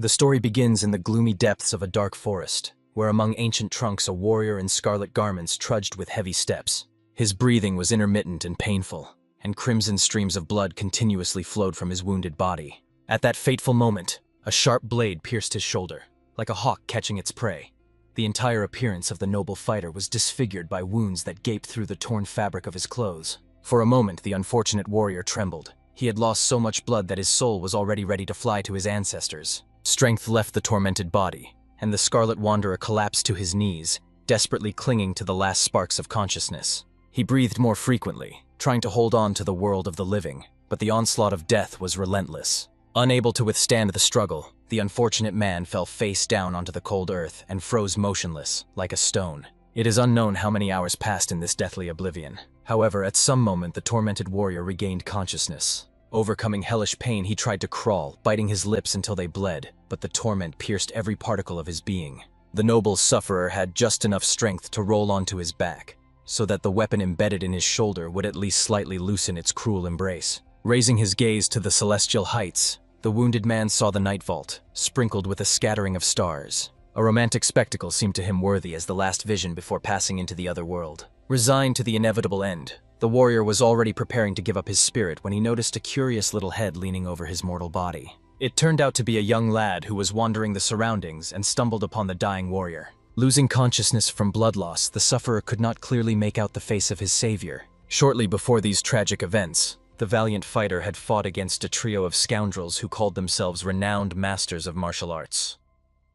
The story begins in the gloomy depths of a dark forest, where among ancient trunks a warrior in scarlet garments trudged with heavy steps. His breathing was intermittent and painful, and crimson streams of blood continuously flowed from his wounded body. At that fateful moment, a sharp blade pierced his shoulder, like a hawk catching its prey. The entire appearance of the noble fighter was disfigured by wounds that gaped through the torn fabric of his clothes. For a moment, the unfortunate warrior trembled. He had lost so much blood that his soul was already ready to fly to his ancestors. Strength left the tormented body, and the Scarlet Wanderer collapsed to his knees, desperately clinging to the last sparks of consciousness. He breathed more frequently, trying to hold on to the world of the living, but the onslaught of death was relentless. Unable to withstand the struggle, the unfortunate man fell face down onto the cold earth and froze motionless, like a stone. It is unknown how many hours passed in this deathly oblivion. However, at some moment the tormented warrior regained consciousness. Overcoming hellish pain, he tried to crawl, biting his lips until they bled, but the torment pierced every particle of his being. The noble sufferer had just enough strength to roll onto his back, so that the weapon embedded in his shoulder would at least slightly loosen its cruel embrace. Raising his gaze to the celestial heights, the wounded man saw the night vault, sprinkled with a scattering of stars. A romantic spectacle seemed to him worthy as the last vision before passing into the other world. Resigned to the inevitable end, the warrior was already preparing to give up his spirit when he noticed a curious little head leaning over his mortal body. It turned out to be a young lad who was wandering the surroundings and stumbled upon the dying warrior. Losing consciousness from blood loss, the sufferer could not clearly make out the face of his savior. Shortly before these tragic events, the valiant fighter had fought against a trio of scoundrels who called themselves renowned masters of martial arts.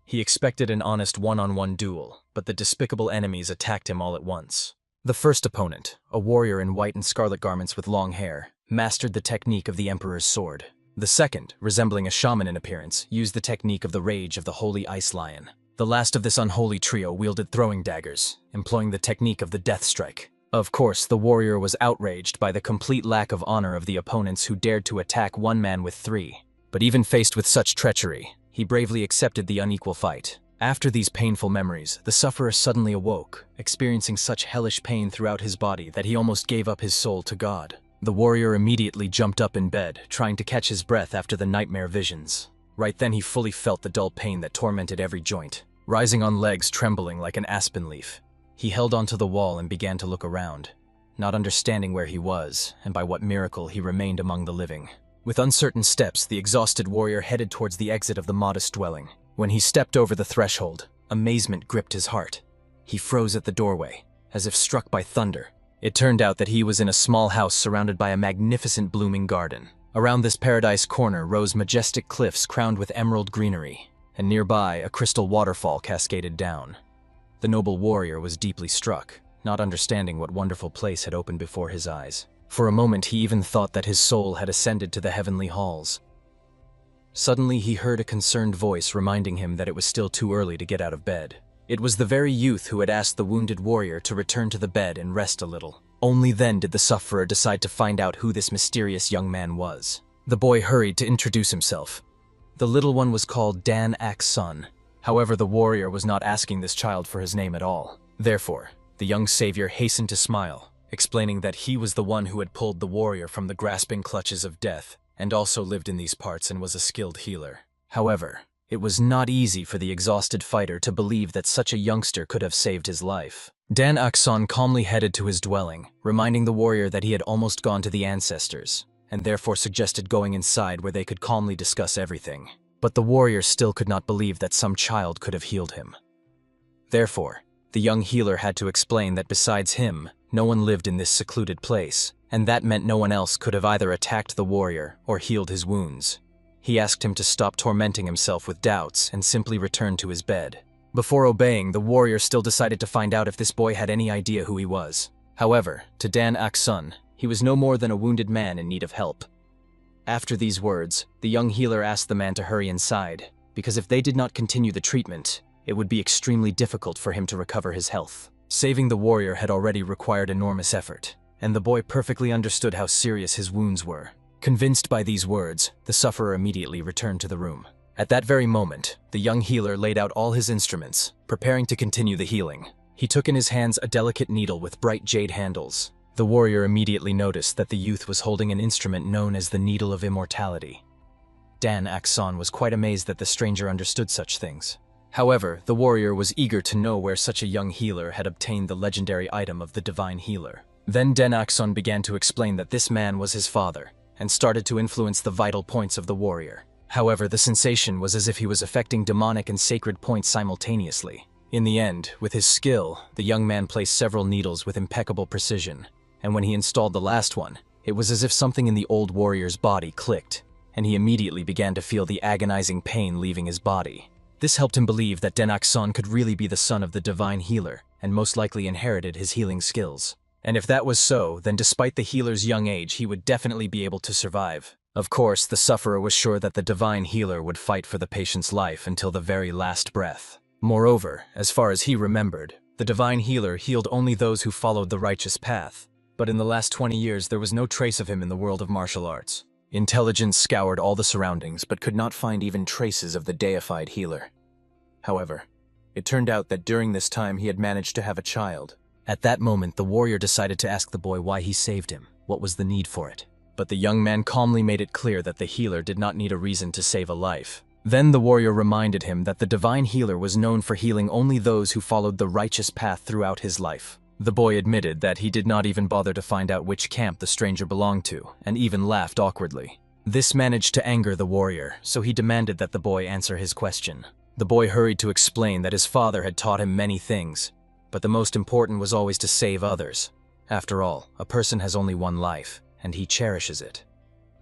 He expected an honest one-on-one duel, but the despicable enemies attacked him all at once. The first opponent, a warrior in white and scarlet garments with long hair, mastered the technique of the Emperor's sword. The second, resembling a shaman in appearance, used the technique of the rage of the Holy Ice Lion. The last of this unholy trio wielded throwing daggers, employing the technique of the Death Strike. Of course, the warrior was outraged by the complete lack of honor of the opponents who dared to attack one man with three. But even faced with such treachery, he bravely accepted the unequal fight. After these painful memories, the sufferer suddenly awoke, experiencing such hellish pain throughout his body that he almost gave up his soul to God. The warrior immediately jumped up in bed, trying to catch his breath after the nightmare visions. Right then he fully felt the dull pain that tormented every joint. Rising on legs trembling like an aspen leaf, he held onto the wall and began to look around, not understanding where he was and by what miracle he remained among the living. With uncertain steps, the exhausted warrior headed towards the exit of the modest dwelling. When he stepped over the threshold, amazement gripped his heart. He froze at the doorway, as if struck by thunder. It turned out that he was in a small house surrounded by a magnificent blooming garden. Around this paradise corner rose majestic cliffs crowned with emerald greenery, and nearby a crystal waterfall cascaded down. The noble warrior was deeply struck, not understanding what wonderful place had opened before his eyes. For a moment he even thought that his soul had ascended to the heavenly halls. Suddenly he heard a concerned voice reminding him that it was still too early to get out of bed. It was the very youth who had asked the wounded warrior to return to the bed and rest a little. Only then did the sufferer decide to find out who this mysterious young man was. The boy hurried to introduce himself. The little one was called Dan Ak's son. However, the warrior was not asking this child for his name at all. Therefore, the young savior hastened to smile, explaining that he was the one who had pulled the warrior from the grasping clutches of death, and also lived in these parts and was a skilled healer. However, it was not easy for the exhausted fighter to believe that such a youngster could have saved his life. Dan Ak's son calmly headed to his dwelling, reminding the warrior that he had almost gone to the ancestors, and therefore suggested going inside where they could calmly discuss everything. But the warrior still could not believe that some child could have healed him. Therefore, the young healer had to explain that besides him, no one lived in this secluded place, and that meant no one else could have either attacked the warrior or healed his wounds. He asked him to stop tormenting himself with doubts and simply return to his bed. Before obeying, the warrior still decided to find out if this boy had any idea who he was. However, to Dan Ak's son, he was no more than a wounded man in need of help. After these words, the young healer asked the man to hurry inside, because if they did not continue the treatment, it would be extremely difficult for him to recover his health. Saving the warrior had already required enormous effort, and the boy perfectly understood how serious his wounds were. Convinced by these words, the sufferer immediately returned to the room. At that very moment, the young healer laid out all his instruments, preparing to continue the healing. He took in his hands a delicate needle with bright jade handles. The warrior immediately noticed that the youth was holding an instrument known as the Needle of Immortality. Dan Akson was quite amazed that the stranger understood such things. However, the warrior was eager to know where such a young healer had obtained the legendary item of the divine healer. Then Dan Akson began to explain that this man was his father, and started to influence the vital points of the warrior. However, the sensation was as if he was affecting demonic and sacred points simultaneously. In the end, with his skill, the young man placed several needles with impeccable precision, and when he installed the last one, it was as if something in the old warrior's body clicked, and he immediately began to feel the agonizing pain leaving his body. This helped him believe that Denakson could really be the son of the divine healer, and most likely inherited his healing skills. And if that was so, then despite the healer's young age, he would definitely be able to survive. Of course, the sufferer was sure that the divine healer would fight for the patient's life until the very last breath. Moreover, as far as he remembered, the divine healer healed only those who followed the righteous path. But in the last 20 years, there was no trace of him in the world of martial arts. Intelligence scoured all the surroundings, but could not find even traces of the deified healer. However, it turned out that during this time he had managed to have a child. At that moment, the warrior decided to ask the boy why he saved him, what was the need for it. But the young man calmly made it clear that the healer did not need a reason to save a life. Then the warrior reminded him that the divine healer was known for healing only those who followed the righteous path throughout his life. The boy admitted that he did not even bother to find out which camp the stranger belonged to, and even laughed awkwardly. This managed to anger the warrior, so he demanded that the boy answer his question. The boy hurried to explain that his father had taught him many things, but the most important was always to save others. After all, a person has only one life, and he cherishes it.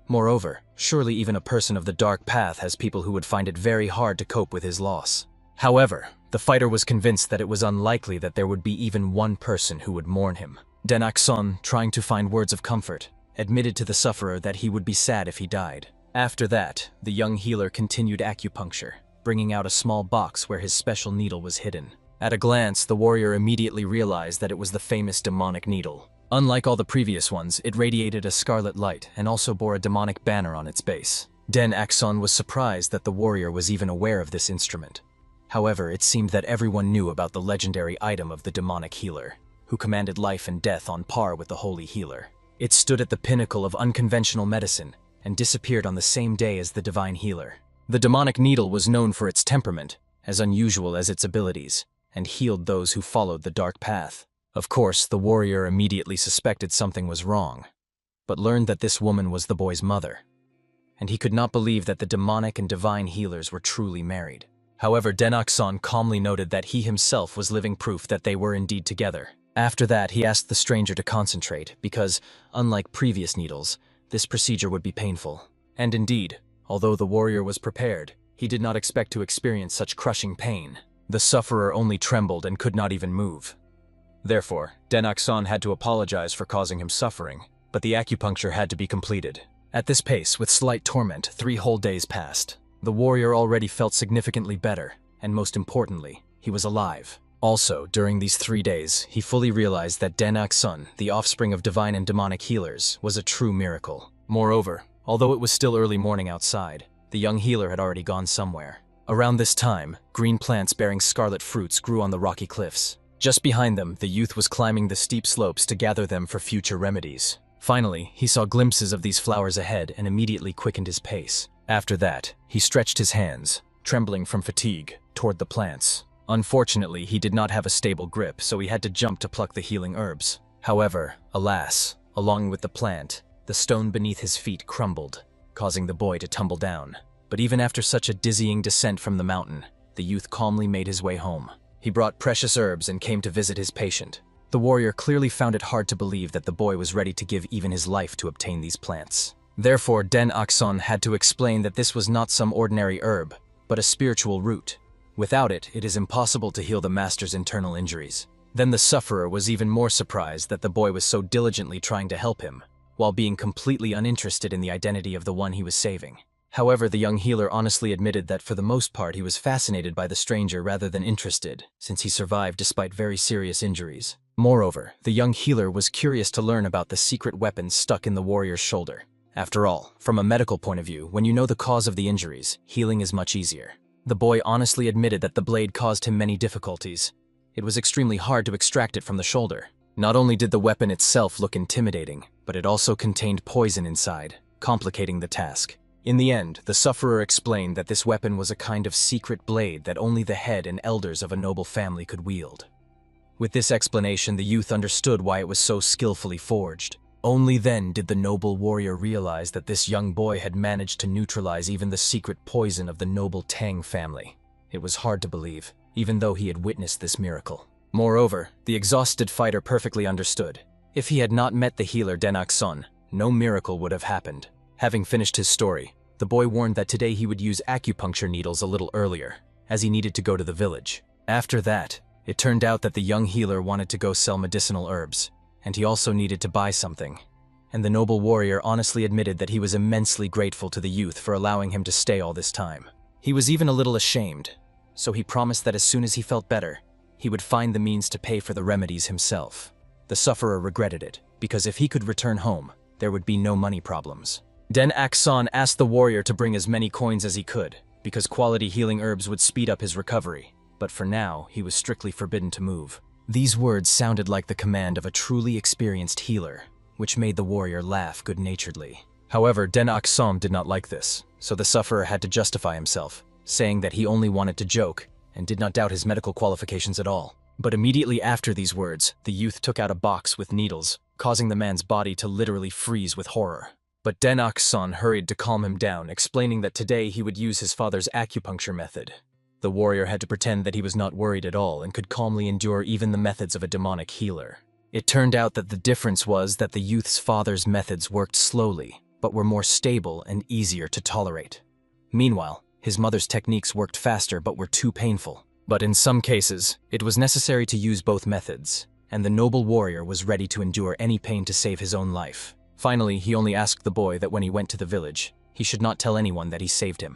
Moreover, surely even a person of the dark path has people who would find it very hard to cope with his loss. However, the fighter was convinced that it was unlikely that there would be even one person who would mourn him. Denakson, trying to find words of comfort, admitted to the sufferer that he would be sad if he died. After that, the young healer continued acupuncture, bringing out a small box where his special needle was hidden. At a glance, the warrior immediately realized that it was the famous demonic needle. Unlike all the previous ones, it radiated a scarlet light and also bore a demonic banner on its base. Den Akson was surprised that the warrior was even aware of this instrument. However, it seemed that everyone knew about the legendary item of the demonic healer, who commanded life and death on par with the holy healer. It stood at the pinnacle of unconventional medicine and disappeared on the same day as the divine healer. The demonic needle was known for its temperament, as unusual as its abilities, and healed those who followed the dark path. Of course, the warrior immediately suspected something was wrong, but learned that this woman was the boy's mother, and he could not believe that the demonic and divine healers were truly married. However, Denakson calmly noted that he himself was living proof that they were indeed together. After that, he asked the stranger to concentrate, because, unlike previous needles, this procedure would be painful. And indeed, although the warrior was prepared, he did not expect to experience such crushing pain. The sufferer only trembled and could not even move. Therefore, Denakson had to apologize for causing him suffering, but the acupuncture had to be completed. At this pace, with slight torment, 3 whole days passed. The warrior already felt significantly better, and most importantly, he was alive. Also, during these 3 days, he fully realized that Denakson, the offspring of divine and demonic healers, was a true miracle. Moreover, although it was still early morning outside, the young healer had already gone somewhere. Around this time, green plants bearing scarlet fruits grew on the rocky cliffs. Just behind them, the youth was climbing the steep slopes to gather them for future remedies. Finally, he saw glimpses of these flowers ahead and immediately quickened his pace. After that, he stretched his hands, trembling from fatigue, toward the plants. Unfortunately, he did not have a stable grip, so he had to jump to pluck the healing herbs. However, alas, along with the plant, the stone beneath his feet crumbled, causing the boy to tumble down. But even after such a dizzying descent from the mountain, the youth calmly made his way home. He brought precious herbs and came to visit his patient. The warrior clearly found it hard to believe that the boy was ready to give even his life to obtain these plants. Therefore, Den Akson had to explain that this was not some ordinary herb, but a spiritual root. Without it, it is impossible to heal the master's internal injuries. Then the sufferer was even more surprised that the boy was so diligently trying to help him, while being completely uninterested in the identity of the one he was saving. However, the young healer honestly admitted that for the most part he was fascinated by the stranger rather than interested, since he survived despite very serious injuries. Moreover, the young healer was curious to learn about the secret weapon stuck in the warrior's shoulder. After all, from a medical point of view, when you know the cause of the injuries, healing is much easier. The boy honestly admitted that the blade caused him many difficulties. It was extremely hard to extract it from the shoulder. Not only did the weapon itself look intimidating, but it also contained poison inside, complicating the task. In the end, the sufferer explained that this weapon was a kind of secret blade that only the head and elders of a noble family could wield. With this explanation, the youth understood why it was so skillfully forged. Only then did the noble warrior realize that this young boy had managed to neutralize even the secret poison of the noble Tang family. It was hard to believe, even though he had witnessed this miracle. Moreover, the exhausted fighter perfectly understood. If he had not met the healer Denak-son, no miracle would have happened. Having finished his story, the boy warned that today he would use acupuncture needles a little earlier, as he needed to go to the village. After that, it turned out that the young healer wanted to go sell medicinal herbs, and he also needed to buy something. And the noble warrior honestly admitted that he was immensely grateful to the youth for allowing him to stay all this time. He was even a little ashamed, so he promised that as soon as he felt better, he would find the means to pay for the remedies himself. The sufferer regretted it, because if he could return home, there would be no money problems. Denak-son asked the warrior to bring as many coins as he could, because quality healing herbs would speed up his recovery, but for now, he was strictly forbidden to move. These words sounded like the command of a truly experienced healer, which made the warrior laugh good-naturedly. However, Denak-son did not like this, so the sufferer had to justify himself, saying that he only wanted to joke and did not doubt his medical qualifications at all. But immediately after these words, the youth took out a box with needles, causing the man's body to literally freeze with horror. But Denak-son hurried to calm him down, explaining that today he would use his father's acupuncture method. The warrior had to pretend that he was not worried at all and could calmly endure even the methods of a demonic healer. It turned out that the difference was that the youth's father's methods worked slowly, but were more stable and easier to tolerate. Meanwhile, his mother's techniques worked faster but were too painful. But in some cases, it was necessary to use both methods, and the noble warrior was ready to endure any pain to save his own life. Finally, he only asked the boy that when he went to the village, he should not tell anyone that he saved him.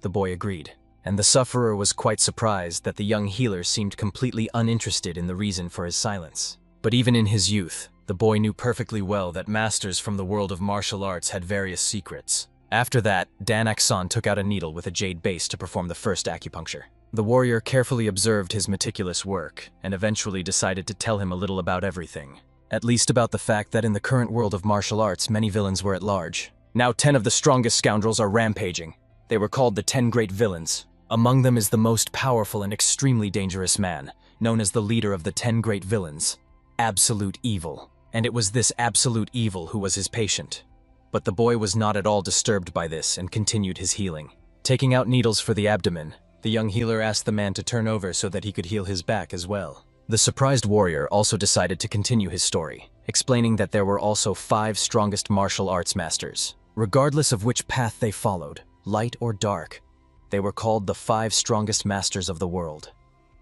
The boy agreed, and the sufferer was quite surprised that the young healer seemed completely uninterested in the reason for his silence. But even in his youth, the boy knew perfectly well that masters from the world of martial arts had various secrets. After that, Denak-son took out a needle with a jade base to perform the first acupuncture. The warrior carefully observed his meticulous work, and eventually decided to tell him a little about everything. At least about the fact that in the current world of martial arts, many villains were at large. Now 10 of the strongest scoundrels are rampaging. They were called the 10 Great Villains. Among them is the most powerful and extremely dangerous man, known as the leader of the 10 Great Villains, Absolute Evil. And it was this Absolute Evil who was his patient. But the boy was not at all disturbed by this and continued his healing. Taking out needles for the abdomen, the young healer asked the man to turn over so that he could heal his back as well. The surprised warrior also decided to continue his story, explaining that there were also 5 strongest martial arts masters. Regardless of which path they followed, light or dark, they were called the 5 strongest masters of the world,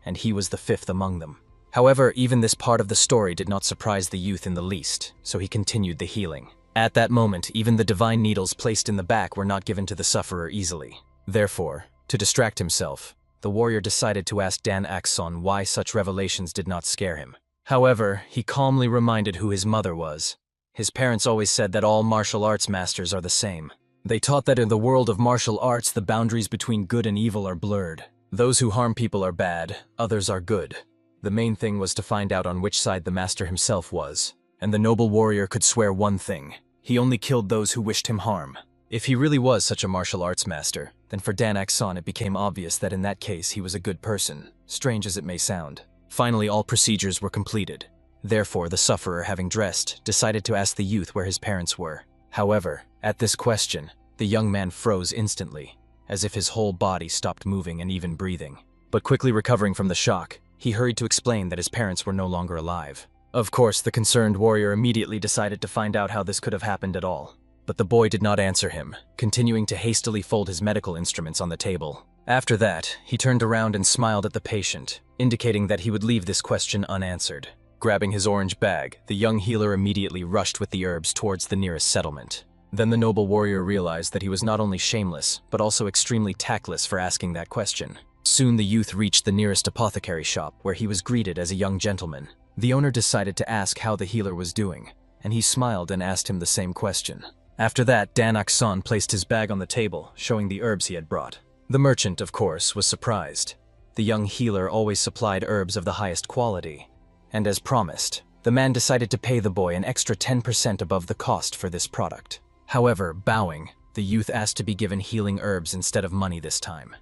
and he was the 5th among them. However, even this part of the story did not surprise the youth in the least, so he continued the healing. At that moment, even the divine needles placed in the back were not given to the sufferer easily. Therefore, to distract himself, the warrior decided to ask Denak-son why such revelations did not scare him. However, he calmly reminded who his mother was. His parents always said that all martial arts masters are the same. They taught that in the world of martial arts, the boundaries between good and evil are blurred. Those who harm people are bad, others are good. The main thing was to find out on which side the master himself was. And the noble warrior could swear one thing: he only killed those who wished him harm. If he really was such a martial arts master, then for Denak-son it became obvious that in that case he was a good person, strange as it may sound. Finally, all procedures were completed. Therefore, the sufferer, having dressed, decided to ask the youth where his parents were. However, at this question, the young man froze instantly, as if his whole body stopped moving and even breathing. But quickly recovering from the shock, he hurried to explain that his parents were no longer alive. Of course, the concerned warrior immediately decided to find out how this could have happened at all. But the boy did not answer him, continuing to hastily fold his medical instruments on the table. After that, he turned around and smiled at the patient, indicating that he would leave this question unanswered. Grabbing his orange bag, the young healer immediately rushed with the herbs towards the nearest settlement. Then the noble warrior realized that he was not only shameless, but also extremely tactless for asking that question. Soon the youth reached the nearest apothecary shop, where he was greeted as a young gentleman. The owner decided to ask how the healer was doing, and he smiled and asked him the same question. After that, Denak-son placed his bag on the table, showing the herbs he had brought. The merchant, of course, was surprised. The young healer always supplied herbs of the highest quality. And as promised, the man decided to pay the boy an extra 10% above the cost for this product. However, bowing, The youth asked to be given healing herbs instead of money this time.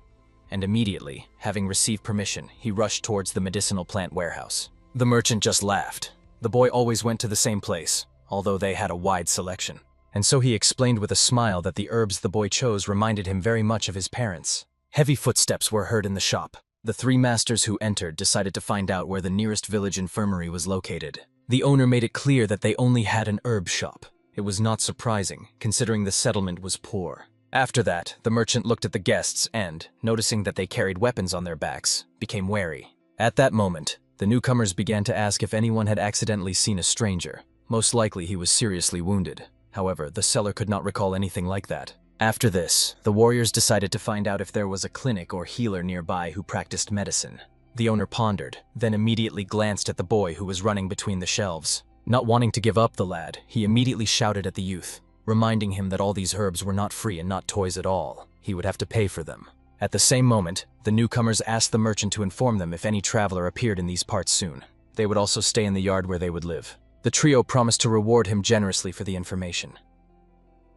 And immediately, having received permission, he rushed towards the medicinal plant warehouse. The merchant just laughed. The boy always went to the same place, although they had a wide selection. And so he explained with a smile that the herbs the boy chose reminded him very much of his parents. Heavy footsteps were heard in the shop. The three masters who entered decided to find out where the nearest village infirmary was located. The owner made it clear that they only had an herb shop. It was not surprising, considering the settlement was poor. After that, the merchant looked at the guests and, noticing that they carried weapons on their backs, became wary. At that moment, the newcomers began to ask if anyone had accidentally seen a stranger. Most likely he was seriously wounded. However, the seller could not recall anything like that. After this, the warriors decided to find out if there was a clinic or healer nearby who practiced medicine. The owner pondered, then immediately glanced at the boy who was running between the shelves. Not wanting to give up the lad, he immediately shouted at the youth, reminding him that all these herbs were not free and not toys at all. He would have to pay for them. At the same moment, the newcomers asked the merchant to inform them if any traveler appeared in these parts soon. They would also stay in the yard where they would live. The trio promised to reward him generously for the information.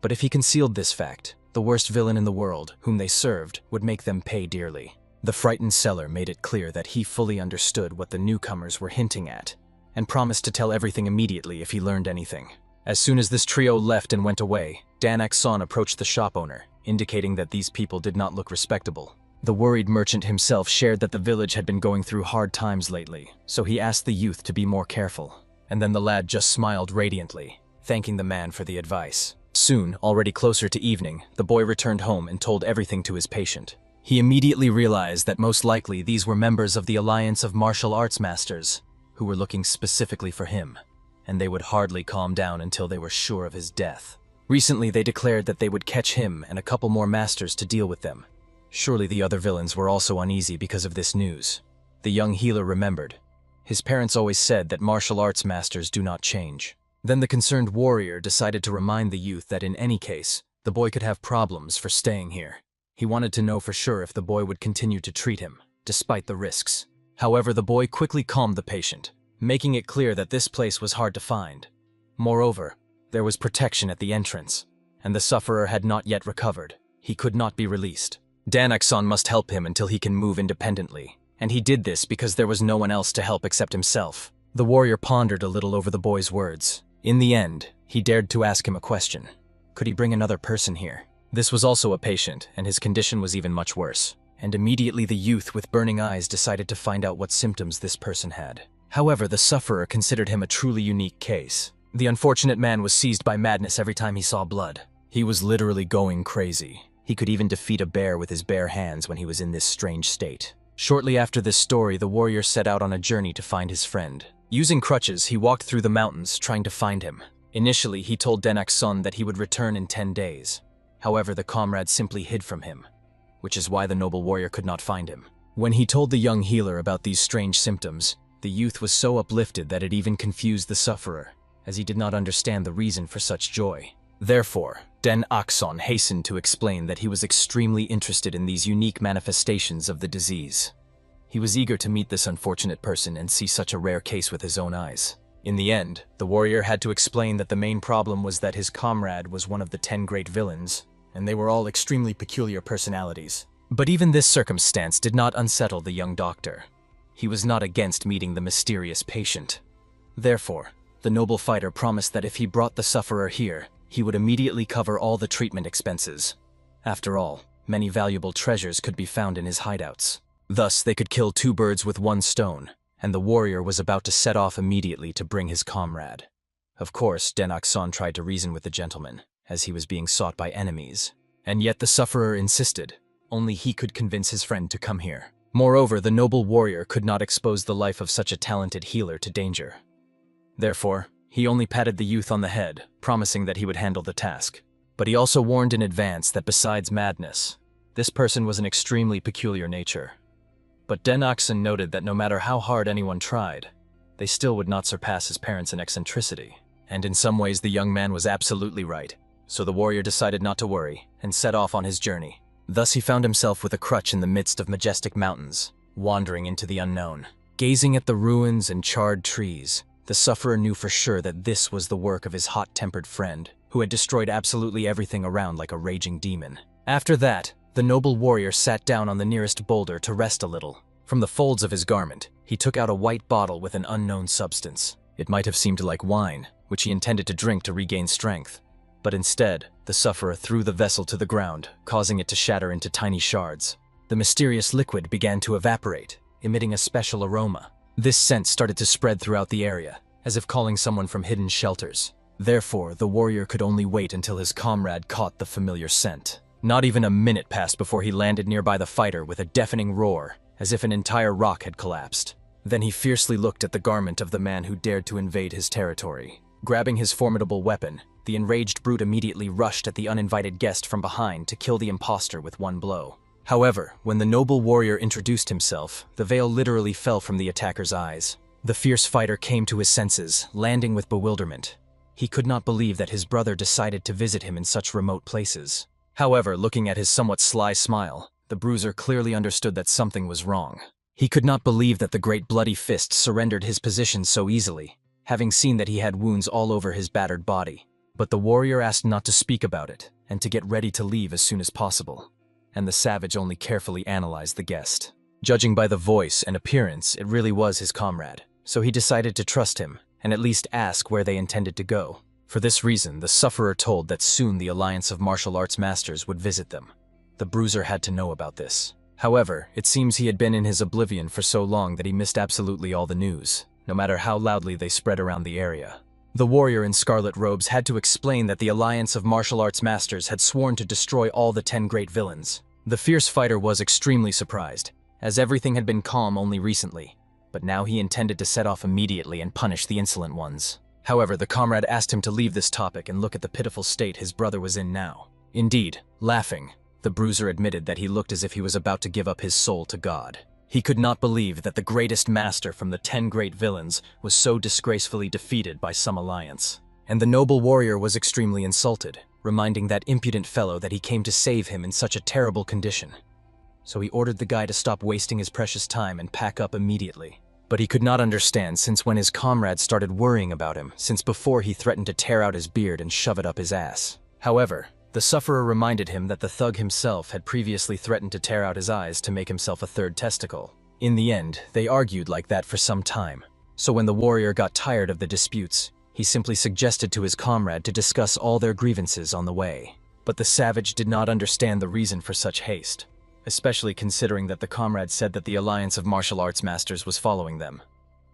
But if he concealed this fact, the worst villain in the world, whom they served, would make them pay dearly. The frightened seller made it clear that he fully understood what the newcomers were hinting at, and promised to tell everything immediately if he learned anything. As soon as this trio left and went away, Dan-ak-son approached the shop owner, indicating that these people did not look respectable. The worried merchant himself shared that the village had been going through hard times lately, so he asked the youth to be more careful. And then the lad just smiled radiantly, thanking the man for the advice. Soon, already closer to evening, the boy returned home and told everything to his patient. He immediately realized that most likely these were members of the Alliance of Martial Arts Masters, who were looking specifically for him, and they would hardly calm down until they were sure of his death. Recently, they declared that they would catch him and a couple more masters to deal with them. Surely the other villains were also uneasy because of this news. The young healer remembered. His parents always said that martial arts masters do not change. Then the concerned warrior decided to remind the youth that in any case, the boy could have problems for staying here. He wanted to know for sure if the boy would continue to treat him, despite the risks. However, the boy quickly calmed the patient, making it clear that this place was hard to find. Moreover, there was protection at the entrance, and the sufferer had not yet recovered. He could not be released. Dan-ak-son must help him until he can move independently. And he did this because there was no one else to help except himself. The warrior pondered a little over the boy's words. In the end, he dared to ask him a question. Could he bring another person here? This was also a patient, and his condition was even much worse. And immediately the youth with burning eyes decided to find out what symptoms this person had. However, the sufferer considered him a truly unique case. The unfortunate man was seized by madness every time he saw blood. He was literally going crazy. He could even defeat a bear with his bare hands when he was in this strange state. Shortly after this story, the warrior set out on a journey to find his friend. Using crutches, he walked through the mountains, trying to find him. Initially, he told Dan-ak-son that he would return in 10 days. However, the comrade simply hid from him, which is why the noble warrior could not find him. When he told the young healer about these strange symptoms, the youth was so uplifted that it even confused the sufferer, as he did not understand the reason for such joy. Therefore, Dan-ak-son hastened to explain that he was extremely interested in these unique manifestations of the disease. He was eager to meet this unfortunate person and see such a rare case with his own eyes. In the end, the warrior had to explain that the main problem was that his comrade was one of the 10 great villains, and they were all extremely peculiar personalities. But even this circumstance did not unsettle the young doctor. He was not against meeting the mysterious patient. Therefore, the noble fighter promised that if he brought the sufferer here, he would immediately cover all the treatment expenses. After all, many valuable treasures could be found in his hideouts. Thus, they could kill 2 birds with 1 stone, and the warrior was about to set off immediately to bring his comrade. Of course, Dan-ak-son tried to reason with the gentleman, as he was being sought by enemies. And yet the sufferer insisted. Only he could convince his friend to come here. Moreover, the noble warrior could not expose the life of such a talented healer to danger. Therefore, he only patted the youth on the head, promising that he would handle the task. But he also warned in advance that besides madness, this person was an extremely peculiar nature. But Dan-ak-son noted that no matter how hard anyone tried, they still would not surpass his parents in eccentricity. And in some ways the young man was absolutely right, so the warrior decided not to worry and set off on his journey. Thus he found himself with a crutch in the midst of majestic mountains, wandering into the unknown. Gazing at the ruins and charred trees, the sufferer knew for sure that this was the work of his hot-tempered friend. who had destroyed absolutely everything around like a raging demon. After that, the noble warrior sat down on the nearest boulder to rest a little. From the folds of his garment, he took out a white bottle with an unknown substance. It might have seemed like wine, which he intended to drink to regain strength. But instead, the sufferer threw the vessel to the ground, causing it to shatter into tiny shards. The mysterious liquid began to evaporate, emitting a special aroma. This scent started to spread throughout the area, as if calling someone from hidden shelters. Therefore, the warrior could only wait until his comrade caught the familiar scent. Not even a minute passed before he landed nearby the fighter with a deafening roar, as if an entire rock had collapsed. Then he fiercely looked at the garment of the man who dared to invade his territory. Grabbing his formidable weapon, the enraged brute immediately rushed at the uninvited guest from behind to kill the impostor with one blow. However, when the noble warrior introduced himself, the veil literally fell from the attacker's eyes. The fierce fighter came to his senses, landing with bewilderment. He could not believe that his brother decided to visit him in such remote places. However, looking at his somewhat sly smile, the bruiser clearly understood that something was wrong. He could not believe that the great bloody fist surrendered his position so easily, having seen that he had wounds all over his battered body. But the warrior asked not to speak about it, and to get ready to leave as soon as possible. And the savage only carefully analyzed the guest. Judging by the voice and appearance, it really was his comrade, so he decided to trust him, and at least ask where they intended to go. For this reason, the sufferer told that soon the Alliance of Martial Arts Masters would visit them. The bruiser had to know about this. However, it seems he had been in his oblivion for so long that he missed absolutely all the news, no matter how loudly they spread around the area. The warrior in scarlet robes had to explain that the Alliance of Martial Arts Masters had sworn to destroy all the 10 great villains. The fierce fighter was extremely surprised, as everything had been calm only recently, but now he intended to set off immediately and punish the insolent ones. However, the comrade asked him to leave this topic and look at the pitiful state his brother was in now. Indeed, laughing, the bruiser admitted that he looked as if he was about to give up his soul to God. He could not believe that the greatest master from the 10 great villains was so disgracefully defeated by some alliance. And the noble warrior was extremely insulted, reminding that impudent fellow that he came to save him in such a terrible condition. So he ordered the guy to stop wasting his precious time and pack up immediately. But he could not understand since when his comrade started worrying about him, since before he threatened to tear out his beard and shove it up his ass. However, the sufferer reminded him that the thug himself had previously threatened to tear out his eyes to make himself a third testicle. In the end, they argued like that for some time. So when the warrior got tired of the disputes, he simply suggested to his comrade to discuss all their grievances on the way. But the savage did not understand the reason for such haste, especially considering that the comrade said that the Alliance of Martial Arts Masters was following them.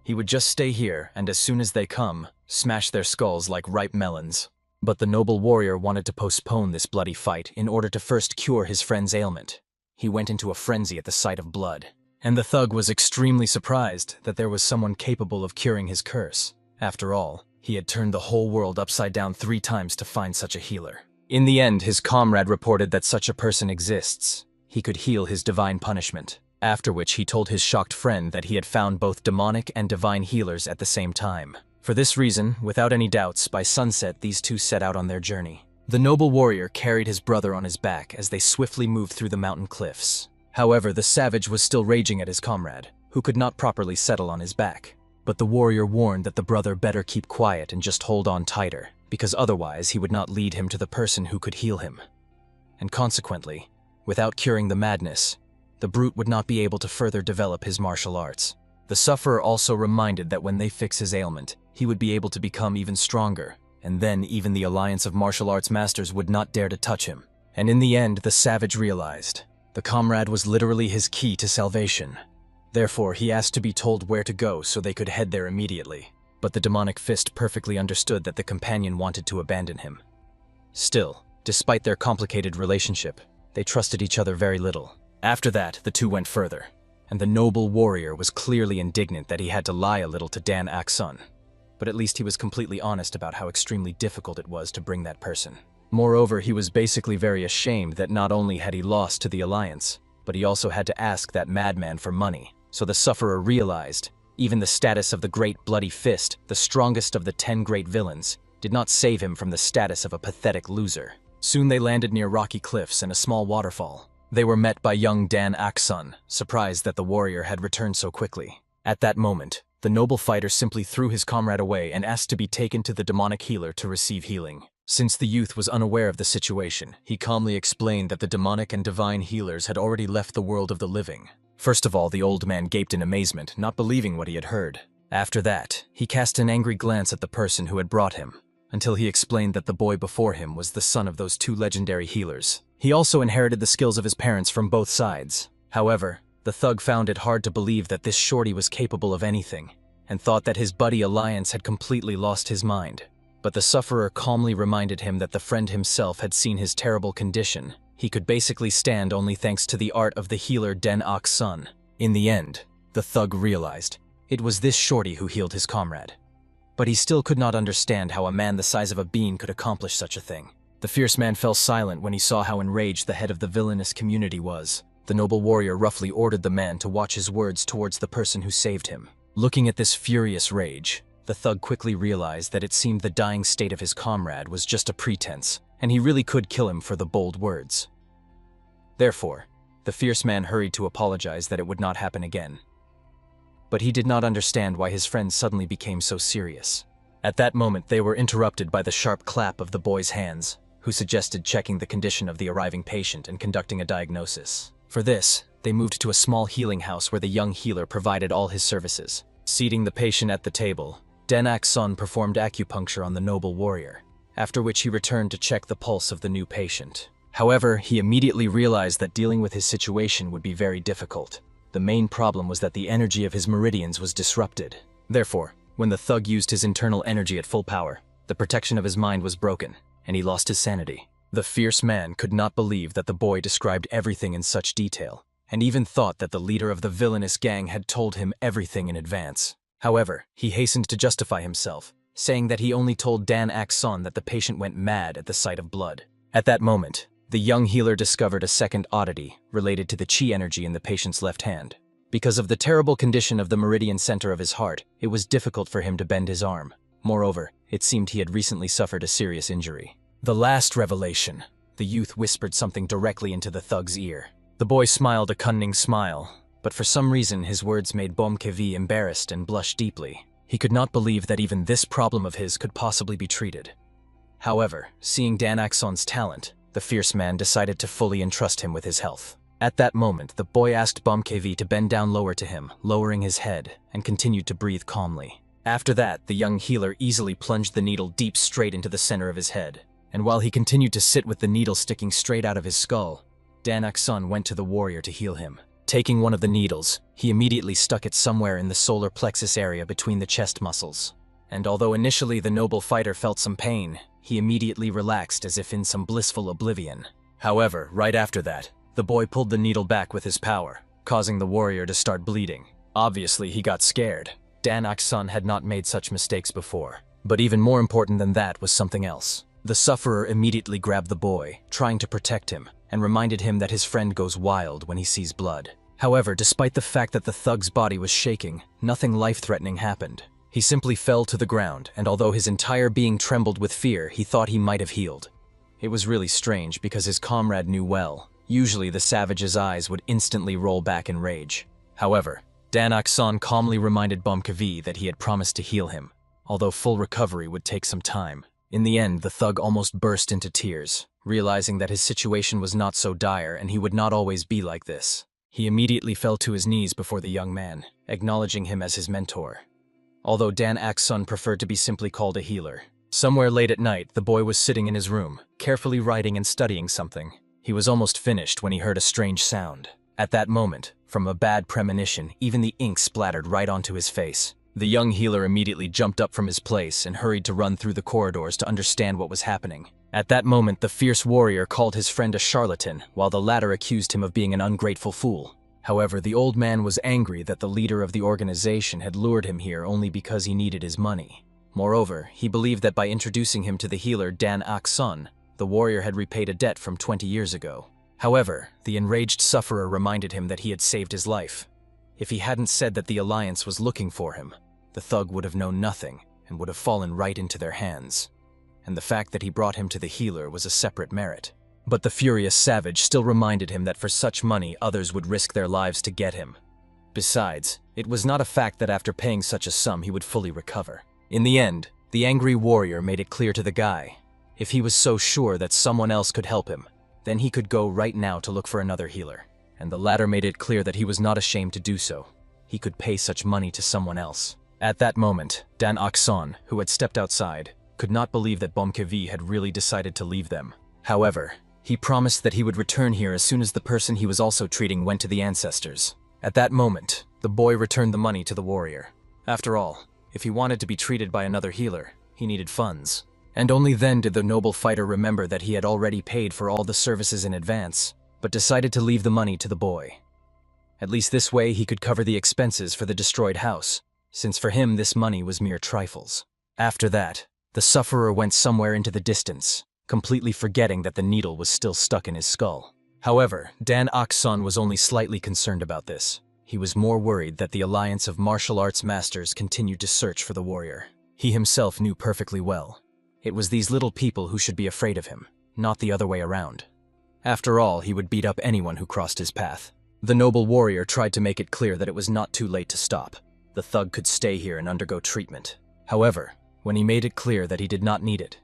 He would just stay here, and as soon as they come, smash their skulls like ripe melons. But the noble warrior wanted to postpone this bloody fight in order to first cure his friend's ailment. He went into a frenzy at the sight of blood, and the thug was extremely surprised that there was someone capable of curing his curse. After all, he had turned the whole world upside down 3 times to find such a healer. In the end, his comrade reported that such a person exists. He could heal his divine punishment, after which he told his shocked friend that he had found both demonic and divine healers at the same time. For this reason, without any doubts, by sunset these two set out on their journey. The noble warrior carried his brother on his back as they swiftly moved through the mountain cliffs. However, the savage was still raging at his comrade, who could not properly settle on his back. But the warrior warned that the brother better keep quiet and just hold on tighter, because otherwise he would not lead him to the person who could heal him. And consequently, without curing the madness, the brute would not be able to further develop his martial arts. The sufferer also reminded that when they fix his ailment, he would be able to become even stronger, and then even the Alliance of Martial Arts Masters would not dare to touch him. And in the end, the savage realized the comrade was literally his key to salvation. Therefore, he asked to be told where to go so they could head there immediately. But the demonic fist perfectly understood that the companion wanted to abandon him. Still, despite their complicated relationship, they trusted each other very little. After that, the two went further, and the noble warrior was clearly indignant that he had to lie a little to Dan Aksun. But at least he was completely honest about how extremely difficult it was to bring that person. Moreover, he was basically very ashamed that not only had he lost to the Alliance, but he also had to ask that madman for money. So the sufferer realized, even the status of the Great Bloody Fist, the strongest of the 10 great villains, did not save him from the status of a pathetic loser. Soon they landed near rocky cliffs and a small waterfall. They were met by young Dan Aksun, surprised that the warrior had returned so quickly. At that moment, the noble fighter simply threw his comrade away and asked to be taken to the demonic healer to receive healing. Since the youth was unaware of the situation, he calmly explained that the demonic and divine healers had already left the world of the living. First of all, the old man gaped in amazement, not believing what he had heard. After that, he cast an angry glance at the person who had brought him, until he explained that the boy before him was the son of those two legendary healers. He also inherited the skills of his parents from both sides. However, the thug found it hard to believe that this shorty was capable of anything, and thought that his buddy Alliance had completely lost his mind. But the sufferer calmly reminded him that the friend himself had seen his terrible condition. He could basically stand only thanks to the art of the healer Den-Ak's son. In the end, the thug realized it was this shorty who healed his comrade. But he still could not understand how a man the size of a bean could accomplish such a thing. The fierce man fell silent when he saw how enraged the head of the villainous community was. The noble warrior roughly ordered the man to watch his words towards the person who saved him. Looking at this furious rage, the thug quickly realized that it seemed the dying state of his comrade was just a pretense, and he really could kill him for the bold words. Therefore, the fierce man hurried to apologize that it would not happen again. But he did not understand why his friend suddenly became so serious. At that moment, they were interrupted by the sharp clap of the boy's hands, who suggested checking the condition of the arriving patient and conducting a diagnosis. For this, they moved to a small healing house where the young healer provided all his services. Seating the patient at the table, Den-Ak's son performed acupuncture on the noble warrior, after which he returned to check the pulse of the new patient. However, he immediately realized that dealing with his situation would be very difficult. The main problem was that the energy of his meridians was disrupted. Therefore, when the thug used his internal energy at full power, the protection of his mind was broken, and he lost his sanity. The fierce man could not believe that the boy described everything in such detail, and even thought that the leader of the villainous gang had told him everything in advance. However, he hastened to justify himself, saying that he only told Den-Ak's son that the patient went mad at the sight of blood. At that moment, the young healer discovered a second oddity related to the chi energy in the patient's left hand. Because of the terrible condition of the meridian center of his heart, it was difficult for him to bend his arm. Moreover, it seemed he had recently suffered a serious injury. The last revelation. The youth whispered something directly into the thug's ear. The boy smiled a cunning smile, but for some reason his words made Bomkevi embarrassed and blush deeply. He could not believe that even this problem of his could possibly be treated. However, seeing Den-Ak's son's talent, the fierce man decided to fully entrust him with his health. At that moment, the boy asked Bomkevi to bend down lower to him, lowering his head, and continued to breathe calmly. After that, the young healer easily plunged the needle deep straight into the center of his head, and while he continued to sit with the needle sticking straight out of his skull, Den-Ak's son went to the warrior to heal him. Taking one of the needles, he immediately stuck it somewhere in the solar plexus area between the chest muscles. And although initially the noble fighter felt some pain, he immediately relaxed as if in some blissful oblivion. However, right after that, the boy pulled the needle back with his power, causing the warrior to start bleeding. Obviously, he got scared. Den-Ak's son had not made such mistakes before. But even more important than that was something else. The sufferer immediately grabbed the boy, trying to protect him, and reminded him that his friend goes wild when he sees blood. However, despite the fact that the thug's body was shaking, nothing life-threatening happened. He simply fell to the ground, and although his entire being trembled with fear, he thought he might have healed. It was really strange because his comrade knew well. Usually the savage's eyes would instantly roll back in rage. However, Den-Ak's son calmly reminded Bomkevi that he had promised to heal him, although full recovery would take some time. In the end, the thug almost burst into tears, realizing that his situation was not so dire and he would not always be like this. He immediately fell to his knees before the young man, acknowledging him as his mentor. Although Den-Ak's son preferred to be simply called a healer. Somewhere late at night, the boy was sitting in his room, carefully writing and studying something. He was almost finished when he heard a strange sound. At that moment, from a bad premonition, even the ink splattered right onto his face. The young healer immediately jumped up from his place and hurried to run through the corridors to understand what was happening. At that moment, the fierce warrior called his friend a charlatan, while the latter accused him of being an ungrateful fool. However, the old man was angry that the leader of the organization had lured him here only because he needed his money. Moreover, he believed that by introducing him to the healer Den-Ak's son, the warrior had repaid a debt from 20 years ago. However, the enraged sufferer reminded him that he had saved his life. If he hadn't said that the Alliance was looking for him, the thug would have known nothing and would have fallen right into their hands. And the fact that he brought him to the healer was a separate merit. But the furious savage still reminded him that for such money others would risk their lives to get him. Besides, it was not a fact that after paying such a sum he would fully recover. In the end, the angry warrior made it clear to the guy If he was so sure that someone else could help him, then he could go right now to look for another healer. And the latter made it clear that he was not ashamed to do so. He could pay such money to someone else. At that moment, Dan Akson, who had stepped outside, could not believe that Bomkevi had really decided to leave them. However, he promised that he would return here as soon as the person he was also treating went to the ancestors. At that moment, the boy returned the money to the warrior. After all, if he wanted to be treated by another healer, he needed funds. And only then did the noble fighter remember that he had already paid for all the services in advance, but decided to leave the money to the boy. At least this way he could cover the expenses for the destroyed house, since for him this money was mere trifles. After that, the sufferer went somewhere into the distance, completely forgetting that the needle was still stuck in his skull. However, Dan Akson was only slightly concerned about this. He was more worried that the alliance of martial arts masters continued to search for the warrior. He himself knew perfectly well. It was these little people who should be afraid of him, not the other way around. After all, he would beat up anyone who crossed his path. The noble warrior tried to make it clear that it was not too late to stop. The thug could stay here and undergo treatment. However, when he made it clear that he did not need it,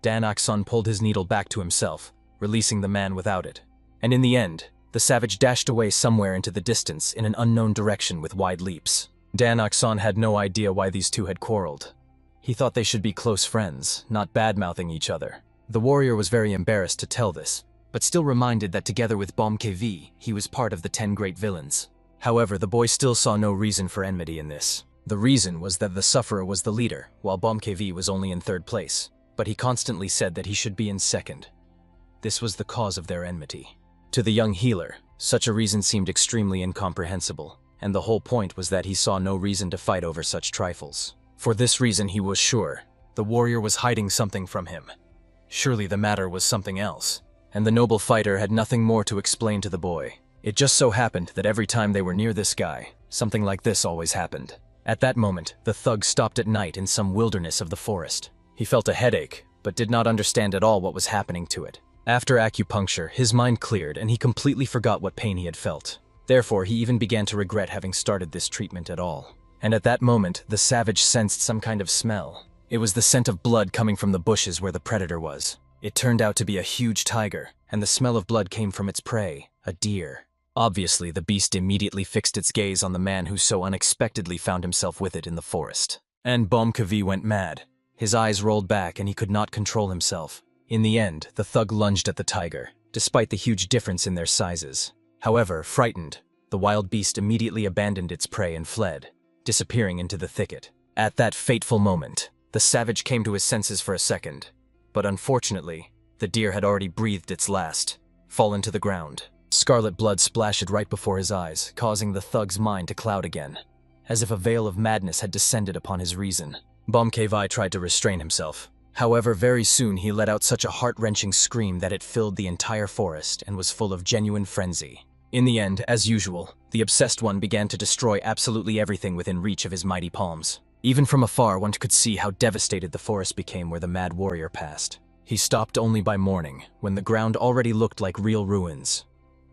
Dan Akson pulled his needle back to himself, releasing the man without it. And in the end, the savage dashed away somewhere into the distance in an unknown direction with wide leaps. Dan Akson had no idea why these two had quarreled. He thought they should be close friends, not bad-mouthing each other. The warrior was very embarrassed to tell this, but still reminded that together with Bomkevi, he was part of the 10 great villains. However, the boy still saw no reason for enmity in this. The reason was that the sufferer was the leader, while Bomkevi was only in 3rd place, but he constantly said that he should be in 2nd. This was the cause of their enmity. To the young healer, such a reason seemed extremely incomprehensible, and the whole point was that he saw no reason to fight over such trifles. For this reason he was sure the warrior was hiding something from him. Surely the matter was something else, and the noble fighter had nothing more to explain to the boy. It just so happened that every time they were near this guy, something like this always happened. At that moment, the thug stopped at night in some wilderness of the forest. He felt a headache, but did not understand at all what was happening to it. After acupuncture, his mind cleared and he completely forgot what pain he had felt. Therefore, he even began to regret having started this treatment at all. And at that moment, the savage sensed some kind of smell. It was the scent of blood coming from the bushes where the predator was. It turned out to be a huge tiger, and the smell of blood came from its prey, a deer. Obviously, the beast immediately fixed its gaze on the man who so unexpectedly found himself with it in the forest. And Bomkevi went mad. His eyes rolled back and he could not control himself. In the end, the thug lunged at the tiger, despite the huge difference in their sizes. However, frightened, the wild beast immediately abandoned its prey and fled, disappearing into the thicket. At that fateful moment, the savage came to his senses for a second, but unfortunately, the deer had already breathed its last, fallen to the ground. Scarlet blood splashed right before his eyes, causing the thug's mind to cloud again, as if a veil of madness had descended upon his reason. Bomkevi tried to restrain himself. However, very soon he let out such a heart-wrenching scream that it filled the entire forest and was full of genuine frenzy. In the end, as usual, the obsessed one began to destroy absolutely everything within reach of his mighty palms. Even from afar, one could see how devastated the forest became where the mad warrior passed. He stopped only by morning, when the ground already looked like real ruins.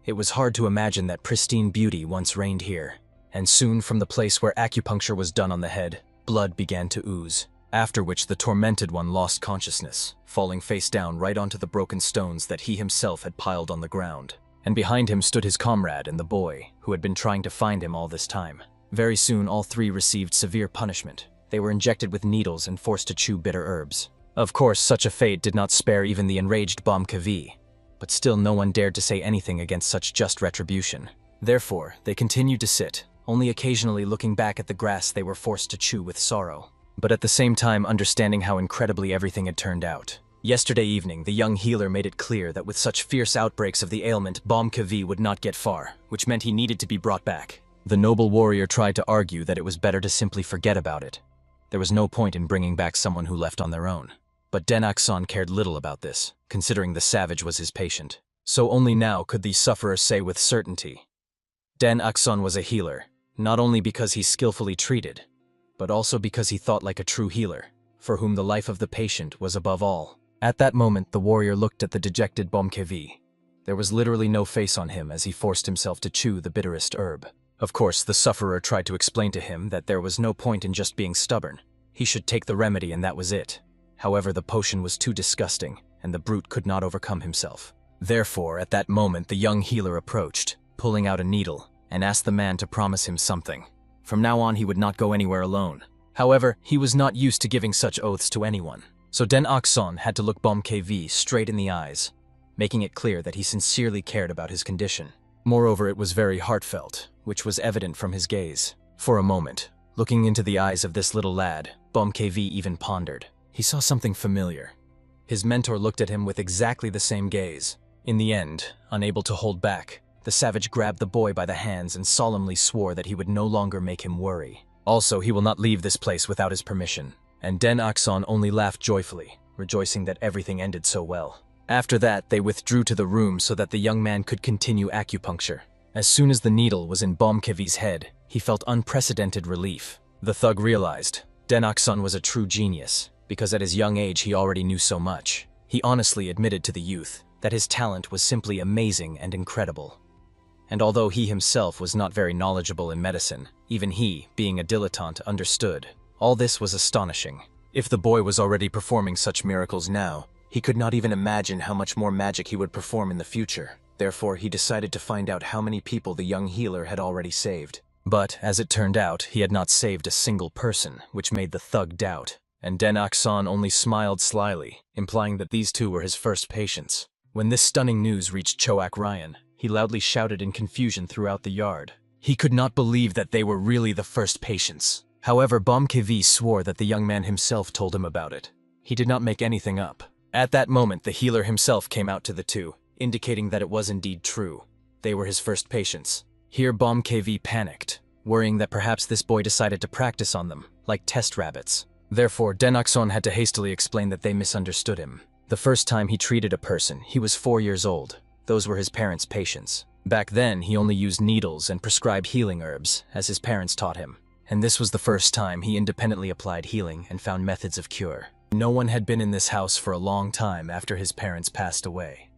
It was hard to imagine that pristine beauty once reigned here, and soon from the place where acupuncture was done on the head, blood began to ooze, after which the tormented one lost consciousness, falling face down right onto the broken stones that he himself had piled on the ground. And behind him stood his comrade and the boy, who had been trying to find him all this time. Very soon all three received severe punishment. They were injected with needles and forced to chew bitter herbs. Of course, such a fate did not spare even the enraged Bomkevi, but still no one dared to say anything against such just retribution. Therefore, they continued to sit, only occasionally looking back at the grass they were forced to chew with sorrow, but at the same time understanding how incredibly everything had turned out. Yesterday evening, the young healer made it clear that with such fierce outbreaks of the ailment, Bomkevi would not get far, which meant he needed to be brought back. The noble warrior tried to argue that it was better to simply forget about it. There was no point in bringing back someone who left on their own. But Den Akson cared little about this, considering the savage was his patient. So only now could the sufferer say with certainty. Den Akson was a healer, not only because he skillfully treated, but also because he thought like a true healer, for whom the life of the patient was above all. At that moment, the warrior looked at the dejected Bomkevi. There was literally no face on him as he forced himself to chew the bitterest herb. Of course, the sufferer tried to explain to him that there was no point in just being stubborn. He should take the remedy and that was it. However, the potion was too disgusting, and the brute could not overcome himself. Therefore, at that moment, the young healer approached, pulling out a needle, and asked the man to promise him something. From now on, he would not go anywhere alone. However, he was not used to giving such oaths to anyone. So Den Akson had to look Bom KV straight in the eyes, making it clear that he sincerely cared about his condition. Moreover, it was very heartfelt, which was evident from his gaze. For a moment, looking into the eyes of this little lad, Bom KV even pondered. He saw something familiar. His mentor looked at him with exactly the same gaze. In the end, unable to hold back, the savage grabbed the boy by the hands and solemnly swore that he would no longer make him worry. Also, he will not leave this place without his permission. And Den Akson only laughed joyfully, rejoicing that everything ended so well. After that, they withdrew to the room so that the young man could continue acupuncture. As soon as the needle was in Bomkevi's head, he felt unprecedented relief. The thug realized Den Akson was a true genius, because at his young age he already knew so much. He honestly admitted to the youth that his talent was simply amazing and incredible. And although he himself was not very knowledgeable in medicine, even he, being a dilettante, understood. All this was astonishing. If the boy was already performing such miracles now, he could not even imagine how much more magic he would perform in the future. Therefore, he decided to find out how many people the young healer had already saved. But, as it turned out, he had not saved a single person, which made the thug doubt. And Den Akson only smiled slyly, implying that these two were his first patients. When this stunning news reached Choak Ryan, he loudly shouted in confusion throughout the yard. He could not believe that they were really the first patients. However, Bomkevi swore that the young man himself told him about it. He did not make anything up. At that moment, the healer himself came out to the two, indicating that it was indeed true. They were his first patients. Here Bomkevi panicked, worrying that perhaps this boy decided to practice on them, like test rabbits. Therefore, Den Akson had to hastily explain that they misunderstood him. The first time he treated a person, he was 4 years old. Those were his parents' patients. Back then, he only used needles and prescribed healing herbs, as his parents taught him. And this was the first time he independently applied healing and found methods of cure. No one had been in this house for a long time after his parents passed away.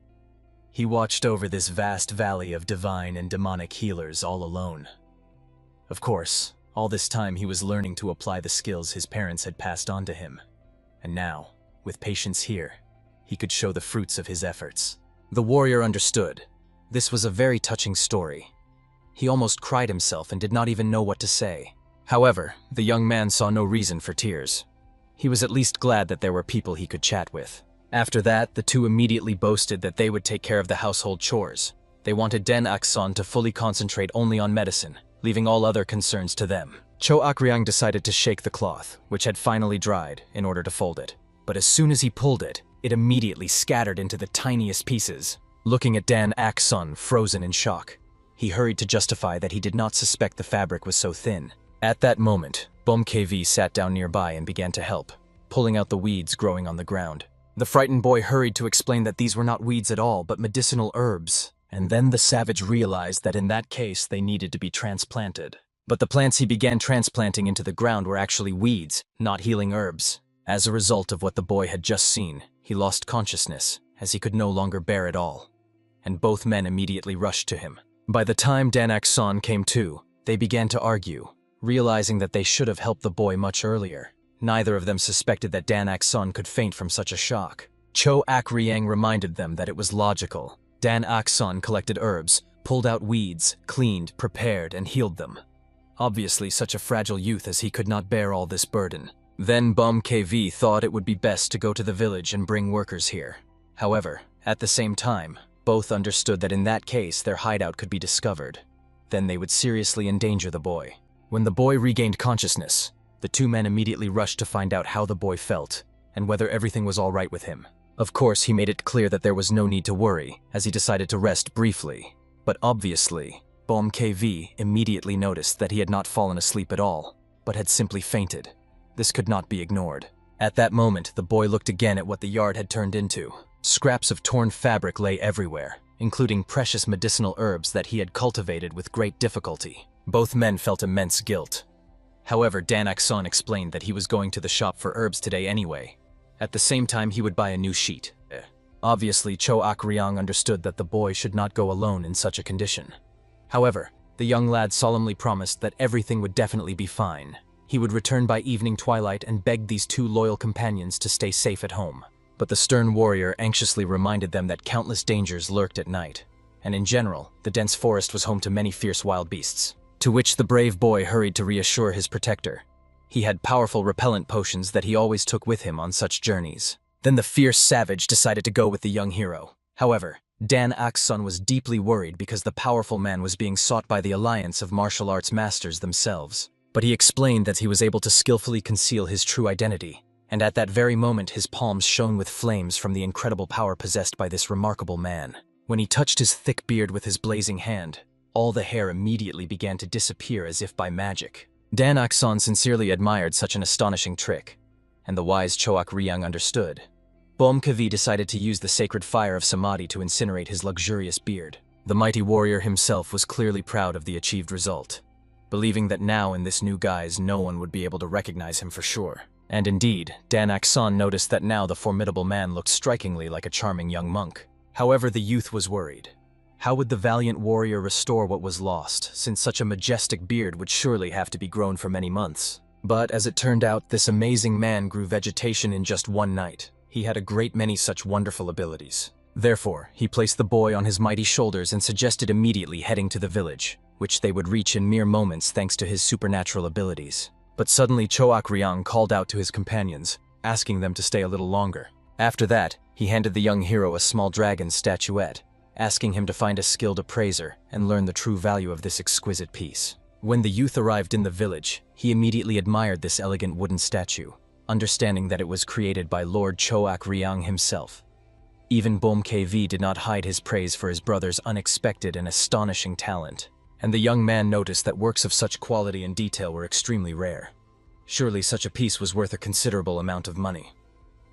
He watched over this vast valley of divine and demonic healers all alone. Of course, all this time he was learning to apply the skills his parents had passed on to him. And now, with patients here, he could show the fruits of his efforts. The warrior understood. This was a very touching story. He almost cried himself and did not even know what to say. However, the young man saw no reason for tears. He was at least glad that there were people he could chat with. After that, the two immediately boasted that they would take care of the household chores. They wanted Den Akson to fully concentrate only on medicine, leaving all other concerns to them. Cho Akryang decided to shake the cloth, which had finally dried, in order to fold it. But as soon as he pulled it, it immediately scattered into the tiniest pieces. Looking at Dan Akson, frozen in shock, he hurried to justify that he did not suspect the fabric was so thin. At that moment, Bomkevi sat down nearby and began to help, pulling out the weeds growing on the ground. The frightened boy hurried to explain that these were not weeds at all, but medicinal herbs. And then the savage realized that in that case they needed to be transplanted. But the plants he began transplanting into the ground were actually weeds, not healing herbs. As a result of what the boy had just seen, he lost consciousness, as he could no longer bear it all. And both men immediately rushed to him. By the time Dan Akson came to, they began to argue, realizing that they should have helped the boy much earlier. Neither of them suspected that Dan Akson could faint from such a shock. Cho Akryang reminded them that it was logical. Dan Akson collected herbs, pulled out weeds, cleaned, prepared, and healed them. Obviously, such a fragile youth as he could not bear all this burden. Then Bomkevi thought it would be best to go to the village and bring workers here. However, at the same time, both understood that in that case their hideout could be discovered. Then they would seriously endanger the boy. When the boy regained consciousness, the two men immediately rushed to find out how the boy felt and whether everything was all right with him. Of course, he made it clear that there was no need to worry, as he decided to rest briefly. But obviously, Bomkevi immediately noticed that he had not fallen asleep at all, but had simply fainted. This could not be ignored. At that moment, the boy looked again at what the yard had turned into. Scraps of torn fabric lay everywhere, including precious medicinal herbs that he had cultivated with great difficulty. Both men felt immense guilt. However, Dan Akson explained that he was going to the shop for herbs today anyway. At the same time, he would buy a new sheet. Obviously, Cho Akryang understood that the boy should not go alone in such a condition. However, the young lad solemnly promised that everything would definitely be fine. He would return by evening twilight and beg these two loyal companions to stay safe at home. But the stern warrior anxiously reminded them that countless dangers lurked at night, and in general, the dense forest was home to many fierce wild beasts. To which the brave boy hurried to reassure his protector. He had powerful repellent potions that he always took with him on such journeys. Then the fierce savage decided to go with the young hero. However, Dan Akson was deeply worried because the powerful man was being sought by the alliance of martial arts masters themselves. But he explained that he was able to skillfully conceal his true identity, and at that very moment his palms shone with flames from the incredible power possessed by this remarkable man. When he touched his thick beard with his blazing hand, all the hair immediately began to disappear as if by magic. Dan Akson sincerely admired such an astonishing trick, and the wise Choak Ryung understood. Bomkavi decided to use the sacred fire of Samadhi to incinerate his luxurious beard. The mighty warrior himself was clearly proud of the achieved result, believing that now in this new guise no one would be able to recognize him for sure. And indeed, Dan Akson noticed that now the formidable man looked strikingly like a charming young monk. However, the youth was worried. How would the valiant warrior restore what was lost, since such a majestic beard would surely have to be grown for many months? But as it turned out, this amazing man grew vegetation in just one night. He had a great many such wonderful abilities. Therefore, he placed the boy on his mighty shoulders and suggested immediately heading to the village, which they would reach in mere moments thanks to his supernatural abilities. But suddenly Choak Ryung called out to his companions, asking them to stay a little longer. After that, he handed the young hero a small dragon statuette, asking him to find a skilled appraiser and learn the true value of this exquisite piece. When the youth arrived in the village, he immediately admired this elegant wooden statue, understanding that it was created by Lord Choak Ryung himself. Even Bom KV did not hide his praise for his brother's unexpected and astonishing talent, and the young man noticed that works of such quality and detail were extremely rare. Surely such a piece was worth a considerable amount of money.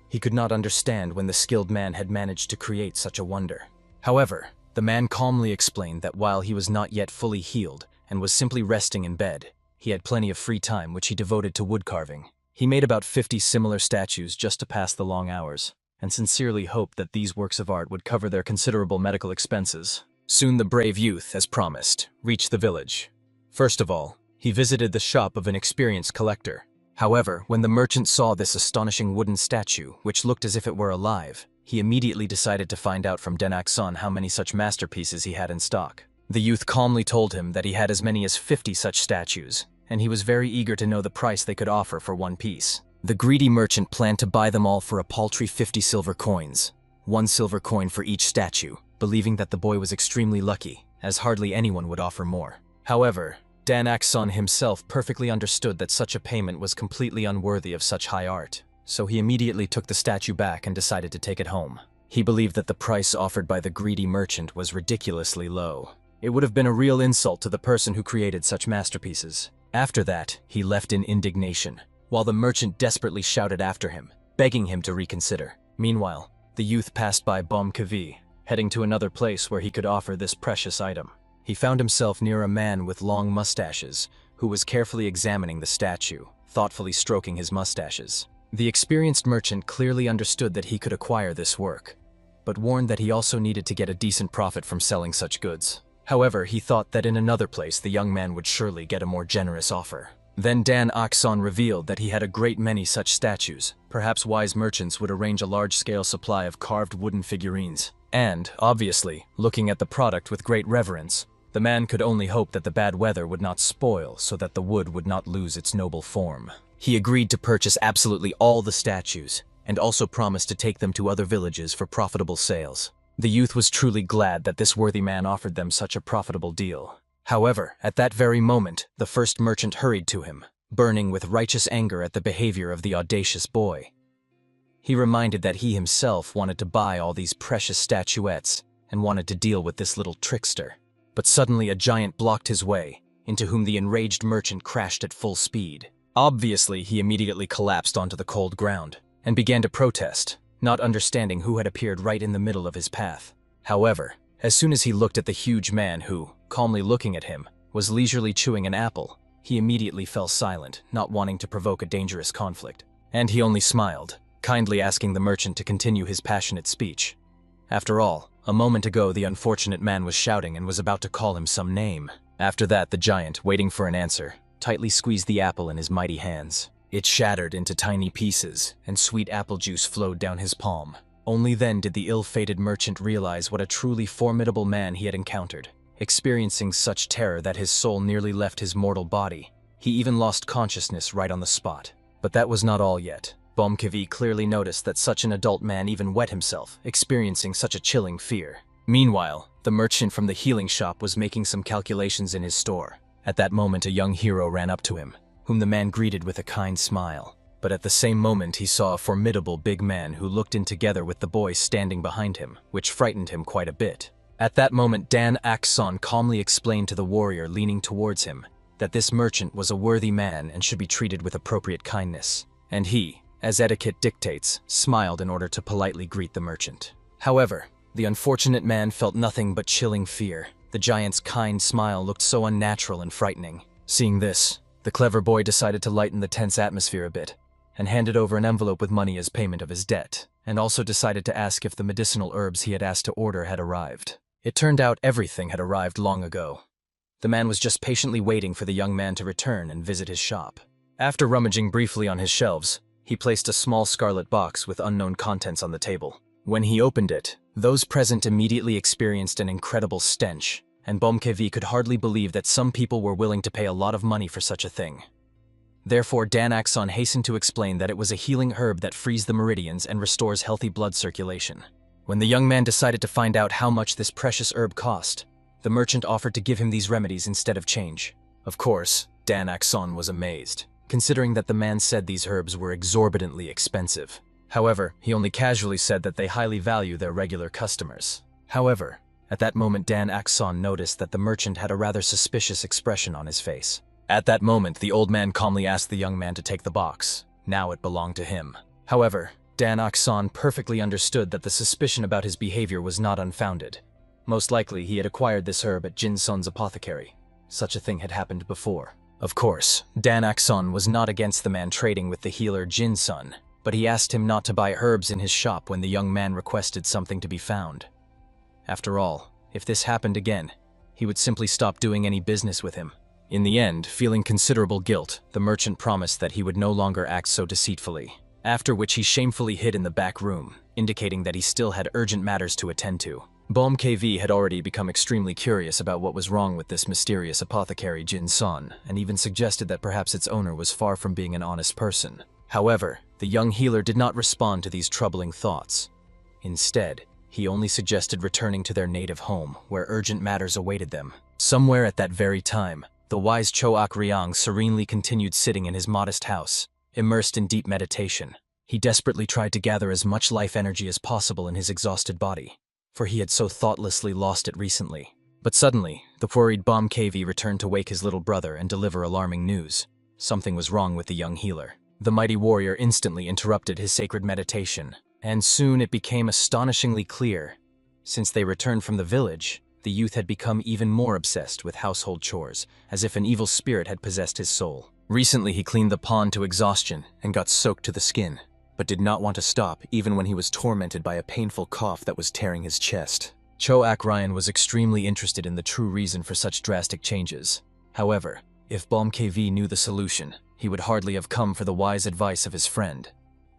He could not understand when the skilled man had managed to create such a wonder. However, the man calmly explained that while he was not yet fully healed and was simply resting in bed, he had plenty of free time which he devoted to wood carving. He made about 50 similar statues just to pass the long hours, and sincerely hoped that these works of art would cover their considerable medical expenses. Soon the brave youth, as promised, reached the village. First of all, he visited the shop of an experienced collector. However, when the merchant saw this astonishing wooden statue, which looked as if it were alive, he immediately decided to find out from Denakson how many such masterpieces he had in stock. The youth calmly told him that he had as many as 50 such statues, and he was very eager to know the price they could offer for one piece. The greedy merchant planned to buy them all for a paltry 50 silver coins, 1 silver coin for each statue, believing that the boy was extremely lucky, as hardly anyone would offer more. However, Dan Akson himself perfectly understood that such a payment was completely unworthy of such high art, so he immediately took the statue back and decided to take it home. He believed that the price offered by the greedy merchant was ridiculously low. It would have been a real insult to the person who created such masterpieces. After that, he left in indignation, while the merchant desperately shouted after him, begging him to reconsider. Meanwhile, the youth passed by Bom Kavi, heading to another place where he could offer this precious item. He found himself near a man with long mustaches, who was carefully examining the statue, thoughtfully stroking his mustaches. The experienced merchant clearly understood that he could acquire this work, but warned that he also needed to get a decent profit from selling such goods. However, he thought that in another place the young man would surely get a more generous offer. Then Dan Akson revealed that he had a great many such statues. Perhaps wise merchants would arrange a large-scale supply of carved wooden figurines. And, obviously, looking at the product with great reverence, the man could only hope that the bad weather would not spoil so that the wood would not lose its noble form. He agreed to purchase absolutely all the statues, and also promised to take them to other villages for profitable sales. The youth was truly glad that this worthy man offered them such a profitable deal. However, at that very moment, the first merchant hurried to him, burning with righteous anger at the behavior of the audacious boy. He reminded that he himself wanted to buy all these precious statuettes and wanted to deal with this little trickster. But suddenly a giant blocked his way, into whom the enraged merchant crashed at full speed. Obviously, he immediately collapsed onto the cold ground and began to protest, not understanding who had appeared right in the middle of his path. However, as soon as he looked at the huge man who, calmly looking at him, was leisurely chewing an apple, he immediately fell silent, not wanting to provoke a dangerous conflict. And he only smiled, kindly asking the merchant to continue his passionate speech. After all, a moment ago the unfortunate man was shouting and was about to call him some name. After that, the giant, waiting for an answer, tightly squeezed the apple in his mighty hands. It shattered into tiny pieces, and sweet apple juice flowed down his palm. Only then did the ill-fated merchant realize what a truly formidable man he had encountered. Experiencing such terror that his soul nearly left his mortal body, he even lost consciousness right on the spot. But that was not all yet. Bomkevi clearly noticed that such an adult man even wet himself, experiencing such a chilling fear. Meanwhile, the merchant from the healing shop was making some calculations in his store. At that moment, a young hero ran up to him, whom the man greeted with a kind smile. But at the same moment, he saw a formidable big man who looked in together with the boy standing behind him, which frightened him quite a bit. At that moment, Dan Akson calmly explained to the warrior leaning towards him that this merchant was a worthy man and should be treated with appropriate kindness. And he, as etiquette dictates, smiled in order to politely greet the merchant. However, the unfortunate man felt nothing but chilling fear. The giant's kind smile looked so unnatural and frightening. Seeing this, the clever boy decided to lighten the tense atmosphere a bit, and handed over an envelope with money as payment of his debt, and also decided to ask if the medicinal herbs he had asked to order had arrived. It turned out everything had arrived long ago. The man was just patiently waiting for the young man to return and visit his shop. After rummaging briefly on his shelves, he placed a small scarlet box with unknown contents on the table. When he opened it, those present immediately experienced an incredible stench, and Bomkevi could hardly believe that some people were willing to pay a lot of money for such a thing. Therefore, Dan Akson hastened to explain that it was a healing herb that frees the meridians and restores healthy blood circulation. When the young man decided to find out how much this precious herb cost, the merchant offered to give him these remedies instead of change. Of course, Dan Akson was amazed, considering that the man said these herbs were exorbitantly expensive. However, he only casually said that they highly value their regular customers. However, at that moment Dan Akson noticed that the merchant had a rather suspicious expression on his face. At that moment, the old man calmly asked the young man to take the box. Now it belonged to him. However, Dan Akson perfectly understood that the suspicion about his behavior was not unfounded. Most likely, he had acquired this herb at Jin Sun's apothecary. Such a thing had happened before. Of course, Dan Akson was not against the man trading with the healer Jin Sun, but he asked him not to buy herbs in his shop when the young man requested something to be found. After all, if this happened again, he would simply stop doing any business with him. In the end, feeling considerable guilt, the merchant promised that he would no longer act so deceitfully, after which he shamefully hid in the back room, indicating that he still had urgent matters to attend to. Bomkevi had already become extremely curious about what was wrong with this mysterious apothecary Jin Sun, and even suggested that perhaps its owner was far from being an honest person. However, the young healer did not respond to these troubling thoughts. Instead, he only suggested returning to their native home, where urgent matters awaited them. Somewhere at that very time, the wise Choak Ryang serenely continued sitting in his modest house, immersed in deep meditation. He desperately tried to gather as much life energy as possible in his exhausted body, for he had so thoughtlessly lost it recently. But suddenly, the worried Bomkevi returned to wake his little brother and deliver alarming news. Something was wrong with the young healer. The mighty warrior instantly interrupted his sacred meditation, and soon it became astonishingly clear. Since they returned from the village, the youth had become even more obsessed with household chores, as if an evil spirit had possessed his soul. Recently, he cleaned the pond to exhaustion and got soaked to the skin, but did not want to stop even when he was tormented by a painful cough that was tearing his chest. Choak Ryan was extremely interested in the true reason for such drastic changes. However, if Bomkevi knew the solution, he would hardly have come for the wise advice of his friend.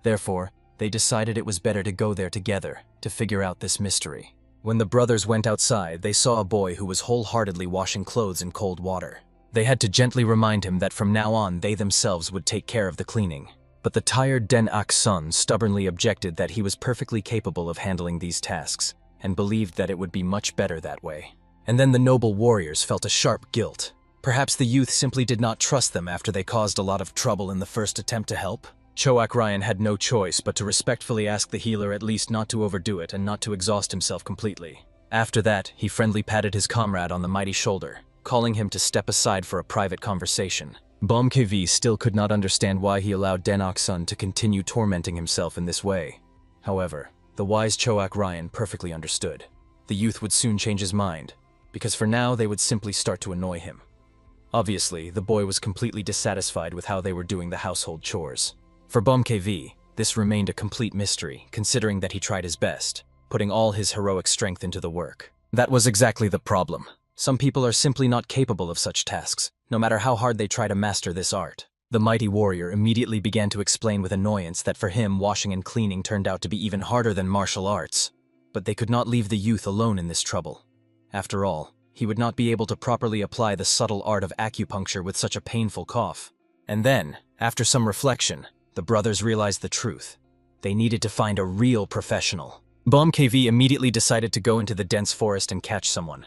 Therefore, they decided it was better to go there together to figure out this mystery. When the brothers went outside, they saw a boy who was wholeheartedly washing clothes in cold water. They had to gently remind him that from now on they themselves would take care of the cleaning. But the tired Dan Akson stubbornly objected that he was perfectly capable of handling these tasks, and believed that it would be much better that way. And then the noble warriors felt a sharp guilt. Perhaps the youth simply did not trust them after they caused a lot of trouble in the first attempt to help. Choak Ryan had no choice but to respectfully ask the healer at least not to overdo it and not to exhaust himself completely. After that, he friendly patted his comrade on the mighty shoulder, calling him to step aside for a private conversation. Bomkevi still could not understand why he allowed Dan Akson to continue tormenting himself in this way. However, the wise Choak Ryan perfectly understood. The youth would soon change his mind, because for now they would simply start to annoy him. Obviously, the boy was completely dissatisfied with how they were doing the household chores. For Bomkevi, this remained a complete mystery, considering that he tried his best, putting all his heroic strength into the work. That was exactly the problem. Some people are simply not capable of such tasks, no matter how hard they try to master this art. The mighty warrior immediately began to explain with annoyance that for him, washing and cleaning turned out to be even harder than martial arts. But they could not leave the youth alone in this trouble. After all, he would not be able to properly apply the subtle art of acupuncture with such a painful cough. And then, after some reflection, the brothers realized the truth. They needed to find a real professional. Bomb KV immediately decided to go into the dense forest and catch someone.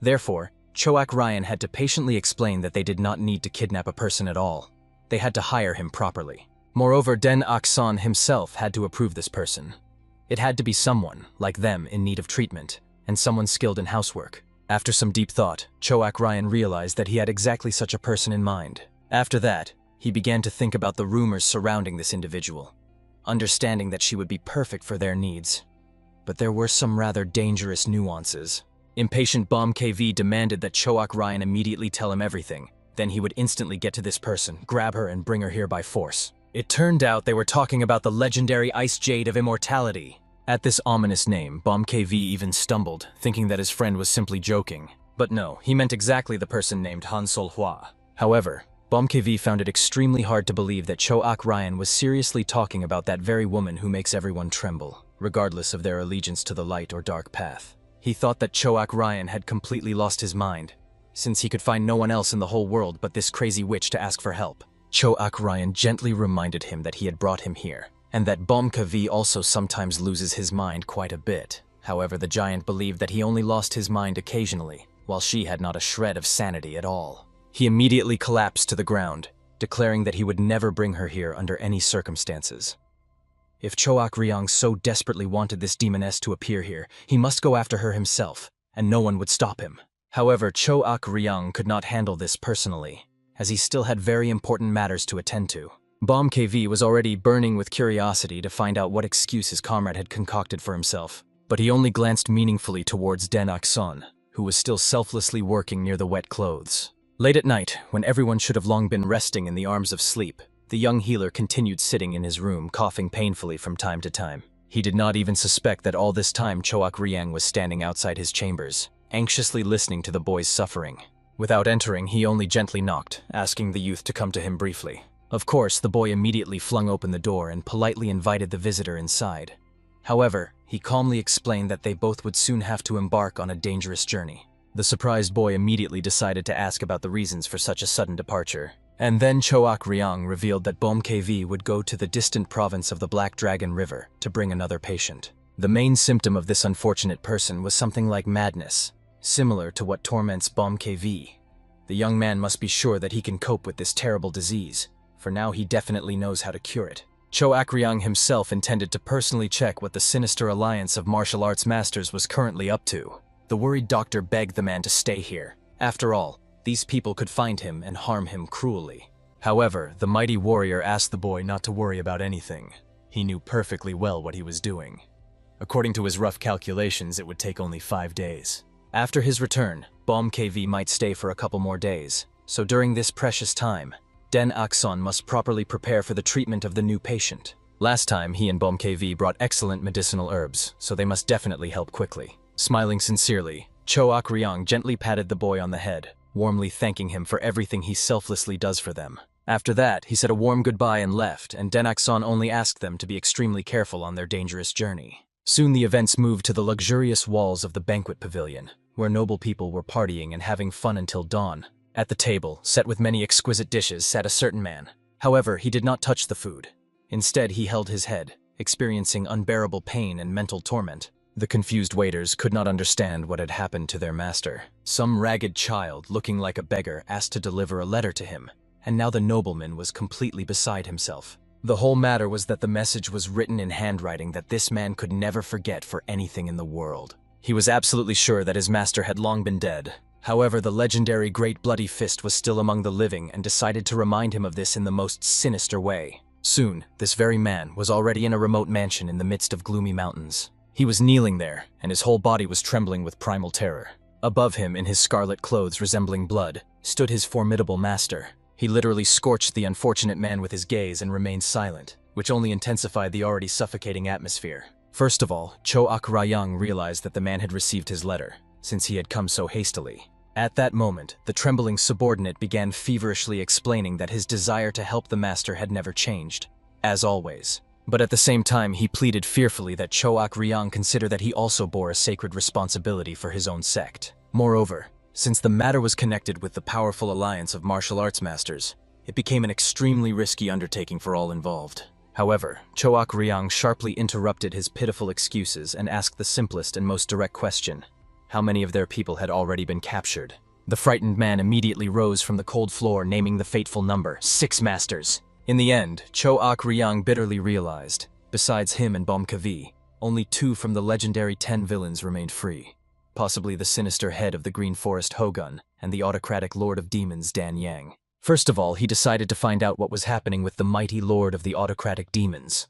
Therefore, Choak Ryan had to patiently explain that they did not need to kidnap a person at all. They had to hire him properly. Moreover, Den Akson himself had to approve this person. It had to be someone, like them, in need of treatment, and someone skilled in housework. After some deep thought, Choak Ryan realized that he had exactly such a person in mind. After that, he began to think about the rumors surrounding this individual, understanding that she would be perfect for their needs. But there were some rather dangerous nuances. Impatient Bomb KV demanded that Choak Ryan immediately tell him everything. Then he would instantly get to this person, grab her, and bring her here by force. It turned out they were talking about the legendary Ice Jade of Immortality. At this ominous name, Bomb KV even stumbled, thinking that his friend was simply joking. But no, he meant exactly the person named Han Sol Hua. However, Bomb KV found it extremely hard to believe that Choak Ryan was seriously talking about that very woman who makes everyone tremble, regardless of their allegiance to the light or dark path. He thought that Choak Ryan had completely lost his mind, since he could find no one else in the whole world but this crazy witch to ask for help. Choak Ryan gently reminded him that he had brought him here, and that Bomb KV also sometimes loses his mind quite a bit. However, the giant believed that he only lost his mind occasionally, while she had not a shred of sanity at all. He immediately collapsed to the ground, declaring that he would never bring her here under any circumstances. If Choak Ryang so desperately wanted this demoness to appear here, he must go after her himself, and no one would stop him. However, Choak Ryang could not handle this personally, as he still had very important matters to attend to. Bomb KV was already burning with curiosity to find out what excuse his comrade had concocted for himself, but he only glanced meaningfully towards Den Akson, who was still selflessly working near the wet clothes. Late at night, when everyone should have long been resting in the arms of sleep, the young healer continued sitting in his room, coughing painfully from time to time. He did not even suspect that all this time Choak Ryang was standing outside his chambers, anxiously listening to the boy's suffering. Without entering, he only gently knocked, asking the youth to come to him briefly. Of course, the boy immediately flung open the door and politely invited the visitor inside. However, he calmly explained that they both would soon have to embark on a dangerous journey. The surprised boy immediately decided to ask about the reasons for such a sudden departure. And then Choak Ryang revealed that Bomb KV would go to the distant province of the Black Dragon River to bring another patient. The main symptom of this unfortunate person was something like madness, similar to what torments Bomb KV. The young man must be sure that he can cope with this terrible disease, for now he definitely knows how to cure it. Choak Ryang himself intended to personally check what the sinister alliance of martial arts masters was currently up to. The worried doctor begged the man to stay here. After all, these people could find him and harm him cruelly. However, the mighty warrior asked the boy not to worry about anything. He knew perfectly well what he was doing. According to his rough calculations, it would take only 5 days. After his return, Bomb KV might stay for a couple more days, so during this precious time, Den Akson must properly prepare for the treatment of the new patient. Last time, he and Bomb KV brought excellent medicinal herbs, so they must definitely help quickly. Smiling sincerely, Choak Ryang gently patted the boy on the head, warmly thanking him for everything he selflessly does for them. After that, he said a warm goodbye and left, and Den Akson only asked them to be extremely careful on their dangerous journey. Soon the events moved to the luxurious walls of the banquet pavilion, where noble people were partying and having fun until dawn. At the table, set with many exquisite dishes, sat a certain man. However, he did not touch the food. Instead, he held his head, experiencing unbearable pain and mental torment. The confused waiters could not understand what had happened to their master. Some ragged child, looking like a beggar, asked to deliver a letter to him, and now the nobleman was completely beside himself. The whole matter was that the message was written in handwriting that this man could never forget for anything in the world. He was absolutely sure that his master had long been dead. However, the legendary Great Bloody Fist was still among the living and decided to remind him of this in the most sinister way. Soon, this very man was already in a remote mansion in the midst of gloomy mountains. He was kneeling there, and his whole body was trembling with primal terror. Above him, in his scarlet clothes resembling blood, stood his formidable master. He literally scorched the unfortunate man with his gaze and remained silent, which only intensified the already suffocating atmosphere. First of all, Choak Ryang realized that the man had received his letter, since he had come so hastily. At that moment, the trembling subordinate began feverishly explaining that his desire to help the master had never changed, as always. But at the same time, he pleaded fearfully that Choak Ryang consider that he also bore a sacred responsibility for his own sect. Moreover, since the matter was connected with the powerful alliance of martial arts masters, it became an extremely risky undertaking for all involved. However, Choak Ryang sharply interrupted his pitiful excuses and asked the simplest and most direct question: how many of their people had already been captured? The frightened man immediately rose from the cold floor, naming the fateful number, 6 masters. In the end, Choak Ryang bitterly realized, besides him and Bomkavi, only 2 from the legendary 10 villains remained free. Possibly the sinister head of the Green Forest Hogun and the autocratic Lord of Demons Dan Yang. First of all, he decided to find out what was happening with the mighty Lord of the autocratic demons.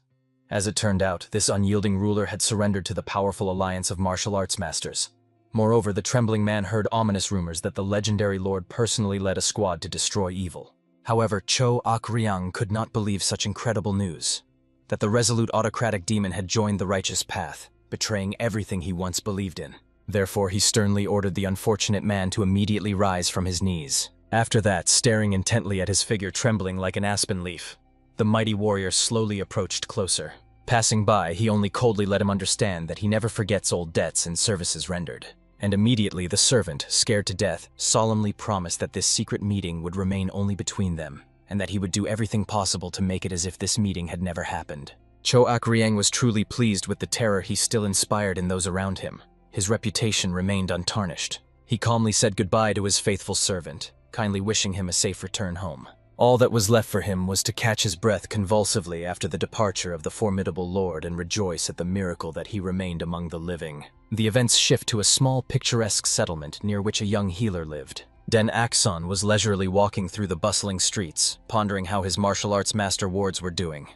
As it turned out, this unyielding ruler had surrendered to the powerful alliance of martial arts masters. Moreover, the trembling man heard ominous rumors that the legendary lord personally led a squad to destroy evil. However, Choak Ryang could not believe such incredible news, that the resolute autocratic demon had joined the righteous path, betraying everything he once believed in. Therefore, he sternly ordered the unfortunate man to immediately rise from his knees. After that, staring intently at his figure trembling like an aspen leaf, the mighty warrior slowly approached closer. Passing by, he only coldly let him understand that he never forgets old debts and services rendered. And immediately the servant, scared to death, solemnly promised that this secret meeting would remain only between them, and that he would do everything possible to make it as if this meeting had never happened. Choak Ryang was truly pleased with the terror he still inspired in those around him. His reputation remained untarnished. He calmly said goodbye to his faithful servant, kindly wishing him a safe return home. All that was left for him was to catch his breath convulsively after the departure of the formidable lord and rejoice at the miracle that he remained among the living. The events shift to a small picturesque settlement near which a young healer lived. Den Akson was leisurely walking through the bustling streets, pondering how his martial arts master wards were doing.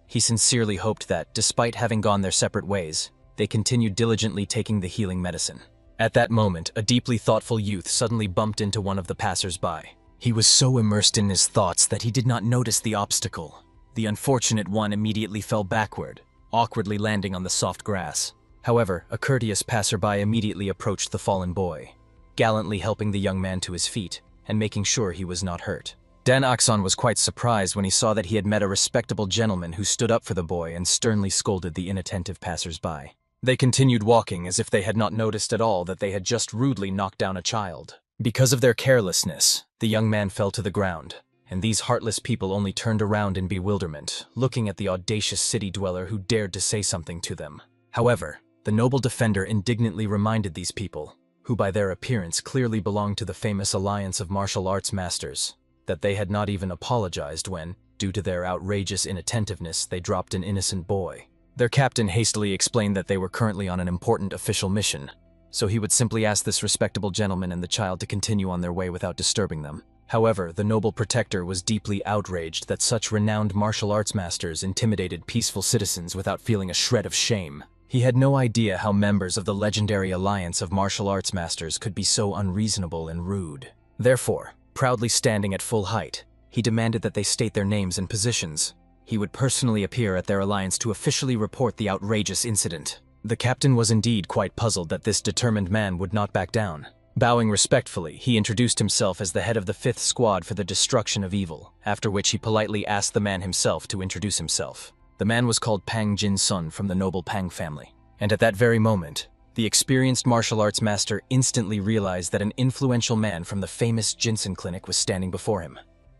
He sincerely hoped that, despite having gone their separate ways, they continued diligently taking the healing medicine. At that moment, a deeply thoughtful youth suddenly bumped into one of the passers-by. He was so immersed in his thoughts that he did not notice the obstacle. The unfortunate one immediately fell backward, awkwardly landing on the soft grass. However, a courteous passerby immediately approached the fallen boy, gallantly helping the young man to his feet and making sure he was not hurt. Dan Akson was quite surprised when he saw that he had met a respectable gentleman who stood up for the boy and sternly scolded the inattentive passers-by. They continued walking as if they had not noticed at all that they had just rudely knocked down a child. Because of their carelessness, the young man fell to the ground, and these heartless people only turned around in bewilderment, looking at the audacious city dweller who dared to say something to them. However, the noble defender indignantly reminded these people, who by their appearance clearly belonged to the famous alliance of martial arts masters, that they had not even apologized when, due to their outrageous inattentiveness, they dropped an innocent boy. Their captain hastily explained that they were currently on an important official mission, so he would simply ask this respectable gentleman and the child to continue on their way without disturbing them. However, the noble protector was deeply outraged that such renowned martial arts masters intimidated peaceful citizens without feeling a shred of shame. He had no idea how members of the legendary alliance of martial arts masters could be so unreasonable and rude. Therefore, proudly standing at full height, he demanded that they state their names and positions. He would personally appear at their alliance to officially report the outrageous incident. The captain was indeed quite puzzled that this determined man would not back down. Bowing respectfully, he introduced himself as the head of the 5th Squad for the destruction of evil, after which he politely asked the man himself to introduce himself. The man was called Pang Jin Sun from the noble Pang family. And at that very moment, the experienced martial arts master instantly realized that an influential man from the famous Jinsen clinic was standing before him.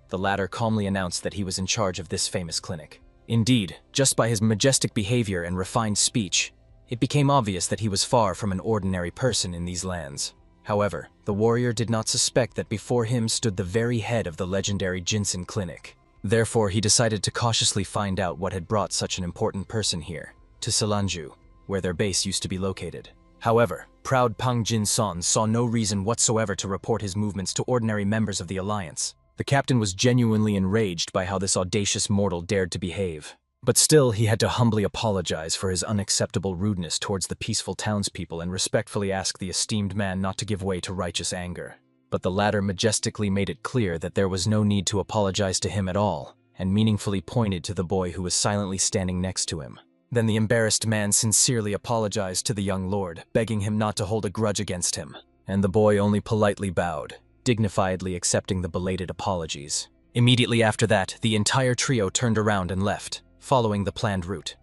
The latter calmly announced that he was in charge of this famous clinic. Indeed, just by his majestic behavior and refined speech, it became obvious that he was far from an ordinary person in these lands. However, the warrior did not suspect that before him stood the very head of the legendary Jinsen clinic. Therefore, he decided to cautiously find out what had brought such an important person here, to Selanju, where their base used to be located. However, proud Pang Jin Son saw no reason whatsoever to report his movements to ordinary members of the alliance. The captain was genuinely enraged by how this audacious mortal dared to behave. But still, he had to humbly apologize for his unacceptable rudeness towards the peaceful townspeople and respectfully ask the esteemed man not to give way to righteous anger. But the latter majestically made it clear that there was no need to apologize to him at all, and meaningfully pointed to the boy who was silently standing next to him. Then the embarrassed man sincerely apologized to the young lord, begging him not to hold a grudge against him, and the boy only politely bowed, dignifiedly accepting the belated apologies. Immediately after that, the entire trio turned around and left, following the planned route.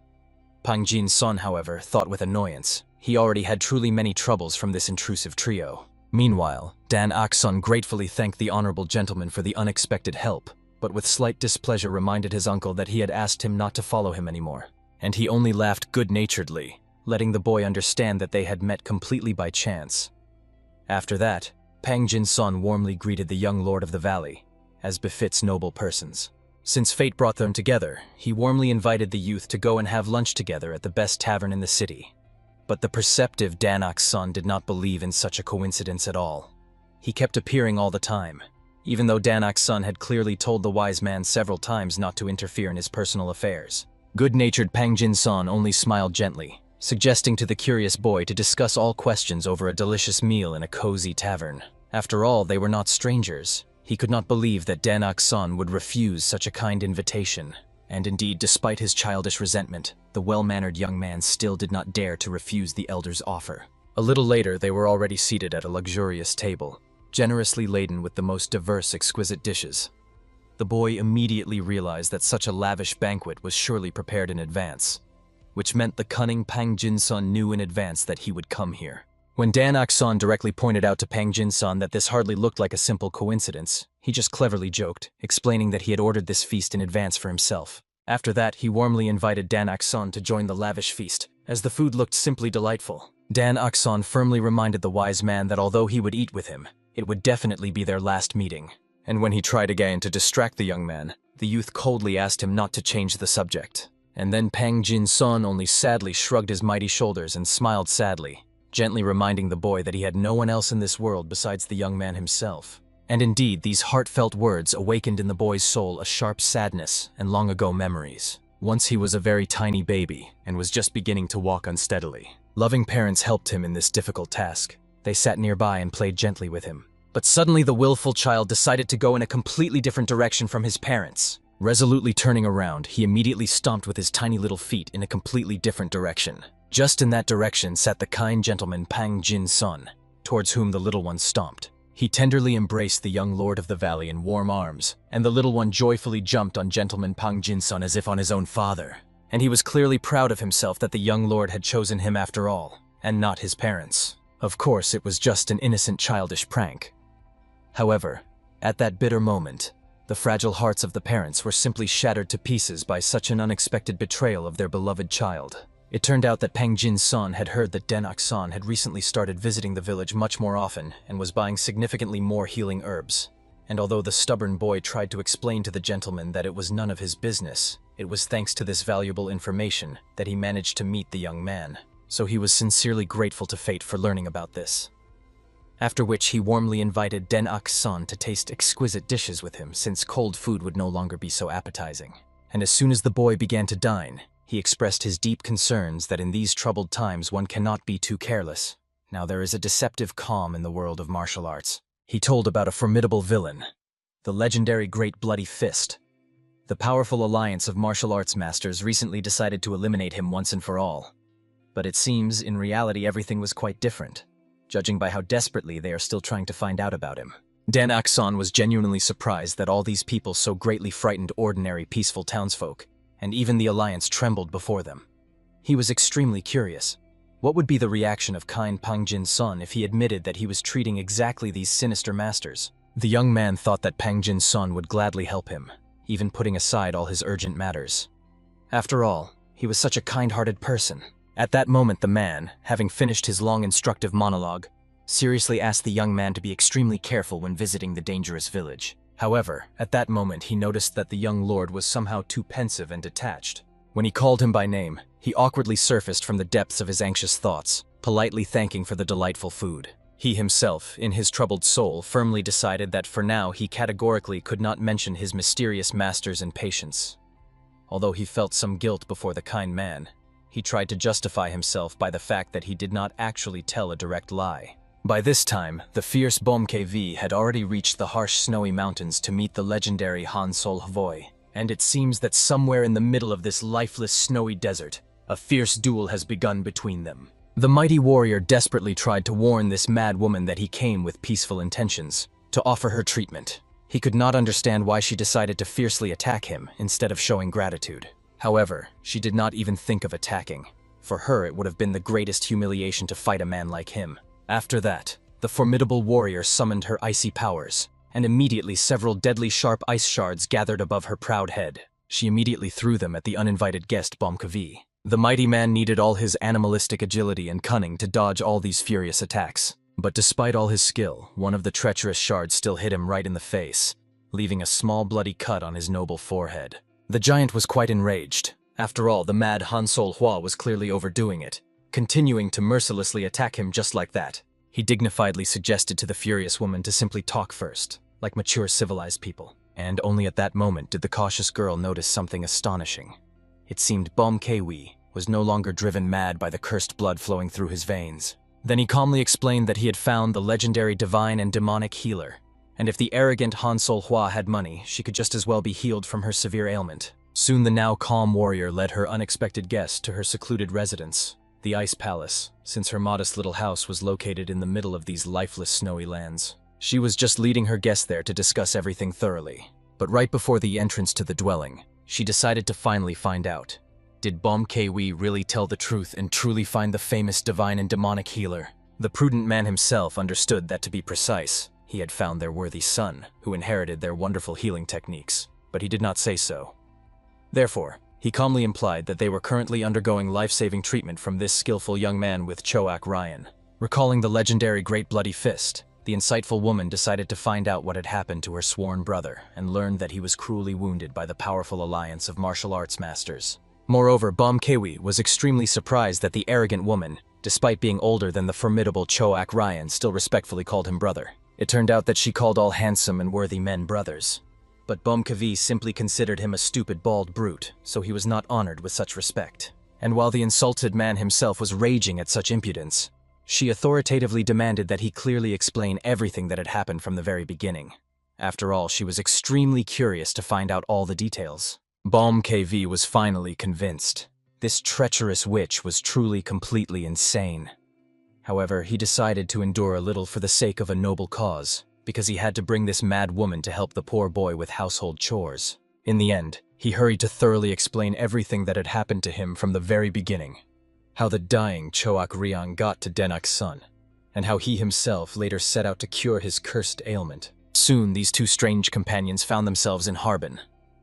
Pang Jin-sun, however, thought with annoyance. He already had truly many troubles from this intrusive trio. Meanwhile, Dan Ok-sun gratefully thanked the honorable gentleman for the unexpected help, but with slight displeasure reminded his uncle that he had asked him not to follow him anymore. And he only laughed good-naturedly, letting the boy understand that they had met completely by chance. After that, Pang Jin-sun warmly greeted the young lord of the valley, as befits noble persons. Since fate brought them together, he warmly invited the youth to go and have lunch together at the best tavern in the city. But the perceptive Dan Ok-sun did not believe in such a coincidence at all. He kept appearing all the time, even though Dan Ok-sun had clearly told the wise man several times not to interfere in his personal affairs. Good-natured Pang Jin-sun only smiled gently, suggesting to the curious boy to discuss all questions over a delicious meal in a cozy tavern. After all, they were not strangers. He could not believe that Dan Ok-sun would refuse such a kind invitation. And indeed, despite his childish resentment, the well-mannered young man still did not dare to refuse the elder's offer. A little later, they were already seated at a luxurious table, generously laden with the most diverse, exquisite dishes. The boy immediately realized that such a lavish banquet was surely prepared in advance, which meant the cunning Pang Jin-sun knew in advance that he would come here. When Dan Ok-sun directly pointed out to Pang Jin-sun that this hardly looked like a simple coincidence, he just cleverly joked, explaining that he had ordered this feast in advance for himself. After that, he warmly invited Dan Ok-sun to join the lavish feast, as the food looked simply delightful. Dan Ok-sun firmly reminded the wise man that although he would eat with him, it would definitely be their last meeting. And when he tried again to distract the young man, the youth coldly asked him not to change the subject. And then Pang Jin-sun only sadly shrugged his mighty shoulders and smiled sadly, gently reminding the boy that he had no one else in this world besides the young man himself. And indeed, these heartfelt words awakened in the boy's soul a sharp sadness and long-ago memories. Once he was a very tiny baby and was just beginning to walk unsteadily. Loving parents helped him in this difficult task. They sat nearby and played gently with him. But suddenly the willful child decided to go in a completely different direction from his parents. Resolutely turning around, he immediately stomped with his tiny little feet in a completely different direction. Just in that direction sat the kind gentleman Pang Jin-sun, towards whom the little one stomped. He tenderly embraced the young lord of the valley in warm arms, and the little one joyfully jumped on gentleman Pang Jin-sun as if on his own father. And he was clearly proud of himself that the young lord had chosen him after all, and not his parents. Of course, it was just an innocent childish prank. However, at that bitter moment, the fragile hearts of the parents were simply shattered to pieces by such an unexpected betrayal of their beloved child. It turned out that Pang Jin-sun had heard that Dan Ok-sun had recently started visiting the village much more often and was buying significantly more healing herbs. And although the stubborn boy tried to explain to the gentleman that it was none of his business, it was thanks to this valuable information that he managed to meet the young man. So he was sincerely grateful to fate for learning about this. After which he warmly invited Dan Ok-sun to taste exquisite dishes with him, since cold food would no longer be so appetizing. And as soon as the boy began to dine, he expressed his deep concerns that in these troubled times one cannot be too careless. Now there is a deceptive calm in the world of martial arts. He told about a formidable villain, the legendary Great Bloody Fist. The powerful alliance of martial arts masters recently decided to eliminate him once and for all. But it seems, in reality, everything was quite different, judging by how desperately they are still trying to find out about him. Dan Ok-sun was genuinely surprised that all these people so greatly frightened ordinary peaceful townsfolk, and even the alliance trembled before them. He was extremely curious. What would be the reaction of kind Pang Jin-sun if he admitted that he was treating exactly these sinister masters? The young man thought that Pang Jin-sun would gladly help him, even putting aside all his urgent matters. After all, he was such a kind-hearted person. At that moment, the man, having finished his long instructive monologue, seriously asked the young man to be extremely careful when visiting the dangerous village. However, at that moment he noticed that the young lord was somehow too pensive and detached. When he called him by name, he awkwardly surfaced from the depths of his anxious thoughts, politely thanking for the delightful food. He himself, in his troubled soul, firmly decided that for now he categorically could not mention his mysterious masters and patients. Although he felt some guilt before the kind man, he tried to justify himself by the fact that he did not actually tell a direct lie. By this time, the fierce Bomkv had already reached the harsh snowy mountains to meet the legendary Han Sol Hvoy, and it seems that somewhere in the middle of this lifeless snowy desert, a fierce duel has begun between them. The mighty warrior desperately tried to warn this mad woman that he came with peaceful intentions, to offer her treatment. He could not understand why she decided to fiercely attack him instead of showing gratitude. However, she did not even think of attacking. For her, it would have been the greatest humiliation to fight a man like him. After that, the formidable warrior summoned her icy powers, and immediately several deadly sharp ice shards gathered above her proud head. She immediately threw them at the uninvited guest Bomkavi. The mighty man needed all his animalistic agility and cunning to dodge all these furious attacks. But despite all his skill, one of the treacherous shards still hit him right in the face, leaving a small bloody cut on his noble forehead. The giant was quite enraged. After all, the mad Hansol Hua was clearly overdoing it, continuing to mercilessly attack him just like that. He dignifiedly suggested to the furious woman to simply talk first, like mature civilized people. And only at that moment did the cautious girl notice something astonishing. It seemed Bomkawi was no longer driven mad by the cursed blood flowing through his veins. Then he calmly explained that he had found the legendary divine and demonic healer, and if the arrogant Hansol Hua had money, she could just as well be healed from her severe ailment. Soon the now calm warrior led her unexpected guest to her secluded residence, the Ice Palace, since her modest little house was located in the middle of these lifeless snowy lands. She was just leading her guest there to discuss everything thoroughly. But right before the entrance to the dwelling, she decided to finally find out. Did Bomkawi really tell the truth and truly find the famous divine and demonic healer? The prudent man himself understood that, to be precise, he had found their worthy son, who inherited their wonderful healing techniques, but he did not say so. Therefore, he calmly implied that they were currently undergoing life-saving treatment from this skillful young man with Choak Ryan. Recalling the legendary Great Bloody Fist, the insightful woman decided to find out what had happened to her sworn brother and learned that he was cruelly wounded by the powerful alliance of martial arts masters. Moreover, Bomkawi was extremely surprised that the arrogant woman, despite being older than the formidable Choak Ryan, still respectfully called him brother. It turned out that she called all handsome and worthy men brothers. But Bomkavi simply considered him a stupid bald brute, so he was not honored with such respect. And while the insulted man himself was raging at such impudence, she authoritatively demanded that he clearly explain everything that had happened from the very beginning. After all, she was extremely curious to find out all the details. Bomkavi was finally convinced. This treacherous witch was truly completely insane. However, he decided to endure a little for the sake of a noble cause, because he had to bring this mad woman to help the poor boy with household chores. In the end, he hurried to thoroughly explain everything that had happened to him from the very beginning. How the dying Choak Ryan got to Denak's son, and how he himself later set out to cure his cursed ailment. Soon, these two strange companions found themselves in Harbin,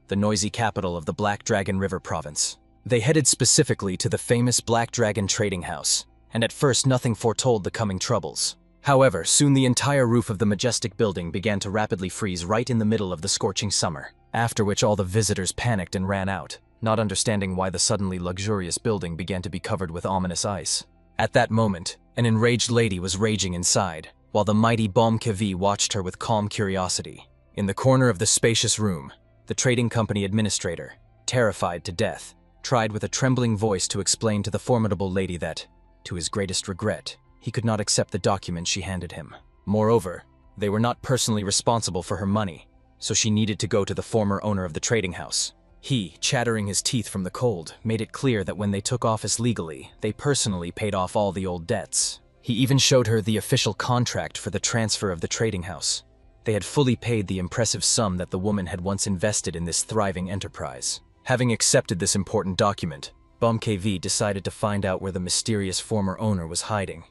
the noisy capital of the Black Dragon River province. They headed specifically to the famous Black Dragon trading house, and at first nothing foretold the coming troubles. However, soon the entire roof of the majestic building began to rapidly freeze right in the middle of the scorching summer, after which all the visitors panicked and ran out, not understanding why the suddenly luxurious building began to be covered with ominous ice. At that moment, an enraged lady was raging inside, while the mighty Bomkavi watched her with calm curiosity. In the corner of the spacious room, the trading company administrator, terrified to death, tried with a trembling voice to explain to the formidable lady that, to his greatest regret, he could not accept the document she handed him. Moreover, they were not personally responsible for her money, so she needed to go to the former owner of the trading house. He, chattering his teeth from the cold, made it clear that when they took office legally, they personally paid off all the old debts. He even showed her the official contract for the transfer of the trading house. They had fully paid the impressive sum that the woman had once invested in this thriving enterprise. Having accepted this important document, Bomkavi decided to find out where the mysterious former owner was hiding.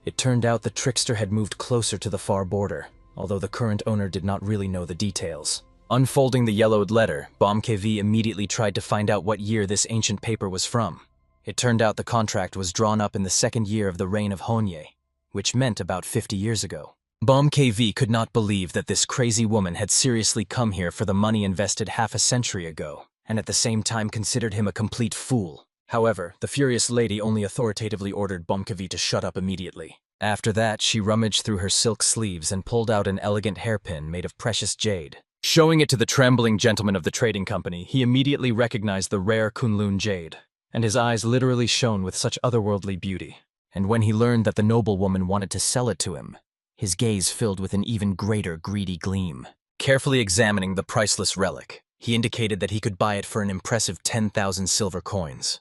It turned out the trickster had moved closer to the far border, although the current owner did not really know the details. Unfolding the yellowed letter, Bomkavi immediately tried to find out what year this ancient paper was from. It turned out the contract was drawn up in the second year of the reign of Honye, which meant about 50 years ago. Bomkavi could not believe that this crazy woman had seriously come here for the money invested half a century ago, and at the same time considered him a complete fool. However, the furious lady only authoritatively ordered Bomkavi to shut up immediately. After that, she rummaged through her silk sleeves and pulled out an elegant hairpin made of precious jade. Showing it to the trembling gentleman of the trading company, he immediately recognized the rare Kunlun jade, and his eyes literally shone with such otherworldly beauty. And when he learned that the noblewoman wanted to sell it to him, his gaze filled with an even greater greedy gleam. Carefully examining the priceless relic, he indicated that he could buy it for an impressive 10,000 silver coins.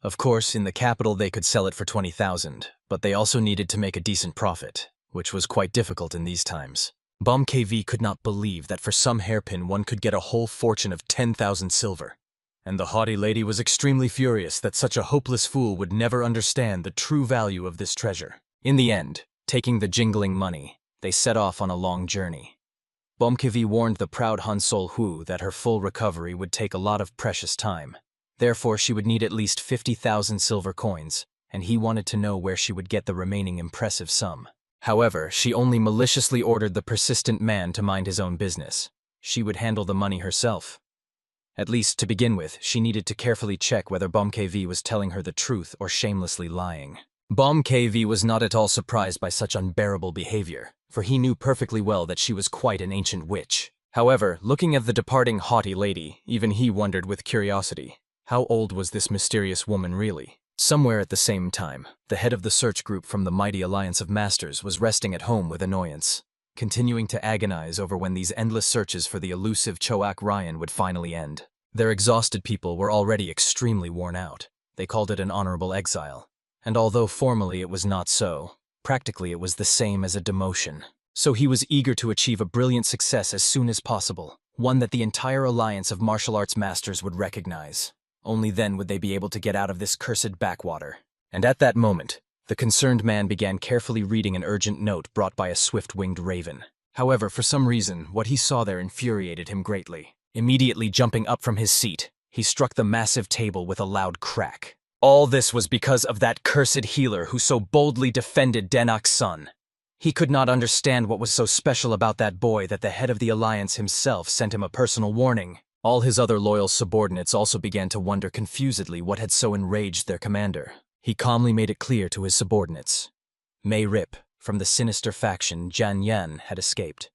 Of course, in the capital they could sell it for 20,000, but they also needed to make a decent profit, which was quite difficult in these times. Bomb KV could not believe that for some hairpin one could get a whole fortune of 10,000 silver. And the haughty lady was extremely furious that such a hopeless fool would never understand the true value of this treasure. In the end, taking the jingling money, they set off on a long journey. Bomkevi warned the proud Han Sol Hu that her full recovery would take a lot of precious time. Therefore, she would need at least 50,000 silver coins, and he wanted to know where she would get the remaining impressive sum. However, she only maliciously ordered the persistent man to mind his own business. She would handle the money herself. At least, to begin with, she needed to carefully check whether Bomkevi was telling her the truth or shamelessly lying. Bomkevi was not at all surprised by such unbearable behavior, for he knew perfectly well that she was quite an ancient witch. However, looking at the departing haughty lady, even he wondered with curiosity, how old was this mysterious woman really? Somewhere at the same time, the head of the search group from the mighty Alliance of Masters was resting at home with annoyance, continuing to agonize over when these endless searches for the elusive Choak Ryan would finally end. Their exhausted people were already extremely worn out. They called it an honorable exile. And although formally it was not so, practically it was the same as a demotion. So he was eager to achieve a brilliant success as soon as possible, one that the entire Alliance of Martial Arts Masters would recognize. Only then would they be able to get out of this cursed backwater. And at that moment, the concerned man began carefully reading an urgent note brought by a swift-winged raven. However, for some reason, what he saw there infuriated him greatly. Immediately jumping up from his seat, he struck the massive table with a loud crack. All this was because of that cursed healer who so boldly defended Denok's son. He could not understand what was so special about that boy that the head of the Alliance himself sent him a personal warning. All his other loyal subordinates also began to wonder confusedly what had so enraged their commander. He calmly made it clear to his subordinates. Mei Rip, from the sinister faction Jan Yan, had escaped.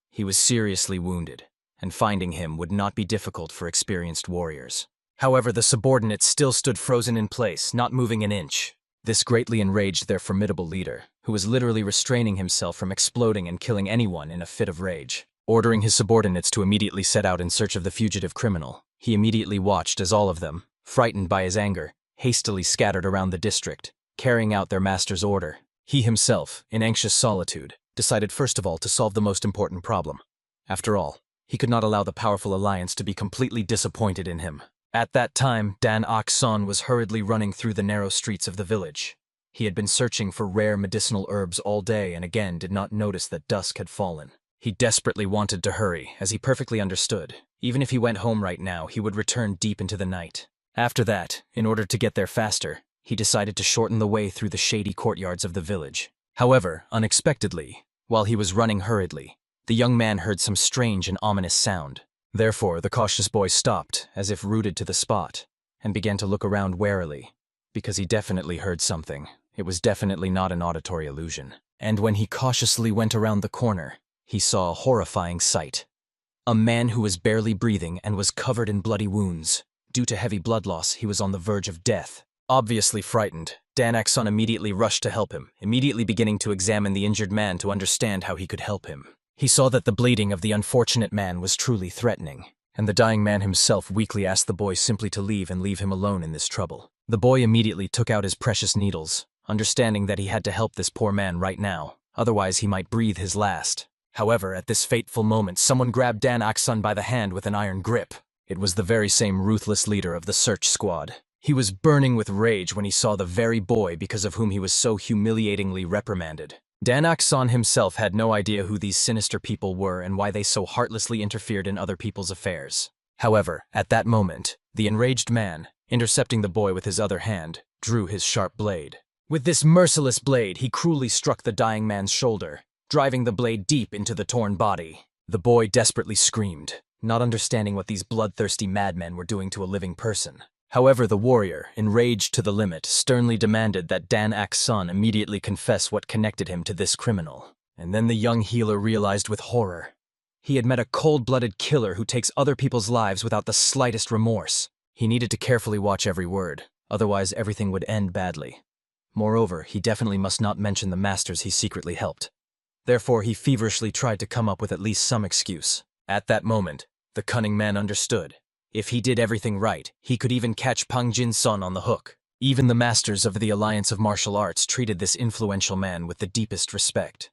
He was seriously wounded, and finding him would not be difficult for experienced warriors. However, the subordinates still stood frozen in place, not moving an inch. This greatly enraged their formidable leader, who was literally restraining himself from exploding and killing anyone in a fit of rage. Ordering his subordinates to immediately set out in search of the fugitive criminal, he immediately watched as all of them, frightened by his anger, hastily scattered around the district, carrying out their master's order. He himself, in anxious solitude, decided first of all to solve the most important problem. After all, he could not allow the powerful alliance to be completely disappointed in him. At that time, Dan Ok-san was hurriedly running through the narrow streets of the village. He had been searching for rare medicinal herbs all day and again did not notice that dusk had fallen. He desperately wanted to hurry, as he perfectly understood. Even if he went home right now, he would return deep into the night. After that, in order to get there faster, he decided to shorten the way through the shady courtyards of the village. However, unexpectedly, while he was running hurriedly, the young man heard some strange and ominous sound. Therefore, the cautious boy stopped, as if rooted to the spot, and began to look around warily, because he definitely heard something. It was definitely not an auditory illusion. And when he cautiously went around the corner, he saw a horrifying sight. A man who was barely breathing and was covered in bloody wounds. Due to heavy blood loss, he was on the verge of death. Obviously frightened, Dan Ok-san immediately rushed to help him, immediately beginning to examine the injured man to understand how he could help him. He saw that the bleeding of the unfortunate man was truly threatening, and the dying man himself weakly asked the boy simply to leave and leave him alone in this trouble. The boy immediately took out his precious needles, understanding that he had to help this poor man right now, otherwise he might breathe his last. However, at this fateful moment, someone grabbed Dan Ok-san by the hand with an iron grip. It was the very same ruthless leader of the search squad. He was burning with rage when he saw the very boy because of whom he was so humiliatingly reprimanded. Dan Ok-san himself had no idea who these sinister people were and why they so heartlessly interfered in other people's affairs. However, at that moment, the enraged man, intercepting the boy with his other hand, drew his sharp blade. With this merciless blade, he cruelly struck the dying man's shoulder, driving the blade deep into the torn body. The boy desperately screamed, not understanding what these bloodthirsty madmen were doing to a living person. However, the warrior, enraged to the limit, sternly demanded that Dan Ok-san immediately confess what connected him to this criminal. And then the young healer realized with horror. He had met a cold-blooded killer who takes other people's lives without the slightest remorse. He needed to carefully watch every word, otherwise everything would end badly. Moreover, he definitely must not mention the masters he secretly helped. Therefore, he feverishly tried to come up with at least some excuse. At that moment, the cunning man understood. If he did everything right, he could even catch Pang Jin-sun on the hook. Even the masters of the Alliance of Martial Arts treated this influential man with the deepest respect.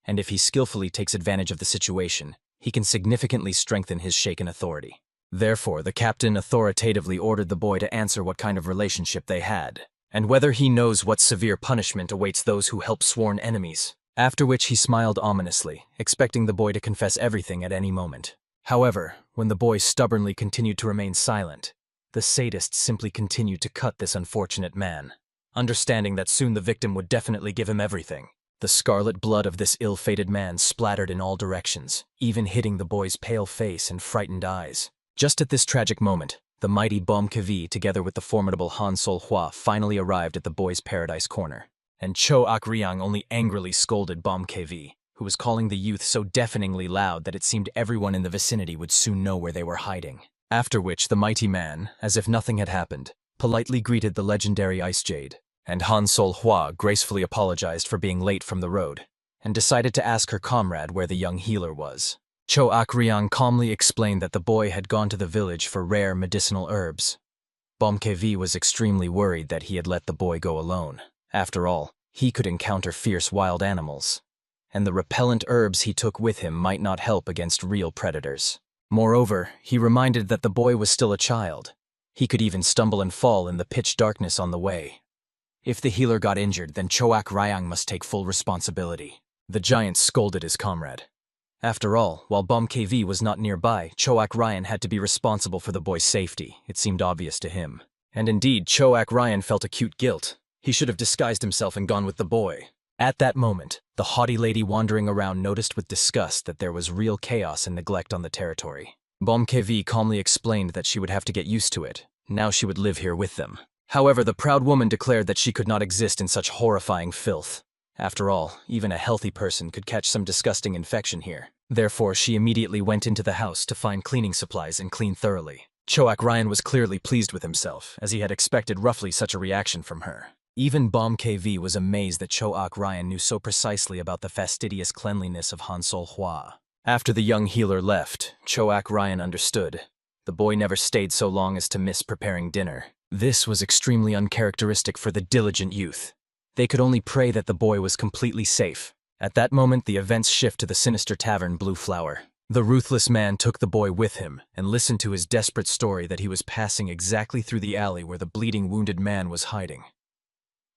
And if he skillfully takes advantage of the situation, he can significantly strengthen his shaken authority. Therefore, the captain authoritatively ordered the boy to answer what kind of relationship they had, and whether he knows what severe punishment awaits those who help sworn enemies. After which he smiled ominously, expecting the boy to confess everything at any moment. However, when the boy stubbornly continued to remain silent, the sadist simply continued to cut this unfortunate man. Understanding that soon the victim would definitely give him everything, the scarlet blood of this ill-fated man splattered in all directions, even hitting the boy's pale face and frightened eyes. Just at this tragic moment, the mighty Bom-Kevi together with the formidable Han Sol-hwa finally arrived at the boy's paradise corner. And Cho Ak-ryang only angrily scolded Bom-Kevi, who was calling the youth so deafeningly loud that it seemed everyone in the vicinity would soon know where they were hiding. After which the mighty man, as if nothing had happened, politely greeted the legendary Ice Jade, and Han Sol-hwa gracefully apologized for being late from the road, and decided to ask her comrade where the young healer was. Cho Ak-ryang calmly explained that the boy had gone to the village for rare medicinal herbs. Bom-Kevi was extremely worried that he had let the boy go alone. After all, he could encounter fierce wild animals, and the repellent herbs he took with him might not help against real predators. Moreover, he reminded that the boy was still a child. He could even stumble and fall in the pitch darkness on the way. If the healer got injured, then Cho Ak-ryang must take full responsibility. The giant scolded his comrade. After all, while Bom-Kevi was not nearby, Cho Ak-ryang had to be responsible for the boy's safety. It seemed obvious to him. And indeed, Cho Ak-ryang felt acute guilt. He should have disguised himself and gone with the boy. At that moment, the haughty lady wandering around noticed with disgust that there was real chaos and neglect on the territory. Bom-Kevi calmly explained that she would have to get used to it. Now she would live here with them. However, the proud woman declared that she could not exist in such horrifying filth. After all, even a healthy person could catch some disgusting infection here. Therefore, she immediately went into the house to find cleaning supplies and clean thoroughly. Cho Ak-ryang was clearly pleased with himself, as he had expected roughly such a reaction from her. Even Bom-Kevi was amazed that Cho Ak-ryang knew so precisely about the fastidious cleanliness of Han Sol-hwa. After the young healer left, Cho Ak-ryang understood. The boy never stayed so long as to miss preparing dinner. This was extremely uncharacteristic for the diligent youth. They could only pray that the boy was completely safe. At that moment, the events shift to the sinister tavern Blue Flower. The ruthless man took the boy with him and listened to his desperate story that he was passing exactly through the alley where the bleeding wounded man was hiding.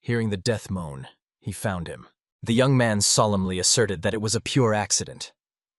Hearing the death moan, he found him. The young man solemnly asserted that it was a pure accident.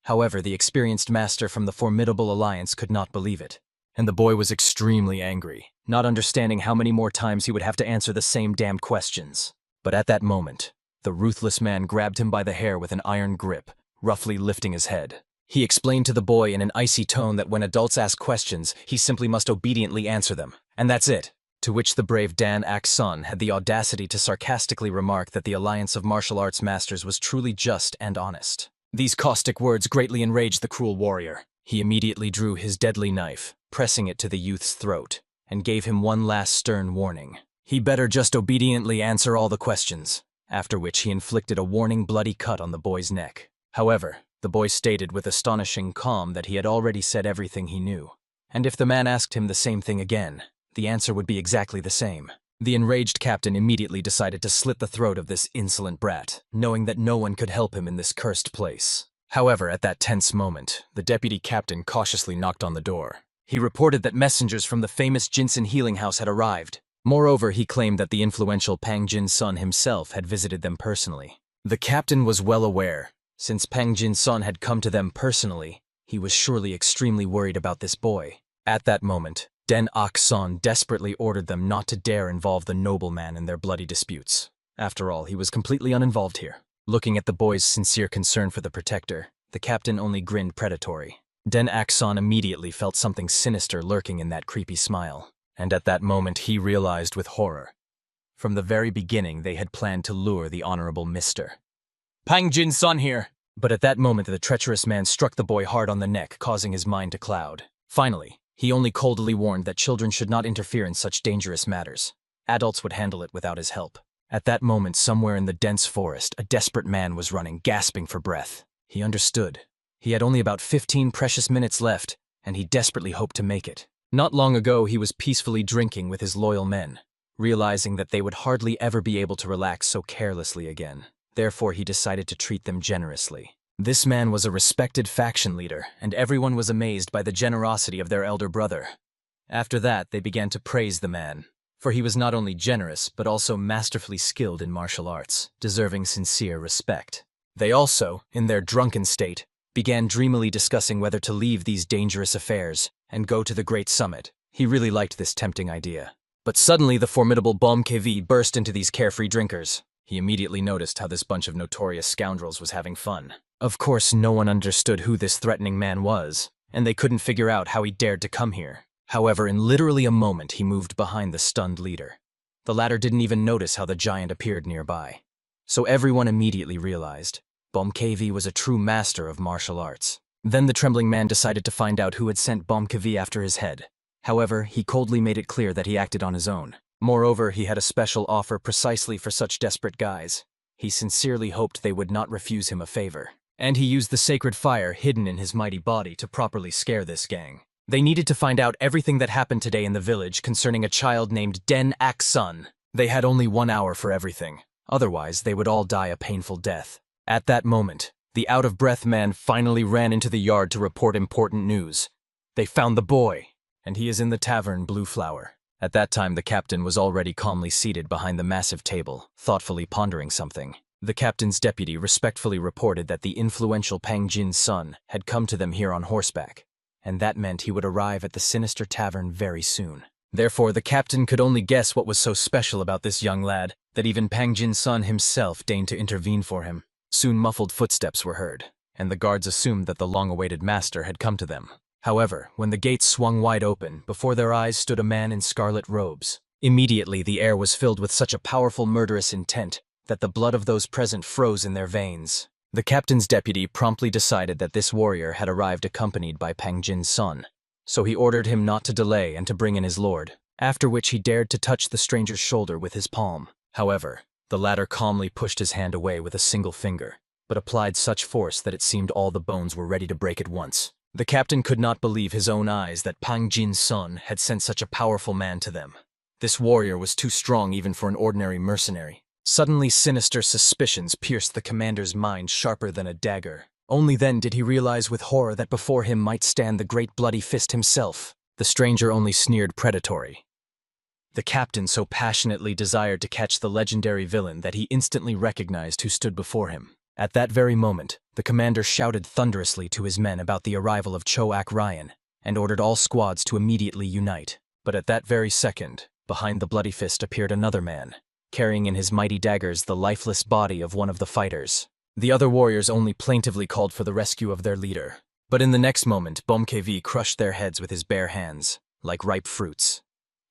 However, the experienced master from the formidable alliance could not believe it, and the boy was extremely angry, not understanding how many more times he would have to answer the same damn questions. But at that moment, the ruthless man grabbed him by the hair with an iron grip, roughly lifting his head. He explained to the boy in an icy tone that when adults ask questions, he simply must obediently answer them, and that's it. To which the brave Dan Ak-son had the audacity to sarcastically remark that the Alliance of Martial Arts Masters was truly just and honest. These caustic words greatly enraged the cruel warrior. He immediately drew his deadly knife, pressing it to the youth's throat, and gave him one last stern warning. He better just obediently answer all the questions, after which he inflicted a warning bloody cut on the boy's neck. However, the boy stated with astonishing calm that he had already said everything he knew, and if the man asked him the same thing again, the answer would be exactly the same. The enraged captain immediately decided to slit the throat of this insolent brat, knowing that no one could help him in this cursed place. However, at that tense moment, the deputy captain cautiously knocked on the door. He reported that messengers from the famous Jinsen Healing House had arrived. Moreover, he claimed that the influential Pang Jin-sun himself had visited them personally. The captain was well aware. Since Pang Jin-sun had come to them personally, he was surely extremely worried about this boy. At that moment, Dan Ak-son desperately ordered them not to dare involve the nobleman in their bloody disputes. After all, he was completely uninvolved here. Looking at the boy's sincere concern for the protector, the captain only grinned predatory. Dan Ak-son immediately felt something sinister lurking in that creepy smile. And at that moment he realized with horror. From the very beginning they had planned to lure the honorable Mr. Pang Jin-sun here! But at that moment the treacherous man struck the boy hard on the neck, causing his mind to cloud. Finally, he only coldly warned that children should not interfere in such dangerous matters. Adults would handle it without his help. At that moment, somewhere in the dense forest, a desperate man was running, gasping for breath. He understood. He had only about 15 precious minutes left, and he desperately hoped to make it. Not long ago, he was peacefully drinking with his loyal men. realizing that they would hardly ever be able to relax so carelessly again. Therefore, he decided to treat them generously. This man was a respected faction leader, and everyone was amazed by the generosity of their elder brother. After that, they began to praise the man, for he was not only generous, but also masterfully skilled in martial arts, deserving sincere respect. They also, in their drunken state, began dreamily discussing whether to leave these dangerous affairs and go to the Great Summit. He really liked this tempting idea. But suddenly the formidable BOMKV burst into these carefree drinkers. He immediately noticed how this bunch of notorious scoundrels was having fun. Of course, no one understood who this threatening man was, and they couldn't figure out how he dared to come here. However, in literally a moment, he moved behind the stunned leader. The latter didn't even notice how the giant appeared nearby. So everyone immediately realized BOMKV was a true master of martial arts. Then the trembling man decided to find out who had sent BOMKV after his head. However, he coldly made it clear that he acted on his own. Moreover, he had a special offer precisely for such desperate guys. He sincerely hoped they would not refuse him a favor. And he used the sacred fire hidden in his mighty body to properly scare this gang. They needed to find out everything that happened today in the village concerning a child named Den Ak-sun. They had only 1 hour for everything. Otherwise, they would all die a painful death. At that moment, the out-of-breath man finally ran into the yard to report important news. They found the boy, and he is in the tavern Blue Flower. At that time, the captain was already calmly seated behind the massive table, thoughtfully pondering something. The captain's deputy respectfully reported that the influential Pang Jin's son had come to them here on horseback, and that meant he would arrive at the sinister tavern very soon. Therefore, the captain could only guess what was so special about this young lad that even Pang Jin's son himself deigned to intervene for him. Soon muffled footsteps were heard, and the guards assumed that the long-awaited master had come to them. However, when the gates swung wide open, before their eyes stood a man in scarlet robes. Immediately, the air was filled with such a powerful murderous intent that the blood of those present froze in their veins. The captain's deputy promptly decided that this warrior had arrived accompanied by Pang Jin's son, so he ordered him not to delay and to bring in his lord, after which he dared to touch the stranger's shoulder with his palm. However, the latter calmly pushed his hand away with a single finger, but applied such force that it seemed all the bones were ready to break at once. The captain could not believe his own eyes that Pang Jin's son had sent such a powerful man to them. This warrior was too strong even for an ordinary mercenary. Suddenly, sinister suspicions pierced the commander's mind sharper than a dagger. Only then did he realize with horror that before him might stand the great bloody fist himself. The stranger only sneered predatory. The captain so passionately desired to catch the legendary villain that he instantly recognized who stood before him. At that very moment, the commander shouted thunderously to his men about the arrival of Choak Ryan, and ordered all squads to immediately unite. But at that very second, behind the bloody fist appeared another man, carrying in his mighty daggers the lifeless body of one of the fighters. The other warriors only plaintively called for the rescue of their leader. But in the next moment, BOMKV crushed their heads with his bare hands, like ripe fruits.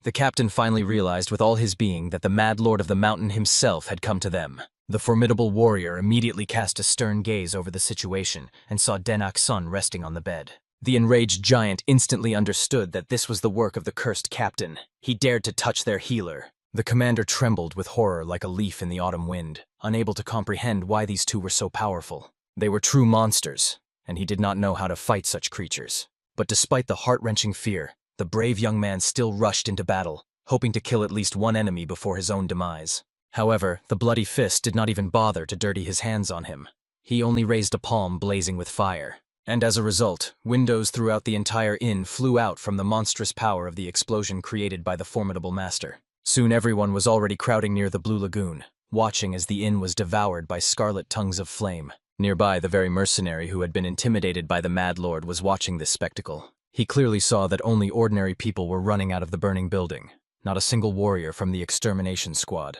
The captain finally realized with all his being that the mad lord of the mountain himself had come to them. The formidable warrior immediately cast a stern gaze over the situation and saw Den Ak-sun resting on the bed. The enraged giant instantly understood that this was the work of the cursed captain. He dared to touch their healer. The commander trembled with horror like a leaf in the autumn wind, unable to comprehend why these two were so powerful. They were true monsters, and he did not know how to fight such creatures. But despite the heart-wrenching fear, the brave young man still rushed into battle, hoping to kill at least one enemy before his own demise. However, the bloody fist did not even bother to dirty his hands on him. He only raised a palm blazing with fire. And as a result, windows throughout the entire inn flew out from the monstrous power of the explosion created by the formidable master. Soon everyone was already crowding near the Blue Lagoon, watching as the inn was devoured by scarlet tongues of flame. Nearby, the very mercenary who had been intimidated by the Mad Lord was watching this spectacle. He clearly saw that only ordinary people were running out of the burning building, not a single warrior from the extermination squad.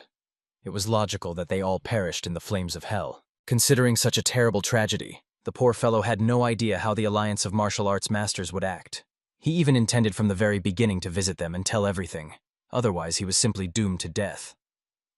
It was logical that they all perished in the flames of hell. Considering such a terrible tragedy, the poor fellow had no idea how the Alliance of Martial Arts Masters would act. He even intended from the very beginning to visit them and tell everything. Otherwise, he was simply doomed to death.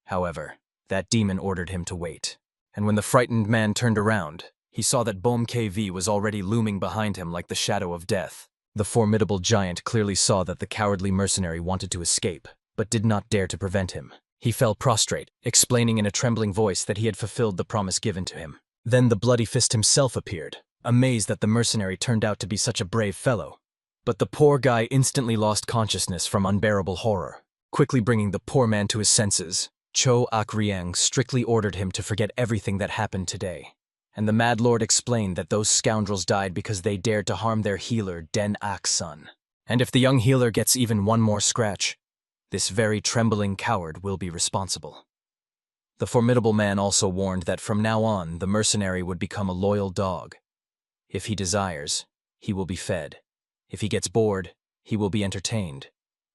However, that demon ordered him to wait. And when the frightened man turned around, he saw that BOMKV was already looming behind him like the shadow of death. The formidable giant clearly saw that the cowardly mercenary wanted to escape, but did not dare to prevent him. He fell prostrate, explaining in a trembling voice that he had fulfilled the promise given to him. Then the bloody fist himself appeared, amazed that the mercenary turned out to be such a brave fellow. But the poor guy instantly lost consciousness from unbearable horror. Quickly bringing the poor man to his senses, Cho Akriang strictly ordered him to forget everything that happened today. And the Mad Lord explained that those scoundrels died because they dared to harm their healer, Den Ak-sun. And if the young healer gets even one more scratch, this very trembling coward will be responsible. The formidable man also warned that from now on, the mercenary would become a loyal dog. If he desires, he will be fed. If he gets bored, he will be entertained.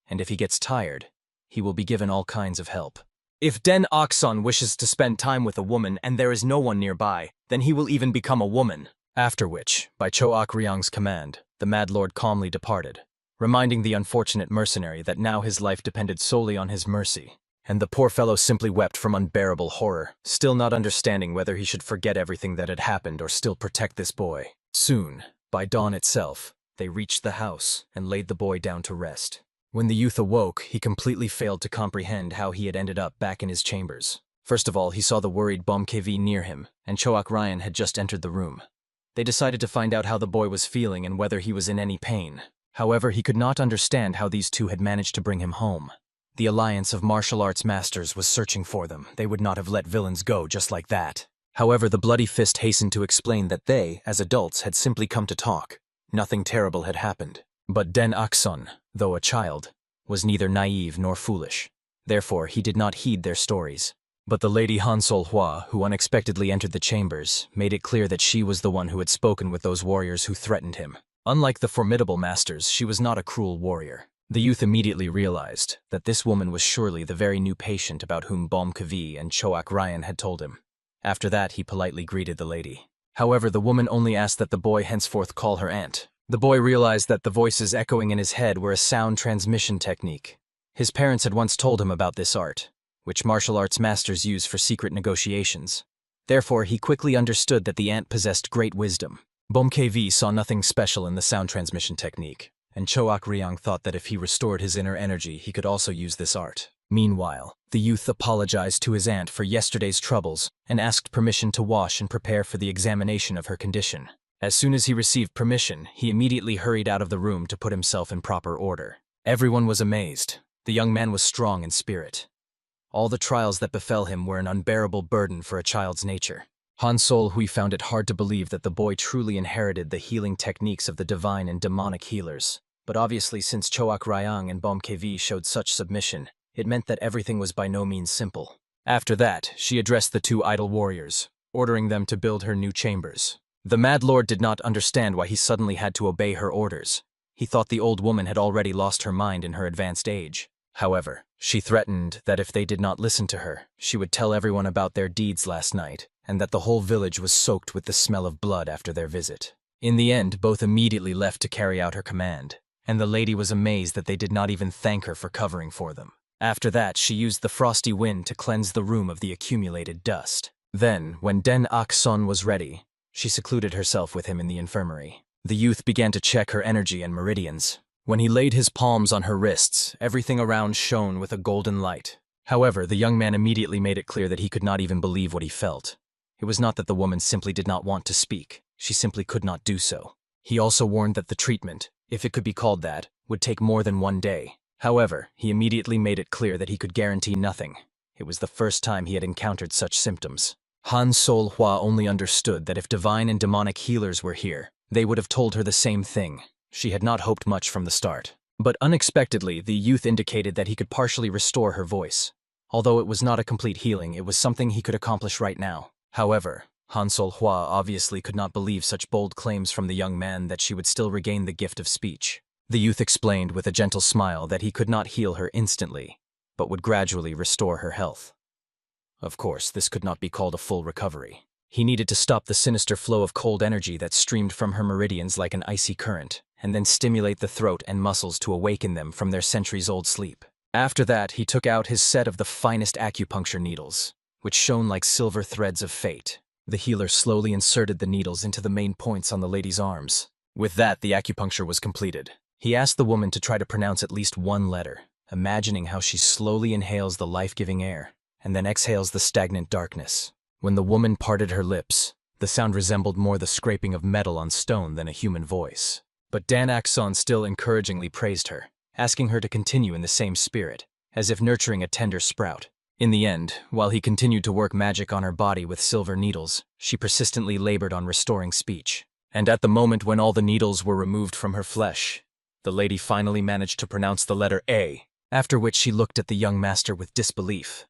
And if he gets tired, he will be given all kinds of help. If Den Ak-sun wishes to spend time with a woman and there is no one nearby, then he will even become a woman. After which, by Cho Akriang's command, the Mad Lord calmly departed, reminding the unfortunate mercenary that now his life depended solely on his mercy. And the poor fellow simply wept from unbearable horror, still not understanding whether he should forget everything that had happened or still protect this boy. Soon, by dawn itself, they reached the house and laid the boy down to rest. When the youth awoke, he completely failed to comprehend how he had ended up back in his chambers. First of all, he saw the worried Bomkevi near him, and Choak Ryan had just entered the room. They decided to find out how the boy was feeling and whether he was in any pain. However, he could not understand how these two had managed to bring him home. The alliance of martial arts masters was searching for them. They would not have let villains go just like that. However, the Bloody Fist hastened to explain that they, as adults, had simply come to talk. Nothing terrible had happened. But Den Ak-sun, though a child, was neither naive nor foolish. Therefore, he did not heed their stories. But the lady Han Sol-hwa, who unexpectedly entered the chambers, made it clear that she was the one who had spoken with those warriors who threatened him. Unlike the formidable masters, she was not a cruel warrior. The youth immediately realized that this woman was surely the very new patient about whom Bomkevi and Choak Ryan had told him. After that, he politely greeted the lady. However, the woman only asked that the boy henceforth call her aunt. The boy realized that the voices echoing in his head were a sound transmission technique. His parents had once told him about this art, which martial arts masters use for secret negotiations. Therefore, he quickly understood that the aunt possessed great wisdom. Bomkevi saw nothing special in the sound transmission technique, and Choak Ryang thought that if he restored his inner energy, he could also use this art. Meanwhile, the youth apologized to his aunt for yesterday's troubles and asked permission to wash and prepare for the examination of her condition. As soon as he received permission, he immediately hurried out of the room to put himself in proper order. Everyone was amazed. The young man was strong in spirit. All the trials that befell him were an unbearable burden for a child's nature. Han Sol-hui found it hard to believe that the boy truly inherited the healing techniques of the divine and demonic healers. But obviously, since Choak Ryang and Bomkevi showed such submission, it meant that everything was by no means simple. After that, she addressed the two idle warriors, ordering them to build her new chambers. The Mad Lord did not understand why he suddenly had to obey her orders. He thought the old woman had already lost her mind in her advanced age. However, she threatened that if they did not listen to her, she would tell everyone about their deeds last night, and that the whole village was soaked with the smell of blood after their visit. In the end, both immediately left to carry out her command, and the lady was amazed that they did not even thank her for covering for them. After that, she used the frosty wind to cleanse the room of the accumulated dust. Then, when Den Ak-sun was ready, she secluded herself with him in the infirmary. The youth began to check her energy and meridians. When he laid his palms on her wrists, everything around shone with a golden light. However, the young man immediately made it clear that he could not even believe what he felt. It was not that the woman simply did not want to speak. She simply could not do so. He also warned that the treatment, if it could be called that, would take more than one day. However, he immediately made it clear that he could guarantee nothing. It was the first time he had encountered such symptoms. Han Sol-hwa only understood that if divine and demonic healers were here, they would have told her the same thing. She had not hoped much from the start. But unexpectedly, the youth indicated that he could partially restore her voice. Although it was not a complete healing, it was something he could accomplish right now. However, Han Sol-hwa obviously could not believe such bold claims from the young man that she would still regain the gift of speech. The youth explained with a gentle smile that he could not heal her instantly, but would gradually restore her health. Of course, this could not be called a full recovery. He needed to stop the sinister flow of cold energy that streamed from her meridians like an icy current, and then stimulate the throat and muscles to awaken them from their centuries-old sleep. After that, he took out his set of the finest acupuncture needles, which shone like silver threads of fate. The healer slowly inserted the needles into the main points on the lady's arms. With that, the acupuncture was completed. He asked the woman to try to pronounce at least one letter, imagining how she slowly inhales the life-giving air, and then exhales the stagnant darkness. When the woman parted her lips, the sound resembled more the scraping of metal on stone than a human voice. But Dan Ak-sun still encouragingly praised her, asking her to continue in the same spirit. as if nurturing a tender sprout. In the end, while he continued to work magic on her body with silver needles, she persistently labored on restoring speech. And at the moment when all the needles were removed from her flesh, the lady finally managed to pronounce the letter A, after which she looked at the young master with disbelief,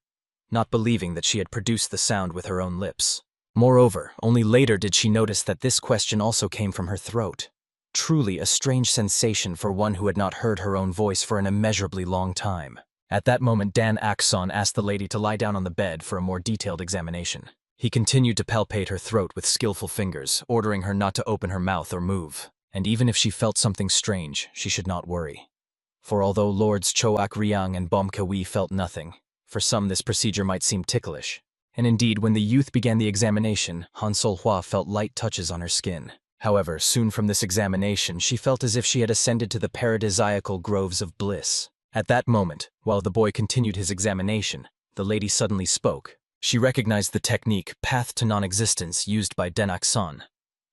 not believing that she had produced the sound with her own lips. Moreover, only later did she notice that this question also came from her throat. Truly a strange sensation for one who had not heard her own voice for an immeasurably long time. At that moment, Dan Akson asked the lady to lie down on the bed for a more detailed examination. He continued to palpate her throat with skillful fingers, ordering her not to open her mouth or move. And even if she felt something strange, she should not worry. For although Lords Choak Ryang and Bomkawi felt nothing, for some this procedure might seem ticklish. And indeed, when the youth began the examination, Han Sol-hwa felt light touches on her skin. However, soon from this examination, she felt as if she had ascended to the paradisiacal groves of bliss. At that moment, while the boy continued his examination, the lady suddenly spoke. She recognized the technique path to non-existence used by Den Akson,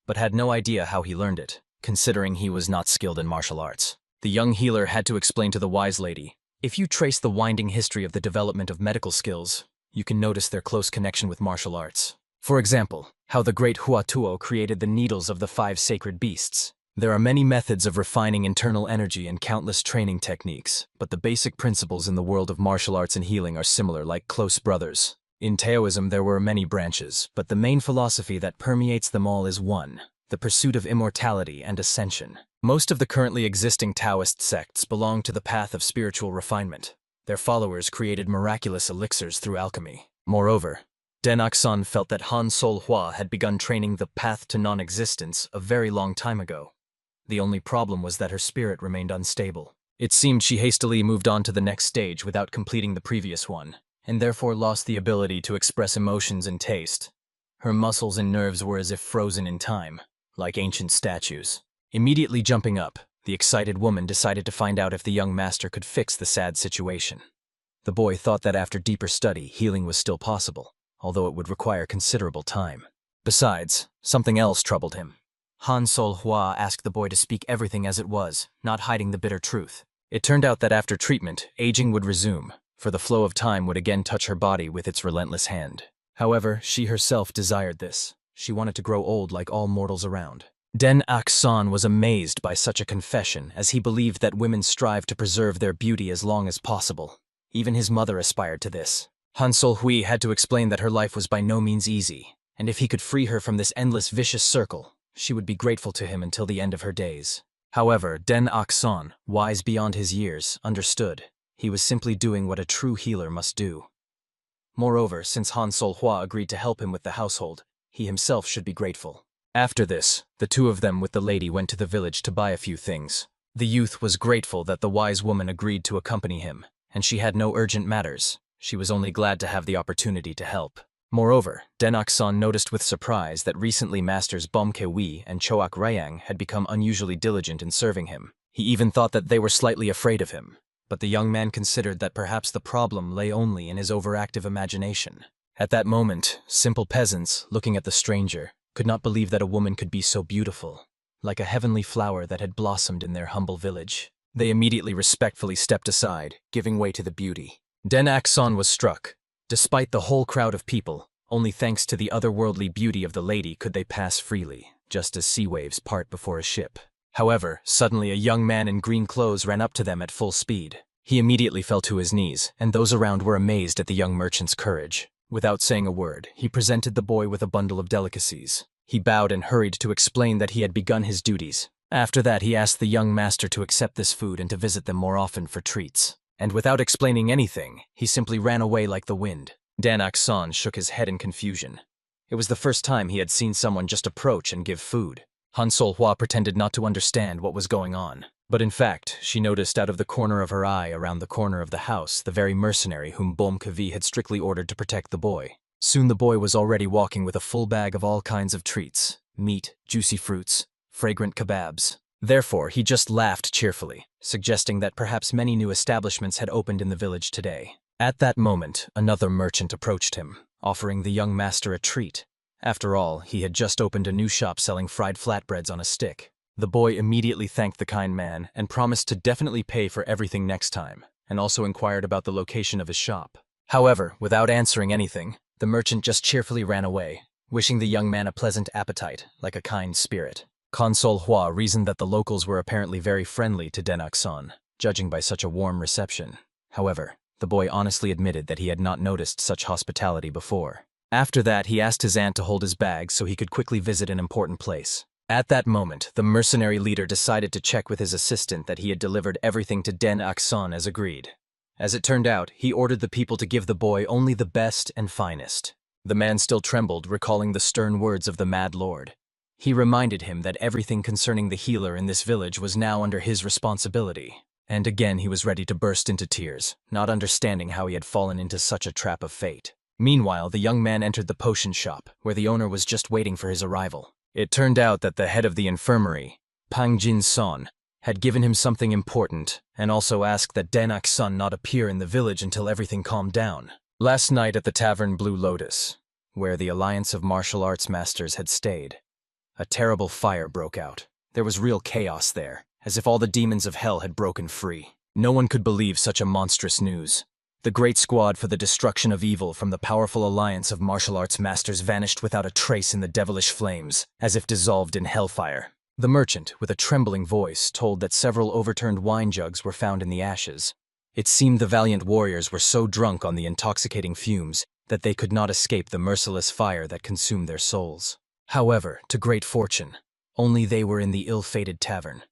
but had no idea how he learned it, considering he was not skilled in martial arts. The young healer had to explain to the wise lady, if you trace the winding history of the development of medical skills, you can notice their close connection with martial arts. For example, how the great Huatuo created the needles of the 5 sacred beasts. There are many methods of refining internal energy and countless training techniques, but the basic principles in the world of martial arts and healing are similar, like close brothers. In Taoism there were many branches, but the main philosophy that permeates them all is one: the pursuit of immortality and ascension. Most of the currently existing Taoist sects belong to the path of spiritual refinement. Their followers created miraculous elixirs through alchemy. Moreover, Den Akson felt that Han Sol-hwa had begun training the path to non-existence a very long time ago. The only problem was that her spirit remained unstable. It seemed she hastily moved on to the next stage without completing the previous one, and therefore lost the ability to express emotions and taste. Her muscles and nerves were as if frozen in time, like ancient statues. Immediately jumping up, the excited woman decided to find out if the young master could fix the sad situation. The boy thought that after deeper study, healing was still possible, although it would require considerable time. Besides, something else troubled him. Han Sol-hwa asked the boy to speak everything as it was, not hiding the bitter truth. It turned out that after treatment, aging would resume, for the flow of time would again touch her body with its relentless hand. However, she herself desired this. She wanted to grow old like all mortals around. Den Akson was amazed by such a confession, as he believed that women strive to preserve their beauty as long as possible. Even his mother aspired to this. Han Sol-hwi had to explain that her life was by no means easy, and if he could free her from this endless vicious circle, she would be grateful to him until the end of her days. However, Den Akson, wise beyond his years, understood. He was simply doing what a true healer must do. Moreover, since Han Sol-hwa agreed to help him with the household, he himself should be grateful. After this, the two of them with the lady went to the village to buy a few things. The youth was grateful that the wise woman agreed to accompany him, and she had no urgent matters. She was only glad to have the opportunity to help. Moreover, Den Akson noticed with surprise that recently Masters Bomkewi and Choak Ryang had become unusually diligent in serving him. He even thought that they were slightly afraid of him, but the young man considered that perhaps the problem lay only in his overactive imagination. At that moment, simple peasants, looking at the stranger, could not believe that a woman could be so beautiful, like a heavenly flower that had blossomed in their humble village. They immediately respectfully stepped aside, giving way to the beauty. Den Akson was struck. Despite the whole crowd of people, only thanks to the otherworldly beauty of the lady could they pass freely, just as sea waves part before a ship. However, suddenly a young man in green clothes ran up to them at full speed. He immediately fell to his knees, and those around were amazed at the young merchant's courage. Without saying a word, he presented the boy with a bundle of delicacies. He bowed and hurried to explain that he had begun his duties. After that, he asked the young master to accept this food and to visit them more often for treats. And without explaining anything, he simply ran away like the wind. Dan Akson shook his head in confusion. It was the first time he had seen someone just approach and give food. Han Sol-hwa pretended not to understand what was going on. But in fact, she noticed out of the corner of her eye around the corner of the house the very mercenary whom Bomkavi had strictly ordered to protect the boy. Soon the boy was already walking with a full bag of all kinds of treats: meat, juicy fruits, fragrant kebabs. Therefore, he just laughed cheerfully, suggesting that perhaps many new establishments had opened in the village today. At that moment, another merchant approached him, offering the young master a treat. After all, he had just opened a new shop selling fried flatbreads on a stick. The boy immediately thanked the kind man and promised to definitely pay for everything next time. and also inquired about the location of his shop. However, without answering anything, the merchant just cheerfully ran away, wishing the young man a pleasant appetite, like a kind spirit. Console Hua reasoned that the locals were apparently very friendly to Den Akson, judging by such a warm reception. However, the boy honestly admitted that he had not noticed such hospitality before. After that, he asked his aunt to hold his bag so he could quickly visit an important place. At that moment, the mercenary leader decided to check with his assistant that he had delivered everything to Den Akson as agreed. As it turned out, he ordered the people to give the boy only the best and finest. The man still trembled, recalling the stern words of the Mad Lord. He reminded him that everything concerning the healer in this village was now under his responsibility. And again he was ready to burst into tears, not understanding how he had fallen into such a trap of fate. Meanwhile, the young man entered the potion shop, where the owner was just waiting for his arrival. It turned out that the head of the infirmary, Pang Jin Son, had given him something important, and also asked that Den Akson not appear in the village until everything calmed down. Last night at the tavern Blue Lotus, where the Alliance of Martial Arts Masters had stayed, a terrible fire broke out. There was real chaos there, as if all the demons of hell had broken free. No one could believe such a monstrous news. The great squad for the destruction of evil from the powerful alliance of martial arts masters vanished without a trace in the devilish flames, as if dissolved in hellfire. The merchant, with a trembling voice, told that several overturned wine jugs were found in the ashes. It seemed the valiant warriors were so drunk on the intoxicating fumes that they could not escape the merciless fire that consumed their souls. However, to great fortune, only they were in the ill-fated tavern.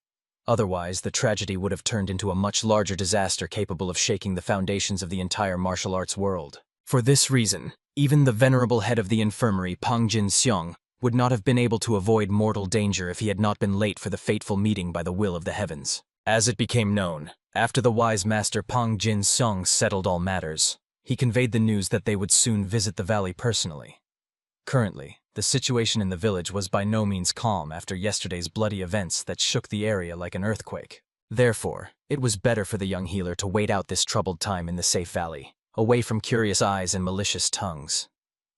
Otherwise, the tragedy would have turned into a much larger disaster capable of shaking the foundations of the entire martial arts world. For this reason, even the venerable head of the infirmary, Pang Jin Seong, would not have been able to avoid mortal danger if he had not been late for the fateful meeting by the will of the heavens. As it became known, after the wise master Pang Jin Seong settled all matters, he conveyed the news that they would soon visit the valley personally. Currently, the situation in the village was by no means calm after yesterday's bloody events that shook the area like an earthquake. Therefore, it was better for the young healer to wait out this troubled time in the safe valley, away from curious eyes and malicious tongues.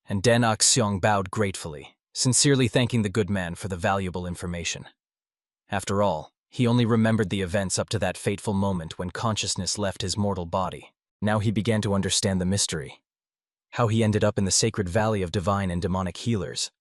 And Den Akseong bowed gratefully, sincerely thanking the good man for the valuable information. After all, he only remembered the events up to that fateful moment when consciousness left his mortal body. Now he began to understand the mystery. How he ended up in the sacred valley of divine and demonic healers.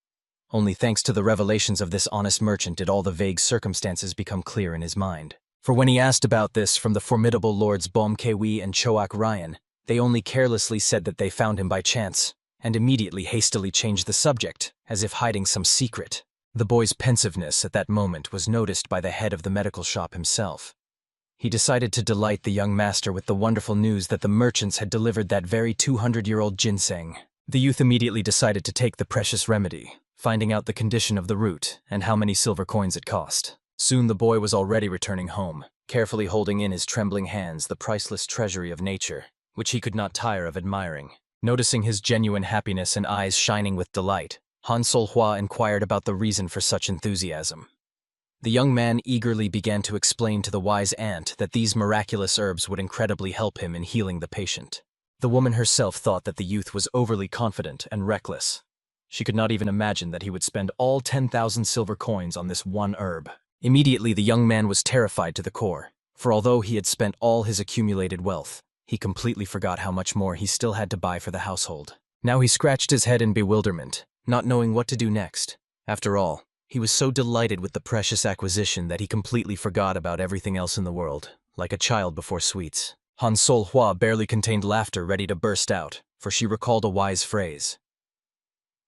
Only thanks to the revelations of this honest merchant did all the vague circumstances become clear in his mind. For when he asked about this from the formidable lords Bom Kewi and Choak Ryan, they only carelessly said that they found him by chance, and immediately hastily changed the subject, as if hiding some secret. The boy's pensiveness at that moment was noticed by the head of the medical shop himself. He decided to delight the young master with the wonderful news that the merchants had delivered that very 200-year-old ginseng. The youth immediately decided to take the precious remedy, finding out the condition of the root and how many silver coins it cost. Soon the boy was already returning home, carefully holding in his trembling hands the priceless treasury of nature, which he could not tire of admiring. Noticing his genuine happiness and eyes shining with delight, Han Solhua inquired about the reason for such enthusiasm. The young man eagerly began to explain to the wise aunt that these miraculous herbs would incredibly help him in healing the patient. The woman herself thought that the youth was overly confident and reckless. She could not even imagine that he would spend all 10,000 silver coins on this one herb. Immediately the young man was terrified to the core, for although he had spent all his accumulated wealth, he completely forgot how much more he still had to buy for the household. Now he scratched his head in bewilderment, not knowing what to do next. After all, he was so delighted with the precious acquisition that he completely forgot about everything else in the world, like a child before sweets. Han Solhua barely contained laughter ready to burst out, for she recalled a wise phrase.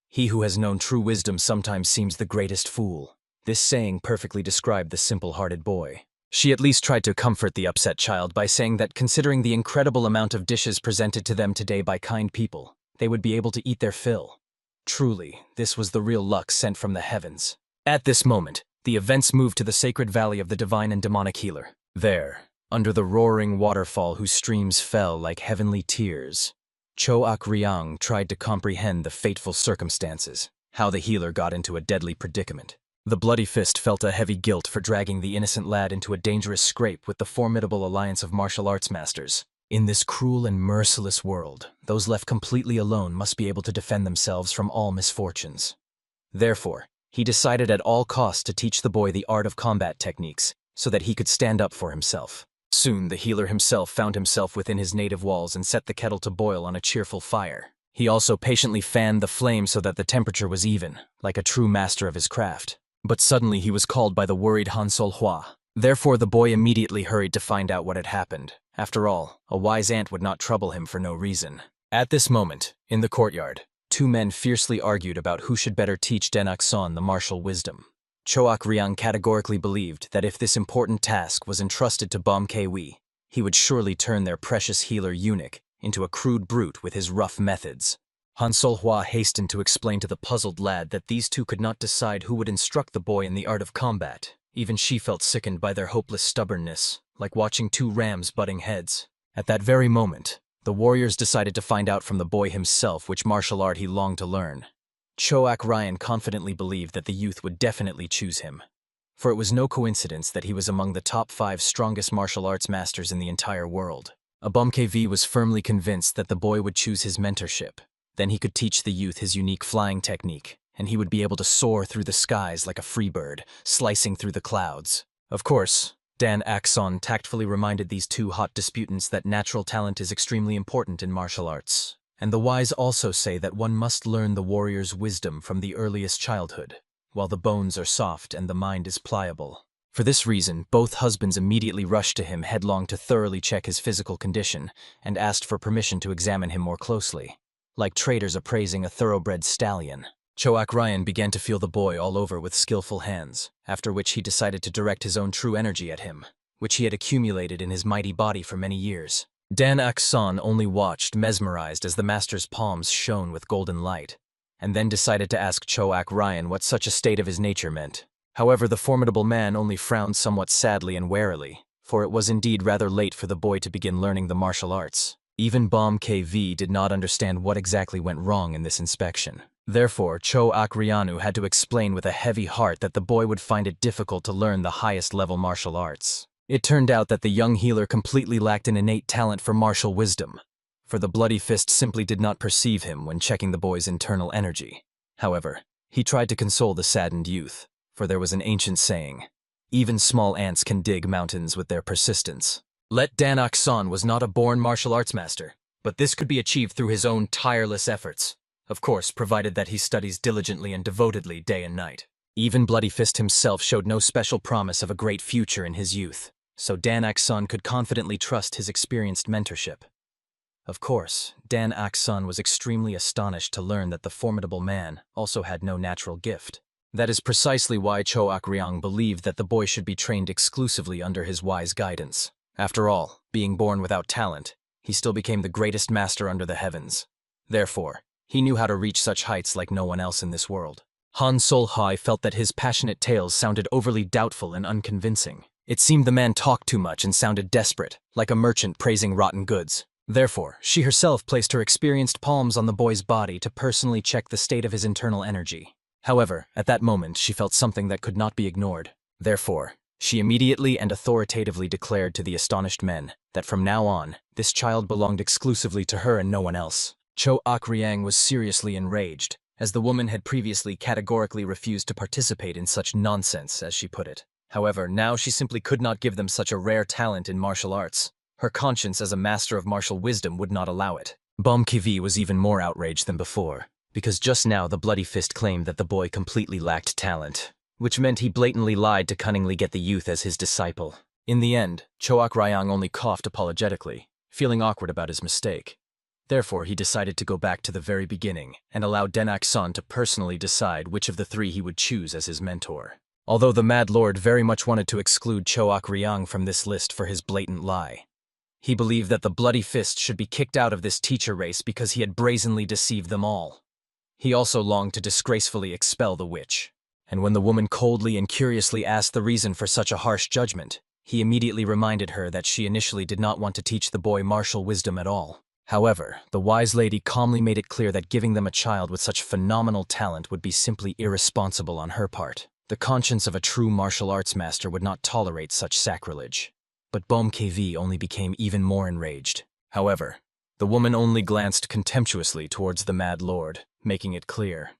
He who has known true wisdom sometimes seems the greatest fool. This saying perfectly described the simple-hearted boy. She at least tried to comfort the upset child by saying that considering the incredible amount of dishes presented to them today by kind people, they would be able to eat their fill. Truly, this was the real luck sent from the heavens. At this moment, the events moved to the sacred valley of the divine and demonic healer. There, under the roaring waterfall whose streams fell like heavenly tears, Choak Ryang tried to comprehend the fateful circumstances, how the healer got into a deadly predicament. The bloody fist felt a heavy guilt for dragging the innocent lad into a dangerous scrape with the formidable alliance of martial arts masters. In this cruel and merciless world, those left completely alone must be able to defend themselves from all misfortunes. Therefore, he decided at all costs to teach the boy the art of combat techniques so that he could stand up for himself. Soon, the healer himself found himself within his native walls and set the kettle to boil on a cheerful fire. He also patiently fanned the flame so that the temperature was even, like a true master of his craft. But suddenly he was called by the worried Hua. Therefore, the boy immediately hurried to find out what had happened. After all, a wise ant would not trouble him for no reason. At this moment, in the courtyard, two men fiercely argued about who should better teach Denak-san the martial wisdom. Choak Ryang categorically believed that if this important task was entrusted to Bom Kwi, he would surely turn their precious healer eunuch into a crude brute with his rough methods. Hua hastened to explain to the puzzled lad that these two could not decide who would instruct the boy in the art of combat. Even she felt sickened by their hopeless stubbornness, like watching two rams butting heads. At that very moment, the warriors decided to find out from the boy himself which martial art he longed to learn. Choak Ryan confidently believed that the youth would definitely choose him, for it was no coincidence that he was among the top 5 strongest martial arts masters in the entire world. Bom KV was firmly convinced that the boy would choose his mentorship. Then he could teach the youth his unique flying technique, and he would be able to soar through the skies like a free bird, slicing through the clouds. Of course, Dan Axon tactfully reminded these two hot disputants that natural talent is extremely important in martial arts. And the wise also say that one must learn the warrior's wisdom from the earliest childhood, while the bones are soft and the mind is pliable. For this reason, both husbands immediately rushed to him headlong to thoroughly check his physical condition and asked for permission to examine him more closely. Like traders appraising a thoroughbred stallion, Choak Ryan began to feel the boy all over with skillful hands, after which he decided to direct his own true energy at him, which he had accumulated in his mighty body for many years. Dan Akson only watched, mesmerized as the master's palms shone with golden light, and then decided to ask Choak Ryan what such a state of his nature meant. However, the formidable man only frowned somewhat sadly and warily, for it was indeed rather late for the boy to begin learning the martial arts. Even Bom KV did not understand what exactly went wrong in this inspection. Therefore, Choak Ryanu had to explain with a heavy heart that the boy would find it difficult to learn the highest level martial arts. It turned out that the young healer completely lacked an innate talent for martial wisdom, for the bloody fist simply did not perceive him when checking the boy's internal energy. However, he tried to console the saddened youth, for there was an ancient saying, "Even small ants can dig mountains with their persistence." Let Dan Akson was not a born martial arts master, but this could be achieved through his own tireless efforts. Of course, provided that he studies diligently and devotedly day and night. Even Bloody Fist himself showed no special promise of a great future in his youth, so Dan Akson could confidently trust his experienced mentorship. Of course, Dan Akson was extremely astonished to learn that the formidable man also had no natural gift. That is precisely why Choak Ryang believed that the boy should be trained exclusively under his wise guidance. After all, being born without talent, he still became the greatest master under the heavens. Therefore, he knew how to reach such heights like no one else in this world. Han Sol-hai felt that his passionate tales sounded overly doubtful and unconvincing. It seemed the man talked too much and sounded desperate, like a merchant praising rotten goods. Therefore, she herself placed her experienced palms on the boy's body to personally check the state of his internal energy. However, at that moment, she felt something that could not be ignored. Therefore, she immediately and authoritatively declared to the astonished men that from now on, this child belonged exclusively to her and no one else. Choak Ryang was seriously enraged, as the woman had previously categorically refused to participate in such nonsense, as she put it. However, now she simply could not give them such a rare talent in martial arts. Her conscience as a master of martial wisdom would not allow it. Bom Kivi was even more outraged than before, because just now the Bloody Fist claimed that the boy completely lacked talent, which meant he blatantly lied to cunningly get the youth as his disciple. In the end, Choak Ryang only coughed apologetically, feeling awkward about his mistake. Therefore, he decided to go back to the very beginning and allow Denak-san to personally decide which of the 3 he would choose as his mentor. Although the Mad Lord very much wanted to exclude Choak Ryang from this list for his blatant lie. He believed that the Bloody Fist should be kicked out of this teacher race because he had brazenly deceived them all. He also longed to disgracefully expel the witch. And when the woman coldly and curiously asked the reason for such a harsh judgment, he immediately reminded her that she initially did not want to teach the boy martial wisdom at all. However, the wise lady calmly made it clear that giving them a child with such phenomenal talent would be simply irresponsible on her part. The conscience of a true martial arts master would not tolerate such sacrilege. But Bom KV only became even more enraged. However, the woman only glanced contemptuously towards the Mad Lord, making it clear.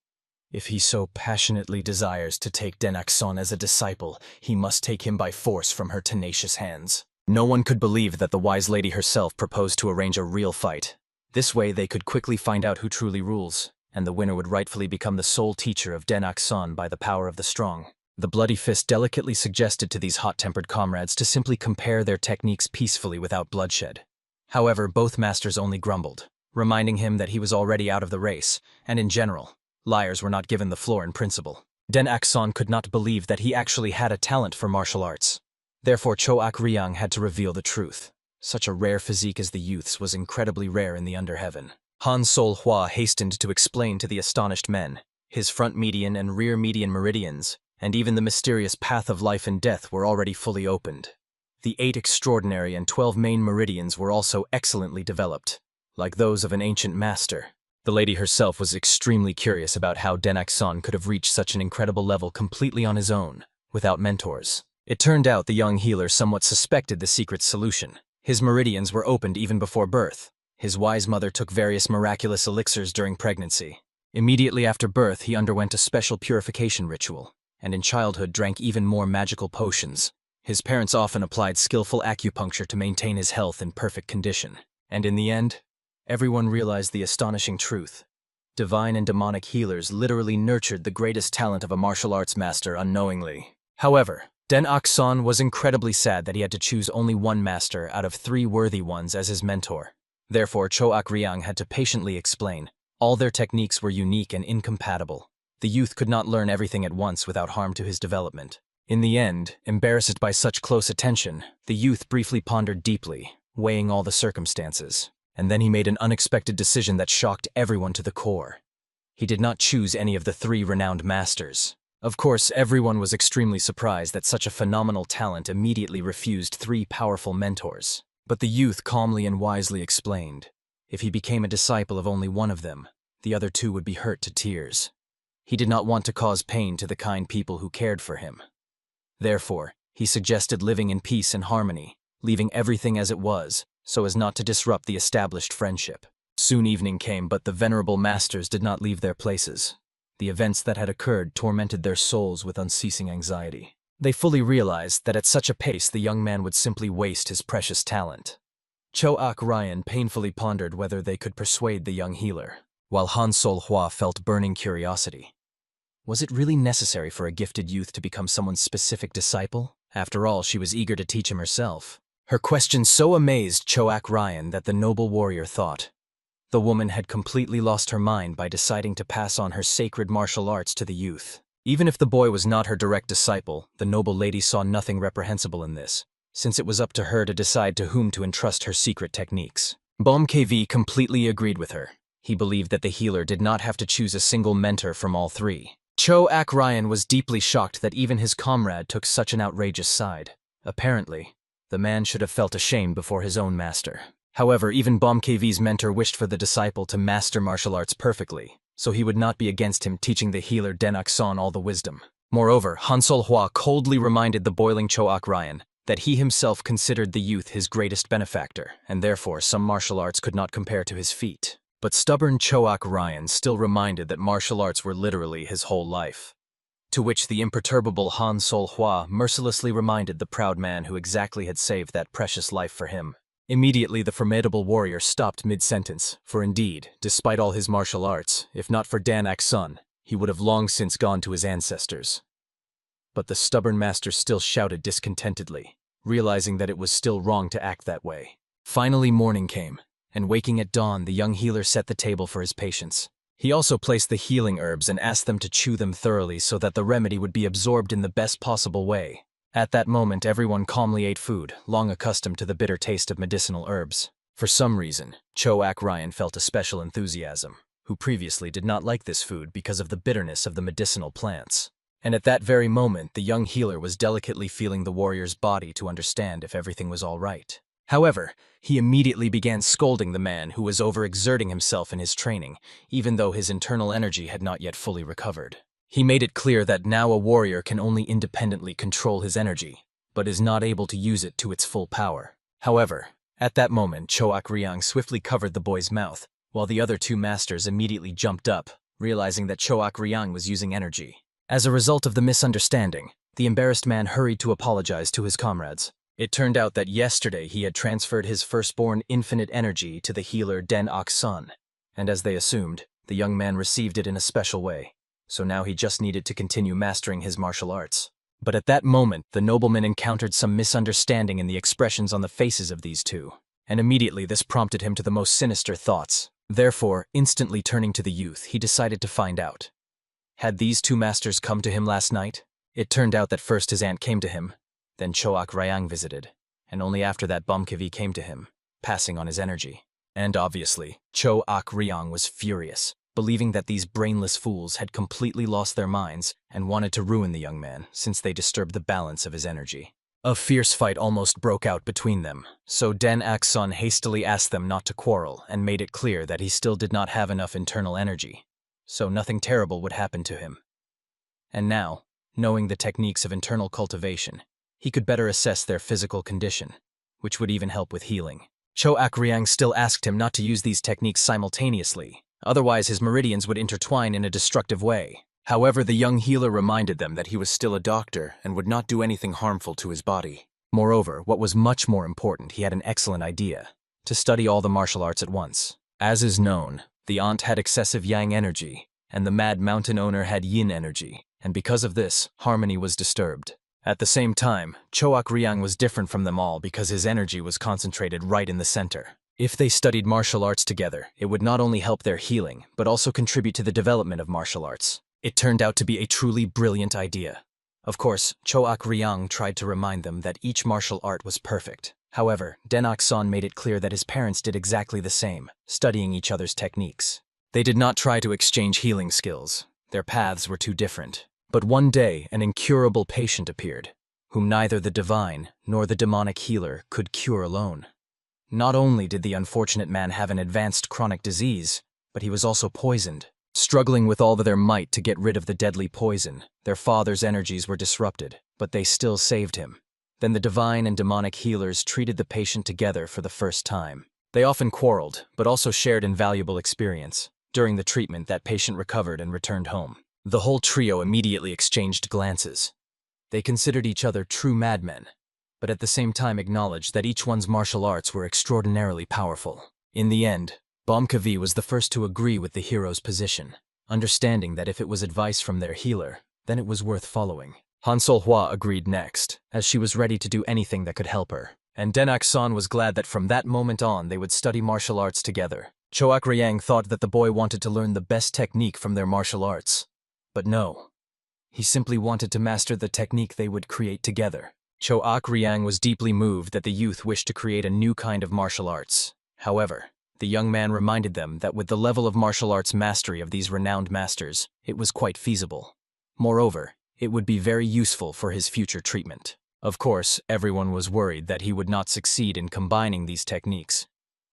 If he so passionately desires to take Denak-san as a disciple, he must take him by force from her tenacious hands. No one could believe that the wise lady herself proposed to arrange a real fight. This way they could quickly find out who truly rules, and the winner would rightfully become the sole teacher of Den-ak-son by the power of the strong. The bloody fist delicately suggested to these hot-tempered comrades to simply compare their techniques peacefully without bloodshed. However, both masters only grumbled, reminding him that he was already out of the race, and in general, liars were not given the floor in principle. Den-ak-son could not believe that he actually had a talent for martial arts. Therefore Cho-ak-ryang had to reveal the truth. Such a rare physique as the youth's was incredibly rare in the underheaven. Han Sol-hwa hastened to explain to the astonished men. His front median and rear median meridians, and even the mysterious path of life and death were already fully opened. The 8 extraordinary and 12 main meridians were also excellently developed, like those of an ancient master. The lady herself was extremely curious about how Den-ak-son could have reached such an incredible level completely on his own, without mentors. It turned out the young healer somewhat suspected the secret solution. His meridians were opened even before birth. His wise mother took various miraculous elixirs during pregnancy. Immediately after birth, he underwent a special purification ritual, and in childhood drank even more magical potions. His parents often applied skillful acupuncture to maintain his health in perfect condition. And in the end, everyone realized the astonishing truth. Divine and demonic healers literally nurtured the greatest talent of a martial arts master unknowingly. However, Den-ak-son was incredibly sad that he had to choose only one master out of 3 worthy ones as his mentor. Therefore, Cho-ak-ryang had to patiently explain. All their techniques were unique and incompatible. The youth could not learn everything at once without harm to his development. In the end, embarrassed by such close attention, the youth briefly pondered deeply, weighing all the circumstances. And then he made an unexpected decision that shocked everyone to the core. He did not choose any of the 3 renowned masters. Of course, everyone was extremely surprised that such a phenomenal talent immediately refused 3 powerful mentors. But the youth calmly and wisely explained, if he became a disciple of only one of them, the other 2 would be hurt to tears. He did not want to cause pain to the kind people who cared for him. Therefore, he suggested living in peace and harmony, leaving everything as it was, so as not to disrupt the established friendship. Soon evening came, but the venerable masters did not leave their places. The events that had occurred tormented their souls with unceasing anxiety. They fully realized that at such a pace the young man would simply waste his precious talent. Cho-ak-ryang painfully pondered whether they could persuade the young healer, while Han Sol-hwa felt burning curiosity. Was it really necessary for a gifted youth to become someone's specific disciple? After all, she was eager to teach him herself. Her question so amazed Cho-ak-ryang that the noble warrior thought, the woman had completely lost her mind by deciding to pass on her sacred martial arts to the youth. Even if the boy was not her direct disciple, the noble lady saw nothing reprehensible in this, since it was up to her to decide to whom to entrust her secret techniques. Bom KV completely agreed with her. He believed that the healer did not have to choose a single mentor from all 3. Cho-ak-ryang was deeply shocked that even his comrade took such an outrageous side. Apparently, the man should have felt ashamed before his own master. However, even Bom KV's mentor wished for the disciple to master martial arts perfectly, so he would not be against him teaching the healer Den-ak-son all the wisdom. Moreover, Han Sol-hwa coldly reminded the boiling Cho-ak-ryang that he himself considered the youth his greatest benefactor, and therefore some martial arts could not compare to his feat. But stubborn Cho-ak-ryang still reminded that martial arts were literally his whole life. To which the imperturbable Han Sol-hwa mercilessly reminded the proud man who exactly had saved that precious life for him. Immediately the formidable warrior stopped mid-sentence, for indeed, despite all his martial arts, if not for Den-ak-son, he would have long since gone to his ancestors. But the stubborn master still shouted discontentedly, realizing that it was still wrong to act that way. Finally morning came, and waking at dawn, the young healer set the table for his patients. He also placed the healing herbs and asked them to chew them thoroughly so that the remedy would be absorbed in the best possible way. At that moment, everyone calmly ate food, long accustomed to the bitter taste of medicinal herbs. For some reason, Cho-ak-ryang felt a special enthusiasm, who previously did not like this food because of the bitterness of the medicinal plants. And at that very moment, the young healer was delicately feeling the warrior's body to understand if everything was all right. However, he immediately began scolding the man who was overexerting himself in his training, even though his internal energy had not yet fully recovered. He made it clear that now a warrior can only independently control his energy, but is not able to use it to its full power. However, at that moment, Cho-ak-ryang swiftly covered the boy's mouth, while the other 2 masters immediately jumped up, realizing that Cho-ak-ryang was using energy. As a result of the misunderstanding, the embarrassed man hurried to apologize to his comrades. It turned out that yesterday he had transferred his firstborn infinite energy to the healer Den-Ok-sun, and as they assumed, the young man received it in a special way, so now he just needed to continue mastering his martial arts. But at that moment, the nobleman encountered some misunderstanding in the expressions on the faces of these two, and immediately this prompted him to the most sinister thoughts. Therefore, instantly turning to the youth, he decided to find out. Had these two masters come to him last night? It turned out that first his aunt came to him, then Choak Ryang visited, and only after that Bomkevi came to him, passing on his energy. And obviously, Choak Ryang was furious, believing that these brainless fools had completely lost their minds and wanted to ruin the young man since they disturbed the balance of his energy. A fierce fight almost broke out between them, so Den-Ok-sun hastily asked them not to quarrel and made it clear that he still did not have enough internal energy, so nothing terrible would happen to him. And now, knowing the techniques of internal cultivation, he could better assess their physical condition, which would even help with healing. Choak Ryang still asked him not to use these techniques simultaneously, otherwise his meridians would intertwine in a destructive way. However, the young healer reminded them that he was still a doctor and would not do anything harmful to his body. Moreover, what was much more important, he had an excellent idea: to study all the martial arts at once. As is known, the aunt had excessive yang energy, and the mad mountain owner had yin energy, and because of this, harmony was disturbed. At the same time, Choak Ryang was different from them all because his energy was concentrated right in the center. If they studied martial arts together, it would not only help their healing, but also contribute to the development of martial arts. It turned out to be a truly brilliant idea. Of course, Choak Ryang tried to remind them that each martial art was perfect. However, Den-Ok-sun made it clear that his parents did exactly the same, studying each other's techniques. They did not try to exchange healing skills. Their paths were too different. But one day, an incurable patient appeared, whom neither the divine nor the demonic healer could cure alone. Not only did the unfortunate man have an advanced chronic disease, but he was also poisoned. Struggling with all of their might to get rid of the deadly poison, their father's energies were disrupted, but they still saved him. Then the divine and demonic healers treated the patient together for the first time. They often quarreled, but also shared invaluable experience. During the treatment, that patient recovered and returned home. The whole trio immediately exchanged glances. They considered each other true madmen, but at the same time acknowledged that each one's martial arts were extraordinarily powerful. In the end, Bomkevi was the first to agree with the hero's position, understanding that if it was advice from their healer, then it was worth following. Han-Sol-hwa agreed next, as she was ready to do anything that could help her, and Den-Ok-sun was glad that from that moment on they would study martial arts together. Choak Ryang thought that the boy wanted to learn the best technique from their martial arts. But no, he simply wanted to master the technique they would create together. Choak Ryang was deeply moved that the youth wished to create a new kind of martial arts. However, the young man reminded them that with the level of martial arts mastery of these renowned masters, it was quite feasible. Moreover, it would be very useful for his future treatment. Of course, everyone was worried that he would not succeed in combining these techniques.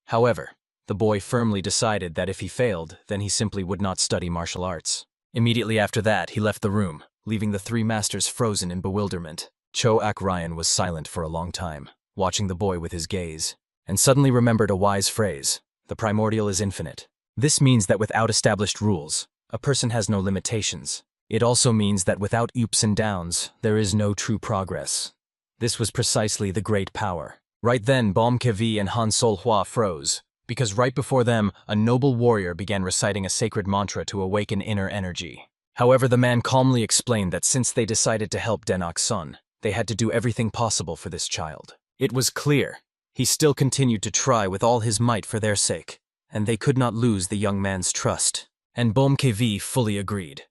However, the boy firmly decided that if he failed, then he simply would not study martial arts. Immediately after that, he left the room, leaving the three masters frozen in bewilderment. Choak Ryang was silent for a long time, watching the boy with his gaze, and suddenly remembered a wise phrase: the primordial is infinite. This means that without established rules, a person has no limitations. It also means that without ups and downs, there is no true progress. This was precisely the great power. Right then, Bomkevi and Han-Sol-hwa froze, because right before them, a noble warrior began reciting a sacred mantra to awaken inner energy. However, the man calmly explained that since they decided to help Den-Ok-sun, they had to do everything possible for this child. It was clear. He still continued to try with all his might for their sake, and they could not lose the young man's trust. And Bomkevi fully agreed.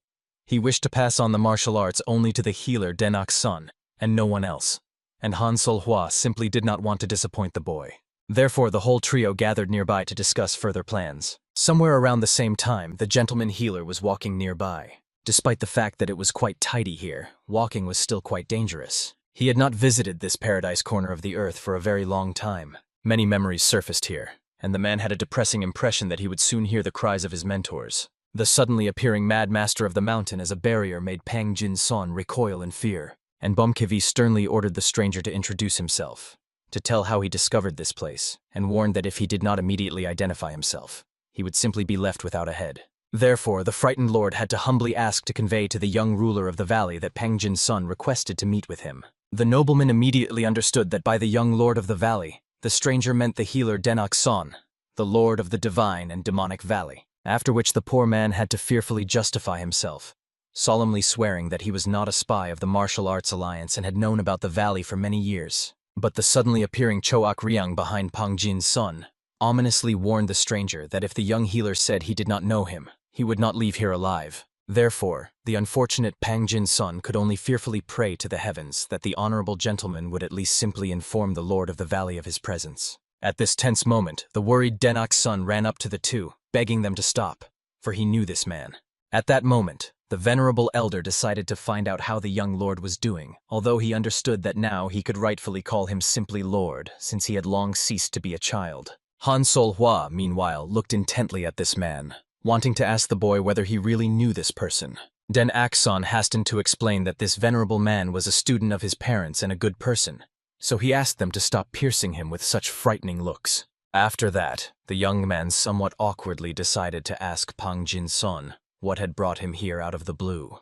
He wished to pass on the martial arts only to the healer Den-Ok-sun, and no one else. And Han-Sol-hwa simply did not want to disappoint the boy. Therefore, the whole trio gathered nearby to discuss further plans. Somewhere around the same time, the gentleman healer was walking nearby. Despite the fact that it was quite tidy here, walking was still quite dangerous. He had not visited this paradise corner of the earth for a very long time. Many memories surfaced here, and the man had a depressing impression that he would soon hear the cries of his mentors. The suddenly appearing mad master of the mountain as a barrier made Pang Jin-son recoil in fear, and Bomkevi sternly ordered the stranger to introduce himself, to tell how he discovered this place, and warned that if he did not immediately identify himself, he would simply be left without a head. Therefore, the frightened lord had to humbly ask to convey to the young ruler of the valley that Pang Jin-sun requested to meet with him. The nobleman immediately understood that by the young lord of the valley, the stranger meant the healer Den-ak-son, the lord of the divine and demonic valley, after which the poor man had to fearfully justify himself, solemnly swearing that he was not a spy of the Martial Arts Alliance and had known about the valley for many years. But the suddenly appearing Choak-ryung behind Pang Jin-sun ominously warned the stranger that if the young healer said he did not know him, he would not leave here alive. Therefore, the unfortunate Pang Jin-sun could only fearfully pray to the heavens that the honorable gentleman would at least simply inform the lord of the valley of his presence. At this tense moment, the worried Den-ak-sun ran up to the two, begging them to stop, for he knew this man. At that moment, the venerable elder decided to find out how the young lord was doing, although he understood that now he could rightfully call him simply lord, since he had long ceased to be a child. Han Sol-hwa, meanwhile, looked intently at this man, wanting to ask the boy whether he really knew this person. Den-ak-son hastened to explain that this venerable man was a student of his parents and a good person, so he asked them to stop piercing him with such frightening looks. After that, the young man somewhat awkwardly decided to ask Pang Jin-sun what had brought him here out of the blue.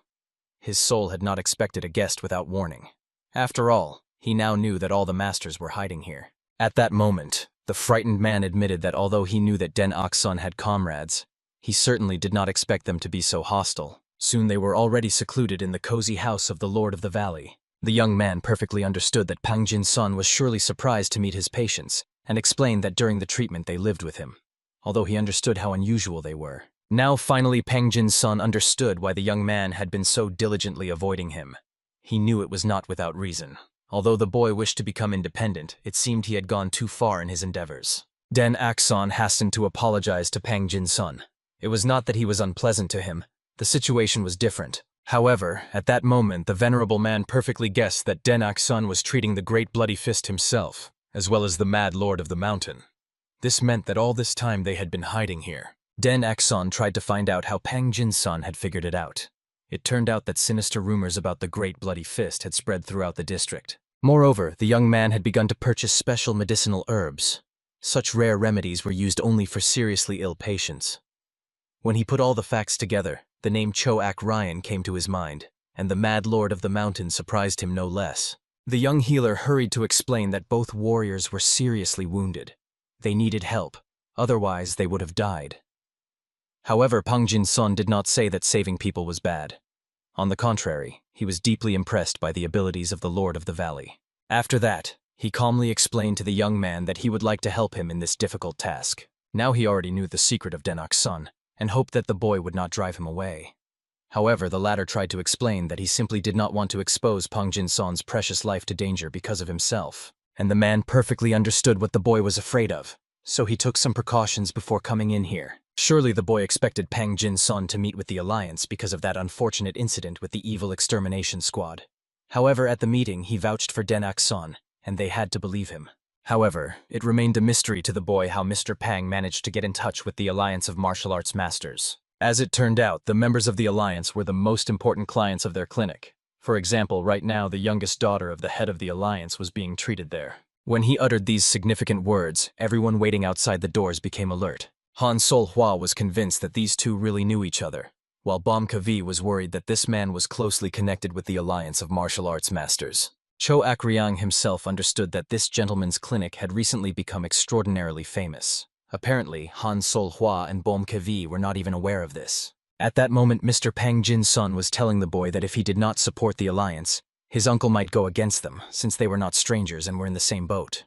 His soul had not expected a guest without warning. After all, he now knew that all the masters were hiding here. At that moment, the frightened man admitted that although he knew that Den-ak-son had comrades, he certainly did not expect them to be so hostile. Soon they were already secluded in the cozy house of the Lord of the Valley. The young man perfectly understood that Pang Jin-sun was surely surprised to meet his patients, and explained that during the treatment they lived with him, although he understood how unusual they were. Now finally Pang Jin-sun understood why the young man had been so diligently avoiding him. He knew it was not without reason. Although the boy wished to become independent, it seemed he had gone too far in his endeavors. Den-ak-son hastened to apologize to Pang Jin-sun. It was not that he was unpleasant to him. The situation was different. However, at that moment the venerable man perfectly guessed that Den-ak-son was treating the great bloody fist himself, as well as the mad lord of the mountain. This meant that all this time they had been hiding here. Den-ak-son tried to find out how Pang Jin-sun had figured it out. It turned out that sinister rumors about the great bloody fist had spread throughout the district. Moreover, the young man had begun to purchase special medicinal herbs. Such rare remedies were used only for seriously ill patients. When he put all the facts together, the name Choak-ryung came to his mind, and the mad lord of the mountain surprised him no less. The young healer hurried to explain that both warriors were seriously wounded. They needed help, otherwise they would have died. However, Pang Jin-sun did not say that saving people was bad. On the contrary, he was deeply impressed by the abilities of the Lord of the Valley. After that, he calmly explained to the young man that he would like to help him in this difficult task. Now he already knew the secret of Den-ak-son, and hoped that the boy would not drive him away. However, the latter tried to explain that he simply did not want to expose Pang Jin-sun's precious life to danger because of himself, and the man perfectly understood what the boy was afraid of, so he took some precautions before coming in here. Surely the boy expected Pang Jin-sun to meet with the Alliance because of that unfortunate incident with the evil extermination squad. However, at the meeting he vouched for Den-ak-son, and they had to believe him. However, it remained a mystery to the boy how Mr. Pang managed to get in touch with the Alliance of Martial Arts Masters. As it turned out, the members of the Alliance were the most important clients of their clinic. For example, right now the youngest daughter of the head of the Alliance was being treated there. When he uttered these significant words, everyone waiting outside the doors became alert. Han Sol-hwa was convinced that these two really knew each other, while Bom-ka-vi was worried that this man was closely connected with the Alliance of Martial Arts Masters. Choak-ryung himself understood that this gentleman's clinic had recently become extraordinarily famous. Apparently, Han Sol-hwa and Bom-ka-vi were not even aware of this. At that moment, Mr. Pang Jin-sun was telling the boy that if he did not support the Alliance, his uncle might go against them, since they were not strangers and were in the same boat.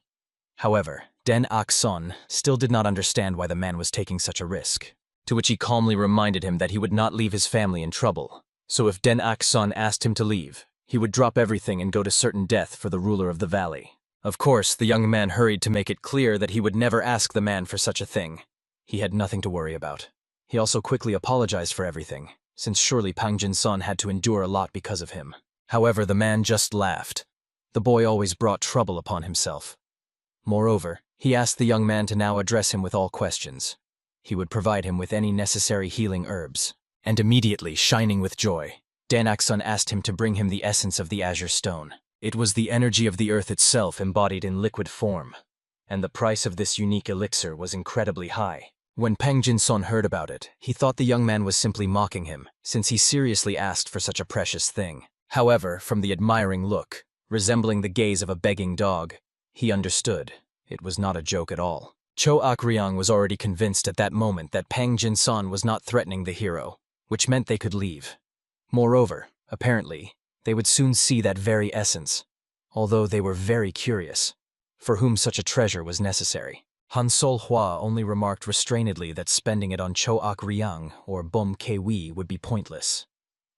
However, Den-ak-son still did not understand why the man was taking such a risk, to which he calmly reminded him that he would not leave his family in trouble. So if Den-ak-son asked him to leave, he would drop everything and go to certain death for the ruler of the valley. Of course, the young man hurried to make it clear that he would never ask the man for such a thing. He had nothing to worry about. He also quickly apologized for everything, since surely Pang Jin-sun had to endure a lot because of him. However, the man just laughed. The boy always brought trouble upon himself. Moreover, he asked the young man to now address him with all questions. He would provide him with any necessary healing herbs. And immediately, shining with joy, Den-ak-son asked him to bring him the essence of the Azure Stone. It was the energy of the earth itself embodied in liquid form, and the price of this unique elixir was incredibly high. When Pang Jin-sun heard about it, he thought the young man was simply mocking him, since he seriously asked for such a precious thing. However, from the admiring look, resembling the gaze of a begging dog. He understood. It was not a joke at all. Cho Akryang was already convinced at that moment that Pang Jinson was not threatening the hero, which meant they could leave. Moreover, apparently, they would soon see that very essence, although they were very curious, for whom such a treasure was necessary. Han Sol Hua only remarked restrainedly that spending it on Cho Akryang or Bom Kewi would be pointless.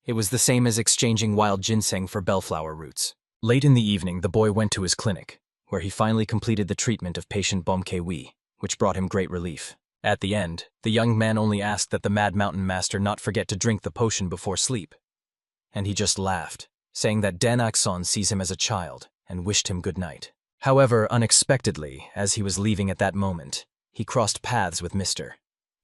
It was the same as exchanging wild ginseng for bellflower roots. Late in the evening, the boy went to his clinic, where he finally completed the treatment of patient Bom Kewi, which brought him great relief. At the end, the young man only asked that the Mad Mountain Master not forget to drink the potion before sleep. And he just laughed, saying that Dan Akson sees him as a child and wished him good night. However, unexpectedly, as he was leaving at that moment, he crossed paths with Mr.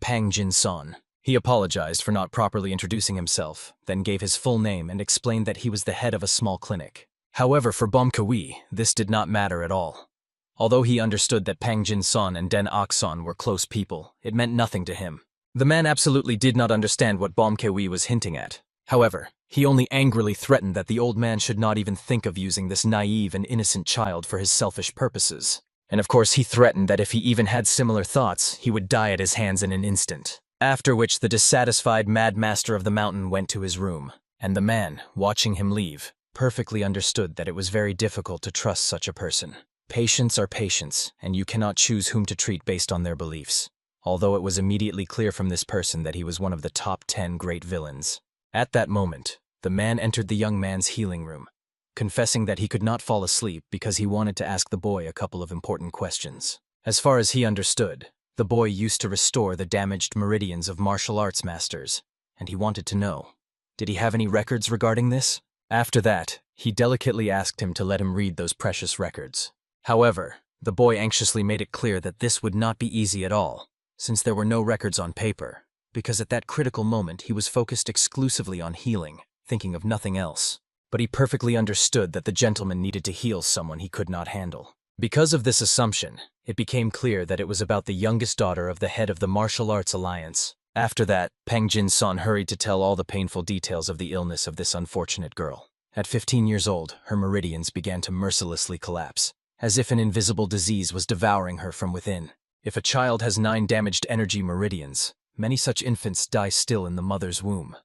Pang Jinson. He apologized for not properly introducing himself, then gave his full name and explained that he was the head of a small clinic. However, for Bom Kewi, this did not matter at all. Although he understood that Pang Jinson and Den Akson were close people, it meant nothing to him. The man absolutely did not understand what Bom Kewi was hinting at. However, he only angrily threatened that the old man should not even think of using this naive and innocent child for his selfish purposes. And of course he threatened that if he even had similar thoughts, he would die at his hands in an instant. After which the dissatisfied Mad Master of the Mountain went to his room, and the man, watching him leave, perfectly understood that it was very difficult to trust such a person. Patients are patients, and you cannot choose whom to treat based on their beliefs, although it was immediately clear from this person that he was one of the top 10 great villains. At that moment, the man entered the young man's healing room, confessing that he could not fall asleep because he wanted to ask the boy a couple of important questions. As far as he understood, the boy used to restore the damaged meridians of martial arts masters, and he wanted to know, did he have any records regarding this? After that, he delicately asked him to let him read those precious records. However, the boy anxiously made it clear that this would not be easy at all, since there were no records on paper, because at that critical moment he was focused exclusively on healing, thinking of nothing else. But he perfectly understood that the gentleman needed to heal someone he could not handle. Because of this assumption, it became clear that it was about the youngest daughter of the head of the Martial Arts Alliance. After that, Pang Jinson hurried to tell all the painful details of the illness of this unfortunate girl. At 15 years old, her meridians began to mercilessly collapse, as if an invisible disease was devouring her from within. If a child has 9 damaged energy meridians, many such infants die still in the mother's womb.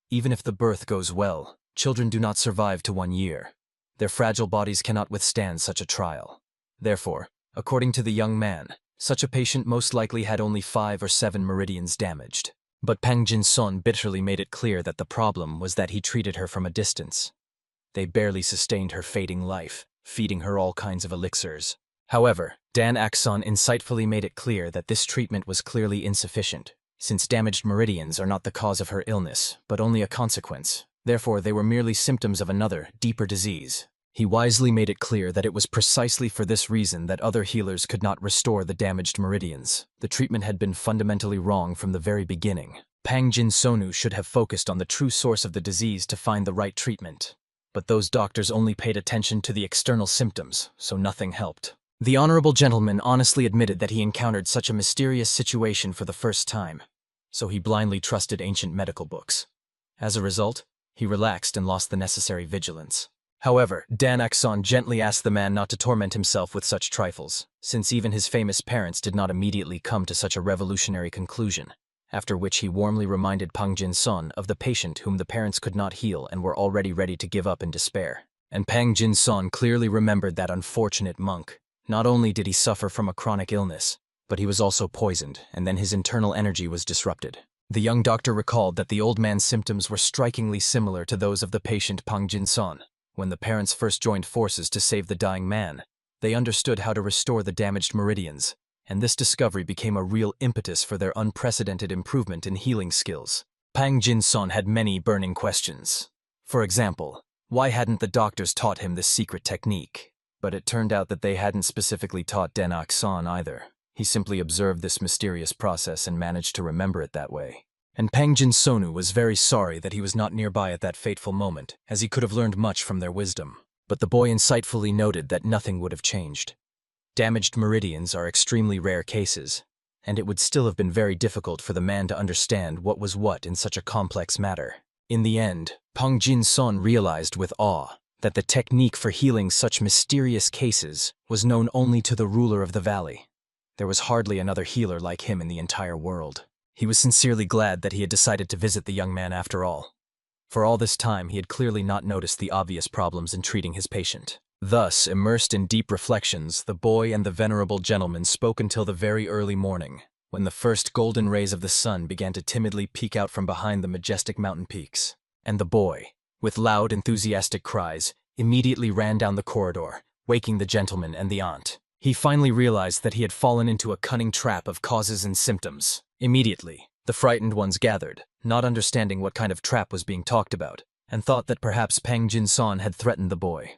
Even if the birth goes well, children do not survive to 1 year. Their fragile bodies cannot withstand such a trial. Therefore, according to the young man, such a patient most likely had only 5 or 7 meridians damaged. But Pang Jinson bitterly made it clear that the problem was that he treated her from a distance. They barely sustained her fading life, feeding her all kinds of elixirs. However, Dan Akson insightfully made it clear that this treatment was clearly insufficient, since damaged meridians are not the cause of her illness, but only a consequence. Therefore, they were merely symptoms of another, deeper disease. He wisely made it clear that it was precisely for this reason that other healers could not restore the damaged meridians. The treatment had been fundamentally wrong from the very beginning. Pang Jinsonu should have focused on the true source of the disease to find the right treatment. But those doctors only paid attention to the external symptoms, so nothing helped. The honorable gentleman honestly admitted that he encountered such a mysterious situation for the first time, so he blindly trusted ancient medical books. As a result, he relaxed and lost the necessary vigilance. However, Dan Akson gently asked the man not to torment himself with such trifles, since even his famous parents did not immediately come to such a revolutionary conclusion, after which he warmly reminded Pang Jinson of the patient whom the parents could not heal and were already ready to give up in despair. And Pang Jinson clearly remembered that unfortunate monk. Not only did he suffer from a chronic illness, but he was also poisoned, and then his internal energy was disrupted. The young doctor recalled that the old man's symptoms were strikingly similar to those of the patient Pang Jinson. When the parents first joined forces to save the dying man, they understood how to restore the damaged meridians, and this discovery became a real impetus for their unprecedented improvement in healing skills. Pang Jinson had many burning questions. For example, why hadn't the doctors taught him this secret technique? But it turned out that they hadn't specifically taught Den Akson either. He simply observed this mysterious process and managed to remember it that way. And Pang Jinsonu was very sorry that he was not nearby at that fateful moment, as he could have learned much from their wisdom. But the boy insightfully noted that nothing would have changed. Damaged meridians are extremely rare cases, and it would still have been very difficult for the man to understand what was what in such a complex matter. In the end, Pang Jinson realized with awe that the technique for healing such mysterious cases was known only to the ruler of the valley. There was hardly another healer like him in the entire world. He was sincerely glad that he had decided to visit the young man after all. For all this time, he had clearly not noticed the obvious problems in treating his patient. Thus, immersed in deep reflections, the boy and the venerable gentleman spoke until the very early morning, when the first golden rays of the sun began to timidly peek out from behind the majestic mountain peaks. And the boy, with loud, enthusiastic cries, immediately ran down the corridor, waking the gentleman and the aunt. He finally realized that he had fallen into a cunning trap of causes and symptoms. Immediately, the frightened ones gathered, not understanding what kind of trap was being talked about, and thought that perhaps Pang Jinson had threatened the boy.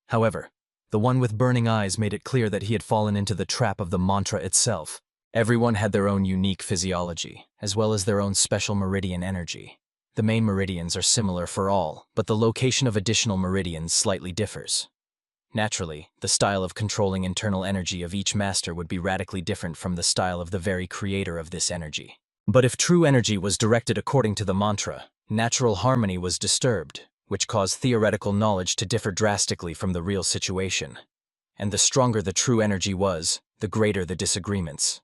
However, the one with burning eyes made it clear that he had fallen into the trap of the mantra itself. Everyone had their own unique physiology, as well as their own special meridian energy. The main meridians are similar for all, but the location of additional meridians slightly differs. Naturally, the style of controlling internal energy of each master would be radically different from the style of the very creator of this energy. But if true energy was directed according to the mantra, natural harmony was disturbed, which caused theoretical knowledge to differ drastically from the real situation. And the stronger the true energy was, the greater the disagreements.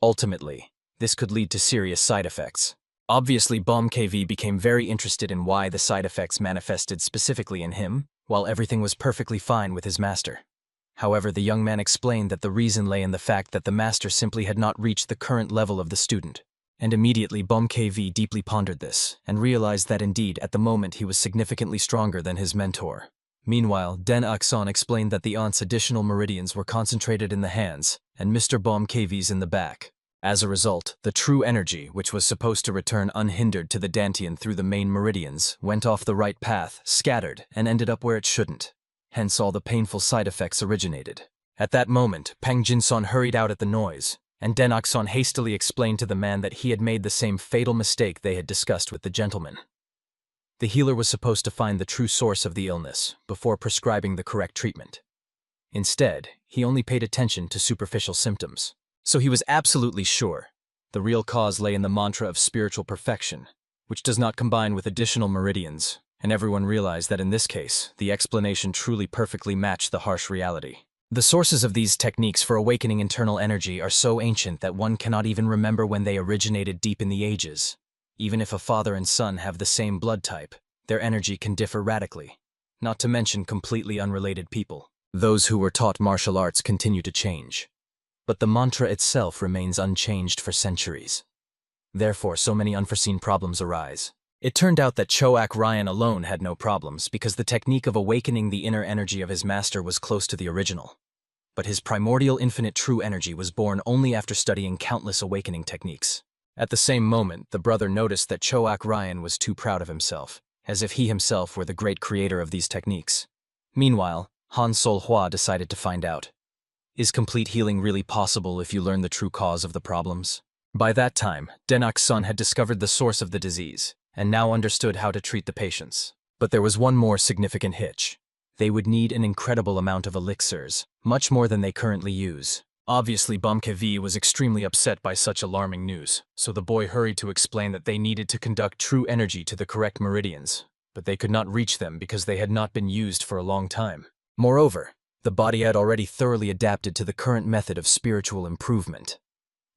Ultimately, this could lead to serious side effects. Obviously, KV became very interested in why the side effects manifested specifically in him, while everything was perfectly fine with his master. However, the young man explained that the reason lay in the fact that the master simply had not reached the current level of the student. And immediately KV deeply pondered this, and realized that indeed, at the moment he was significantly stronger than his mentor. Meanwhile, Den Akson explained that the aunt's additional meridians were concentrated in the hands, and Mr. KV's in the back. As a result, the true energy, which was supposed to return unhindered to the Dantian through the main meridians, went off the right path, scattered, and ended up where it shouldn't. Hence all the painful side effects originated. At that moment, Pang Jinson hurried out at the noise, and Den Akson hastily explained to the man that he had made the same fatal mistake they had discussed with the gentleman. The healer was supposed to find the true source of the illness before prescribing the correct treatment. Instead, he only paid attention to superficial symptoms. So he was absolutely sure the real cause lay in the mantra of spiritual perfection, which does not combine with additional meridians, and everyone realized that in this case, the explanation truly perfectly matched the harsh reality. The sources of these techniques for awakening internal energy are so ancient that one cannot even remember when they originated deep in the ages. Even if a father and son have the same blood type, their energy can differ radically, not to mention completely unrelated people. Those who were taught martial arts continue to change, but the mantra itself remains unchanged for centuries. Therefore, so many unforeseen problems arise. It turned out that Choak Ryan alone had no problems because the technique of awakening the inner energy of his master was close to the original. But his primordial infinite true energy was born only after studying countless awakening techniques. At the same moment, the brother noticed that Choak Ryan was too proud of himself, as if he himself were the great creator of these techniques. Meanwhile, Han Sol Hua decided to find out. Is complete healing really possible if you learn the true cause of the problems? By that time, Denak's son had discovered the source of the disease, and now understood how to treat the patients. But there was one more significant hitch. They would need an incredible amount of elixirs, much more than they currently use. Obviously, Bumkevi was extremely upset by such alarming news, so the boy hurried to explain that they needed to conduct true energy to the correct meridians, but they could not reach them because they had not been used for a long time. Moreover, the body had already thoroughly adapted to the current method of spiritual improvement.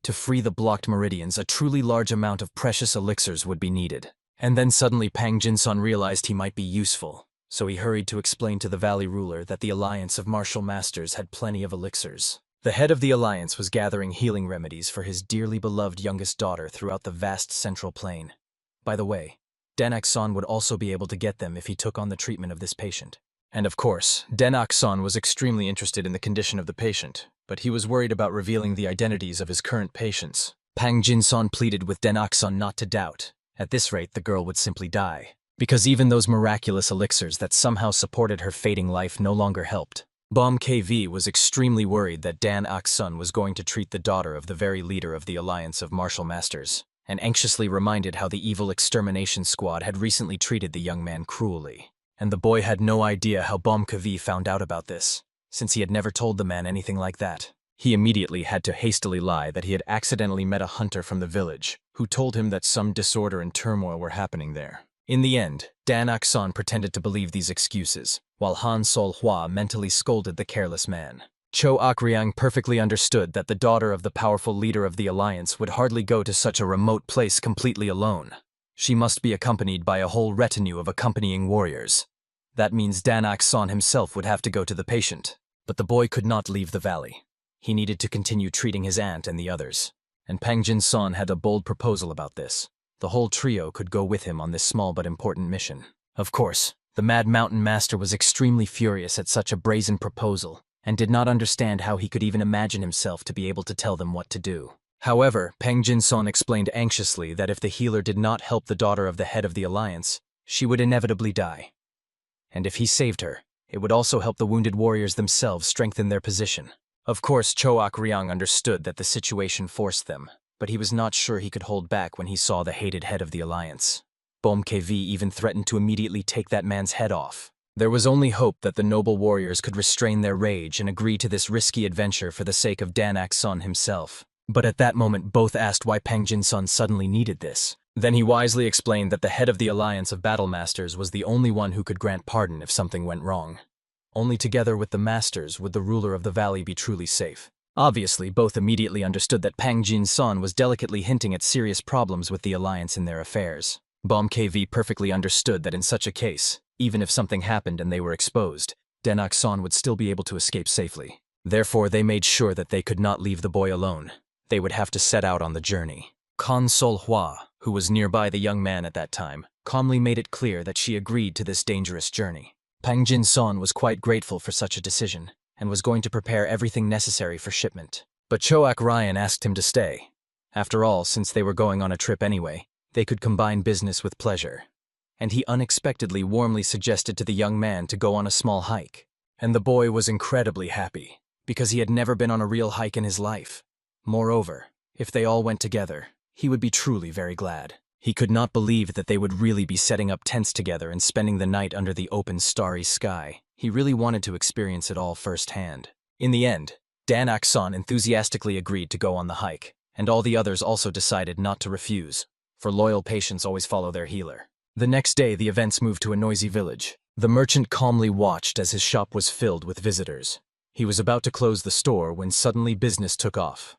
To free the blocked meridians, a truly large amount of precious elixirs would be needed. And then suddenly Pang Jinson realized he might be useful, so he hurried to explain to the valley ruler that the Alliance of Martial Masters had plenty of elixirs. The head of the Alliance was gathering healing remedies for his dearly beloved youngest daughter throughout the vast central plain. By the way, Denak-san would also be able to get them if he took on the treatment of this patient. And of course, Denak-san was extremely interested in the condition of the patient, but he was worried about revealing the identities of his current patients. Pang Jinson pleaded with Denak-san not to doubt. At this rate, the girl would simply die, because even those miraculous elixirs that somehow supported her fading life no longer helped. Bom KV was extremely worried that Dan Aksun was going to treat the daughter of the very leader of the Alliance of Martial Masters, and anxiously reminded how the evil extermination squad had recently treated the young man cruelly. And the boy had no idea how Bom KV found out about this, since he had never told the man anything like that. He immediately had to hastily lie that he had accidentally met a hunter from the village, who told him that some disorder and turmoil were happening there. In the end, Dan Akson pretended to believe these excuses, while Han Sol Hua mentally scolded the careless man. Cho Akriang perfectly understood that the daughter of the powerful leader of the alliance would hardly go to such a remote place completely alone. She must be accompanied by a whole retinue of accompanying warriors. That means Dan Akson himself would have to go to the patient. But the boy could not leave the valley. He needed to continue treating his aunt and the others. And Pang Jin-son had a bold proposal about this. The whole trio could go with him on this small but important mission. Of course, the Mad Mountain Master was extremely furious at such a brazen proposal, and did not understand how he could even imagine himself to be able to tell them what to do. However, Pang Jin-son explained anxiously that if the healer did not help the daughter of the head of the alliance, she would inevitably die. And if he saved her, it would also help the wounded warriors themselves strengthen their position. Of course, Choak Ryang understood that the situation forced them, but he was not sure he could hold back when he saw the hated head of the alliance. Bom KV even threatened to immediately take that man's head off. There was only hope that the noble warriors could restrain their rage and agree to this risky adventure for the sake of Dan Akson himself. But at that moment both asked why Pang Jin-son suddenly needed this. Then he wisely explained that the head of the alliance of battle masters was the only one who could grant pardon if something went wrong. Only together with the masters would the ruler of the valley be truly safe. Obviously, both immediately understood that Pang Jin-son was delicately hinting at serious problems with the alliance in their affairs. Bom KV perfectly understood that in such a case, even if something happened and they were exposed, Dan Akson would still be able to escape safely. Therefore, they made sure that they could not leave the boy alone. They would have to set out on the journey. Kan Sol Hua, who was nearby the young man at that time, calmly made it clear that she agreed to this dangerous journey. Pang Jin-son was quite grateful for such a decision, and was going to prepare everything necessary for shipment. But Choak Ryan asked him to stay. After all, since they were going on a trip anyway, they could combine business with pleasure. And he unexpectedly warmly suggested to the young man to go on a small hike. And the boy was incredibly happy, because he had never been on a real hike in his life. Moreover, if they all went together, he would be truly very glad. He could not believe that they would really be setting up tents together and spending the night under the open starry sky. He really wanted to experience it all firsthand. In the end, Dan Akson enthusiastically agreed to go on the hike, and all the others also decided not to refuse, for loyal patients always follow their healer. The next day, the events moved to a noisy village. The merchant calmly watched as his shop was filled with visitors. He was about to close the store when suddenly business took off.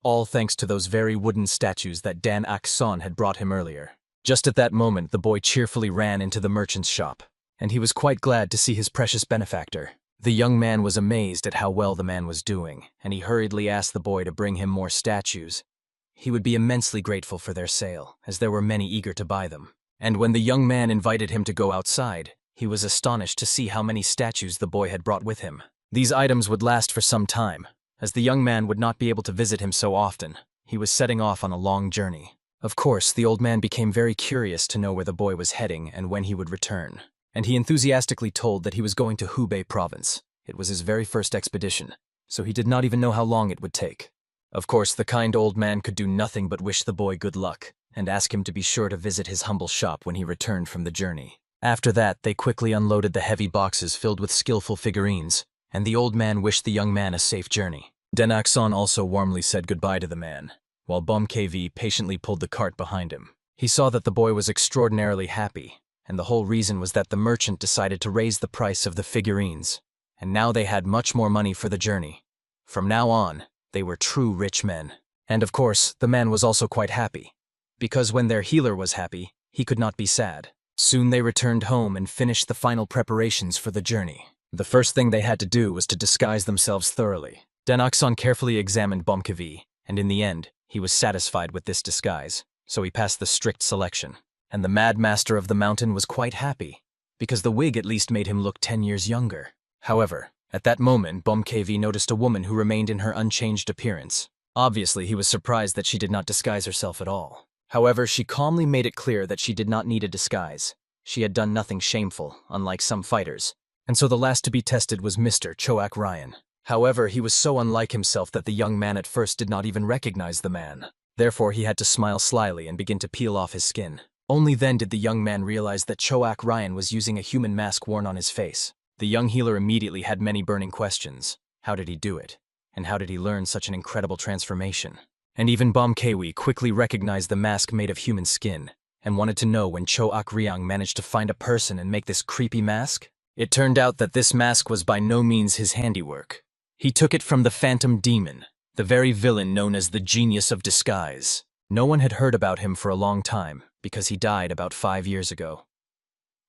All thanks to those very wooden statues that Dan Akson had brought him earlier. Just at that moment, the boy cheerfully ran into the merchant's shop, and he was quite glad to see his precious benefactor. The young man was amazed at how well the man was doing, and he hurriedly asked the boy to bring him more statues. He would be immensely grateful for their sale, as there were many eager to buy them. And when the young man invited him to go outside, he was astonished to see how many statues the boy had brought with him. These items would last for some time, as the young man would not be able to visit him so often. He was setting off on a long journey. Of course, the old man became very curious to know where the boy was heading and when he would return. And he enthusiastically told that he was going to Hubei province. It was his very first expedition, so he did not even know how long it would take. Of course, the kind old man could do nothing but wish the boy good luck, and ask him to be sure to visit his humble shop when he returned from the journey. After that, they quickly unloaded the heavy boxes filled with skillful figurines, and the old man wished the young man a safe journey. Dan Akson also warmly said goodbye to the man, while Bom KV patiently pulled the cart behind him. He saw that the boy was extraordinarily happy, and the whole reason was that the merchant decided to raise the price of the figurines, and now they had much more money for the journey. From now on, they were true rich men. And of course, the man was also quite happy, because when their healer was happy, he could not be sad. Soon they returned home and finished the final preparations for the journey. The first thing they had to do was to disguise themselves thoroughly. Dan Akson carefully examined Bomkevi, and in the end, he was satisfied with this disguise, so he passed the strict selection. And the Mad Master of the Mountain was quite happy, because the wig at least made him look 10 years younger. However, at that moment, Bomkevi noticed a woman who remained in her unchanged appearance. Obviously, he was surprised that she did not disguise herself at all. However, she calmly made it clear that she did not need a disguise. She had done nothing shameful, unlike some fighters. And so the last to be tested was Mr. Choak Ryan. However, he was so unlike himself that the young man at first did not even recognize the man. Therefore, he had to smile slyly and begin to peel off his skin. Only then did the young man realize that Choak Ryan was using a human mask worn on his face. The young healer immediately had many burning questions. How did he do it? And how did he learn such an incredible transformation? And even Bomkewi quickly recognized the mask made of human skin, and wanted to know when Cho Ak Ryang managed to find a person and make this creepy mask. It turned out that this mask was by no means his handiwork. He took it from the Phantom Demon, the very villain known as the Genius of Disguise. No one had heard about him for a long time, because he died about 5 years ago.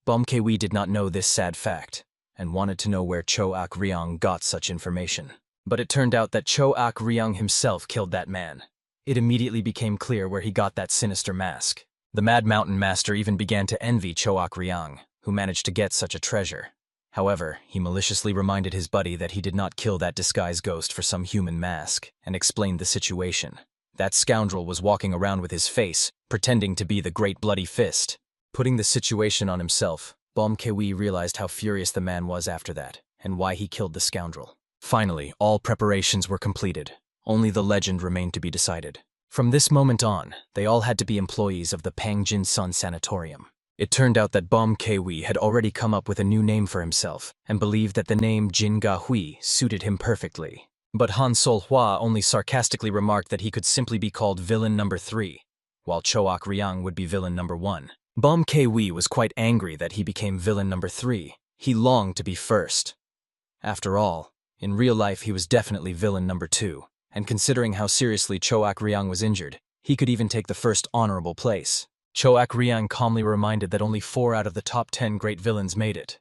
Bomkewi did not know this sad fact, and wanted to know where Cho Ak Ryang got such information. But it turned out that Cho Ak Ryang himself killed that man. It immediately became clear where he got that sinister mask. The Mad Mountain Master even began to envy Cho Ak Ryang, who managed to get such a treasure. However, he maliciously reminded his buddy that he did not kill that disguised ghost for some human mask, and explained the situation. That scoundrel was walking around with his face, pretending to be the Great Bloody Fist. Putting the situation on himself, Bomkewi realized how furious the man was after that, and why he killed the scoundrel. Finally, all preparations were completed. Only the legend remained to be decided. From this moment on, they all had to be employees of the Pangjin Sun Sanatorium. It turned out that Bomkewi had already come up with a new name for himself, and believed that the name Jin Ga Hui suited him perfectly. But Han Sol Hua only sarcastically remarked that he could simply be called Villain Number 3, while Cho Ak Ryang would be Villain Number 1. Bomkewi was quite angry that he became Villain Number 3. He longed to be first. After all, in real life he was definitely Villain Number 2, and considering how seriously Cho Ak Ryang was injured, he could even take the first honorable place. Cho Ak Ryang calmly reminded that only 4 out of the top 10 great villains made it,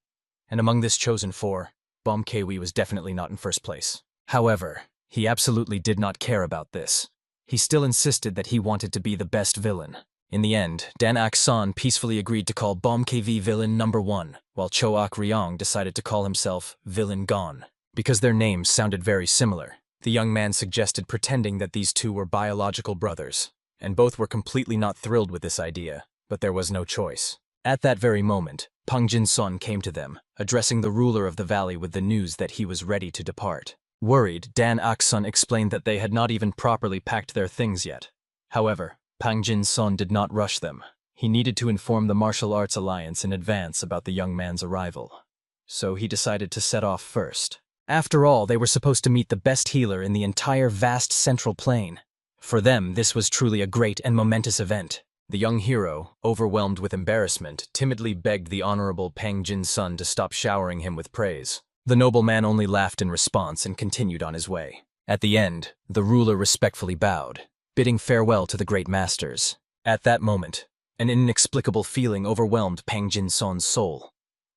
and among this chosen 4, Bomkewi was definitely not in first place. However, he absolutely did not care about this. He still insisted that he wanted to be the best villain. In the end, Dan Ak-san peacefully agreed to call Bomkewi Villain Number 1, while Cho Ak Ryang decided to call himself Villain Gon. Because their names sounded very similar, the young man suggested pretending that these two were biological brothers, and both were completely not thrilled with this idea, but there was no choice. At that very moment, Pangjin Sun came to them, addressing the ruler of the valley with the news that he was ready to depart. Worried, Dan Ak-sun explained that they had not even properly packed their things yet. However, Pangjin Sun did not rush them. He needed to inform the Martial Arts Alliance in advance about the young man's arrival. So he decided to set off first. After all, they were supposed to meet the best healer in the entire vast central plain. For them, this was truly a great and momentous event. The young hero, overwhelmed with embarrassment, timidly begged the Honorable Pangjin Sun to stop showering him with praise. The nobleman only laughed in response and continued on his way. At the end, the ruler respectfully bowed, bidding farewell to the great masters. At that moment, an inexplicable feeling overwhelmed Pangjin Sun's soul.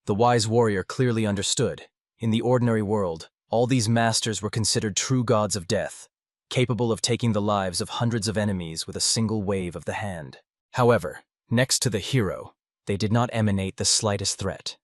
The wise warrior clearly understood. In the ordinary world, all these masters were considered true gods of death, capable of taking the lives of hundreds of enemies with a single wave of the hand. However, next to the hero, they did not emanate the slightest threat.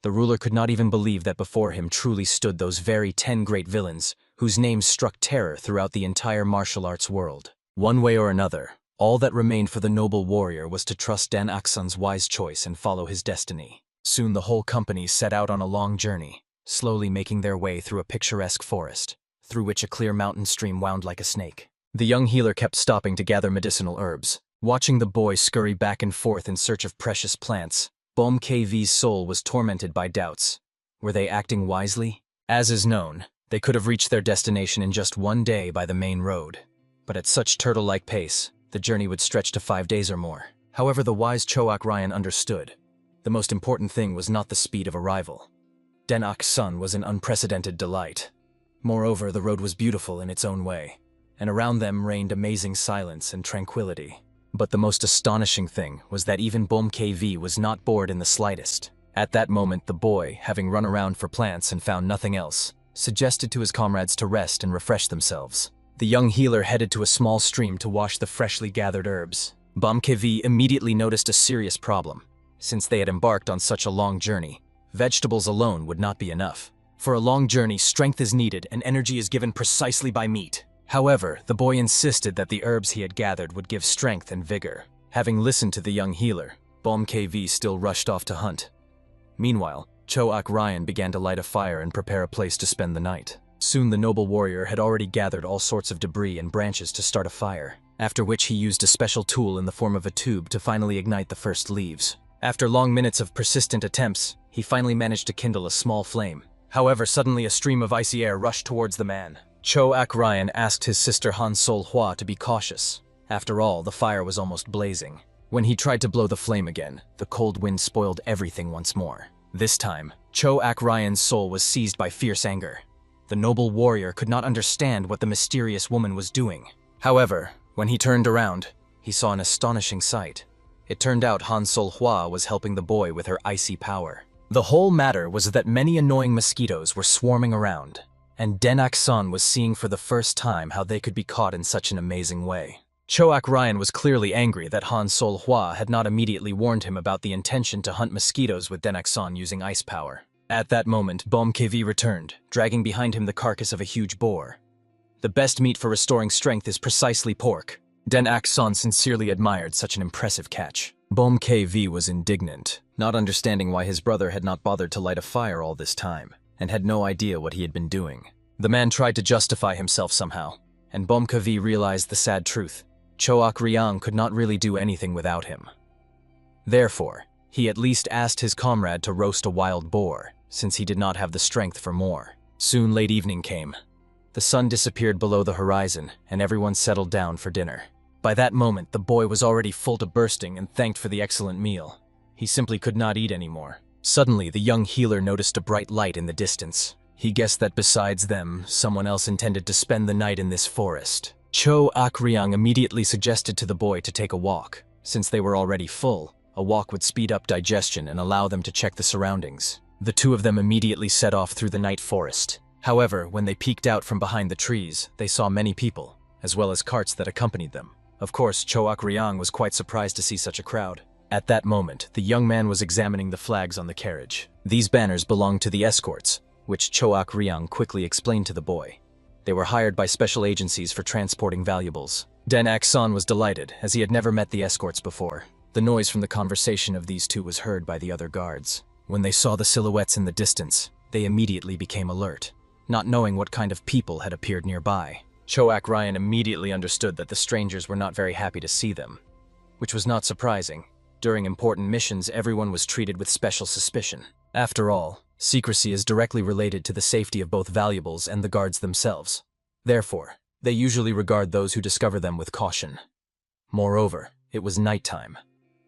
The ruler could not even believe that before him truly stood those very 10 great villains, whose names struck terror throughout the entire martial arts world. One way or another, all that remained for the noble warrior was to trust Dan Ak-sun's wise choice and follow his destiny. Soon the whole company set out on a long journey, slowly making their way through a picturesque forest, through which a clear mountain stream wound like a snake. The young healer kept stopping to gather medicinal herbs. Watching the boy scurry back and forth in search of precious plants, Bomkewi's soul was tormented by doubts. Were they acting wisely? As is known, they could have reached their destination in just 1 day by the main road. But at such turtle-like pace, the journey would stretch to 5 days or more. However, the wise Cho Ak Ryan understood. The most important thing was not the speed of arrival. Dan Ak-sun was an unprecedented delight. Moreover, the road was beautiful in its own way, and around them reigned amazing silence and tranquility. But the most astonishing thing was that even Bomkewi was not bored in the slightest. At that moment, the boy, having run around for plants and found nothing else, suggested to his comrades to rest and refresh themselves. The young healer headed to a small stream to wash the freshly gathered herbs. Bomkewi immediately noticed a serious problem. Since they had embarked on such a long journey, vegetables alone would not be enough. For a long journey, strength is needed and energy is given precisely by meat. However, the boy insisted that the herbs he had gathered would give strength and vigor. Having listened to the young healer, Bomkewi still rushed off to hunt. Meanwhile, Cho Ak Ryan began to light a fire and prepare a place to spend the night. Soon the noble warrior had already gathered all sorts of debris and branches to start a fire, after which he used a special tool in the form of a tube to finally ignite the first leaves. After long minutes of persistent attempts, he finally managed to kindle a small flame. However, suddenly a stream of icy air rushed towards the man. Cho Ak Ryan asked his sister Han Sol Hua to be cautious. After all, the fire was almost blazing. When he tried to blow the flame again, the cold wind spoiled everything once more. This time, Cho-Ak Ryan's soul was seized by fierce anger. The noble warrior could not understand what the mysterious woman was doing. However, when he turned around, he saw an astonishing sight. It turned out Han Sol-hwa was helping the boy with her icy power. The whole matter was that many annoying mosquitoes were swarming around, and Denak-san was seeing for the first time how they could be caught in such an amazing way. Cho-Ak Ryan was clearly angry that Han Sol-hwa had not immediately warned him about the intention to hunt mosquitoes with Denak-san using ice power. At that moment, Bom-Kevi returned, dragging behind him the carcass of a huge boar. The best meat for restoring strength is precisely pork. Denak-san sincerely admired such an impressive catch. Bom-Kevi was indignant, not understanding why his brother had not bothered to light a fire all this time, and had no idea what he had been doing. The man tried to justify himself somehow, and Bom-Kevi realized the sad truth. Cho-Ak Ryan could not really do anything without him. Therefore, he at least asked his comrade to roast a wild boar, since he did not have the strength for more. Soon late evening came. The sun disappeared below the horizon, and everyone settled down for dinner. By that moment, the boy was already full to bursting and thanked for the excellent meal. He simply could not eat anymore. Suddenly, the young healer noticed a bright light in the distance. He guessed that besides them, someone else intended to spend the night in this forest. Cho-Ak Ryan immediately suggested to the boy to take a walk. Since they were already full, a walk would speed up digestion and allow them to check the surroundings. The two of them immediately set off through the night forest. However, when they peeked out from behind the trees, they saw many people, as well as carts that accompanied them. Of course, Cho-Ak Ryan was quite surprised to see such a crowd. At that moment, the young man was examining the flags on the carriage. These banners belonged to the escorts, which Cho-Ak Ryan quickly explained to the boy. They were hired by special agencies for transporting valuables. Denak-san was delighted, as he had never met the escorts before. The noise from the conversation of these two was heard by the other guards. When they saw the silhouettes in the distance, they immediately became alert, not knowing what kind of people had appeared nearby. Cho-Ak Ryan immediately understood that the strangers were not very happy to see them, which was not surprising. During important missions, everyone was treated with special suspicion. After all, secrecy is directly related to the safety of both valuables and the guards themselves. Therefore, they usually regard those who discover them with caution. Moreover, it was nighttime.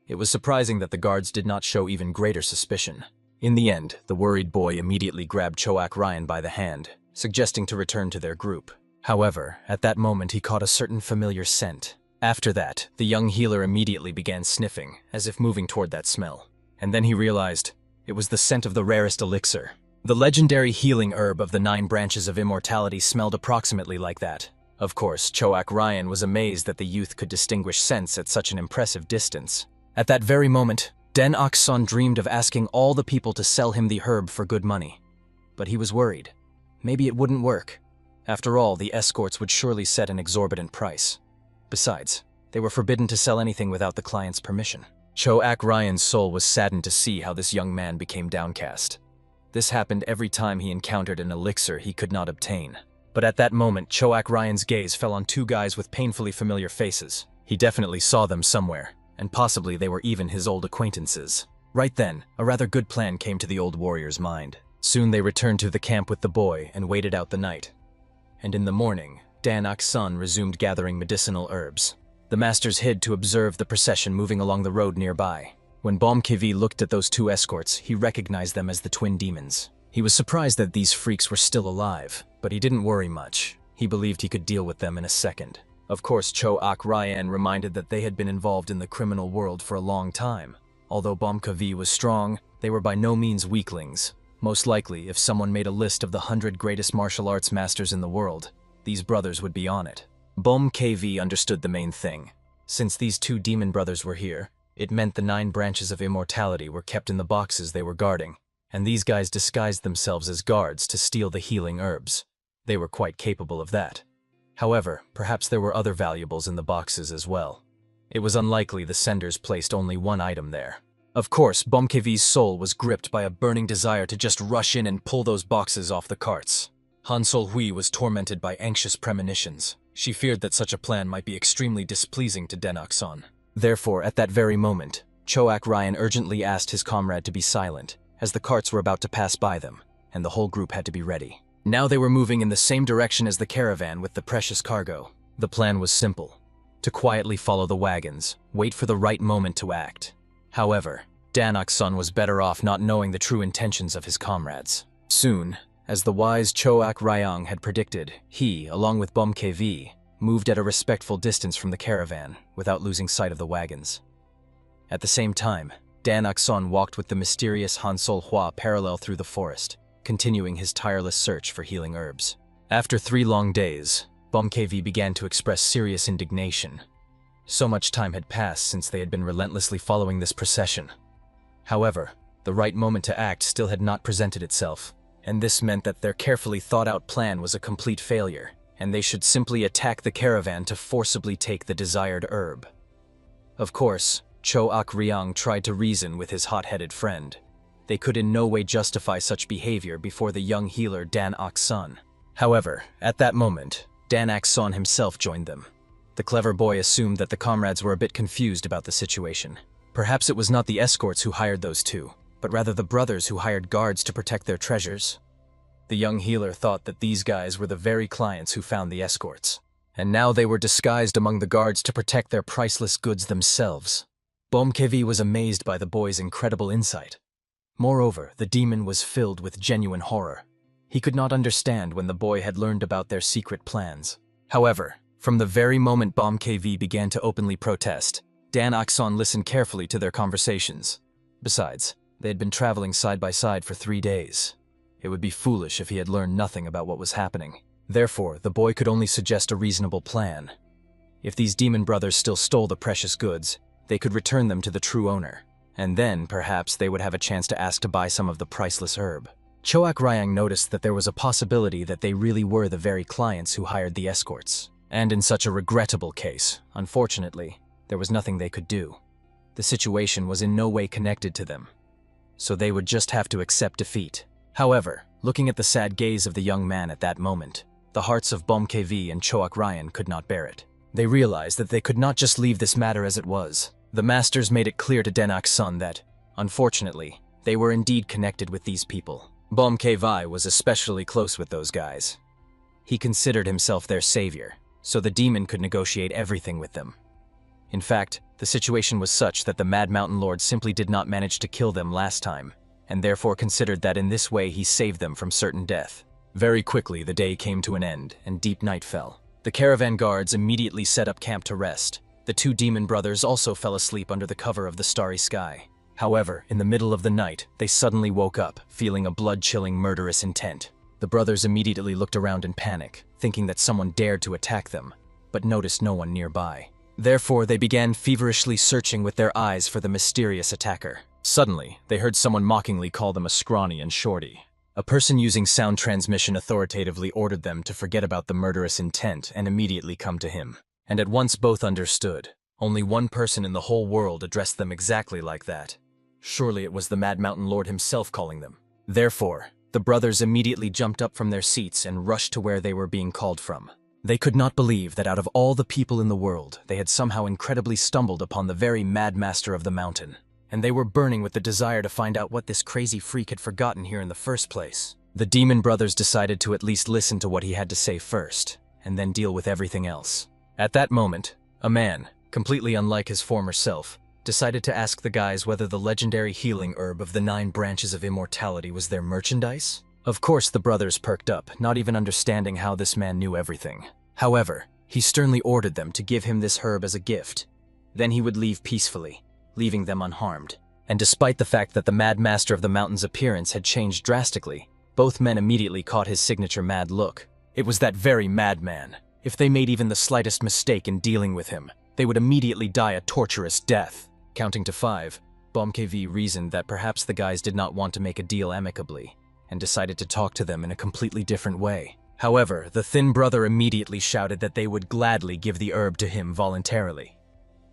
It was surprising that the guards did not show even greater suspicion. In the end, the worried boy immediately grabbed Cho-Ak Ryan by the hand, suggesting to return to their group. However, at that moment he caught a certain familiar scent. After that, the young healer immediately began sniffing, as if moving toward that smell. And then he realized it was the scent of the rarest elixir. The legendary healing herb of the 9 branches of immortality smelled approximately like that. Of course, Cho-Ak Ryan was amazed that the youth could distinguish scents at such an impressive distance. At that very moment, Denak-san dreamed of asking all the people to sell him the herb for good money. But he was worried. Maybe it wouldn't work. After all, the escorts would surely set an exorbitant price. Besides, they were forbidden to sell anything without the client's permission. Cho-Ak Ryan's soul was saddened to see how this young man became downcast. This happened every time he encountered an elixir he could not obtain. But at that moment, Cho-Ak Ryan's gaze fell on 2 guys with painfully familiar faces. He definitely saw them somewhere, and possibly they were even his old acquaintances. Right then, a rather good plan came to the old warrior's mind. Soon they returned to the camp with the boy and waited out the night. And in the morning, Denak-san resumed gathering medicinal herbs. The masters hid to observe the procession moving along the road nearby. When Bom-Kevi looked at those 2 escorts, he recognized them as the twin demons. He was surprised that these freaks were still alive, but he didn't worry much. He believed he could deal with them in a second. Of course, Cho-Ak Ryan reminded that they had been involved in the criminal world for a long time. Although Bom-Kevi was strong, they were by no means weaklings. Most likely, if someone made a list of the 100 greatest martial arts masters in the world, these brothers would be on it. Bom-Kevi understood the main thing. Since these 2 demon brothers were here, it meant the 9 branches of immortality were kept in the boxes they were guarding, and these guys disguised themselves as guards to steal the healing herbs. They were quite capable of that. However, perhaps there were other valuables in the boxes as well. It was unlikely the senders placed only 1 item there. Of course, Bom-Kevi's soul was gripped by a burning desire to just rush in and pull those boxes off the carts. Han Sol-hwa was tormented by anxious premonitions. She feared that such a plan might be extremely displeasing to Denak-san. Therefore, at that very moment, Cho-Ak Ryan urgently asked his comrade to be silent, as the carts were about to pass by them, and the whole group had to be ready. Now they were moving in the same direction as the caravan with the precious cargo. The plan was simple. to quietly follow the wagons, wait for the right moment to act. However, Dan Ok-sun was better off not knowing the true intentions of his comrades. Soon, as the wise Choak Ryang had predicted, he, along with Bom KV, moved at a respectful distance from the caravan without losing sight of the wagons. At the same time, Dan Ok-sun walked with the mysterious Han Sol Hua parallel through the forest, continuing his tireless search for healing herbs. After 3 long days, Bom KV began to express serious indignation. So much time had passed since they had been relentlessly following this procession. However, the right moment to act still had not presented itself, and this meant that their carefully thought-out plan was a complete failure, and they should simply attack the caravan to forcibly take the desired herb. Of course, Choak Ryang tried to reason with his hot-headed friend. They could in no way justify such behavior before the young healer Dan Ok-sun. However, at that moment, Dan Ok-sun himself joined them. The clever boy assumed that the comrades were a bit confused about the situation. Perhaps it was not the escorts who hired those two, but rather the brothers who hired guards to protect their treasures. The young healer thought that these guys were the very clients who found the escorts, and now they were disguised among the guards to protect their priceless goods themselves. Bom KV was amazed by the boy's incredible insight. Moreover, the demon was filled with genuine horror. He could not understand when the boy had learned about their secret plans. However, from the very moment Bom KV began to openly protest, Dan Ok-sun listened carefully to their conversations. Besides, they had been traveling side by side for 3 days. It would be foolish if he had learned nothing about what was happening. Therefore, the boy could only suggest a reasonable plan. If these demon brothers still stole the precious goods, they could return them to the true owner, and then perhaps they would have a chance to ask to buy some of the priceless herb. Choak Ryang noticed that there was a possibility that they really were the very clients who hired the escorts. And in such a regrettable case, unfortunately, there was nothing they could do. The situation was in no way connected to them, so they would just have to accept defeat. However, looking at the sad gaze of the young man at that moment, the hearts of Bom KV and Choak Ryang could not bear it. They realized that they could not just leave this matter as it was. The masters made it clear to Dan Ok-sun that, unfortunately, they were indeed connected with these people. Bom KV was especially close with those guys. He considered himself their savior, so the demon could negotiate everything with them. In fact, the situation was such that the Mad Mountain Lord simply did not manage to kill them last time, and therefore considered that in this way he saved them from certain death. Very quickly the day came to an end, and deep night fell. The caravan guards immediately set up camp to rest. The 2 demon brothers also fell asleep under the cover of the starry sky. However, in the middle of the night, they suddenly woke up, feeling a blood-chilling murderous intent. The brothers immediately looked around in panic, thinking that someone dared to attack them, but noticed no one nearby. Therefore, they began feverishly searching with their eyes for the mysterious attacker. Suddenly, they heard someone mockingly call them a scrawny and shorty. A person using sound transmission authoritatively ordered them to forget about the murderous intent and immediately come to him. And at once both understood. Only one person in the whole world addressed them exactly like that. Surely it was the Mad Mountain Lord himself calling them. Therefore, the brothers immediately jumped up from their seats and rushed to where they were being called from. They could not believe that out of all the people in the world, they had somehow incredibly stumbled upon the very Mad Master of the mountain. And they were burning with the desire to find out what this crazy freak had forgotten here in the first place. The demon brothers decided to at least listen to what he had to say first, and then deal with everything else. At that moment, a man, completely unlike his former self, decided to ask the guys whether the legendary healing herb of the 9 branches of immortality was their merchandise. Of course, the brothers perked up, not even understanding how this man knew everything. However, he sternly ordered them to give him this herb as a gift. Then he would leave peacefully, leaving them unharmed. And despite the fact that the Mad Master of the Mountain's appearance had changed drastically, both men immediately caught his signature mad look. It was that very madman. If they made even the slightest mistake in dealing with him, they would immediately die a torturous death. Counting to 5, Bom KV reasoned that perhaps the guys did not want to make a deal amicably, and decided to talk to them in a completely different way. However, the thin brother immediately shouted that they would gladly give the herb to him voluntarily.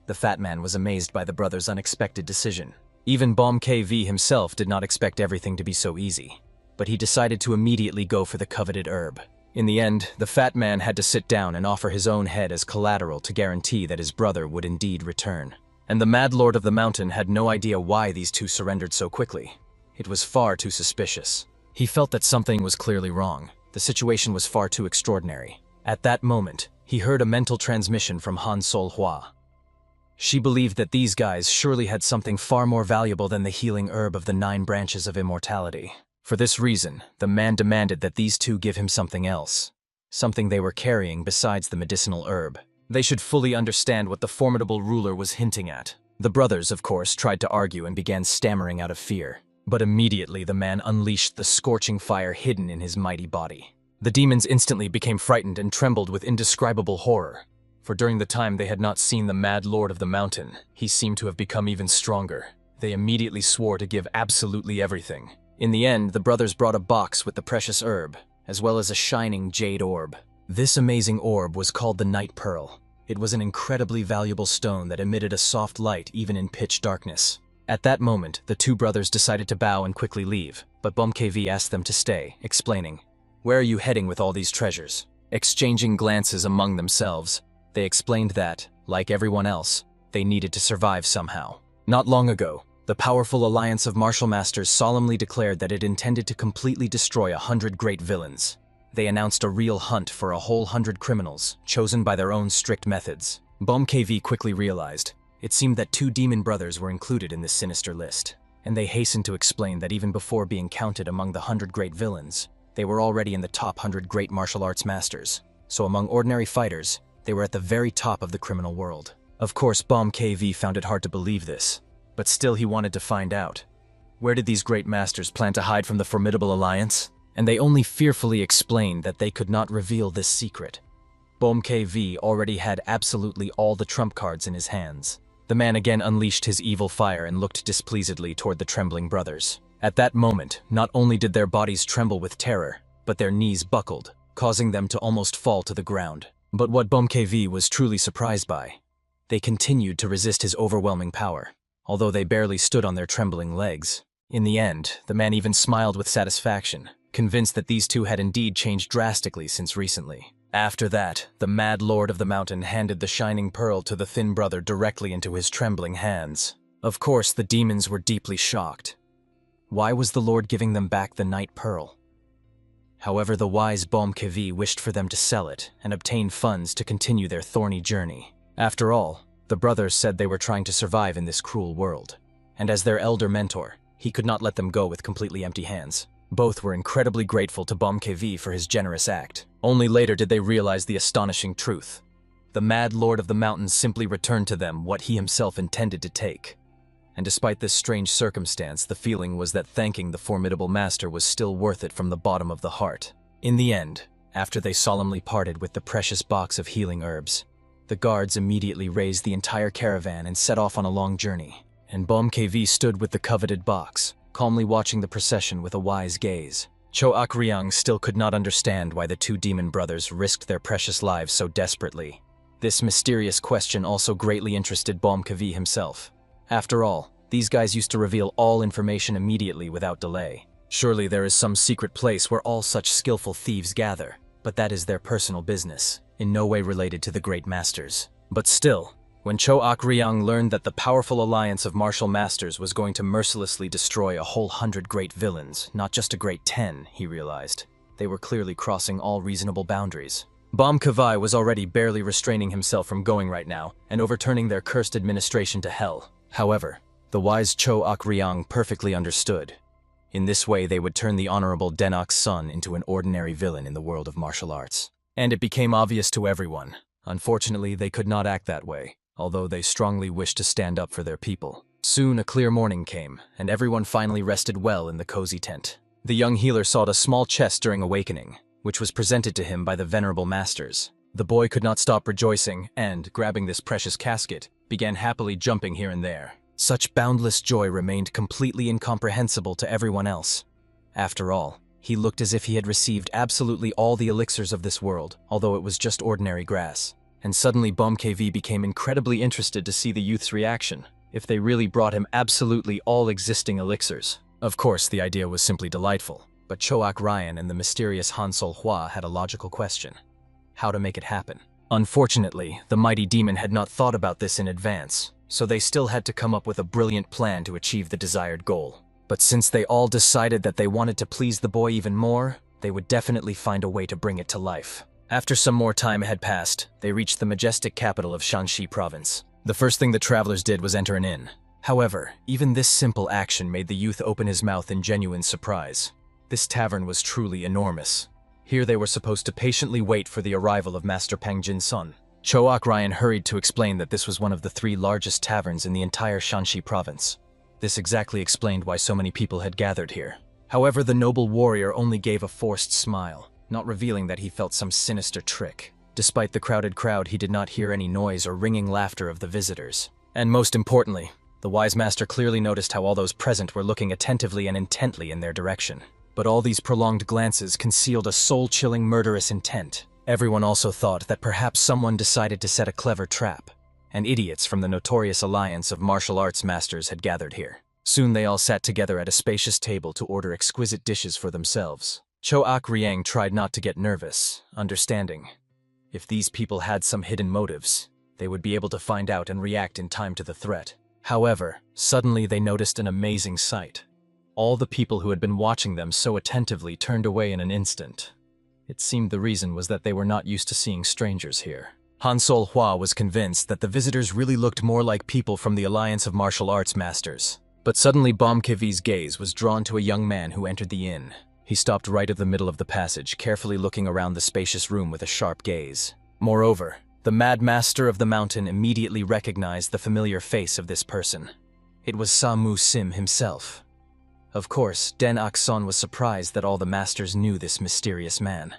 The fat man was amazed by the brother's unexpected decision. Even Bom KV himself did not expect everything to be so easy, but he decided to immediately go for the coveted herb. In the end, the fat man had to sit down and offer his own head as collateral to guarantee that his brother would indeed return. And the Mad Lord of the Mountain had no idea why these two surrendered so quickly. It was far too suspicious. He felt that something was clearly wrong. The situation was far too extraordinary. At that moment, he heard a mental transmission from Han Sol-hwa. She believed that these guys surely had something far more valuable than the healing herb of the 9 branches of immortality. For this reason, the man demanded that these two give him something else, something they were carrying besides the medicinal herb. They should fully understand what the formidable ruler was hinting at. The brothers, of course, tried to argue and began stammering out of fear. But immediately the man unleashed the scorching fire hidden in his mighty body. The demons instantly became frightened and trembled with indescribable horror. For during the time they had not seen the mad lord of the mountain, he seemed to have become even stronger. They immediately swore to give absolutely everything. In the end, the brothers brought a box with the precious herb, as well as a shining jade orb. This amazing orb was called the Night Pearl. It was an incredibly valuable stone that emitted a soft light even in pitch darkness. At that moment, the two brothers decided to bow and quickly leave, but BOMKV asked them to stay, explaining, "Where are you heading with all these treasures?" Exchanging glances among themselves, they explained that, like everyone else, they needed to survive somehow. Not long ago, the powerful alliance of martial masters solemnly declared that it intended to completely destroy 100 great villains. They announced a real hunt for a whole 100 criminals, chosen by their own strict methods. BOMKV quickly realized, it seemed that 2 demon brothers were included in this sinister list, and they hastened to explain that even before being counted among the 100 great villains, they were already in the top 100 great martial arts masters. So among ordinary fighters, they were at the very top of the criminal world. Of course, BOMKV found it hard to believe this, but still he wanted to find out. Where did these great masters plan to hide from the formidable alliance? And they only fearfully explained that they could not reveal this secret. BOMKV already had absolutely all the trump cards in his hands. The man again unleashed his evil fire and looked displeasedly toward the trembling brothers. At that moment, not only did their bodies tremble with terror, but their knees buckled, causing them to almost fall to the ground. But what BOMKV was truly surprised by, they continued to resist his overwhelming power, although they barely stood on their trembling legs. In the end, the man even smiled with satisfaction, convinced that these two had indeed changed drastically since recently. After that, the mad lord of the mountain handed the shining pearl to the thin brother directly into his trembling hands. Of course, the demons were deeply shocked. Why was the lord giving them back the night pearl? However, the wise BOMKV wished for them to sell it and obtain funds to continue their thorny journey. After all, the brothers said they were trying to survive in this cruel world, and as their elder mentor, he could not let them go with completely empty hands. Both were incredibly grateful to BOMKV for his generous act. Only later did they realize the astonishing truth. The mad lord of the mountains simply returned to them what he himself intended to take. And despite this strange circumstance, the feeling was that thanking the formidable master was still worth it from the bottom of the heart. In the end, after they solemnly parted with the precious box of healing herbs, the guards immediately raised the entire caravan and set off on a long journey. And BOMKV stood with the coveted box, calmly watching the procession with a wise gaze. Cho Akryang still could not understand why the 2 demon brothers risked their precious lives so desperately. This mysterious question also greatly interested BOMKV himself. After all, these guys used to reveal all information immediately without delay. Surely there is some secret place where all such skillful thieves gather, but that is their personal business, in no way related to the great masters. But still, when Cho Akryang learned that the powerful alliance of martial masters was going to mercilessly destroy a whole 100 great villains, not just a great 10, he realized, they were clearly crossing all reasonable boundaries. BOMKV was already barely restraining himself from going right now and overturning their cursed administration to hell. However, the wise Cho Akryang perfectly understood. In this way, they would turn the honorable Denok's son into an ordinary villain in the world of martial arts. And it became obvious to everyone. Unfortunately, they could not act that way, although they strongly wished to stand up for their people. Soon a clear morning came, and everyone finally rested well in the cozy tent. The young healer sought a small chest during awakening, which was presented to him by the venerable masters. The boy could not stop rejoicing and, grabbing this precious casket, began happily jumping here and there. Such boundless joy remained completely incomprehensible to everyone else. After all, he looked as if he had received absolutely all the elixirs of this world, although it was just ordinary grass. And suddenly BOMKV became incredibly interested to see the youth's reaction, if they really brought him absolutely all existing elixirs. Of course, the idea was simply delightful, but Choak Ryan and the mysterious Han Sol-hwa had a logical question: how to make it happen. Unfortunately, the mighty demon had not thought about this in advance, so they still had to come up with a brilliant plan to achieve the desired goal. But since they all decided that they wanted to please the boy even more, they would definitely find a way to bring it to life. After some more time had passed, they reached the majestic capital of Shanxi province. The first thing the travelers did was enter an inn. However, even this simple action made the youth open his mouth in genuine surprise. This tavern was truly enormous. Here they were supposed to patiently wait for the arrival of Master Pang Jin-sun. Choak Ryan hurried to explain that this was one of the 3 largest taverns in the entire Shanxi province. This exactly explained why so many people had gathered here. However, the noble warrior only gave a forced smile, not revealing that he felt some sinister trick. Despite the crowded crowd, he did not hear any noise or ringing laughter of the visitors. And most importantly, the wise master clearly noticed how all those present were looking attentively and intently in their direction. But all these prolonged glances concealed a soul-chilling murderous intent. Everyone also thought that perhaps someone decided to set a clever trap, and idiots from the notorious alliance of martial arts masters had gathered here. Soon they all sat together at a spacious table to order exquisite dishes for themselves. Choak Riang tried not to get nervous, understanding. If these people had some hidden motives, they would be able to find out and react in time to the threat. However, suddenly they noticed an amazing sight. All the people who had been watching them so attentively turned away in an instant. It seemed the reason was that they were not used to seeing strangers here. Han Sol Hua was convinced that the visitors really looked more like people from the Alliance of Martial Arts Masters. But suddenly Bom Kivi's gaze was drawn to a young man who entered the inn. He stopped right at the middle of the passage, carefully looking around the spacious room with a sharp gaze. Moreover, the Mad Master of the Mountain immediately recognized the familiar face of this person. It was Samu Sim himself. Of course, Den Akson was surprised that all the masters knew this mysterious man.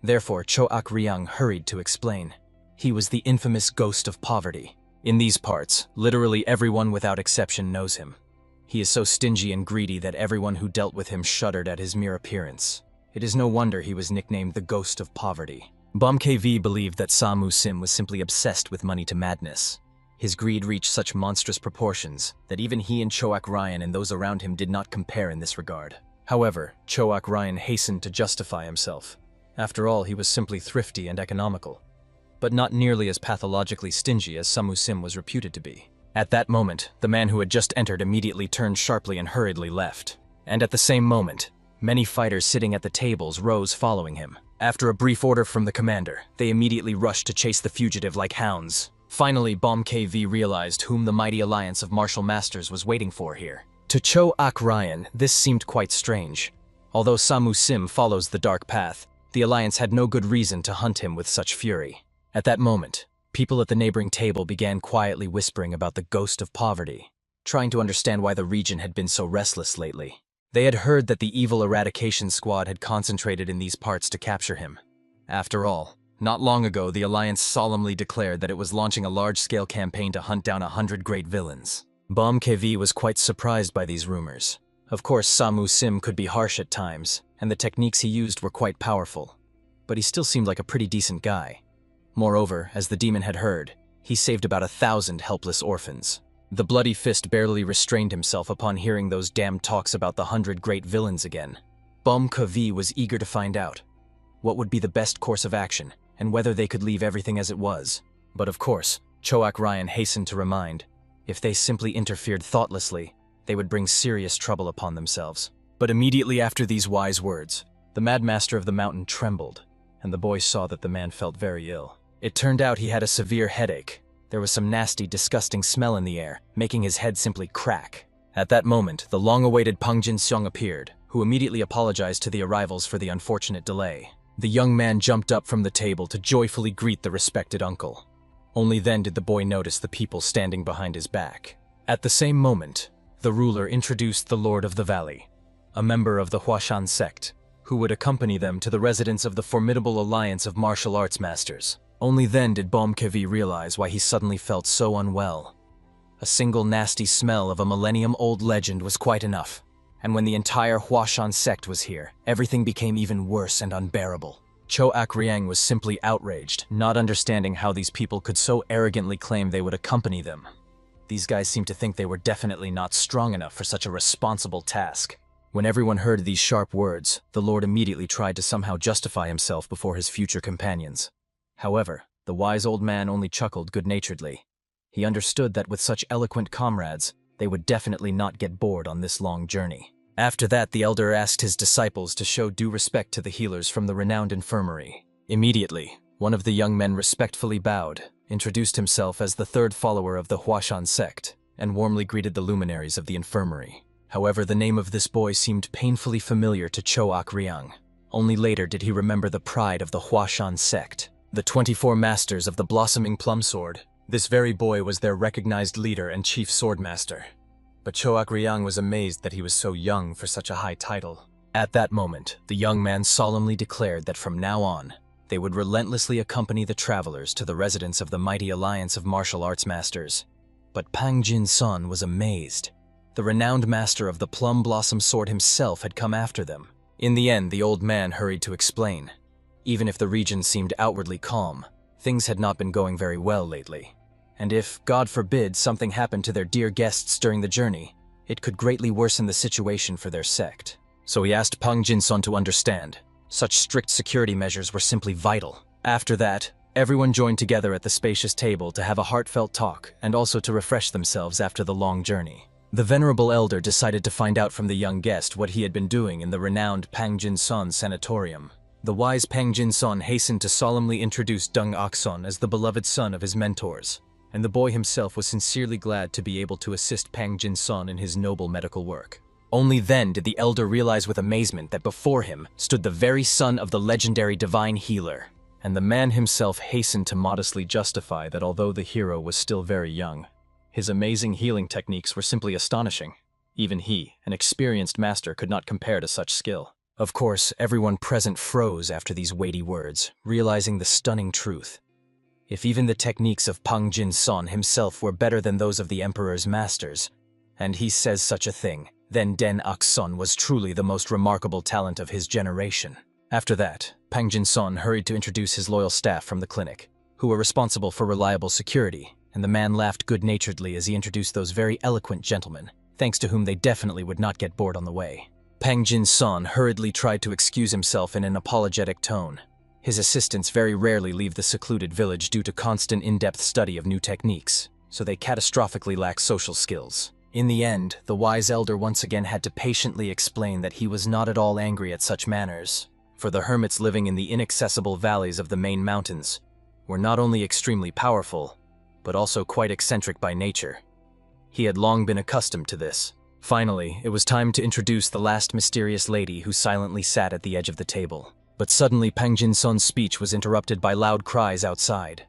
Therefore, Choak Riang hurried to explain. He was the infamous Ghost of Poverty. In these parts, literally everyone without exception knows him. He is so stingy and greedy that everyone who dealt with him shuddered at his mere appearance. It is no wonder he was nicknamed the Ghost of Poverty. Bom KV believed that Samu Sim was simply obsessed with money to madness. His greed reached such monstrous proportions that even he and Choak Ryan and those around him did not compare in this regard. However, Choak Ryan hastened to justify himself. After all, he was simply thrifty and economical, but not nearly as pathologically stingy as Samu Sim was reputed to be. At that moment, the man who had just entered immediately turned sharply and hurriedly left. And at the same moment, many fighters sitting at the tables rose following him. After a brief order from the commander, they immediately rushed to chase the fugitive like hounds. Finally, Bom KV realized whom the mighty alliance of martial masters was waiting for here. To Choak Ryan, this seemed quite strange. Although Samu Sim follows the dark path, the alliance had no good reason to hunt him with such fury. At that moment, people at the neighboring table began quietly whispering about the Ghost of Poverty, trying to understand why the region had been so restless lately. They had heard that the evil eradication squad had concentrated in these parts to capture him. After all, not long ago the Alliance solemnly declared that it was launching a large-scale campaign to hunt down 100 great villains. Bom KV was quite surprised by these rumors. Of course, Samu Sim could be harsh at times, and the techniques he used were quite powerful. But he still seemed like a pretty decent guy. Moreover, as the demon had heard, he saved about 1,000 helpless orphans. The bloody fist barely restrained himself upon hearing those damned talks about the 100 great villains again. Bom KV was eager to find out what would be the best course of action, and whether they could leave everything as it was. But of course, Choak Ryan hastened to remind, if they simply interfered thoughtlessly, they would bring serious trouble upon themselves. But immediately after these wise words, the Mad Master of the Mountain trembled, and the boys saw that the man felt very ill. It turned out he had a severe headache. There was some nasty, disgusting smell in the air, making his head simply crack. At that moment, the long-awaited Pang Jin-seong appeared, who immediately apologized to the arrivals for the unfortunate delay. The young man jumped up from the table to joyfully greet the respected uncle. Only then did the boy notice the people standing behind his back. At the same moment, the ruler introduced the Lord of the Valley, a member of the Huashan sect, who would accompany them to the residence of the formidable alliance of martial arts masters. Only then did Bom KV realize why he suddenly felt so unwell. A single nasty smell of a millennium-old legend was quite enough. And when the entire Huashan sect was here, everything became even worse and unbearable. Choak Riang was simply outraged, not understanding how these people could so arrogantly claim they would accompany them. These guys seemed to think they were definitely not strong enough for such a responsible task. When everyone heard these sharp words, the Lord immediately tried to somehow justify himself before his future companions. However, the wise old man only chuckled good-naturedly. He understood that with such eloquent comrades, they would definitely not get bored on this long journey. After that, the elder asked his disciples to show due respect to the healers from the renowned infirmary. Immediately, one of the young men respectfully bowed, introduced himself as the third follower of the Huashan sect, and warmly greeted the luminaries of the infirmary. However, the name of this boy seemed painfully familiar to Cho Ak-ryang. Only later did he remember the pride of the Huashan sect, the 24 masters of the blossoming plum sword. This very boy was their recognized leader and chief swordmaster. But Cho Ak-ryang was amazed that he was so young for such a high title. At that moment, the young man solemnly declared that from now on, they would relentlessly accompany the travelers to the residence of the mighty alliance of martial arts masters. But Pang Jin-son was amazed. The renowned master of the plum blossom sword himself had come after them. In the end, the old man hurried to explain. Even if the region seemed outwardly calm, things had not been going very well lately. And if, God forbid, something happened to their dear guests during the journey, it could greatly worsen the situation for their sect. So he asked Pang Jin-son to understand. Such strict security measures were simply vital. After that, everyone joined together at the spacious table to have a heartfelt talk and also to refresh themselves after the long journey. The venerable elder decided to find out from the young guest what he had been doing in the renowned Pang Jin-son sanatorium. The wise Pang Jin-son hastened to solemnly introduce Deng Ak-son as the beloved son of his mentors, and the boy himself was sincerely glad to be able to assist Pang Jin-son in his noble medical work. Only then did the elder realize with amazement that before him stood the very son of the legendary divine healer, and the man himself hastened to modestly justify that although the hero was still very young, his amazing healing techniques were simply astonishing. Even he, an experienced master, could not compare to such skill. Of course, everyone present froze after these weighty words, realizing the stunning truth. If even the techniques of Pang Jin-son himself were better than those of the emperor's masters, and he says such a thing, then Deng Ak-son was truly the most remarkable talent of his generation. After that, Pang Jin-son hurried to introduce his loyal staff from the clinic, who were responsible for reliable security, and the man laughed good-naturedly as he introduced those very eloquent gentlemen, thanks to whom they definitely would not get bored on the way. Pang Jin-son hurriedly tried to excuse himself in an apologetic tone. His assistants very rarely leave the secluded village due to constant in-depth study of new techniques, so they catastrophically lack social skills. In the end, the wise elder once again had to patiently explain that he was not at all angry at such manners, for the hermits living in the inaccessible valleys of the main mountains were not only extremely powerful, but also quite eccentric by nature. He had long been accustomed to this. Finally, it was time to introduce the last mysterious lady who silently sat at the edge of the table. But suddenly Pang Jin-son's speech was interrupted by loud cries outside.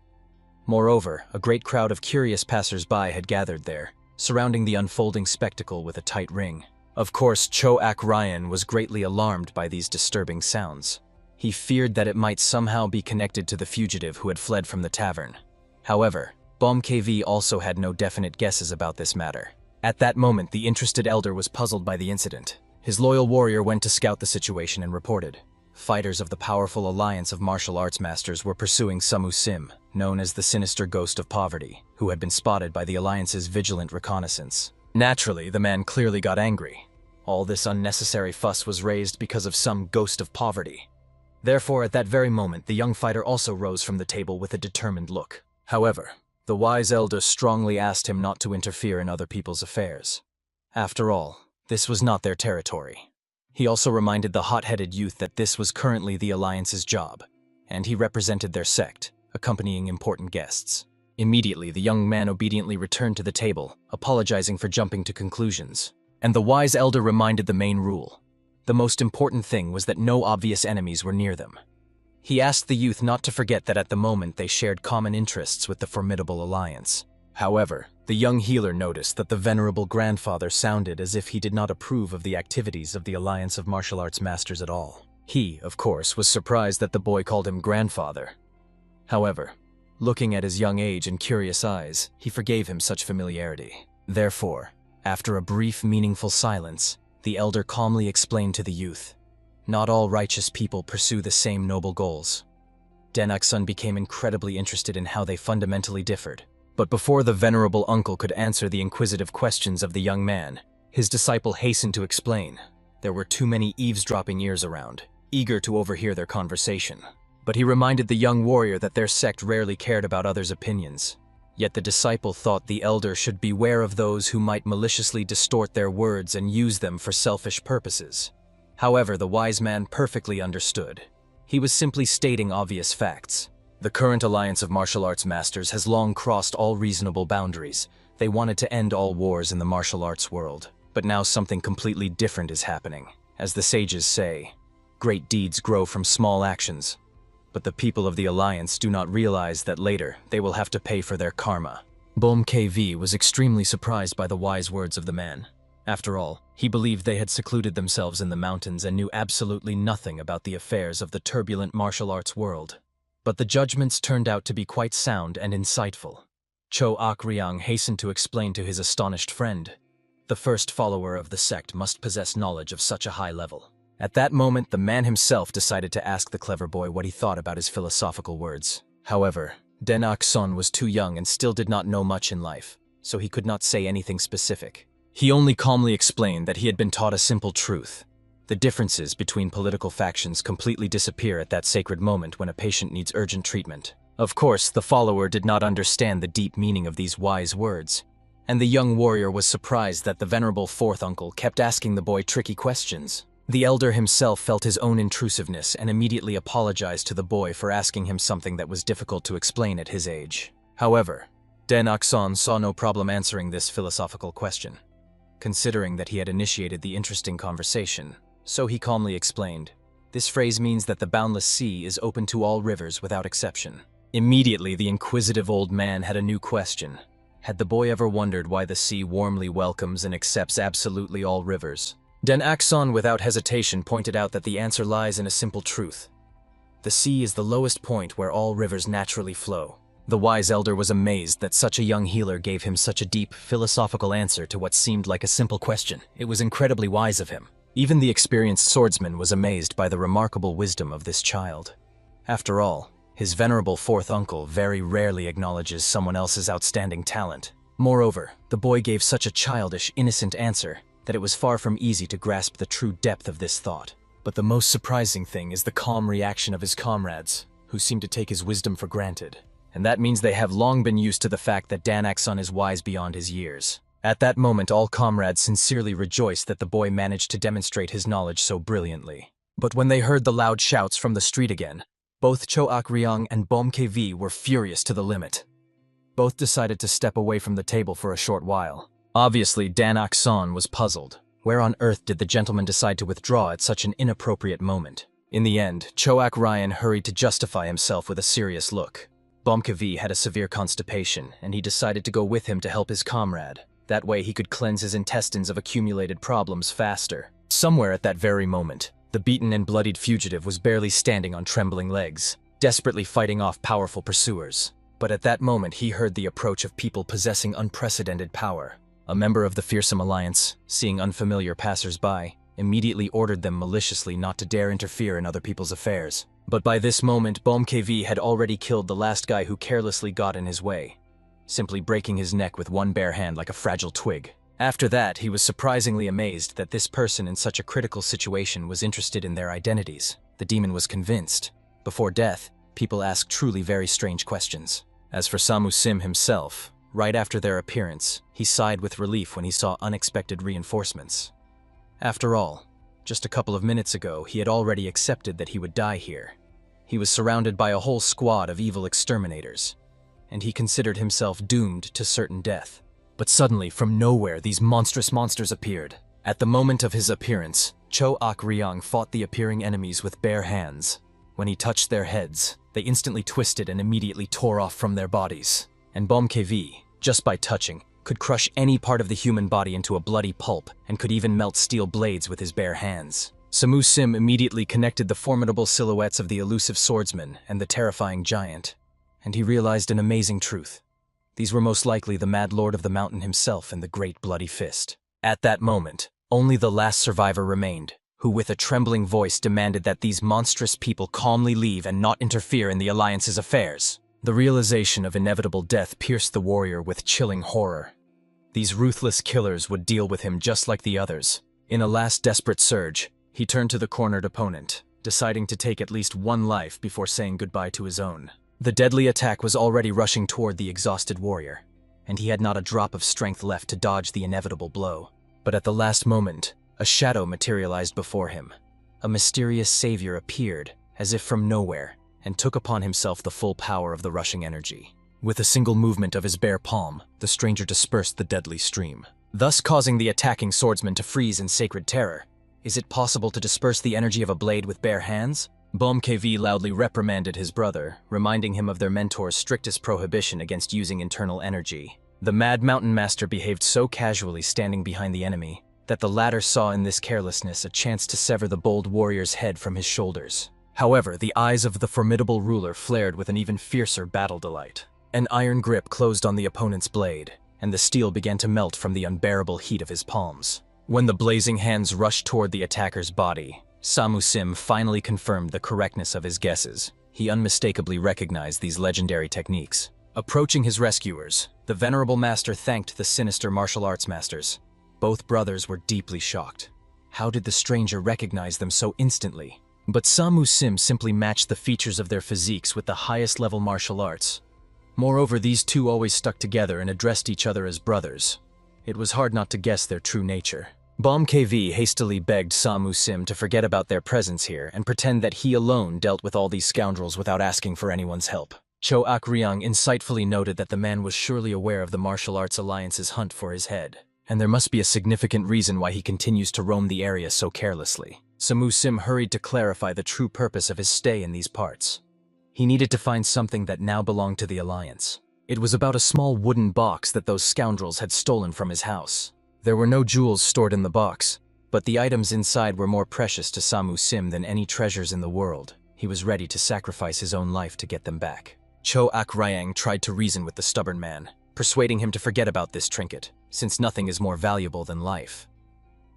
Moreover, a great crowd of curious passers-by had gathered there, surrounding the unfolding spectacle with a tight ring. Of course, Cho Ak-ryang was greatly alarmed by these disturbing sounds. He feared that it might somehow be connected to the fugitive who had fled from the tavern. However, Bom KV also had no definite guesses about this matter. At that moment, the interested elder was puzzled by the incident. His loyal warrior went to scout the situation and reported. Fighters of the powerful alliance of martial arts masters were pursuing Samu Sim, known as the sinister ghost of poverty, who had been spotted by the alliance's vigilant reconnaissance. Naturally, the man clearly got angry. All this unnecessary fuss was raised because of some ghost of poverty. Therefore, at that very moment, the young fighter also rose from the table with a determined look. However, the wise elder strongly asked him not to interfere in other people's affairs. After all, this was not their territory. He also reminded the hot-headed youth that this was currently the Alliance's job, and he represented their sect, accompanying important guests. Immediately, the young man obediently returned to the table, apologizing for jumping to conclusions. And the wise elder reminded the main rule. The most important thing was that no obvious enemies were near them. He asked the youth not to forget that at the moment they shared common interests with the formidable alliance. However, the young healer noticed that the venerable grandfather sounded as if he did not approve of the activities of the alliance of martial arts masters at all. He, of course, was surprised that the boy called him grandfather. However, looking at his young age and curious eyes, he forgave him such familiarity. Therefore, after a brief, meaningful silence, the elder calmly explained to the youth, "Not all righteous people pursue the same noble goals." Deng Ak-son became incredibly interested in how they fundamentally differed. But before the venerable uncle could answer the inquisitive questions of the young man, his disciple hastened to explain. There were too many eavesdropping ears around, eager to overhear their conversation. But he reminded the young warrior that their sect rarely cared about others' opinions. Yet the disciple thought the elder should beware of those who might maliciously distort their words and use them for selfish purposes. However, the wise man perfectly understood. He was simply stating obvious facts. The current alliance of martial arts masters has long crossed all reasonable boundaries. They wanted to end all wars in the martial arts world. But now something completely different is happening. As the sages say, great deeds grow from small actions. But the people of the alliance do not realize that later they will have to pay for their karma. Bom KV was extremely surprised by the wise words of the man. After all, he believed they had secluded themselves in the mountains and knew absolutely nothing about the affairs of the turbulent martial arts world. But the judgments turned out to be quite sound and insightful. Cho Ak Ryang hastened to explain to his astonished friend, the first follower of the sect must possess knowledge of such a high level. At that moment, the man himself decided to ask the clever boy what he thought about his philosophical words. However, Den Ak-son was too young and still did not know much in life, so he could not say anything specific. He only calmly explained that he had been taught a simple truth. The differences between political factions completely disappear at that sacred moment when a patient needs urgent treatment. Of course, the follower did not understand the deep meaning of these wise words, and the young warrior was surprised that the venerable fourth uncle kept asking the boy tricky questions. The elder himself felt his own intrusiveness and immediately apologized to the boy for asking him something that was difficult to explain at his age. However, Den Ak-son saw no problem answering this philosophical question, considering that he had initiated the interesting conversation. So he calmly explained, "This phrase means that the boundless sea is open to all rivers without exception." Immediately, the inquisitive old man had a new question. Had the boy ever wondered why the sea warmly welcomes and accepts absolutely all rivers? Den Ak-son without hesitation pointed out that the answer lies in a simple truth. The sea is the lowest point where all rivers naturally flow. The wise elder was amazed that such a young healer gave him such a deep, philosophical answer to what seemed like a simple question. It was incredibly wise of him. Even the experienced swordsman was amazed by the remarkable wisdom of this child. After all, his venerable fourth uncle very rarely acknowledges someone else's outstanding talent. Moreover, the boy gave such a childish, innocent answer that it was far from easy to grasp the true depth of this thought. But the most surprising thing is the calm reaction of his comrades, who seem to take his wisdom for granted. And that means they have long been used to the fact that Dan Ak-son is wise beyond his years. At that moment, all comrades sincerely rejoiced that the boy managed to demonstrate his knowledge so brilliantly. But when they heard the loud shouts from the street again, both Cho Ak Ryang and Bom KV were furious to the limit. Both decided to step away from the table for a short while. Obviously, Dan Ak-son was puzzled. Where on earth did the gentleman decide to withdraw at such an inappropriate moment? In the end, Cho Ak Ryan hurried to justify himself with a serious look. Bom KV had a severe constipation, and he decided to go with him to help his comrade. That way he could cleanse his intestines of accumulated problems faster. Somewhere at that very moment, the beaten and bloodied fugitive was barely standing on trembling legs, desperately fighting off powerful pursuers. But at that moment he heard the approach of people possessing unprecedented power. A member of the fearsome alliance, seeing unfamiliar passers-by, immediately ordered them maliciously not to dare interfere in other people's affairs. But by this moment, Bom KV had already killed the last guy who carelessly got in his way, simply breaking his neck with one bare hand like a fragile twig. After that, he was surprisingly amazed that this person in such a critical situation was interested in their identities. The demon was convinced. Before death, people ask truly very strange questions. As for Samu Sim himself, right after their appearance, he sighed with relief when he saw unexpected reinforcements. After all, just a couple of minutes ago, he had already accepted that he would die here. He was surrounded by a whole squad of evil exterminators, and he considered himself doomed to certain death. But suddenly, from nowhere, these monstrous monsters appeared. At the moment of his appearance, Cho Ak Ryang fought the appearing enemies with bare hands. When he touched their heads, they instantly twisted and immediately tore off from their bodies. And Bom KV, just by touching, could crush any part of the human body into a bloody pulp and could even melt steel blades with his bare hands. Samu Sim immediately connected the formidable silhouettes of the elusive swordsman and the terrifying giant, and he realized an amazing truth. These were most likely the Mad Lord of the Mountain himself and the Great Bloody Fist. At that moment, only the last survivor remained, who with a trembling voice demanded that these monstrous people calmly leave and not interfere in the Alliance's affairs. The realization of inevitable death pierced the warrior with chilling horror. These ruthless killers would deal with him just like the others. In a last desperate surge, he turned to the cornered opponent, deciding to take at least one life before saying goodbye to his own. The deadly attack was already rushing toward the exhausted warrior, and he had not a drop of strength left to dodge the inevitable blow. But at the last moment, a shadow materialized before him. A mysterious savior appeared, as if from nowhere, and took upon himself the full power of the rushing energy. With a single movement of his bare palm, the stranger dispersed the deadly stream, thus causing the attacking swordsman to freeze in sacred terror. Is it possible to disperse the energy of a blade with bare hands? KV loudly reprimanded his brother, reminding him of their mentor's strictest prohibition against using internal energy. The Mad Mountain Master behaved so casually standing behind the enemy that the latter saw in this carelessness a chance to sever the bold warrior's head from his shoulders. However, the eyes of the formidable ruler flared with an even fiercer battle delight. An iron grip closed on the opponent's blade, and the steel began to melt from the unbearable heat of his palms. When the blazing hands rushed toward the attacker's body, Samu-Sim finally confirmed the correctness of his guesses. He unmistakably recognized these legendary techniques. Approaching his rescuers, the venerable master thanked the sinister martial arts masters. Both brothers were deeply shocked. How did the stranger recognize them so instantly? But Samu-Sim simply matched the features of their physiques with the highest level martial arts. Moreover, these two always stuck together and addressed each other as brothers. It was hard not to guess their true nature. KV hastily begged Samu-Sim to forget about their presence here and pretend that he alone dealt with all these scoundrels without asking for anyone's help. Cho-Ak-ryang insightfully noted that the man was surely aware of the martial arts alliance's hunt for his head, and there must be a significant reason why he continues to roam the area so carelessly. Samu-Sim hurried to clarify the true purpose of his stay in these parts. He needed to find something that now belonged to the Alliance. It was about a small wooden box that those scoundrels had stolen from his house. There were no jewels stored in the box, but the items inside were more precious to Samu-Sim than any treasures in the world. He was ready to sacrifice his own life to get them back. Cho-Ak-ryang tried to reason with the stubborn man, persuading him to forget about this trinket, since nothing is more valuable than life.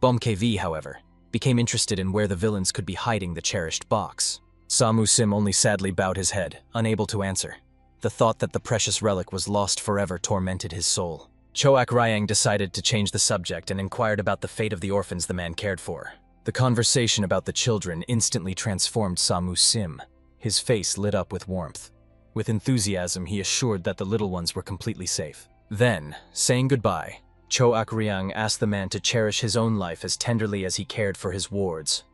KV, however, became interested in where the villains could be hiding the cherished box. Samu-Sim only sadly bowed his head, unable to answer. The thought that the precious relic was lost forever tormented his soul. Cho-Ak-ryang decided to change the subject and inquired about the fate of the orphans the man cared for. The conversation about the children instantly transformed Samu-Sim. His face lit up with warmth. With enthusiasm, he assured that the little ones were completely safe. Then, saying goodbye, Cho-Ak-ryang asked the man to cherish his own life as tenderly as he cared for his wards.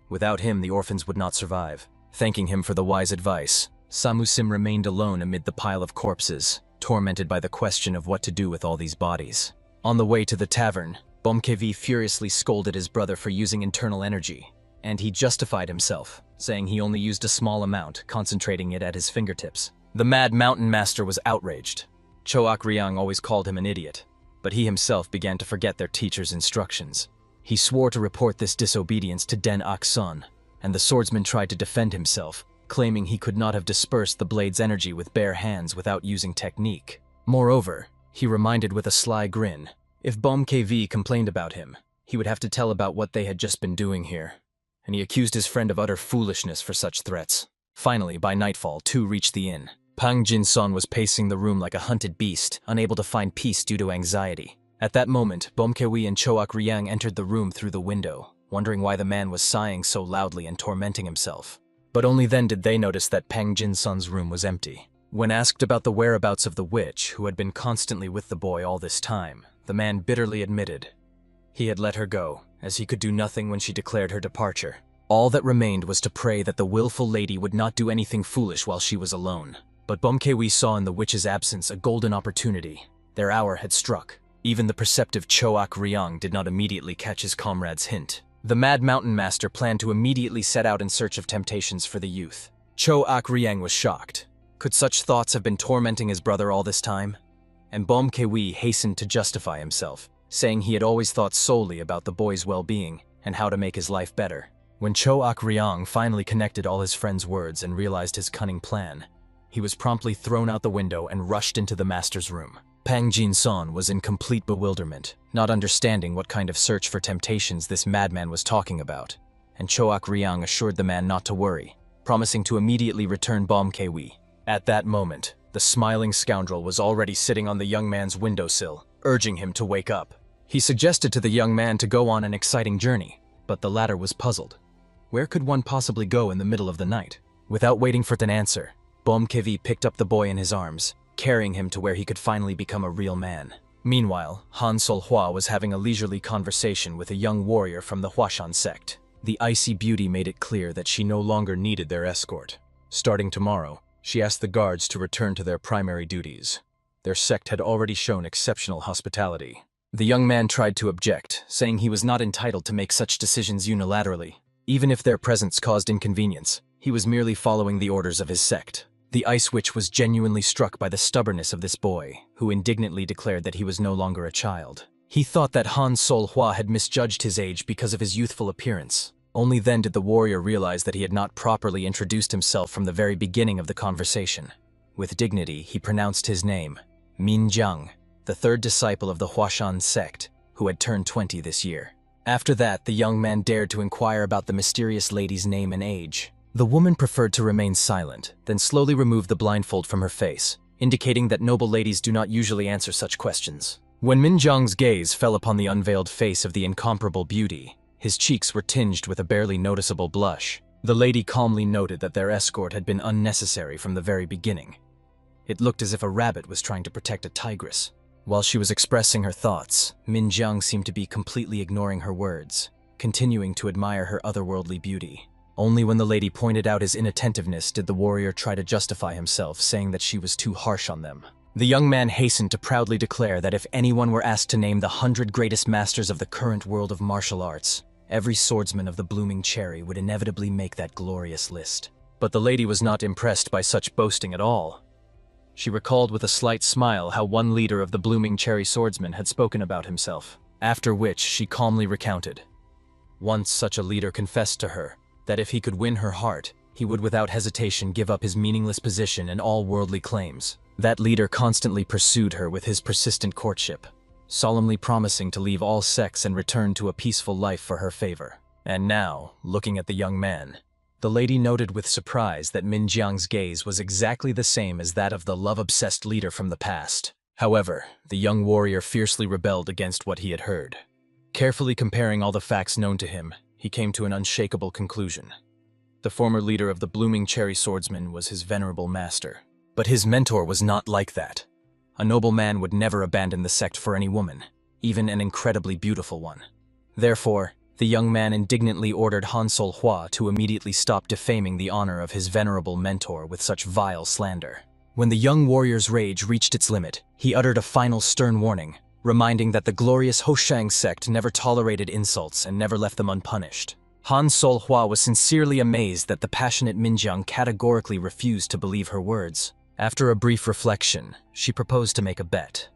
Without him, the orphans would not survive. Thanking him for the wise advice, Samu-Sim remained alone amid the pile of corpses, tormented by the question of what to do with all these bodies. On the way to the tavern, KV furiously scolded his brother for using internal energy, and he justified himself, saying he only used a small amount, concentrating it at his fingertips. The Mad Mountain Master was outraged. Cho-Ak-ryang always called him an idiot, but he himself began to forget their teacher's instructions. He swore to report this disobedience to Den Ak-sun, and the swordsman tried to defend himself, claiming he could not have dispersed the blade's energy with bare hands without using technique. Moreover, he reminded with a sly grin, if KV complained about him, he would have to tell about what they had just been doing here, and he accused his friend of utter foolishness for such threats. Finally, by nightfall, two reached the inn. Pang Jin-son was pacing the room like a hunted beast, unable to find peace due to anxiety. At that moment, KV and Cho-Ak-ryang entered the room through the window, wondering why the man was sighing so loudly and tormenting himself. But only then did they notice that Pang Jin-son's room was empty. When asked about the whereabouts of the witch, who had been constantly with the boy all this time, the man bitterly admitted he had let her go, as he could do nothing when she declared her departure. All that remained was to pray that the willful lady would not do anything foolish while she was alone. But KV saw in the witch's absence a golden opportunity. Their hour had struck. Even the perceptive Cho-Ak-ryang did not immediately catch his comrade's hint. The Mad Mountain Master planned to immediately set out in search of temptations for the youth. Cho-Ak-ryang was shocked. Could such thoughts have been tormenting his brother all this time? And KV hastened to justify himself, saying he had always thought solely about the boy's well-being and how to make his life better. When Cho-Ak-ryang finally connected all his friend's words and realized his cunning plan, he was promptly thrown out the window and rushed into the master's room. Pang Jin-son was in complete bewilderment, not understanding what kind of search for temptations this madman was talking about, and Cho-Ak-ryang assured the man not to worry, promising to immediately return KV. At that moment, the smiling scoundrel was already sitting on the young man's windowsill, urging him to wake up. He suggested to the young man to go on an exciting journey, but the latter was puzzled. Where could one possibly go in the middle of the night? Without waiting for an answer, KV picked up the boy in his arms, carrying him to where he could finally become a real man. Meanwhile, Han Sol-hwa was having a leisurely conversation with a young warrior from the Huashan sect. The icy beauty made it clear that she no longer needed their escort. Starting tomorrow, she asked the guards to return to their primary duties. Their sect had already shown exceptional hospitality. The young man tried to object, saying he was not entitled to make such decisions unilaterally. Even if their presence caused inconvenience, he was merely following the orders of his sect. The Ice Witch was genuinely struck by the stubbornness of this boy, who indignantly declared that he was no longer a child. He thought that Han Sol-hwa had misjudged his age because of his youthful appearance. Only then did the warrior realize that he had not properly introduced himself from the very beginning of the conversation. With dignity, he pronounced his name, Min Jiang, the third disciple of the Huashan sect, who had turned 20 this year. After that, the young man dared to inquire about the mysterious lady's name and age. The woman preferred to remain silent, then slowly removed the blindfold from her face, indicating that noble ladies do not usually answer such questions. When Min Jiang's gaze fell upon the unveiled face of the incomparable beauty, his cheeks were tinged with a barely noticeable blush. The lady calmly noted that their escort had been unnecessary from the very beginning. It looked as if a rabbit was trying to protect a tigress. While she was expressing her thoughts, Min Jiang seemed to be completely ignoring her words, continuing to admire her otherworldly beauty. Only when the lady pointed out his inattentiveness did the warrior try to justify himself, saying that she was too harsh on them. The young man hastened to proudly declare that if anyone were asked to name the 100 greatest masters of the current world of martial arts, every swordsman of the blooming cherry would inevitably make that glorious list. But the lady was not impressed by such boasting at all. She recalled with a slight smile how one leader of the blooming cherry swordsmen had spoken about himself, after which she calmly recounted. Once such a leader confessed to her that if he could win her heart, he would without hesitation give up his meaningless position and all worldly claims. That leader constantly pursued her with his persistent courtship, solemnly promising to leave all sects and return to a peaceful life for her favor. And now, looking at the young man, the lady noted with surprise that Min Jiang's gaze was exactly the same as that of the love-obsessed leader from the past. However, the young warrior fiercely rebelled against what he had heard. Carefully comparing all the facts known to him, he came to an unshakable conclusion. The former leader of the blooming cherry swordsmen was his venerable master. But his mentor was not like that. A noble man would never abandon the sect for any woman, even an incredibly beautiful one. Therefore, the young man indignantly ordered Han Sol-hwa to immediately stop defaming the honor of his venerable mentor with such vile slander. When the young warrior's rage reached its limit, he uttered a final stern warning, reminding that the glorious Hoshang sect never tolerated insults and never left them unpunished. Han Sol-hwa was sincerely amazed that the passionate Min Jiang categorically refused to believe her words. After a brief reflection, she proposed to make a bet.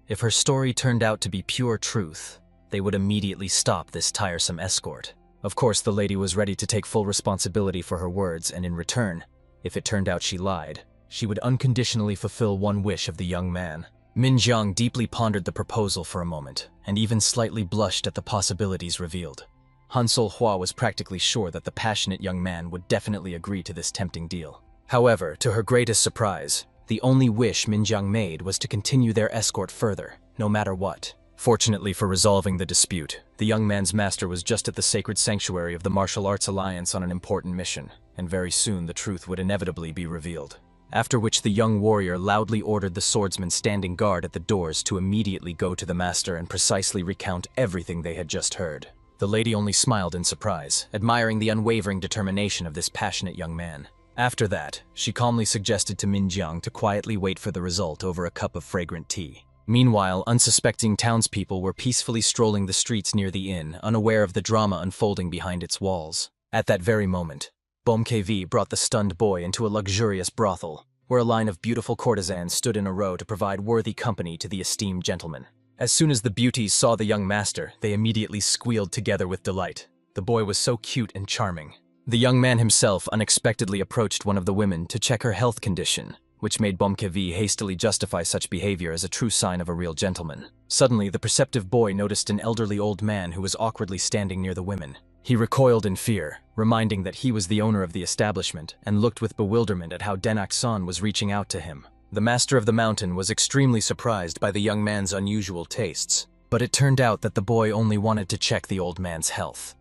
If her story turned out to be pure truth, they would immediately stop this tiresome escort. Of course, the lady was ready to take full responsibility for her words, and in return, if it turned out she lied, she would unconditionally fulfill one wish of the young man. Min Jiang deeply pondered the proposal for a moment, and even slightly blushed at the possibilities revealed. Han Sol-hwa was practically sure that the passionate young man would definitely agree to this tempting deal. However, to her greatest surprise, the only wish Min Jiang made was to continue their escort further, no matter what. Fortunately for resolving the dispute, the young man's master was just at the sacred sanctuary of the Martial Arts Alliance on an important mission, and very soon the truth would inevitably be revealed. After which the young warrior loudly ordered the swordsmen standing guard at the doors to immediately go to the master and precisely recount everything they had just heard. The lady only smiled in surprise, admiring the unwavering determination of this passionate young man. After that, she calmly suggested to Min Jiang to quietly wait for the result over a cup of fragrant tea. Meanwhile, unsuspecting townspeople were peacefully strolling the streets near the inn, unaware of the drama unfolding behind its walls. At that very moment, Bomkevi brought the stunned boy into a luxurious brothel, where a line of beautiful courtesans stood in a row to provide worthy company to the esteemed gentleman. As soon as the beauties saw the young master, they immediately squealed together with delight. The boy was so cute and charming. The young man himself unexpectedly approached one of the women to check her health condition, which made Bomkevi hastily justify such behavior as a true sign of a real gentleman. Suddenly, the perceptive boy noticed an elderly old man who was awkwardly standing near the women. He recoiled in fear, reminding that he was the owner of the establishment, and looked with bewilderment at how Denak-san was reaching out to him. The master of the mountain was extremely surprised by the young man's unusual tastes, but it turned out that the boy only wanted to check the old man's health.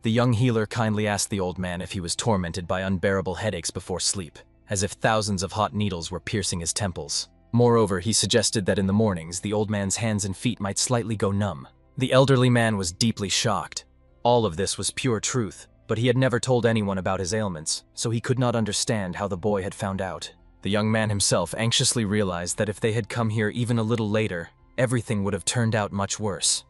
The young healer kindly asked the old man if he was tormented by unbearable headaches before sleep, as if thousands of hot needles were piercing his temples. Moreover, he suggested that in the mornings the old man's hands and feet might slightly go numb. The elderly man was deeply shocked. All of this was pure truth, but he had never told anyone about his ailments, so he could not understand how the boy had found out. The young man himself anxiously realized that if they had come here even a little later, everything would have turned out much worse.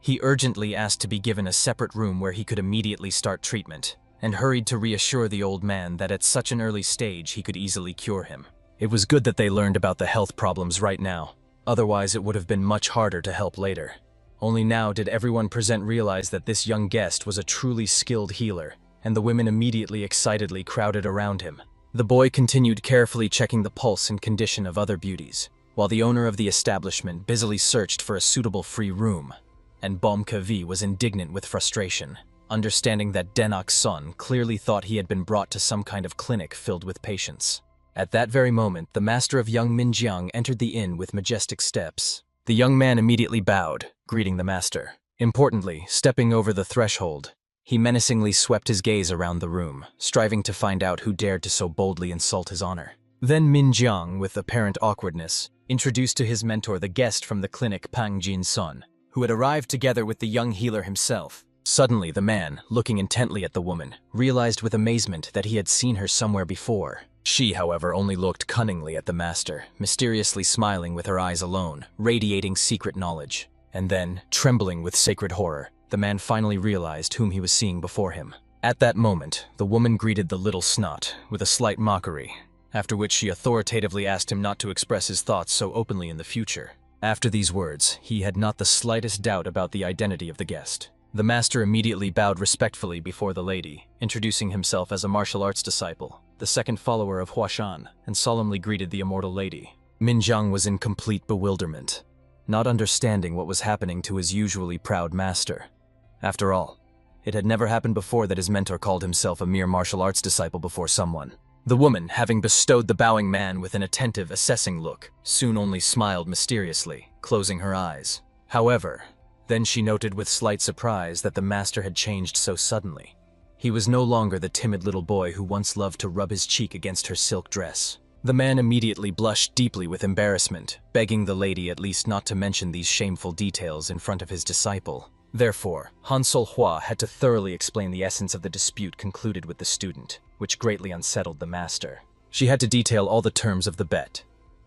He urgently asked to be given a separate room where he could immediately start treatment, and hurried to reassure the old man that at such an early stage he could easily cure him. It was good that they learned about the health problems right now, otherwise it would have been much harder to help later. Only now did everyone present realize that this young guest was a truly skilled healer, and the women immediately excitedly crowded around him. The boy continued carefully checking the pulse and condition of other beauties, while the owner of the establishment busily searched for a suitable free room, and Bomka was indignant with frustration, understanding that Denok's son clearly thought he had been brought to some kind of clinic filled with patients. At that very moment, the master of young Minjiang entered the inn with majestic steps. The young man immediately bowed, greeting the master. Importantly, stepping over the threshold, he menacingly swept his gaze around the room, striving to find out who dared to so boldly insult his honor. Then Minjiang, with apparent awkwardness, introduced to his mentor the guest from the clinic Pang Jin's son, who had arrived together with the young healer himself. Suddenly, the man, looking intently at the woman, realized with amazement that he had seen her somewhere before. She, however, only looked cunningly at the master, mysteriously smiling with her eyes alone, radiating secret knowledge. And then, trembling with sacred horror, the man finally realized whom he was seeing before him. At that moment, the woman greeted the little snot with a slight mockery, after which she authoritatively asked him not to express his thoughts so openly in the future. After these words, he had not the slightest doubt about the identity of the guest. The master immediately bowed respectfully before the lady, introducing himself as a martial arts disciple, the second follower of Huashan, and solemnly greeted the immortal lady. Minjiang was in complete bewilderment, not understanding what was happening to his usually proud master. After all, it had never happened before that his mentor called himself a mere martial arts disciple before someone. The woman, having bestowed the bowing man with an attentive, assessing look, soon only smiled mysteriously, closing her eyes. However, then she noted with slight surprise that the master had changed so suddenly. He was no longer the timid little boy who once loved to rub his cheek against her silk dress. The man immediately blushed deeply with embarrassment, begging the lady at least not to mention these shameful details in front of his disciple. Therefore, Han Sol-hwa had to thoroughly explain the essence of the dispute concluded with the student, which greatly unsettled the master. She had to detail all the terms of the bet.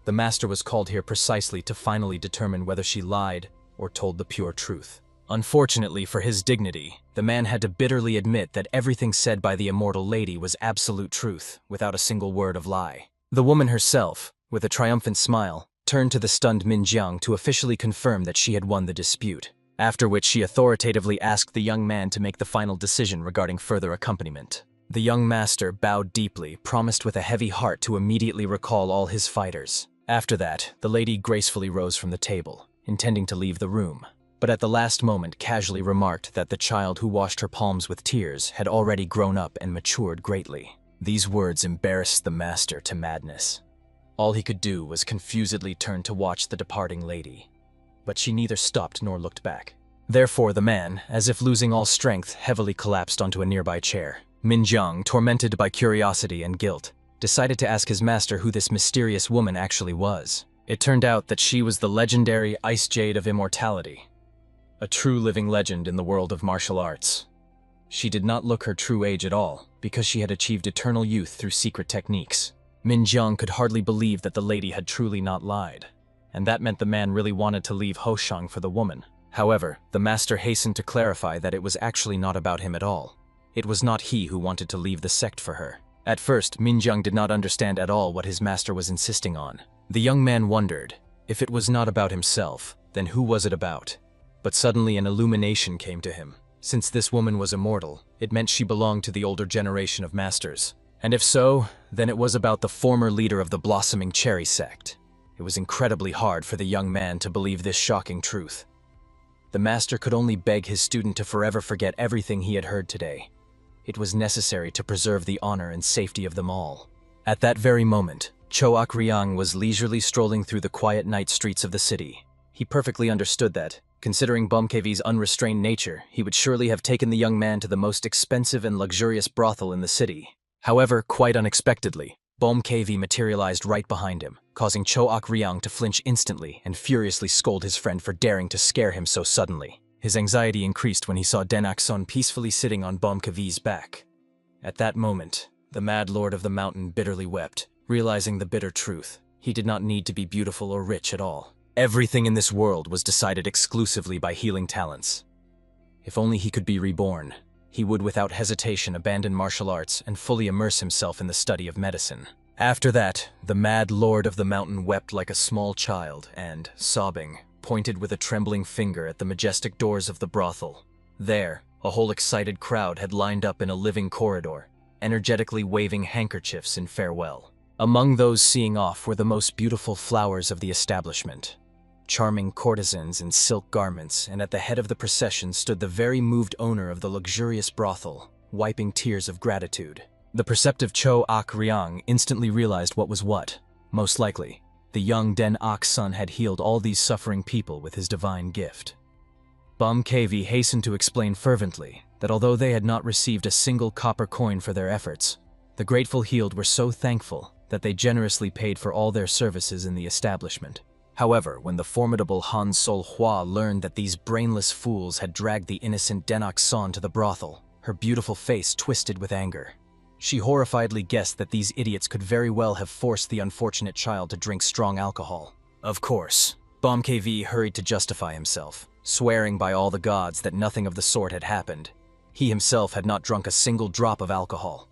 The master was called here precisely to finally determine whether she lied or told the pure truth. Unfortunately for his dignity, the man had to bitterly admit that everything said by the immortal lady was absolute truth, without a single word of lie. The woman herself, with a triumphant smile, turned to the stunned Minjiang to officially confirm that she had won the dispute, after which she authoritatively asked the young man to make the final decision regarding further accompaniment. The young master bowed deeply, promised with a heavy heart to immediately recall all his fighters. After that, the lady gracefully rose from the table, intending to leave the room, but at the last moment casually remarked that the child who washed her palms with tears had already grown up and matured greatly. These words embarrassed the master to madness. All he could do was confusedly turn to watch the departing lady, but she neither stopped nor looked back. Therefore the man, as if losing all strength, heavily collapsed onto a nearby chair. Minjiang, tormented by curiosity and guilt, decided to ask his master who this mysterious woman actually was. It turned out that she was the legendary Ice Jade of Immortality, a true living legend in the world of martial arts. She did not look her true age at all, because she had achieved eternal youth through secret techniques. Minjiang could hardly believe that the lady had truly not lied, and that meant the man really wanted to leave Hoshang for the woman. However, the master hastened to clarify that it was actually not about him at all. It was not he who wanted to leave the sect for her. At first, Minjiang did not understand at all what his master was insisting on. The young man wondered, if it was not about himself, then who was it about? But suddenly an illumination came to him. Since this woman was immortal, it meant she belonged to the older generation of masters. And if so, then it was about the former leader of the blossoming Cherry sect. It was incredibly hard for the young man to believe this shocking truth. The master could only beg his student to forever forget everything he had heard today. It was necessary to preserve the honor and safety of them all. At that very moment, Choak Ryang was leisurely strolling through the quiet night streets of the city. He perfectly understood that, considering Bomkevi's unrestrained nature, he would surely have taken the young man to the most expensive and luxurious brothel in the city. However, quite unexpectedly, Bomkevi materialized right behind him, causing Choak Ryang to flinch instantly and furiously scold his friend for daring to scare him so suddenly. His anxiety increased when he saw Den Akson peacefully sitting on Bomkavi's back. At that moment, the Mad Lord of the Mountain bitterly wept, realizing the bitter truth. He did not need to be beautiful or rich at all. Everything in this world was decided exclusively by healing talents. If only he could be reborn, he would without hesitation abandon martial arts and fully immerse himself in the study of medicine. After that, the Mad Lord of the Mountain wept like a small child and, sobbing, pointed with a trembling finger at the majestic doors of the brothel. There, a whole excited crowd had lined up in a living corridor, energetically waving handkerchiefs in farewell. Among those seeing off were the most beautiful flowers of the establishment. Charming courtesans in silk garments, and at the head of the procession stood the very moved owner of the luxurious brothel, wiping tears of gratitude. The perceptive Cho Ak Ryang instantly realized what was what. Most likely, the young Den Ak Sun had healed all these suffering people with his divine gift. Bum Kavi hastened to explain fervently that although they had not received a single copper coin for their efforts, the grateful healed were so thankful that they generously paid for all their services in the establishment. However, when the formidable Han Sol Hua learned that these brainless fools had dragged the innocent Den Ak Sun to the brothel, her beautiful face twisted with anger. She horrifiedly guessed that these idiots could very well have forced the unfortunate child to drink strong alcohol. Of course, Bom KV hurried to justify himself, swearing by all the gods that nothing of the sort had happened. He himself had not drunk a single drop of alcohol.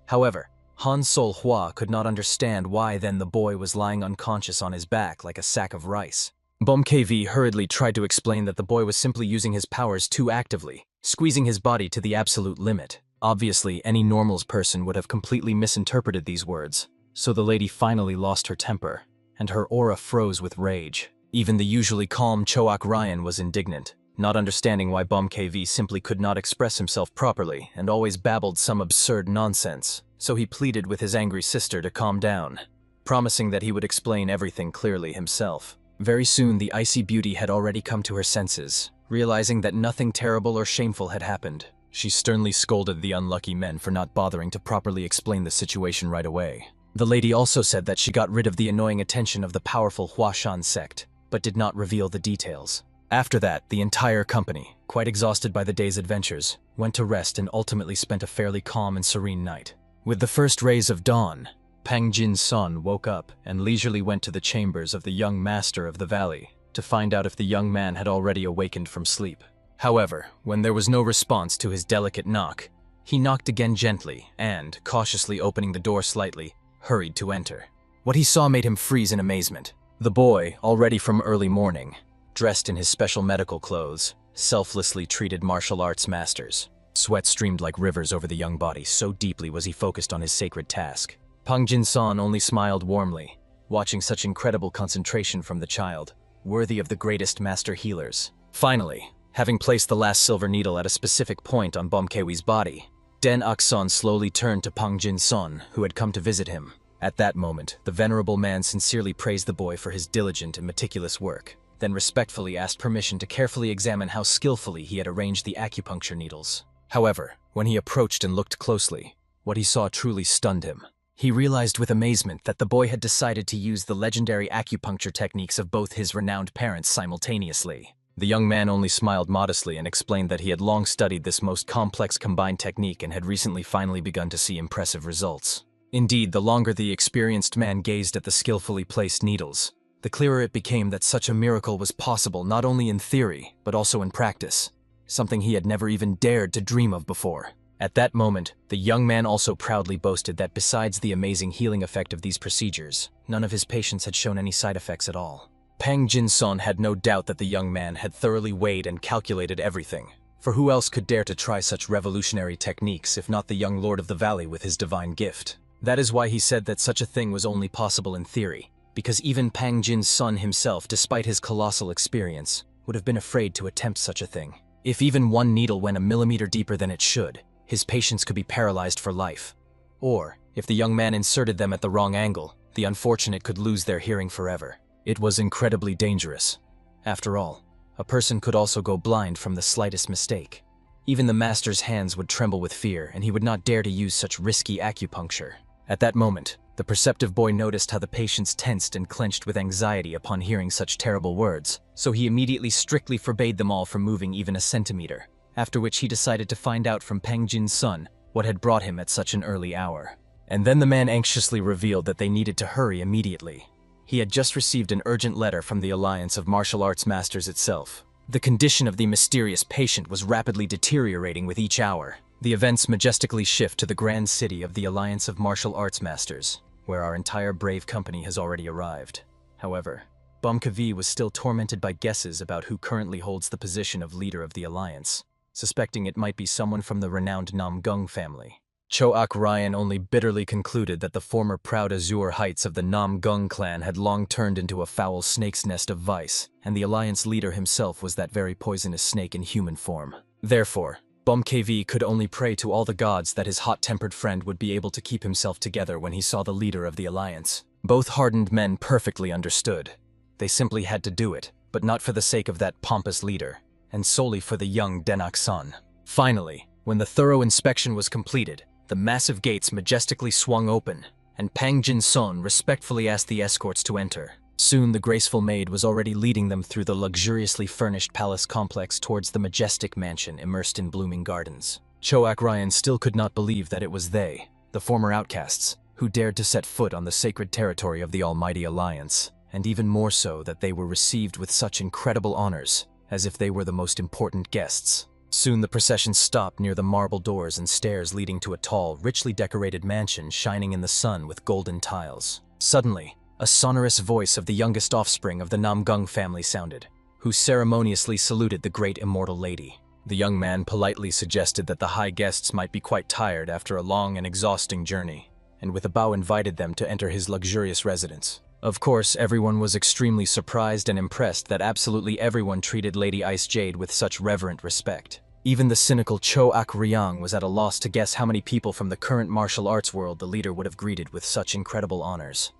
However, Han Sol Hua could not understand why then the boy was lying unconscious on his back like a sack of rice. Bom KV hurriedly tried to explain that the boy was simply using his powers too actively, squeezing his body to the absolute limit. Obviously, any normal person would have completely misinterpreted these words, so the lady finally lost her temper, and her aura froze with rage. Even the usually calm Choak Ryan was indignant, not understanding why Bum KV simply could not express himself properly and always babbled some absurd nonsense, so he pleaded with his angry sister to calm down, promising that he would explain everything clearly himself. Very soon the icy beauty had already come to her senses, realizing that nothing terrible or shameful had happened. She sternly scolded the unlucky men for not bothering to properly explain the situation right away. The lady also said that she got rid of the annoying attention of the powerful Huashan sect, but did not reveal the details. After that, the entire company, quite exhausted by the day's adventures, went to rest and ultimately spent a fairly calm and serene night. With the first rays of dawn, Pang Jin's son woke up and leisurely went to the chambers of the young master of the valley to find out if the young man had already awakened from sleep. However, when there was no response to his delicate knock, he knocked again gently and, cautiously opening the door slightly, hurried to enter. What he saw made him freeze in amazement. The boy, already from early morning, dressed in his special medical clothes, selflessly treated martial arts masters. Sweat streamed like rivers over the young body, so deeply was he focused on his sacred task. Pang Jin-san only smiled warmly, watching such incredible concentration from the child, worthy of the greatest master healers. Finally, having placed the last silver needle at a specific point on Bomkewi's body, Den Akson slowly turned to Pang Jin-son, who had come to visit him. At that moment, the venerable man sincerely praised the boy for his diligent and meticulous work, then respectfully asked permission to carefully examine how skillfully he had arranged the acupuncture needles. However, when he approached and looked closely, what he saw truly stunned him. He realized with amazement that the boy had decided to use the legendary acupuncture techniques of both his renowned parents simultaneously. The young man only smiled modestly and explained that he had long studied this most complex combined technique and had recently finally begun to see impressive results. Indeed, the longer the experienced man gazed at the skillfully placed needles, the clearer it became that such a miracle was possible not only in theory, but also in practice, something he had never even dared to dream of before. At that moment, the young man also proudly boasted that besides the amazing healing effect of these procedures, none of his patients had shown any side effects at all. Pang Jin-son had no doubt that the young man had thoroughly weighed and calculated everything, for who else could dare to try such revolutionary techniques if not the young lord of the valley with his divine gift? That is why he said that such a thing was only possible in theory, because even Pang Jin's son himself, despite his colossal experience, would have been afraid to attempt such a thing. If even one needle went a millimeter deeper than it should, his patients could be paralyzed for life. Or, if the young man inserted them at the wrong angle, the unfortunate could lose their hearing forever. It was incredibly dangerous. After all, a person could also go blind from the slightest mistake. Even the master's hands would tremble with fear, and he would not dare to use such risky acupuncture. At that moment, The perceptive boy noticed how the patients tensed and clenched with anxiety upon hearing such terrible words, so he immediately strictly forbade them all from moving even a centimeter, after which he decided to find out from Pang Jin's son what had brought him at such an early hour. And then the man anxiously revealed that they needed to hurry immediately. He had just received an urgent letter from the Alliance of Martial Arts Masters itself. The condition of the mysterious patient was rapidly deteriorating with each hour. The events majestically shift to the grand city of the Alliance of Martial Arts Masters, where our entire brave company has already arrived. However, Bumkavi was still tormented by guesses about who currently holds the position of leader of the Alliance, suspecting it might be someone from the renowned Namgung family. Choak Ryan only bitterly concluded that the former proud azure heights of the Namgung clan had long turned into a foul snake's nest of vice, and the Alliance leader himself was that very poisonous snake in human form. Therefore, Bumkavi could only pray to all the gods that his hot-tempered friend would be able to keep himself together when he saw the leader of the Alliance. Both hardened men perfectly understood. They simply had to do it, but not for the sake of that pompous leader, and solely for the young Denak-san. Finally, when the thorough inspection was completed, the massive gates majestically swung open, and Pang Jin-son respectfully asked the escorts to enter. Soon the graceful maid was already leading them through the luxuriously furnished palace complex towards the majestic mansion immersed in blooming gardens. Choak Ryan still could not believe that it was they, the former outcasts, who dared to set foot on the sacred territory of the Almighty Alliance, and even more so that they were received with such incredible honors, as if they were the most important guests. Soon the procession stopped near the marble doors and stairs leading to a tall, richly decorated mansion shining in the sun with golden tiles. Suddenly, a sonorous voice of the youngest offspring of the Namgung family sounded, who ceremoniously saluted the great immortal lady. The young man politely suggested that the high guests might be quite tired after a long and exhausting journey, and with a bow invited them to enter his luxurious residence. Of course, everyone was extremely surprised and impressed that absolutely everyone treated Lady Ice Jade with such reverent respect. Even the cynical Choak Ryang was at a loss to guess how many people from the current martial arts world the leader would have greeted with such incredible honors.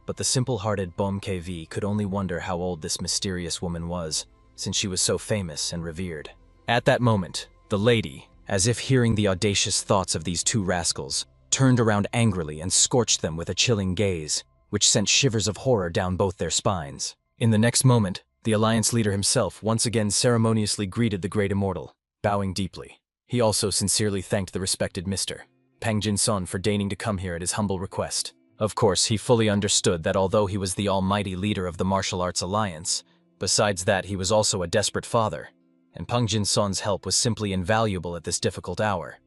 But the simple-hearted Bumkavi could only wonder how old this mysterious woman was, since she was so famous and revered. At that moment, the lady, as if hearing the audacious thoughts of these two rascals, turned around angrily and scorched them with a chilling gaze, which sent shivers of horror down both their spines. In the next moment, the Alliance leader himself once again ceremoniously greeted the great immortal, bowing deeply. He also sincerely thanked the respected Mr. Pang Jin-son for deigning to come here at his humble request. Of course, he fully understood that although he was the almighty leader of the Martial Arts Alliance, besides that he was also a desperate father, and Pang Jin-son's help was simply invaluable at this difficult hour.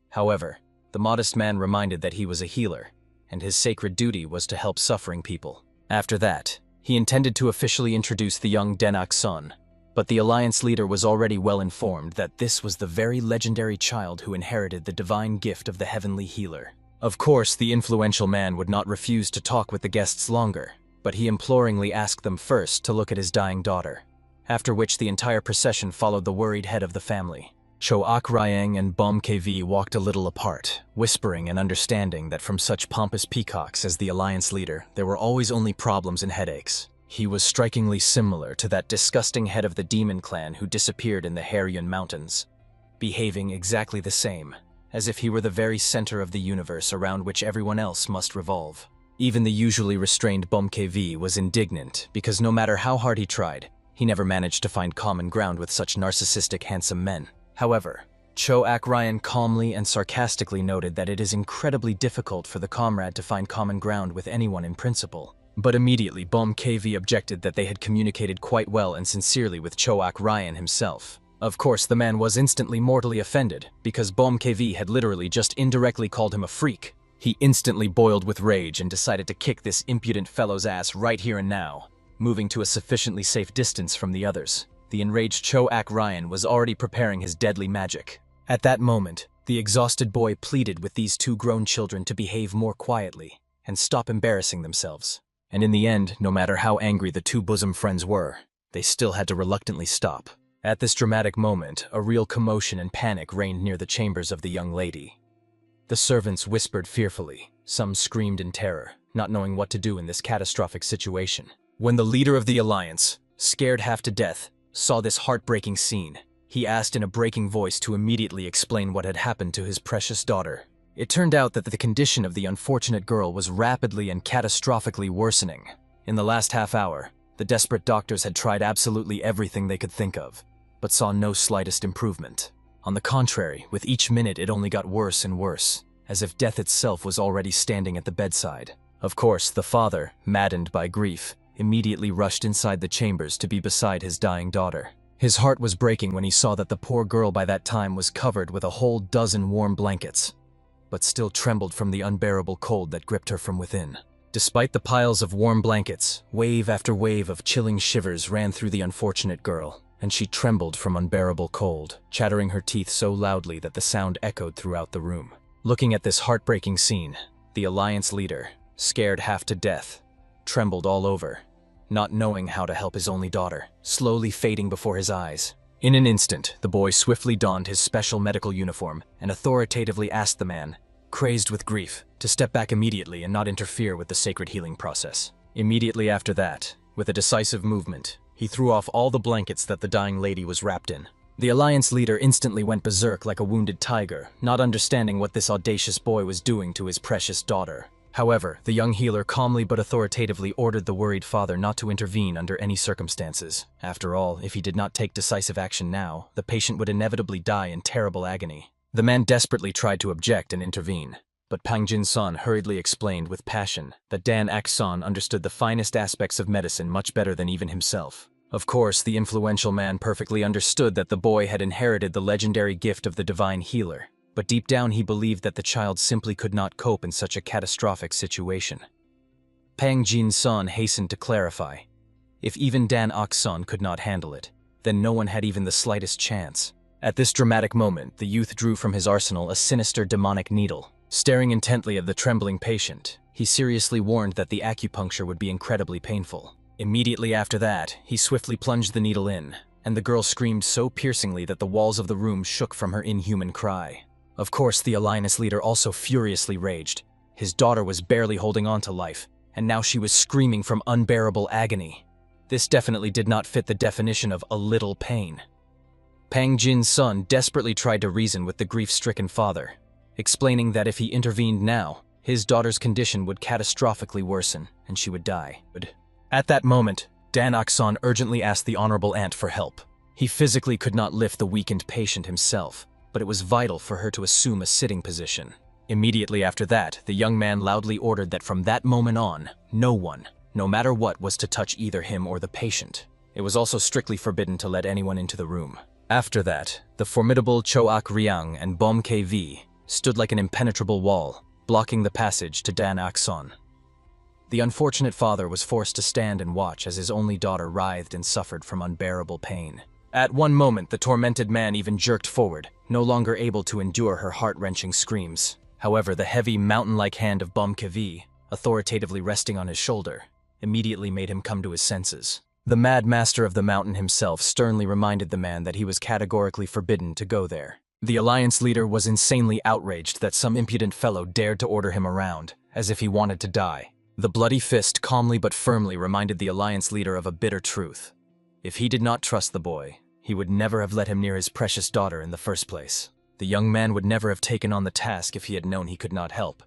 However, the modest man reminded that he was a healer, and his sacred duty was to help suffering people. After that, he intended to officially introduce the young Denak-son, but the Alliance leader was already well informed that this was the very legendary child who inherited the divine gift of the heavenly healer. Of course, the influential man would not refuse to talk with the guests longer, but he imploringly asked them first to look at his dying daughter, after which the entire procession followed the worried head of the family. Choak Ryang and Bumkavi walked a little apart, whispering and understanding that from such pompous peacocks as the Alliance leader, there were always only problems and headaches. He was strikingly similar to that disgusting head of the demon clan who disappeared in the Haryun Mountains, behaving exactly the same, as if he were the very center of the universe around which everyone else must revolve. Even the usually restrained Bumkavi was indignant because no matter how hard he tried, he never managed to find common ground with such narcissistic handsome men. However, Choak Ryan calmly and sarcastically noted that it is incredibly difficult for the comrade to find common ground with anyone in principle. But immediately Bumkavi objected that they had communicated quite well and sincerely with Choak Ryan himself. Of course, the man was instantly mortally offended, because Bumkavi had literally just indirectly called him a freak. He instantly boiled with rage and decided to kick this impudent fellow's ass right here and now, moving to a sufficiently safe distance from the others. The enraged Choak Ryan was already preparing his deadly magic. At that moment, the exhausted boy pleaded with these two grown children to behave more quietly and stop embarrassing themselves. And in the end, no matter how angry the two bosom friends were, they still had to reluctantly stop. At this dramatic moment, a real commotion and panic reigned near the chambers of the young lady. The servants whispered fearfully, some screamed in terror, not knowing what to do in this catastrophic situation. When the leader of the Alliance, scared half to death, saw this heartbreaking scene, he asked in a breaking voice to immediately explain what had happened to his precious daughter. It turned out that the condition of the unfortunate girl was rapidly and catastrophically worsening. In the last half hour, the desperate doctors had tried absolutely everything they could think of, but saw no slightest improvement. On the contrary, with each minute it only got worse and worse, as if death itself was already standing at the bedside. Of course, the father, maddened by grief, immediately rushed inside the chambers to be beside his dying daughter. His heart was breaking when he saw that the poor girl by that time was covered with a whole dozen warm blankets, but still trembled from the unbearable cold that gripped her from within. Despite the piles of warm blankets, wave after wave of chilling shivers ran through the unfortunate girl, and she trembled from unbearable cold, chattering her teeth so loudly that the sound echoed throughout the room. Looking at this heartbreaking scene, the Alliance leader, scared half to death, trembled all over, not knowing how to help his only daughter, slowly fading before his eyes. In an instant, the boy swiftly donned his special medical uniform and authoritatively asked the man, crazed with grief, to step back immediately and not interfere with the sacred healing process. Immediately after that, with a decisive movement, he threw off all the blankets that the dying lady was wrapped in. The Alliance leader instantly went berserk like a wounded tiger, not understanding what this audacious boy was doing to his precious daughter. However, the young healer calmly but authoritatively ordered the worried father not to intervene under any circumstances. After all, if he did not take decisive action now, the patient would inevitably die in terrible agony. The man desperately tried to object and intervene, but Pang Jin-san hurriedly explained with passion that Dan Ak-san understood the finest aspects of medicine much better than even himself. Of course, the influential man perfectly understood that the boy had inherited the legendary gift of the divine healer, but deep down he believed that the child simply could not cope in such a catastrophic situation. Pang Jin-san hastened to clarify, if even Dan Ok-san could not handle it, then no one had even the slightest chance. At this dramatic moment, the youth drew from his arsenal a sinister demonic needle. Staring intently at the trembling patient, he seriously warned that the acupuncture would be incredibly painful. Immediately after that, he swiftly plunged the needle in, and the girl screamed so piercingly that the walls of the room shook from her inhuman cry. Of course, the Alliance leader also furiously raged. His daughter was barely holding on to life, and now she was screaming from unbearable agony. This definitely did not fit the definition of a little pain. Pang Jin-sun desperately tried to reason with the grief-stricken father, explaining that if he intervened now, his daughter's condition would catastrophically worsen, and she would die. At that moment, Dan Ok-san urgently asked the Honorable Aunt for help. He physically could not lift the weakened patient himself, but it was vital for her to assume a sitting position. Immediately after that, the young man loudly ordered that from that moment on, no one, no matter what, was to touch either him or the patient. It was also strictly forbidden to let anyone into the room. After that, the formidable Choak Ryang and Bom KV stood like an impenetrable wall, blocking the passage to Dan Ok-san. The unfortunate father was forced to stand and watch as his only daughter writhed and suffered from unbearable pain. At one moment, the tormented man even jerked forward, no longer able to endure her heart-wrenching screams. However, the heavy, mountain-like hand of Bom KV, authoritatively resting on his shoulder, immediately made him come to his senses. The mad master of the mountain himself sternly reminded the man that he was categorically forbidden to go there. The Alliance leader was insanely outraged that some impudent fellow dared to order him around, as if he wanted to die. The bloody fist calmly but firmly reminded the Alliance leader of a bitter truth. If he did not trust the boy, he would never have let him near his precious daughter in the first place. The young man would never have taken on the task if he had known he could not help.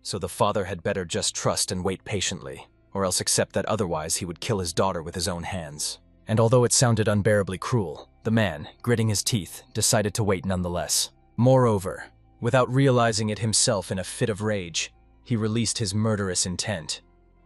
So the father had better just trust and wait patiently, or else accept that otherwise he would kill his daughter with his own hands. And although it sounded unbearably cruel, the man, gritting his teeth, decided to wait nonetheless. Moreover, without realizing it himself in a fit of rage, he released his murderous intent.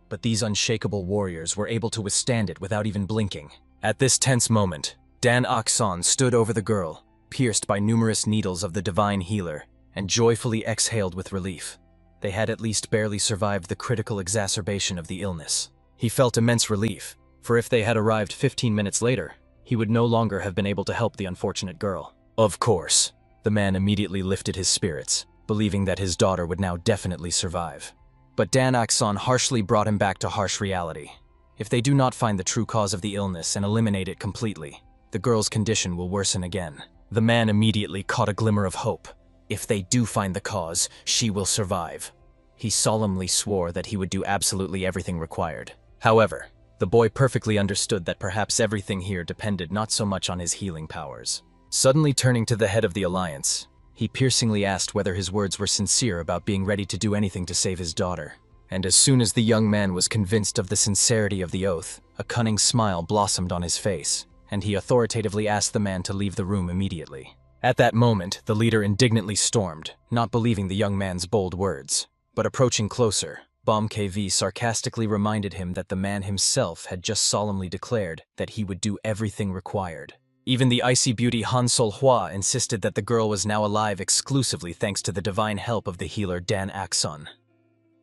But these unshakable warriors were able to withstand it without even blinking. At this tense moment, Dan Ok-san stood over the girl, pierced by numerous needles of the divine healer, and joyfully exhaled with relief. They had at least barely survived the critical exacerbation of the illness. He felt immense relief, for if they had arrived 15 minutes later, he would no longer have been able to help the unfortunate girl. Of course, the man immediately lifted his spirits, believing that his daughter would now definitely survive. But Dan Ok-san harshly brought him back to harsh reality. If they do not find the true cause of the illness and eliminate it completely, the girl's condition will worsen again. The man immediately caught a glimmer of hope. If they do find the cause, she will survive. He solemnly swore that he would do absolutely everything required. However, the boy perfectly understood that perhaps everything here depended not so much on his healing powers. Suddenly turning to the head of the Alliance, He piercingly asked whether his words were sincere about being ready to do anything to save his daughter. And as soon as the young man was convinced of the sincerity of the oath, a cunning smile blossomed on his face, and he authoritatively asked the man to leave the room immediately. At that moment, the leader indignantly stormed, not believing the young man's bold words. But approaching closer, Bom KV sarcastically reminded him that the man himself had just solemnly declared that he would do everything required. Even the icy beauty Han Sol Hua insisted that the girl was now alive exclusively thanks to the divine help of the healer Dan Akson.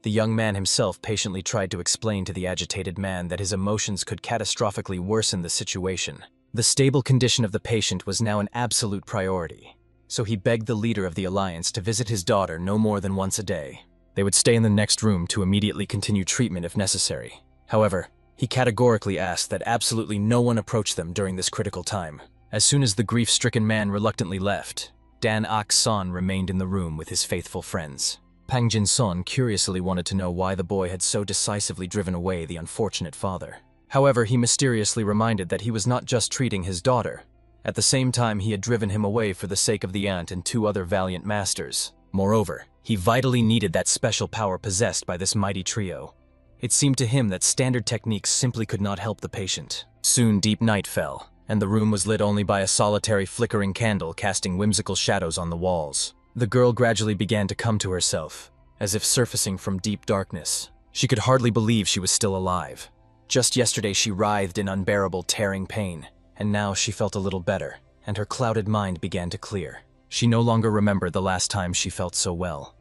The young man himself patiently tried to explain to the agitated man that his emotions could catastrophically worsen the situation. The stable condition of the patient was now an absolute priority, so he begged the leader of the alliance to visit his daughter no more than once a day. They would stay in the next room to immediately continue treatment if necessary. However, he categorically asked that absolutely no one approach them during this critical time. As soon as the grief-stricken man reluctantly left, Dan Ok-son remained in the room with his faithful friends. Pang Jin-son curiously wanted to know why the boy had so decisively driven away the unfortunate father. However, he mysteriously reminded that he was not just treating his daughter. At the same time, he had driven him away for the sake of the aunt and 2 other valiant masters. Moreover, he vitally needed that special power possessed by this mighty trio. It seemed to him that standard techniques simply could not help the patient. Soon deep night fell, and the room was lit only by a solitary flickering candle casting whimsical shadows on the walls. The girl gradually began to come to herself, as if surfacing from deep darkness. She could hardly believe she was still alive. Just yesterday she writhed in unbearable tearing pain, and now she felt a little better, and her clouded mind began to clear. She no longer remembered the last time she felt so well.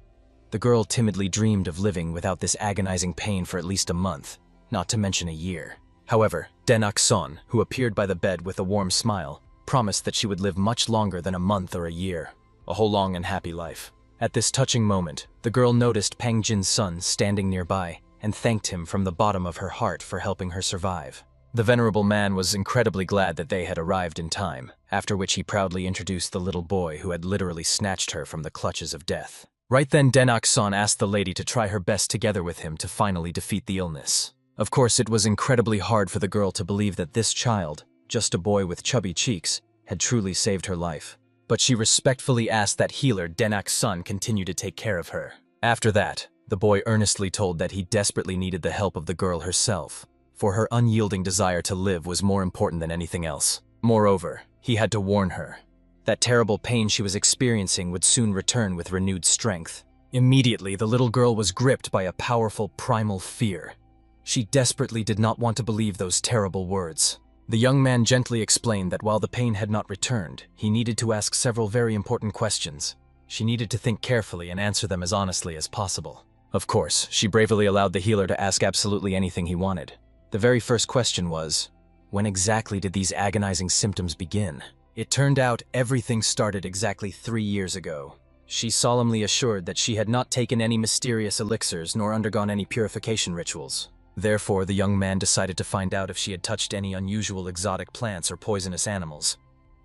The girl timidly dreamed of living without this agonizing pain for at least a month, not to mention a year. However, Dan Ok-son, who appeared by the bed with a warm smile, promised that she would live much longer than a month or a year, a whole long and happy life. At this touching moment, the girl noticed Pang Jin's son standing nearby and thanked him from the bottom of her heart for helping her survive. The venerable man was incredibly glad that they had arrived in time, after which he proudly introduced the little boy who had literally snatched her from the clutches of death. Right then, Dan Ok-son asked the lady to try her best together with him to finally defeat the illness. Of course, it was incredibly hard for the girl to believe that this child, just a boy with chubby cheeks, had truly saved her life. But she respectfully asked that healer Dan Ok-son continue to take care of her. After that, the boy earnestly told that he desperately needed the help of the girl herself, for her unyielding desire to live was more important than anything else. Moreover, he had to warn her that terrible pain she was experiencing would soon return with renewed strength. Immediately, the little girl was gripped by a powerful primal fear. She desperately did not want to believe those terrible words. The young man gently explained that while the pain had not returned, he needed to ask several very important questions. She needed to think carefully and answer them as honestly as possible. Of course, she bravely allowed the healer to ask absolutely anything he wanted. The very first question was, when exactly did these agonizing symptoms begin? It turned out everything started exactly 3 years ago. She solemnly assured that she had not taken any mysterious elixirs nor undergone any purification rituals. Therefore, the young man decided to find out if she had touched any unusual exotic plants or poisonous animals.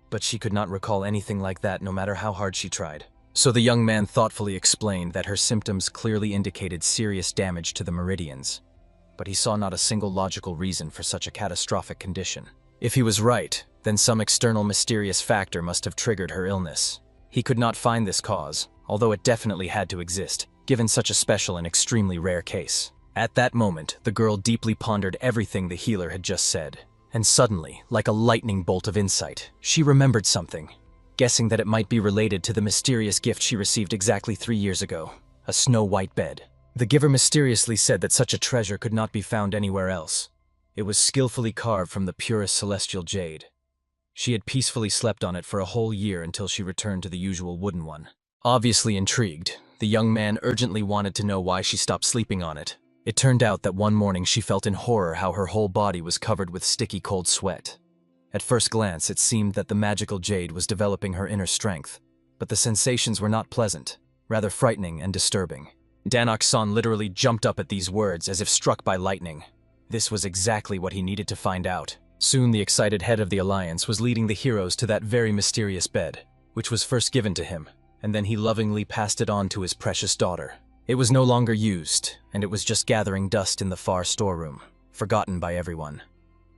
But she could not recall anything like that no matter how hard she tried. So the young man thoughtfully explained that her symptoms clearly indicated serious damage to the meridians. But he saw not a single logical reason for such a catastrophic condition. If he was right, then some external mysterious factor must have triggered her illness. He could not find this cause, although it definitely had to exist, given such a special and extremely rare case. At that moment, the girl deeply pondered everything the healer had just said. And suddenly, like a lightning bolt of insight, she remembered something, guessing that it might be related to the mysterious gift she received exactly 3 years ago, a snow-white bed. The giver mysteriously said that such a treasure could not be found anywhere else. It was skillfully carved from the purest celestial jade. She had peacefully slept on it for a whole year until she returned to the usual wooden one. Obviously intrigued, the young man urgently wanted to know why she stopped sleeping on it. It turned out that one morning she felt in horror how her whole body was covered with sticky cold sweat. At first glance, it seemed that the magical jade was developing her inner strength, but the sensations were not pleasant, rather frightening and disturbing. Dan Ok-son literally jumped up at these words as if struck by lightning. This was exactly what he needed to find out. Soon the excited head of the alliance was leading the heroes to that very mysterious bed, which was first given to him, and then he lovingly passed it on to his precious daughter. It was no longer used, and it was just gathering dust in the far storeroom, forgotten by everyone.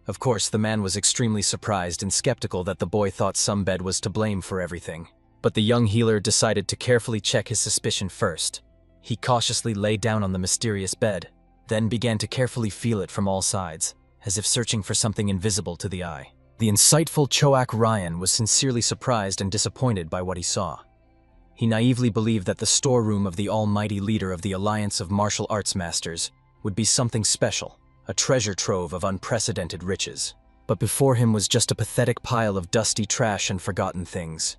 Of course, the man was extremely surprised and skeptical that the boy thought some bed was to blame for everything. But the young healer decided to carefully check his suspicion first. He cautiously lay down on the mysterious bed, then began to carefully feel it from all sides, as if searching for something invisible to the eye. The insightful Choak Ryan was sincerely surprised and disappointed by what he saw. He naively believed that the storeroom of the almighty leader of the Alliance of Martial Arts Masters would be something special, a treasure trove of unprecedented riches. But before him was just a pathetic pile of dusty trash and forgotten things.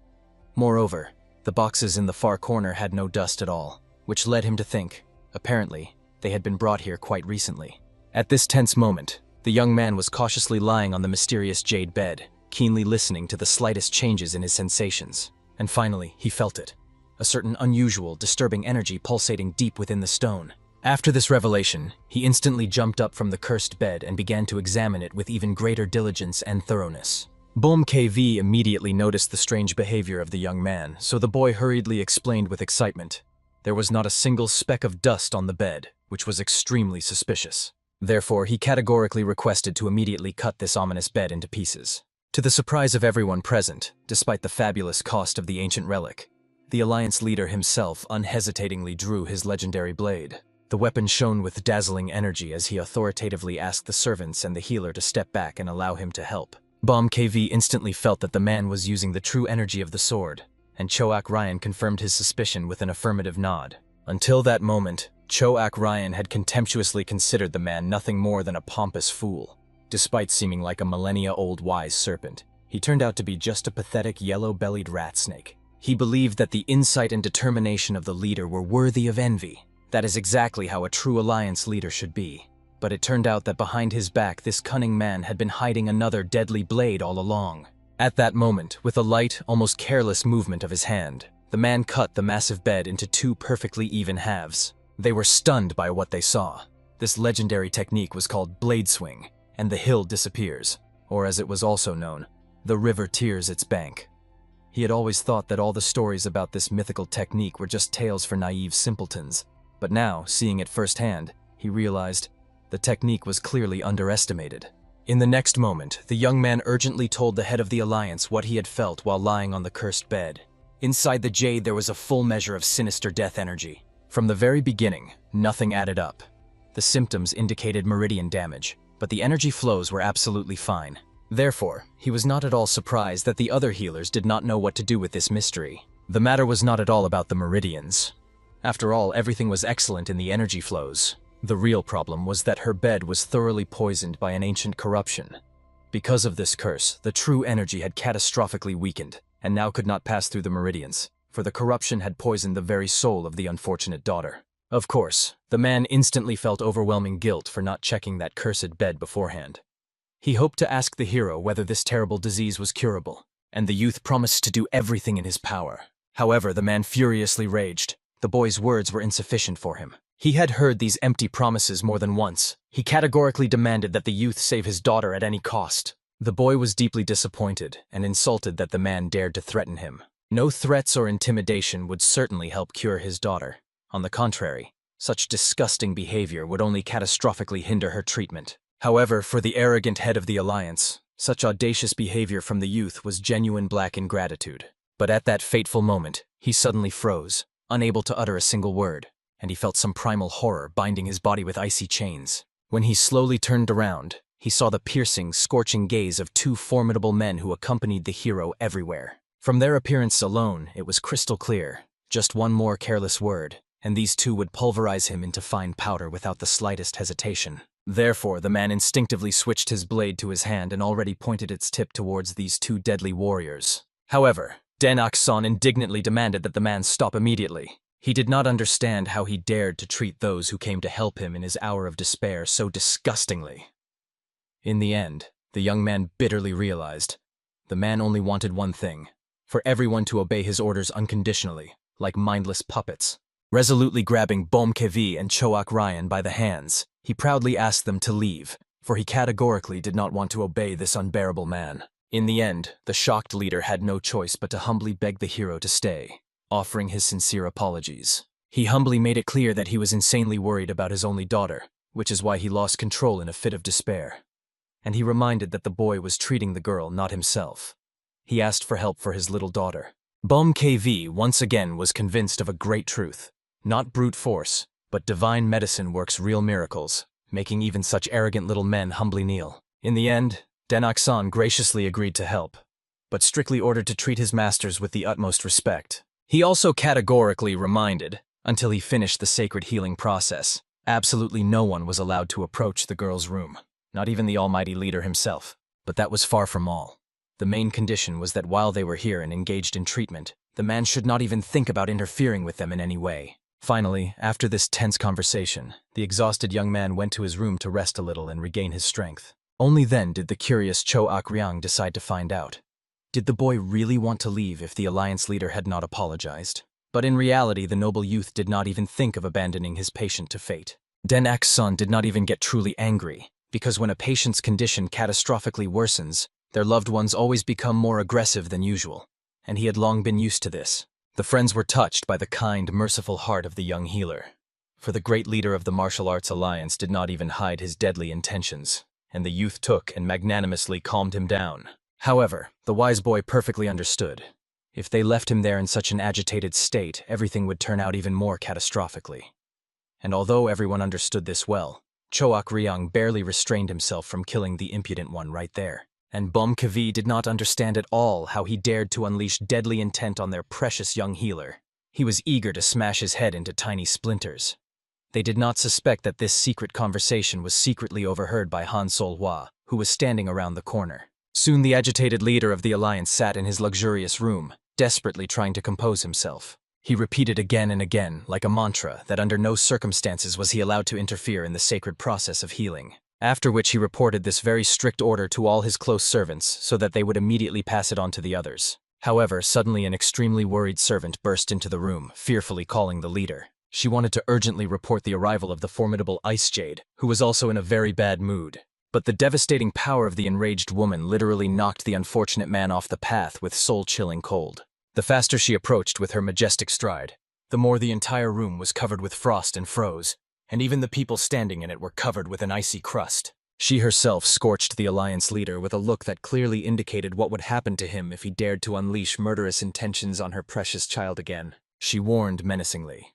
Moreover, the boxes in the far corner had no dust at all, which led him to think, apparently, they had been brought here quite recently. At this tense moment, the young man was cautiously lying on the mysterious jade bed, keenly listening to the slightest changes in his sensations. And finally, he felt it. A certain unusual, disturbing energy pulsating deep within the stone. After this revelation, he instantly jumped up from the cursed bed and began to examine it with even greater diligence and thoroughness. Bom KV immediately noticed the strange behavior of the young man, so the boy hurriedly explained with excitement. There was not a single speck of dust on the bed, which was extremely suspicious. Therefore, he categorically requested to immediately cut this ominous bed into pieces. To the surprise of everyone present, despite the fabulous cost of the ancient relic, the Alliance leader himself unhesitatingly drew his legendary blade. The weapon shone with dazzling energy as he authoritatively asked the servants and the healer to step back and allow him to help. Bom KV instantly felt that the man was using the true energy of the sword, and Choak Ryan confirmed his suspicion with an affirmative nod. Until that moment, Choak Ryan had contemptuously considered the man nothing more than a pompous fool. Despite seeming like a millennia-old wise serpent, he turned out to be just a pathetic yellow-bellied rat snake. He believed that the insight and determination of the leader were worthy of envy. That is exactly how a true Alliance leader should be. But it turned out that behind his back this cunning man had been hiding another deadly blade all along. At that moment, with a light, almost careless movement of his hand, the man cut the massive bed into two perfectly even halves. They were stunned by what they saw. This legendary technique was called blade swing, and the hill disappears, or as it was also known, the river tears its bank. He had always thought that all the stories about this mythical technique were just tales for naive simpletons, but now, seeing it firsthand, he realized the technique was clearly underestimated. In the next moment, the young man urgently told the head of the Alliance what he had felt while lying on the cursed bed. Inside the jade there was a full measure of sinister death energy. From the very beginning, nothing added up. The symptoms indicated meridian damage, but the energy flows were absolutely fine. Therefore, he was not at all surprised that the other healers did not know what to do with this mystery. The matter was not at all about the meridians. After all, everything was excellent in the energy flows. The real problem was that her bed was thoroughly poisoned by an ancient corruption. Because of this curse, the true energy had catastrophically weakened, and now could not pass through the meridians, for the corruption had poisoned the very soul of the unfortunate daughter. Of course, the man instantly felt overwhelming guilt for not checking that cursed bed beforehand. He hoped to ask the hero whether this terrible disease was curable, and the youth promised to do everything in his power. However, the man furiously raged. The boy's words were insufficient for him. He had heard these empty promises more than once. He categorically demanded that the youth save his daughter at any cost. The boy was deeply disappointed and insulted that the man dared to threaten him. No threats or intimidation would certainly help cure his daughter. On the contrary, such disgusting behavior would only catastrophically hinder her treatment. However, for the arrogant head of the Alliance, such audacious behavior from the youth was genuine black ingratitude. But at that fateful moment, he suddenly froze, unable to utter a single word, and he felt some primal horror binding his body with icy chains. When he slowly turned around, he saw the piercing, scorching gaze of two formidable men who accompanied the hero everywhere. From their appearance alone, it was crystal clear. Just one more careless word, and these two would pulverize him into fine powder without the slightest hesitation. Therefore, the man instinctively switched his blade to his hand and already pointed its tip towards these two deadly warriors. However, Den Akson indignantly demanded that the man stop immediately. He did not understand how he dared to treat those who came to help him in his hour of despair so disgustingly. In the end, the young man bitterly realized the man only wanted one thing: for everyone to obey his orders unconditionally, like mindless puppets. Resolutely grabbing Bom Kevi and Choak Ryan by the hands, he proudly asked them to leave, for he categorically did not want to obey this unbearable man. In the end, the shocked leader had no choice but to humbly beg the hero to stay, offering his sincere apologies. He humbly made it clear that he was insanely worried about his only daughter, which is why he lost control in a fit of despair. And he reminded that the boy was treating the girl, not himself. He asked for help for his little daughter, Bum KV once again was convinced of a great truth. Not brute force, but divine medicine works real miracles, making even such arrogant little men humbly kneel. In the end, Denak-san graciously agreed to help, but strictly ordered to treat his masters with the utmost respect. He also categorically reminded, until he finished the sacred healing process, absolutely no one was allowed to approach the girl's room, not even the almighty leader himself. But that was far from all. The main condition was that while they were here and engaged in treatment, the man should not even think about interfering with them in any way. Finally, after this tense conversation, the exhausted young man went to his room to rest a little and regain his strength. Only then did the curious Cho Ak-ryang decide to find out. Did the boy really want to leave if the alliance leader had not apologized? But in reality, the noble youth did not even think of abandoning his patient to fate. Denak-san did not even get truly angry, because when a patient's condition catastrophically worsens, their loved ones always become more aggressive than usual, and he had long been used to this. The friends were touched by the kind, merciful heart of the young healer. For the great leader of the martial arts alliance did not even hide his deadly intentions, and the youth took and magnanimously calmed him down. However, the wise boy perfectly understood. If they left him there in such an agitated state, everything would turn out even more catastrophically. And although everyone understood this well, Cho Ak-ryang barely restrained himself from killing the impudent one right there. And Bum Kavi did not understand at all how he dared to unleash deadly intent on their precious young healer. He was eager to smash his head into tiny splinters. They did not suspect that this secret conversation was secretly overheard by Han Sol-hwa, who was standing around the corner. Soon the agitated leader of the alliance sat in his luxurious room, desperately trying to compose himself. He repeated again and again, like a mantra, that under no circumstances was he allowed to interfere in the sacred process of healing. After which he reported this very strict order to all his close servants so that they would immediately pass it on to the others. However, suddenly an extremely worried servant burst into the room, fearfully calling the leader. She wanted to urgently report the arrival of the formidable Ice Jade, who was also in a very bad mood. But the devastating power of the enraged woman literally knocked the unfortunate man off the path with soul-chilling cold. The faster she approached with her majestic stride, the more the entire room was covered with frost and froze, and even the people standing in it were covered with an icy crust. She herself scorched the alliance leader with a look that clearly indicated what would happen to him if he dared to unleash murderous intentions on her precious child again. She warned menacingly.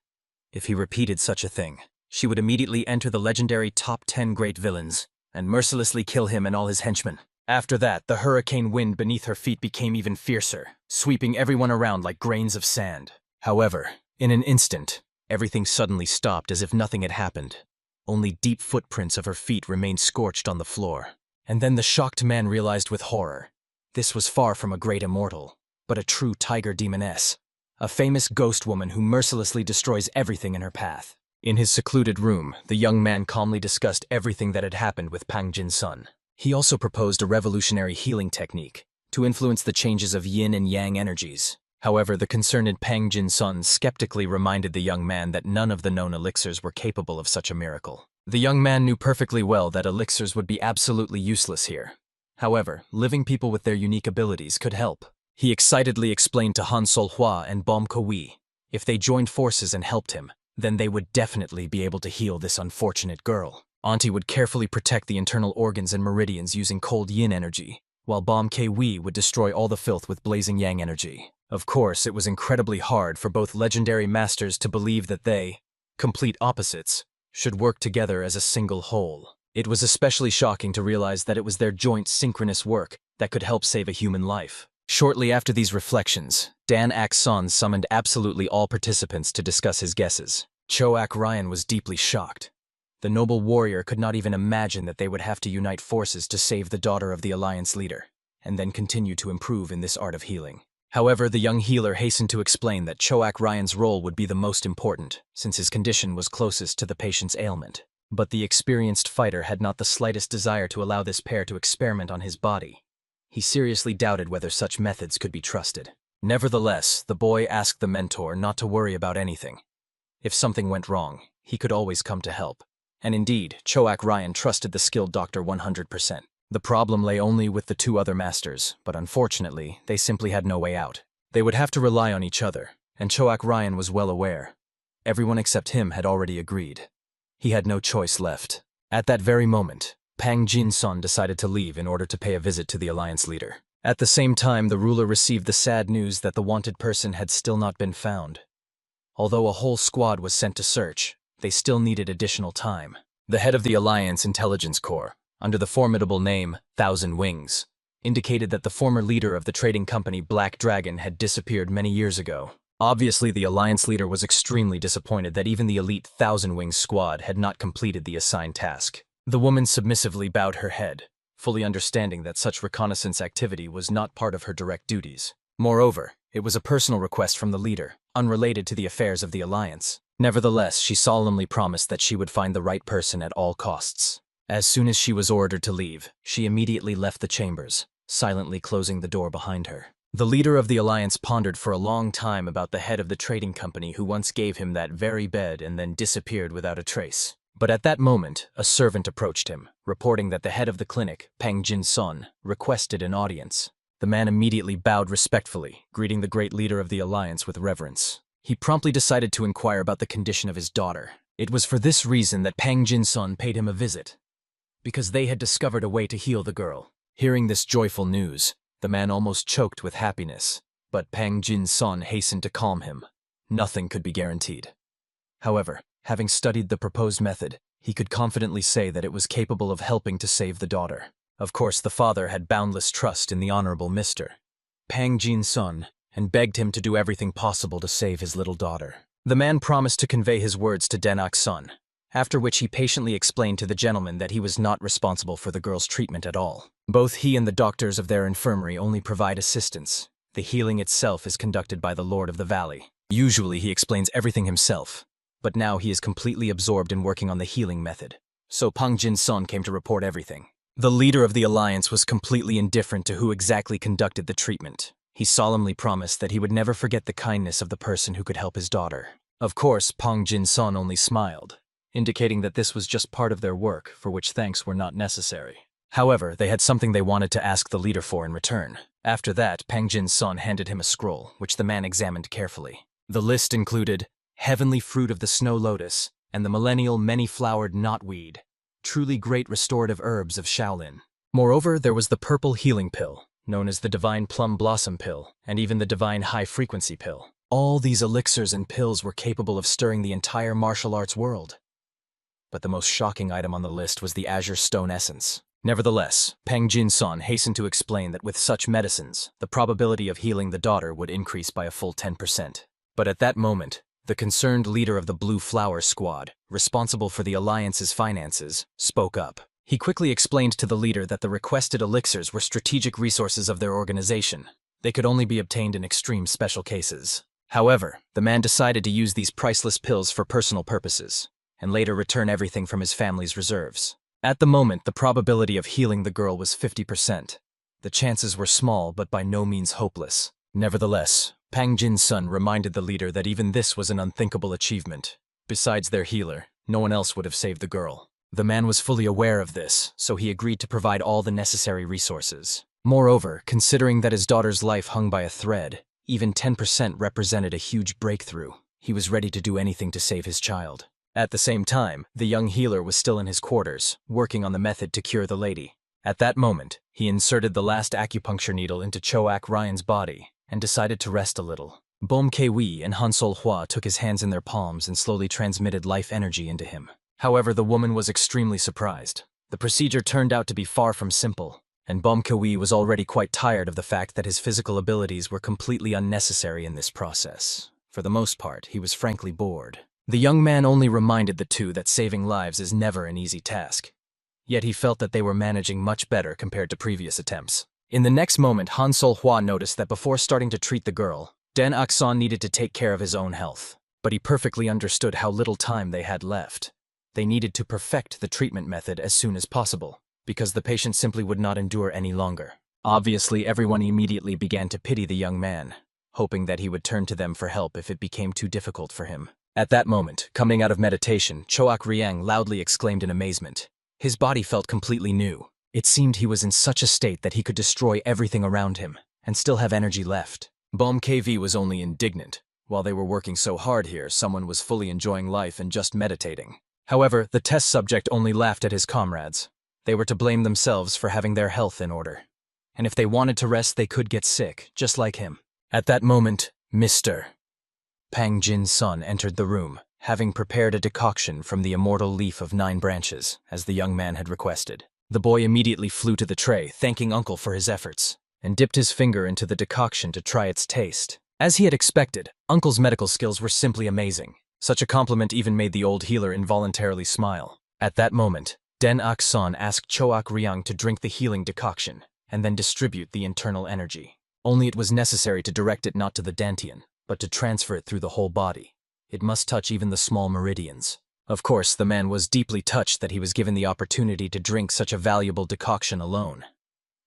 If he repeated such a thing, she would immediately enter the legendary top 10 great villains and mercilessly kill him and all his henchmen. After that, the hurricane wind beneath her feet became even fiercer, sweeping everyone around like grains of sand. However, in an instant, everything suddenly stopped as if nothing had happened. Only deep footprints of her feet remained scorched on the floor. And then the shocked man realized with horror. This was far from a great immortal, but a true tiger demoness. A famous ghost woman who mercilessly destroys everything in her path. In his secluded room, the young man calmly discussed everything that had happened with Pang Jin-sun. He also proposed a revolutionary healing technique to influence the changes of yin and yang energies. However, the concerned Pang Jin-sun skeptically reminded the young man that none of the known elixirs were capable of such a miracle. The young man knew perfectly well that elixirs would be absolutely useless here. However, living people with their unique abilities could help. He excitedly explained to Han Sol-hwa and Bom Ko-wi, if they joined forces and helped him, then they would definitely be able to heal this unfortunate girl. Auntie would carefully protect the internal organs and meridians using cold yin energy, while Bom K-wi would destroy all the filth with blazing yang energy. Of course, it was incredibly hard for both legendary masters to believe that they, complete opposites, should work together as a single whole. It was especially shocking to realize that it was their joint synchronous work that could help save a human life. Shortly after these reflections, Dan Ak-san summoned absolutely all participants to discuss his guesses. Cho Ak-ryan was deeply shocked. The noble warrior could not even imagine that they would have to unite forces to save the daughter of the alliance leader, and then continue to improve in this art of healing. However, the young healer hastened to explain that Cho Ak-ryan's role would be the most important, since his condition was closest to the patient's ailment. But the experienced fighter had not the slightest desire to allow this pair to experiment on his body. He seriously doubted whether such methods could be trusted. Nevertheless, the boy asked the mentor not to worry about anything. If something went wrong, he could always come to help. And indeed, Cho Ak-ryan trusted the skilled doctor 100%. The problem lay only with the two other masters, but unfortunately, they simply had no way out. They would have to rely on each other, and Cho Ak-ryan was well aware. Everyone except him had already agreed. He had no choice left. At that very moment, Pang Jin-sun decided to leave in order to pay a visit to the alliance leader. At the same time, the ruler received the sad news that the wanted person had still not been found. Although a whole squad was sent to search, they still needed additional time. The head of the Alliance Intelligence Corps, under the formidable name Thousand Wings, indicated that the former leader of the trading company Black Dragon had disappeared many years ago. Obviously, the Alliance leader was extremely disappointed that even the elite Thousand Wings squad had not completed the assigned task. The woman submissively bowed her head, fully understanding that such reconnaissance activity was not part of her direct duties. Moreover, it was a personal request from the leader, unrelated to the affairs of the Alliance. Nevertheless, she solemnly promised that she would find the right person at all costs. As soon as she was ordered to leave, she immediately left the chambers, silently closing the door behind her. The leader of the Alliance pondered for a long time about the head of the trading company who once gave him that very bed and then disappeared without a trace. But at that moment, a servant approached him, reporting that the head of the clinic, Pang Jin-sun, requested an audience. The man immediately bowed respectfully, greeting the great leader of the Alliance with reverence. He promptly decided to inquire about the condition of his daughter. It was for this reason that Pang Jin-sun paid him a visit, because they had discovered a way to heal the girl. Hearing this joyful news, the man almost choked with happiness, but Pang Jin-sun hastened to calm him. Nothing could be guaranteed. However, having studied the proposed method, he could confidently say that it was capable of helping to save the daughter. Of course, the father had boundless trust in the honorable Mr. Pang Jin-sun and begged him to do everything possible to save his little daughter. The man promised to convey his words to Den-ak-sun, after which he patiently explained to the gentleman that he was not responsible for the girl's treatment at all. Both he and the doctors of their infirmary only provide assistance. The healing itself is conducted by the Lord of the Valley. Usually he explains everything himself, but now he is completely absorbed in working on the healing method. So Pang Jin-sun came to report everything. The leader of the Alliance was completely indifferent to who exactly conducted the treatment. He solemnly promised that he would never forget the kindness of the person who could help his daughter. Of course, Pang Jin-sun only smiled, indicating that this was just part of their work, for which thanks were not necessary. However, they had something they wanted to ask the leader for in return. After that, Pang Jin-sun handed him a scroll, which the man examined carefully. The list included Heavenly Fruit of the Snow Lotus and the Millennial Many-Flowered Knotweed, truly great restorative herbs of Shaolin. Moreover, there was the Purple Healing Pill, known as the Divine Plum Blossom Pill, and even the Divine High Frequency Pill. All these elixirs and pills were capable of stirring the entire martial arts world. But the most shocking item on the list was the Azure Stone Essence. Nevertheless, Pang Jin-sun hastened to explain that with such medicines, the probability of healing the daughter would increase by a full 10%. But at that moment, the concerned leader of the Blue Flower Squad, responsible for the Alliance's finances, spoke up. He quickly explained to the leader that the requested elixirs were strategic resources of their organization. They could only be obtained in extreme special cases. However, the man decided to use these priceless pills for personal purposes, and later return everything from his family's reserves. At the moment, the probability of healing the girl was 50%. The chances were small, but by no means hopeless. Nevertheless, Pang Jin-sun reminded the leader that even this was an unthinkable achievement. Besides their healer, no one else would have saved the girl. The man was fully aware of this, so he agreed to provide all the necessary resources. Moreover, considering that his daughter's life hung by a thread, even 10% represented a huge breakthrough. He was ready to do anything to save his child. At the same time, the young healer was still in his quarters, working on the method to cure the lady. At that moment, he inserted the last acupuncture needle into Choak Ryan's body and decided to rest a little. Bom Kei and Han Sol Hua took his hands in their palms and slowly transmitted life energy into him. However, the woman was extremely surprised. The procedure turned out to be far from simple, and Bom Kei was already quite tired of the fact that his physical abilities were completely unnecessary in this process. For the most part, he was frankly bored. The young man only reminded the two that saving lives is never an easy task. Yet he felt that they were managing much better compared to previous attempts. In the next moment, Han Sol Hua noticed that before starting to treat the girl, Den-ak-sun needed to take care of his own health. But he perfectly understood how little time they had left. They needed to perfect the treatment method as soon as possible, because the patient simply would not endure any longer. Obviously, everyone immediately began to pity the young man, hoping that he would turn to them for help if it became too difficult for him. At that moment, coming out of meditation, Choak Ryang loudly exclaimed in amazement. His body felt completely new. It seemed he was in such a state that he could destroy everything around him and still have energy left. Bom KV was only indignant. While they were working so hard here, someone was fully enjoying life and just meditating. However, the test subject only laughed at his comrades. They were to blame themselves for having their health in order. and if they wanted to rest they could get sick, just like him. At that moment, Mr. Pang Jin-sun entered the room, having prepared a decoction from the immortal leaf of 9 branches, as the young man had requested. The boy immediately flew to the tray, thanking Uncle for his efforts, and dipped his finger into the decoction to try its taste. As he had expected, Uncle's medical skills were simply amazing. Such a compliment even made the old healer involuntarily smile. At that moment, Den Ok-san asked Choak Ryang to drink the healing decoction, and then distribute the internal energy. Only it was necessary to direct it not to the dantian, but to transfer it through the whole body. It must touch even the small meridians. Of course, the man was deeply touched that he was given the opportunity to drink such a valuable decoction alone.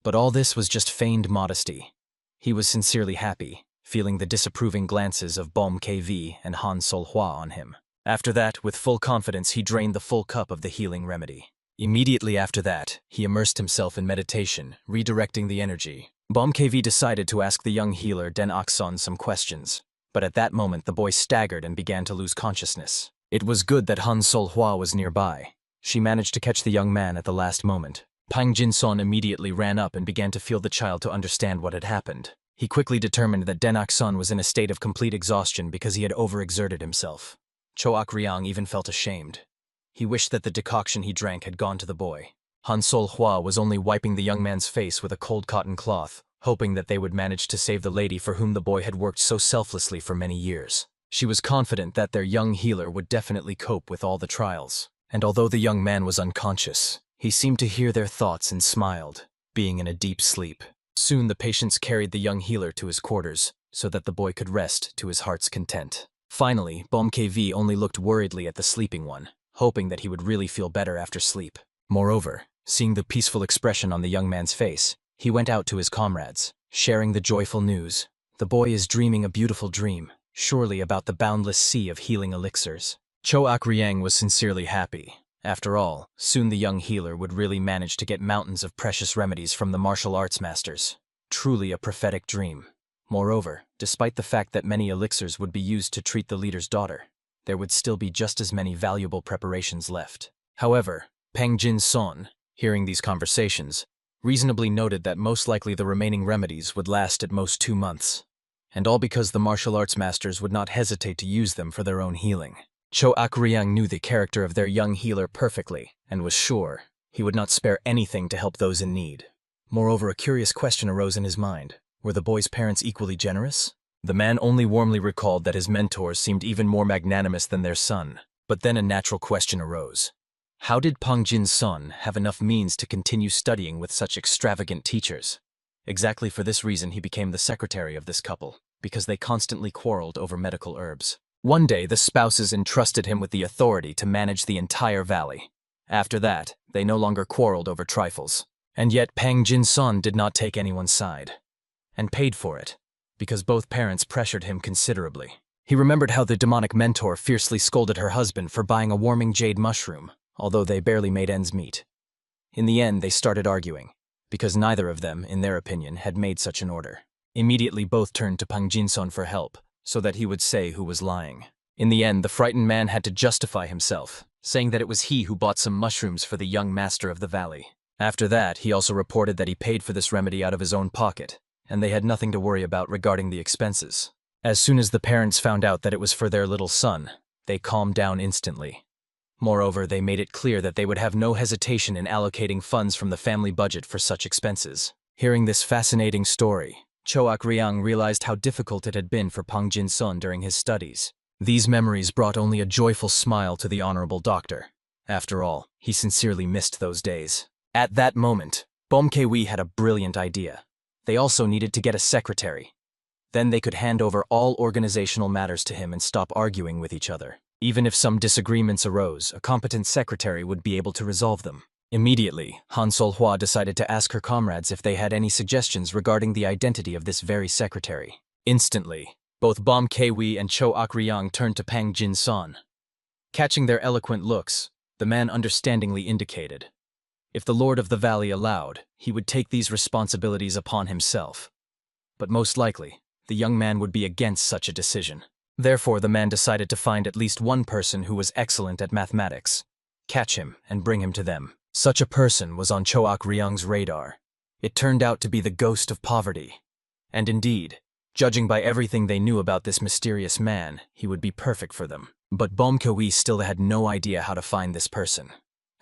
But all this was just feigned modesty. He was sincerely happy, feeling the disapproving glances of Bom KV and Han Sol-hwa on him. After that, with full confidence, he drained the full cup of the healing remedy. Immediately after that, he immersed himself in meditation, redirecting the energy. Bom KV decided to ask the young healer Den Ok-san some questions, but at that moment the boy staggered and began to lose consciousness. It was good that Han Sol-hwa was nearby. She managed to catch the young man at the last moment. Pang Jin-sun immediately ran up and began to feel the child to understand what had happened. He quickly determined that Den Ok-san was in a state of complete exhaustion because he had overexerted himself. Choak Ryang even felt ashamed. He wished that the decoction he drank had gone to the boy. Han Sol-hwa was only wiping the young man's face with a cold cotton cloth, hoping that they would manage to save the lady for whom the boy had worked so selflessly for many years. She was confident that their young healer would definitely cope with all the trials. And although the young man was unconscious, he seemed to hear their thoughts and smiled, being in a deep sleep. Soon the patients carried the young healer to his quarters, so that the boy could rest to his heart's content. Finally, Bom KV only looked worriedly at the sleeping one, hoping that he would really feel better after sleep. Moreover, seeing the peaceful expression on the young man's face, he went out to his comrades, sharing the joyful news. The boy is dreaming a beautiful dream, surely about the boundless sea of healing elixirs. Choak Ryang was sincerely happy. After all, soon the young healer would really manage to get mountains of precious remedies from the martial arts masters. Truly a prophetic dream. Moreover, despite the fact that many elixirs would be used to treat the leader's daughter, there would still be just as many valuable preparations left. However, Pang Jin-sun, hearing these conversations, reasonably noted that most likely the remaining remedies would last at most 2 months, and all because the martial arts masters would not hesitate to use them for their own healing. Choak Ryang knew the character of their young healer perfectly, and was sure he would not spare anything to help those in need. Moreover, a curious question arose in his mind. Were the boy's parents equally generous? The man only warmly recalled that his mentors seemed even more magnanimous than their son. But then a natural question arose. How did Pang Jin-sun have enough means to continue studying with such extravagant teachers? Exactly for this reason he became the secretary of this couple, because they constantly quarreled over medical herbs. One day, the spouses entrusted him with the authority to manage the entire valley. After that, they no longer quarreled over trifles. And yet Pang Jin-sun did not take anyone's side, and paid for it, because both parents pressured him considerably. He remembered how the demonic mentor fiercely scolded her husband for buying a warming jade mushroom, although they barely made ends meet. In the end, they started arguing, because neither of them, in their opinion, had made such an order. Immediately both turned to Pang Jin-sun for help, so that he would say who was lying. In the end, the frightened man had to justify himself, saying that it was he who bought some mushrooms for the young master of the valley. After that, he also reported that he paid for this remedy out of his own pocket, and they had nothing to worry about regarding the expenses. As soon as the parents found out that it was for their little son, they calmed down instantly. Moreover, they made it clear that they would have no hesitation in allocating funds from the family budget for such expenses. Hearing this fascinating story, Choak Ryang realized how difficult it had been for Pang Jin-sun during his studies. These memories brought only a joyful smile to the honorable doctor. After all, he sincerely missed those days. At that moment, Bom Kwi had a brilliant idea. They also needed to get a secretary. Then they could hand over all organizational matters to him and stop arguing with each other. Even if some disagreements arose, a competent secretary would be able to resolve them. Immediately, Han Sol-hwa decided to ask her comrades if they had any suggestions regarding the identity of this very secretary. Instantly, both Bom Kwi and Choak Ryang turned to Pang Jin-sun. Catching their eloquent looks, the man understandingly indicated, if the Lord of the Valley allowed, he would take these responsibilities upon himself. But most likely, the young man would be against such a decision. Therefore, the man decided to find at least one person who was excellent at mathematics, catch him, and bring him to them. Such a person was on Choak Ryang's radar. It turned out to be the ghost of poverty. And indeed, judging by everything they knew about this mysterious man, he would be perfect for them. But Bomkewi still had no idea how to find this person.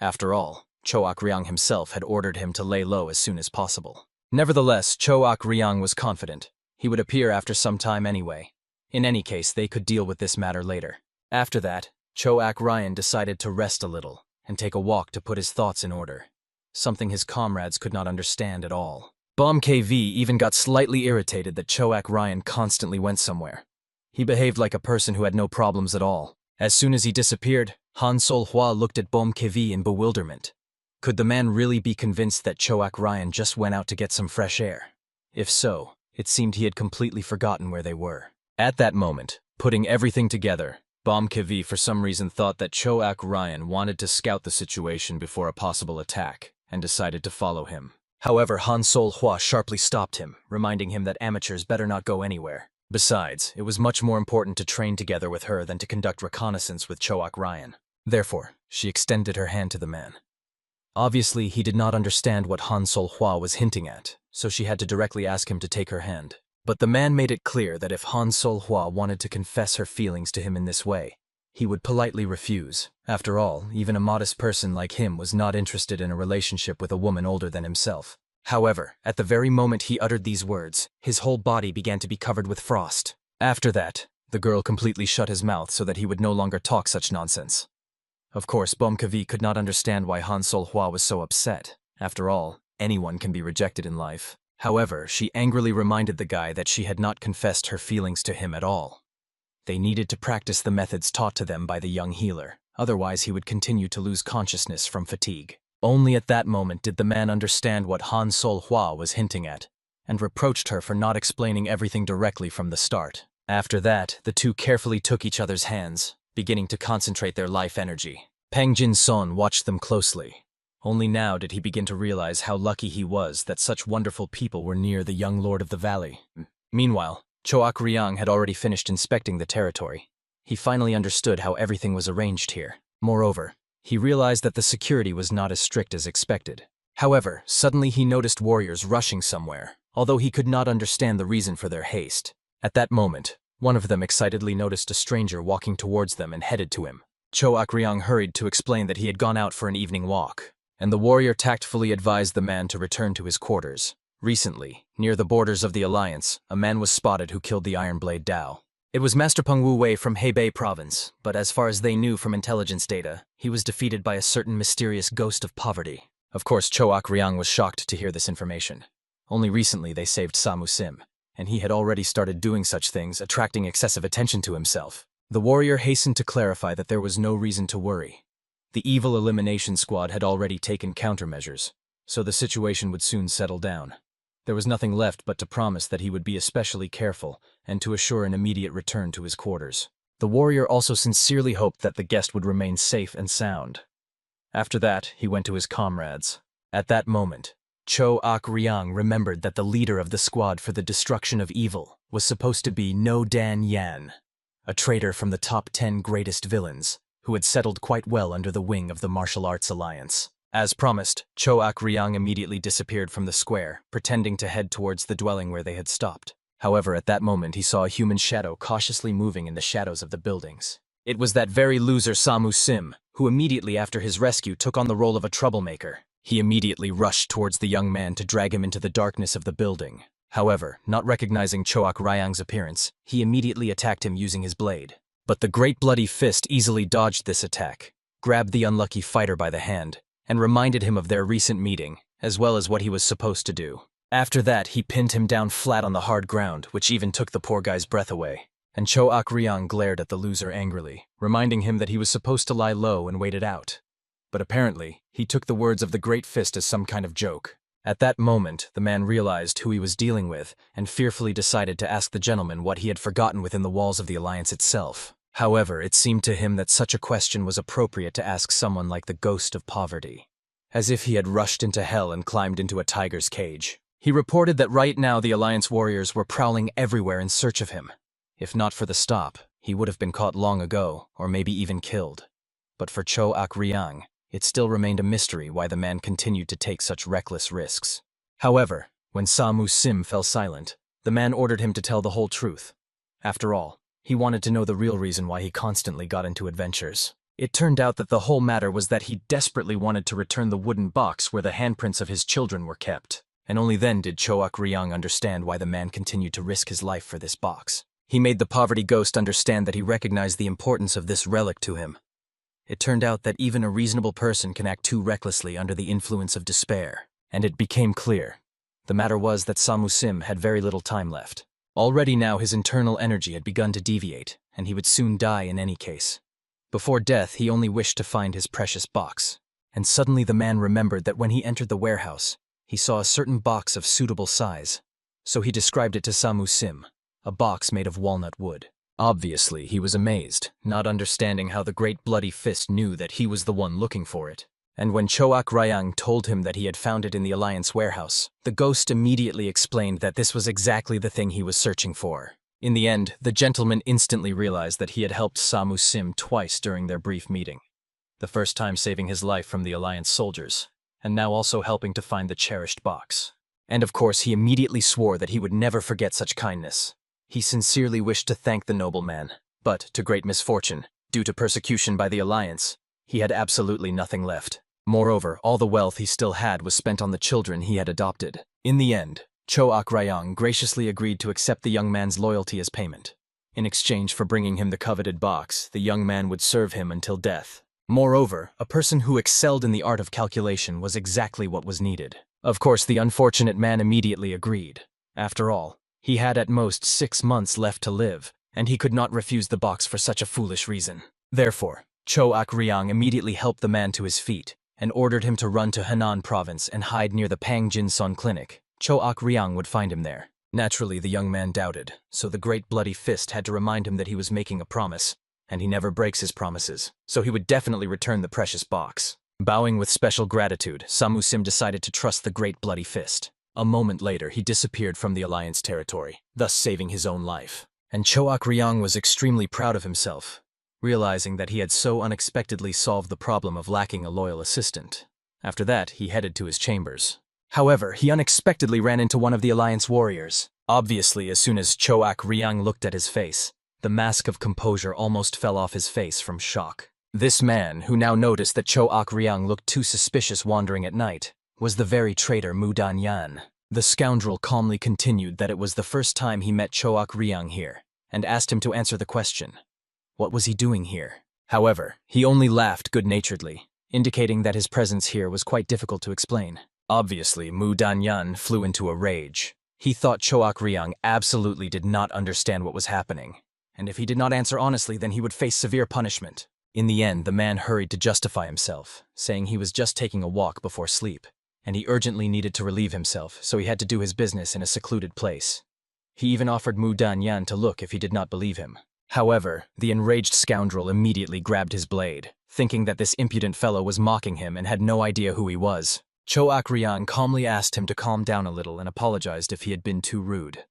After all, Choak Ryang himself had ordered him to lay low as soon as possible. Nevertheless, Choak Ryang was confident. He would appear after some time anyway. In any case, they could deal with this matter later. After that, Choak Ryan decided to rest a little and take a walk to put his thoughts in order, something his comrades could not understand at all. Bomb KV even got slightly irritated that Choak Ryan constantly went somewhere. He behaved like a person who had no problems at all. As soon as he disappeared, Han Sol Hua looked at Bomb KV in bewilderment. Could the man really be convinced that Choak Ryan just went out to get some fresh air? If so, it seemed he had completely forgotten where they were. At that moment, putting everything together, Bomb KV for some reason thought that Choak Ryan wanted to scout the situation before a possible attack, and decided to follow him. However, Han Sol Hua sharply stopped him, reminding him that amateurs better not go anywhere. Besides, it was much more important to train together with her than to conduct reconnaissance with Choak Ryan. Therefore, she extended her hand to the man. Obviously, he did not understand what Han Sol Hua was hinting at, so she had to directly ask him to take her hand. But the man made it clear that if Han Sol Hua wanted to confess her feelings to him in this way, he would politely refuse. After all, even a modest person like him was not interested in a relationship with a woman older than himself. However, at the very moment he uttered these words, his whole body began to be covered with frost. After that, the girl completely shut his mouth so that he would no longer talk such nonsense. Of course, Bomkevi could not understand why Han Sol Hua was so upset. After all, anyone can be rejected in life. However, she angrily reminded the guy that she had not confessed her feelings to him at all. They needed to practice the methods taught to them by the young healer, otherwise he would continue to lose consciousness from fatigue. Only at that moment did the man understand what Han Sol Hua was hinting at, and reproached her for not explaining everything directly from the start. After that, the two carefully took each other's hands, beginning to concentrate their life energy. Pang Jin Son watched them closely. Only now did he begin to realize how lucky he was that such wonderful people were near the young lord of the valley. Meanwhile, Choak Ryang had already finished inspecting the territory. He finally understood how everything was arranged here. Moreover, he realized that the security was not as strict as expected. However, suddenly he noticed warriors rushing somewhere, although he could not understand the reason for their haste. At that moment, one of them excitedly noticed a stranger walking towards them and headed to him. Choak Ryang hurried to explain that he had gone out for an evening walk, and the warrior tactfully advised the man to return to his quarters. Recently, near the borders of the Alliance, a man was spotted who killed the Ironblade Dao. It was Master Peng Wu Wei from Hebei Province, but as far as they knew from intelligence data, he was defeated by a certain mysterious ghost of poverty. Of course, Choak Ryang was shocked to hear this information. Only recently they saved Samu Sim, and he had already started doing such things, attracting excessive attention to himself. The warrior hastened to clarify that there was no reason to worry. The evil elimination squad had already taken countermeasures, so the situation would soon settle down. There was nothing left but to promise that he would be especially careful and to assure an immediate return to his quarters. The warrior also sincerely hoped that the guest would remain safe and sound. After that, he went to his comrades. At that moment, Choak Ryang remembered that the leader of the squad for the destruction of evil was supposed to be No Dan Yan, a traitor from the top 10 greatest villains, who had settled quite well under the wing of the Martial Arts Alliance. As promised, Choak Ryang immediately disappeared from the square, pretending to head towards the dwelling where they had stopped. However, at that moment he saw a human shadow cautiously moving in the shadows of the buildings. It was that very loser Samu Sim, who immediately after his rescue took on the role of a troublemaker. He immediately rushed towards the young man to drag him into the darkness of the building. However, not recognizing Choak Ryang's appearance, he immediately attacked him using his blade. But the great bloody fist easily dodged this attack, grabbed the unlucky fighter by the hand, and reminded him of their recent meeting, as well as what he was supposed to do. After that, he pinned him down flat on the hard ground, which even took the poor guy's breath away. And Choak Ryang glared at the loser angrily, reminding him that he was supposed to lie low and wait it out. But apparently, he took the words of the Great Fist as some kind of joke. At that moment, the man realized who he was dealing with and fearfully decided to ask the gentleman what he had forgotten within the walls of the Alliance itself. However, it seemed to him that such a question was appropriate to ask someone like the Ghost of Poverty, as if he had rushed into hell and climbed into a tiger's cage. He reported that right now the Alliance warriors were prowling everywhere in search of him. If not for the stop, he would have been caught long ago, or maybe even killed. But for Choak Ryang, it still remained a mystery why the man continued to take such reckless risks. However, when Sa-mu Sim fell silent, the man ordered him to tell the whole truth. After all, he wanted to know the real reason why he constantly got into adventures. It turned out that the whole matter was that he desperately wanted to return the wooden box where the handprints of his children were kept, and only then did Choak Ryang understand why the man continued to risk his life for this box. He made the poverty ghost understand that he recognized the importance of this relic to him. It turned out that even a reasonable person can act too recklessly under the influence of despair, and it became clear. The matter was that Sa-mu Sim had very little time left. Already now his internal energy had begun to deviate, and he would soon die in any case. Before death, he only wished to find his precious box. And suddenly the man remembered that when he entered the warehouse, he saw a certain box of suitable size. So he described it to Sa-mu Sim, a box made of walnut wood. Obviously, he was amazed, not understanding how the great bloody fist knew that he was the one looking for it. And when Choak Ryang told him that he had found it in the Alliance warehouse, the ghost immediately explained that this was exactly the thing he was searching for. In the end, the gentleman instantly realized that he had helped Sa-mu Sim twice during their brief meeting. The first time saving his life from the Alliance soldiers, and now also helping to find the cherished box. And of course, he immediately swore that he would never forget such kindness. He sincerely wished to thank the nobleman, but, to great misfortune, due to persecution by the Alliance, he had absolutely nothing left. Moreover, all the wealth he still had was spent on the children he had adopted. In the end, Choak Ryang graciously agreed to accept the young man's loyalty as payment. In exchange for bringing him the coveted box, the young man would serve him until death. Moreover, a person who excelled in the art of calculation was exactly what was needed. Of course, the unfortunate man immediately agreed. After all, he had at most 6 months left to live, and he could not refuse the box for such a foolish reason. Therefore, Choak Ryang immediately helped the man to his feet, and ordered him to run to Henan province and hide near the Pangjin-son clinic. Choak Ryang would find him there. Naturally, the young man doubted, so the great bloody fist had to remind him that he was making a promise, and he never breaks his promises, so he would definitely return the precious box. Bowing with special gratitude, Sa-mu Sim decided to trust the great bloody fist. A moment later, he disappeared from the Alliance territory, thus saving his own life. And Choak Ryang was extremely proud of himself, realizing that he had so unexpectedly solved the problem of lacking a loyal assistant. After that, he headed to his chambers. However, he unexpectedly ran into one of the Alliance warriors. Obviously, as soon as Choak Ryang looked at his face, the mask of composure almost fell off his face from shock. This man, who now noticed that Choak Ryang looked too suspicious wandering at night, was the very traitor Mu Dan-yan. The scoundrel calmly continued that it was the first time he met Choak Ryang here, and asked him to answer the question. What was he doing here? However, he only laughed good-naturedly, indicating that his presence here was quite difficult to explain. Obviously, Mu Dan-yan flew into a rage. He thought Choak Ryang absolutely did not understand what was happening, and if he did not answer honestly, then he would face severe punishment. In the end, the man hurried to justify himself, saying he was just taking a walk before sleep, and he urgently needed to relieve himself, so he had to do his business in a secluded place. He even offered Mu Dan-yan to look if he did not believe him. However, the enraged scoundrel immediately grabbed his blade, thinking that this impudent fellow was mocking him and had no idea who he was. Choak Ryang calmly asked him to calm down a little and apologized if he had been too rude.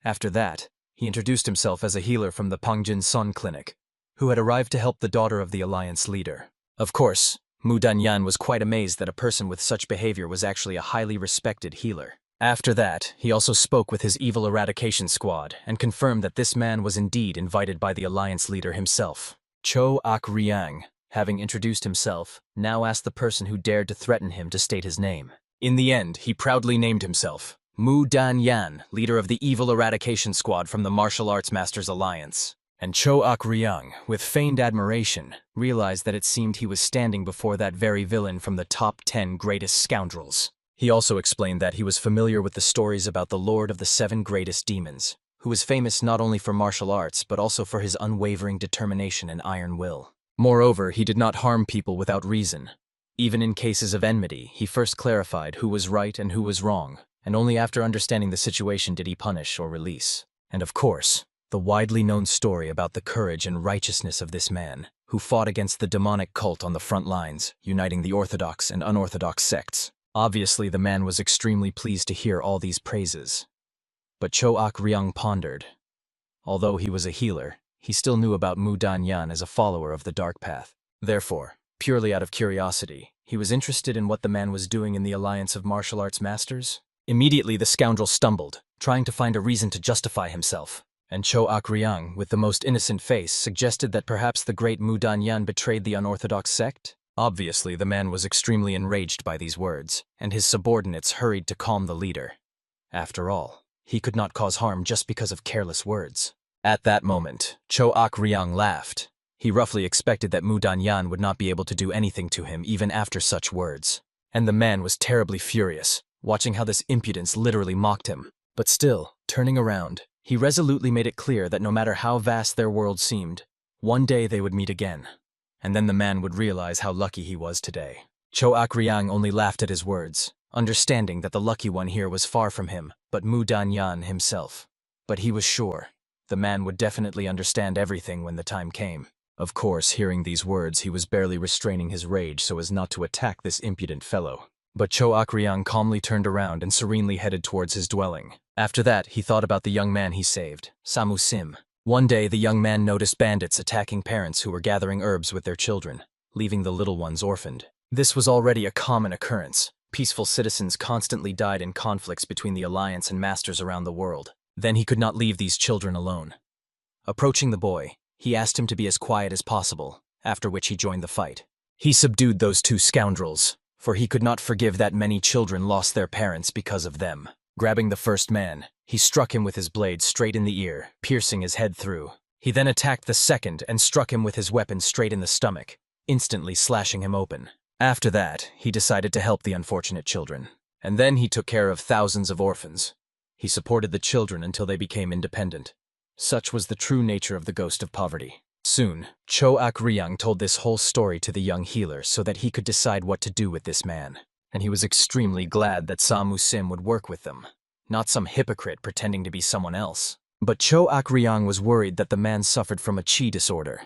After that, he introduced himself as a healer from the Pangjin-son clinic, who had arrived to help the daughter of the Alliance leader. Of course, Mu Dan-yan was quite amazed that a person with such behavior was actually a highly respected healer. After that, he also spoke with his evil eradication squad and confirmed that this man was indeed invited by the Alliance leader himself. Choak Ryang, having introduced himself, now asked the person who dared to threaten him to state his name. In the end, he proudly named himself Mu Dan-yan, leader of the evil eradication squad from the Martial Arts Masters Alliance. And Choak Ryang, with feigned admiration, realized that it seemed he was standing before that very villain from the top 10 greatest scoundrels. He also explained that he was familiar with the stories about the Lord of the 7 greatest demons, who was famous not only for martial arts but also for his unwavering determination and iron will. Moreover, he did not harm people without reason. Even in cases of enmity, he first clarified who was right and who was wrong, and only after understanding the situation did he punish or release. And of course, the widely known story about the courage and righteousness of this man, who fought against the demonic cult on the front lines, uniting the orthodox and unorthodox sects. Obviously, the man was extremely pleased to hear all these praises. But Choak Ryang pondered. Although he was a healer, he still knew about Mu Dan-yan as a follower of the Dark Path. Therefore, purely out of curiosity, he was interested in what the man was doing in the Alliance of Martial Arts Masters. Immediately the scoundrel stumbled, trying to find a reason to justify himself. And Cho Akryang, with the most innocent face, suggested that perhaps the great Mu Danyan betrayed the unorthodox sect? Obviously, the man was extremely enraged by these words, and his subordinates hurried to calm the leader. After all, he could not cause harm just because of careless words. At that moment, Cho Akryang laughed. He roughly expected that Mu Danyan would not be able to do anything to him even after such words. And the man was terribly furious, watching how this impudence literally mocked him. But still, turning around, he resolutely made it clear that no matter how vast their world seemed, one day they would meet again. And then the man would realize how lucky he was today. Cho Akryang only laughed at his words, understanding that the lucky one here was far from him, but Mu Danyan himself. But he was sure the man would definitely understand everything when the time came. Of course, hearing these words, he was barely restraining his rage so as not to attack this impudent fellow. But Cho Akryang calmly turned around and serenely headed towards his dwelling. After that, he thought about the young man he saved, Samu Sim. One day, the young man noticed bandits attacking parents who were gathering herbs with their children, leaving the little ones orphaned. This was already a common occurrence. Peaceful citizens constantly died in conflicts between the Alliance and masters around the world. Then he could not leave these children alone. Approaching the boy, he asked him to be as quiet as possible, after which he joined the fight. He subdued those two scoundrels, for he could not forgive that many children lost their parents because of them. Grabbing the first man, he struck him with his blade straight in the ear, piercing his head through. He then attacked the second and struck him with his weapon straight in the stomach, instantly slashing him open. After that, he decided to help the unfortunate children. And then he took care of thousands of orphans. He supported the children until they became independent. Such was the true nature of the ghost of poverty. Soon, Cho Akryang told this whole story to the young healer so that he could decide what to do with this man. And he was extremely glad that Samu Sim would work with them, not some hypocrite pretending to be someone else. But Cho Akryang was worried that the man suffered from a chi disorder.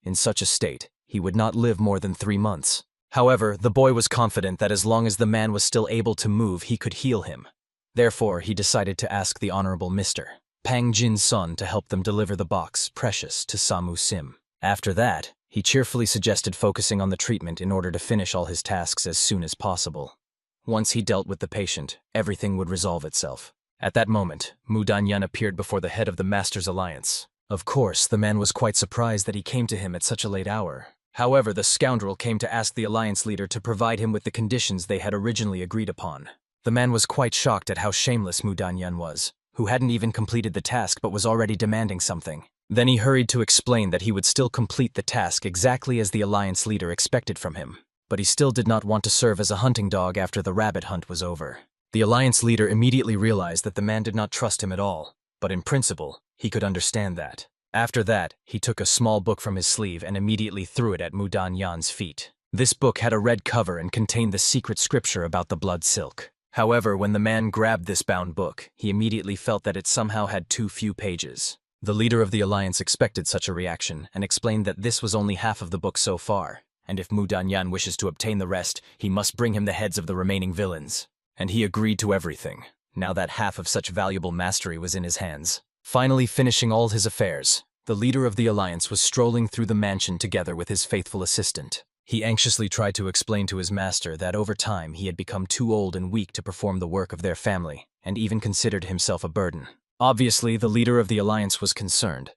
In such a state, he would not live more than 3 months. However, the boy was confident that as long as the man was still able to move, he could heal him. Therefore, he decided to ask the Honorable Mr. Pang Jin-son to help them deliver the box, Precious, to Samu Sim. After that, he cheerfully suggested focusing on the treatment in order to finish all his tasks as soon as possible. Once he dealt with the patient, everything would resolve itself. At that moment, Mu Danyan appeared before the head of the Masters Alliance. Of course, the man was quite surprised that he came to him at such a late hour. However, the scoundrel came to ask the Alliance leader to provide him with the conditions they had originally agreed upon. The man was quite shocked at how shameless Mu Danyan was, who hadn't even completed the task but was already demanding something. Then he hurried to explain that he would still complete the task exactly as the Alliance leader expected from him. But he still did not want to serve as a hunting dog after the rabbit hunt was over. The Alliance leader immediately realized that the man did not trust him at all, but in principle, he could understand that. After that, he took a small book from his sleeve and immediately threw it at Mu Danyan's feet. This book had a red cover and contained the secret scripture about the blood silk. However, when the man grabbed this bound book, he immediately felt that it somehow had too few pages. The leader of the Alliance expected such a reaction and explained that this was only half of the book so far, and if Mu Danyan wishes to obtain the rest, he must bring him the heads of the remaining villains. And he agreed to everything, now that half of such valuable mastery was in his hands. Finally finishing all his affairs, the leader of the Alliance was strolling through the mansion together with his faithful assistant. He anxiously tried to explain to his master that over time he had become too old and weak to perform the work of their family, and even considered himself a burden. Obviously, the leader of the Alliance was concerned.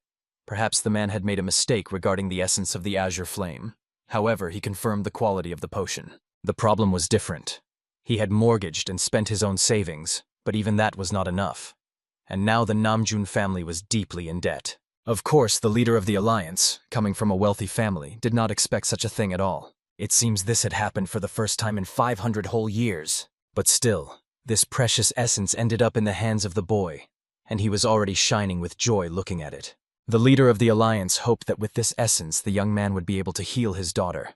Perhaps the man had made a mistake regarding the essence of the azure flame. However, he confirmed the quality of the potion. The problem was different. He had mortgaged and spent his own savings, but even that was not enough. And now the Namjoon family was deeply in debt. Of course, the leader of the Alliance, coming from a wealthy family, did not expect such a thing at all. It seems this had happened for the first time in 500 whole years. But still, this precious essence ended up in the hands of the boy, and he was already shining with joy looking at it. The leader of the Alliance hoped that with this essence the young man would be able to heal his daughter.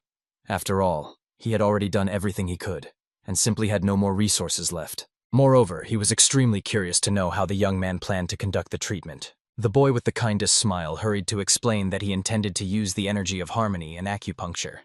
After all, he had already done everything he could, and simply had no more resources left. Moreover, he was extremely curious to know how the young man planned to conduct the treatment. The boy with the kindest smile hurried to explain that he intended to use the energy of harmony and acupuncture.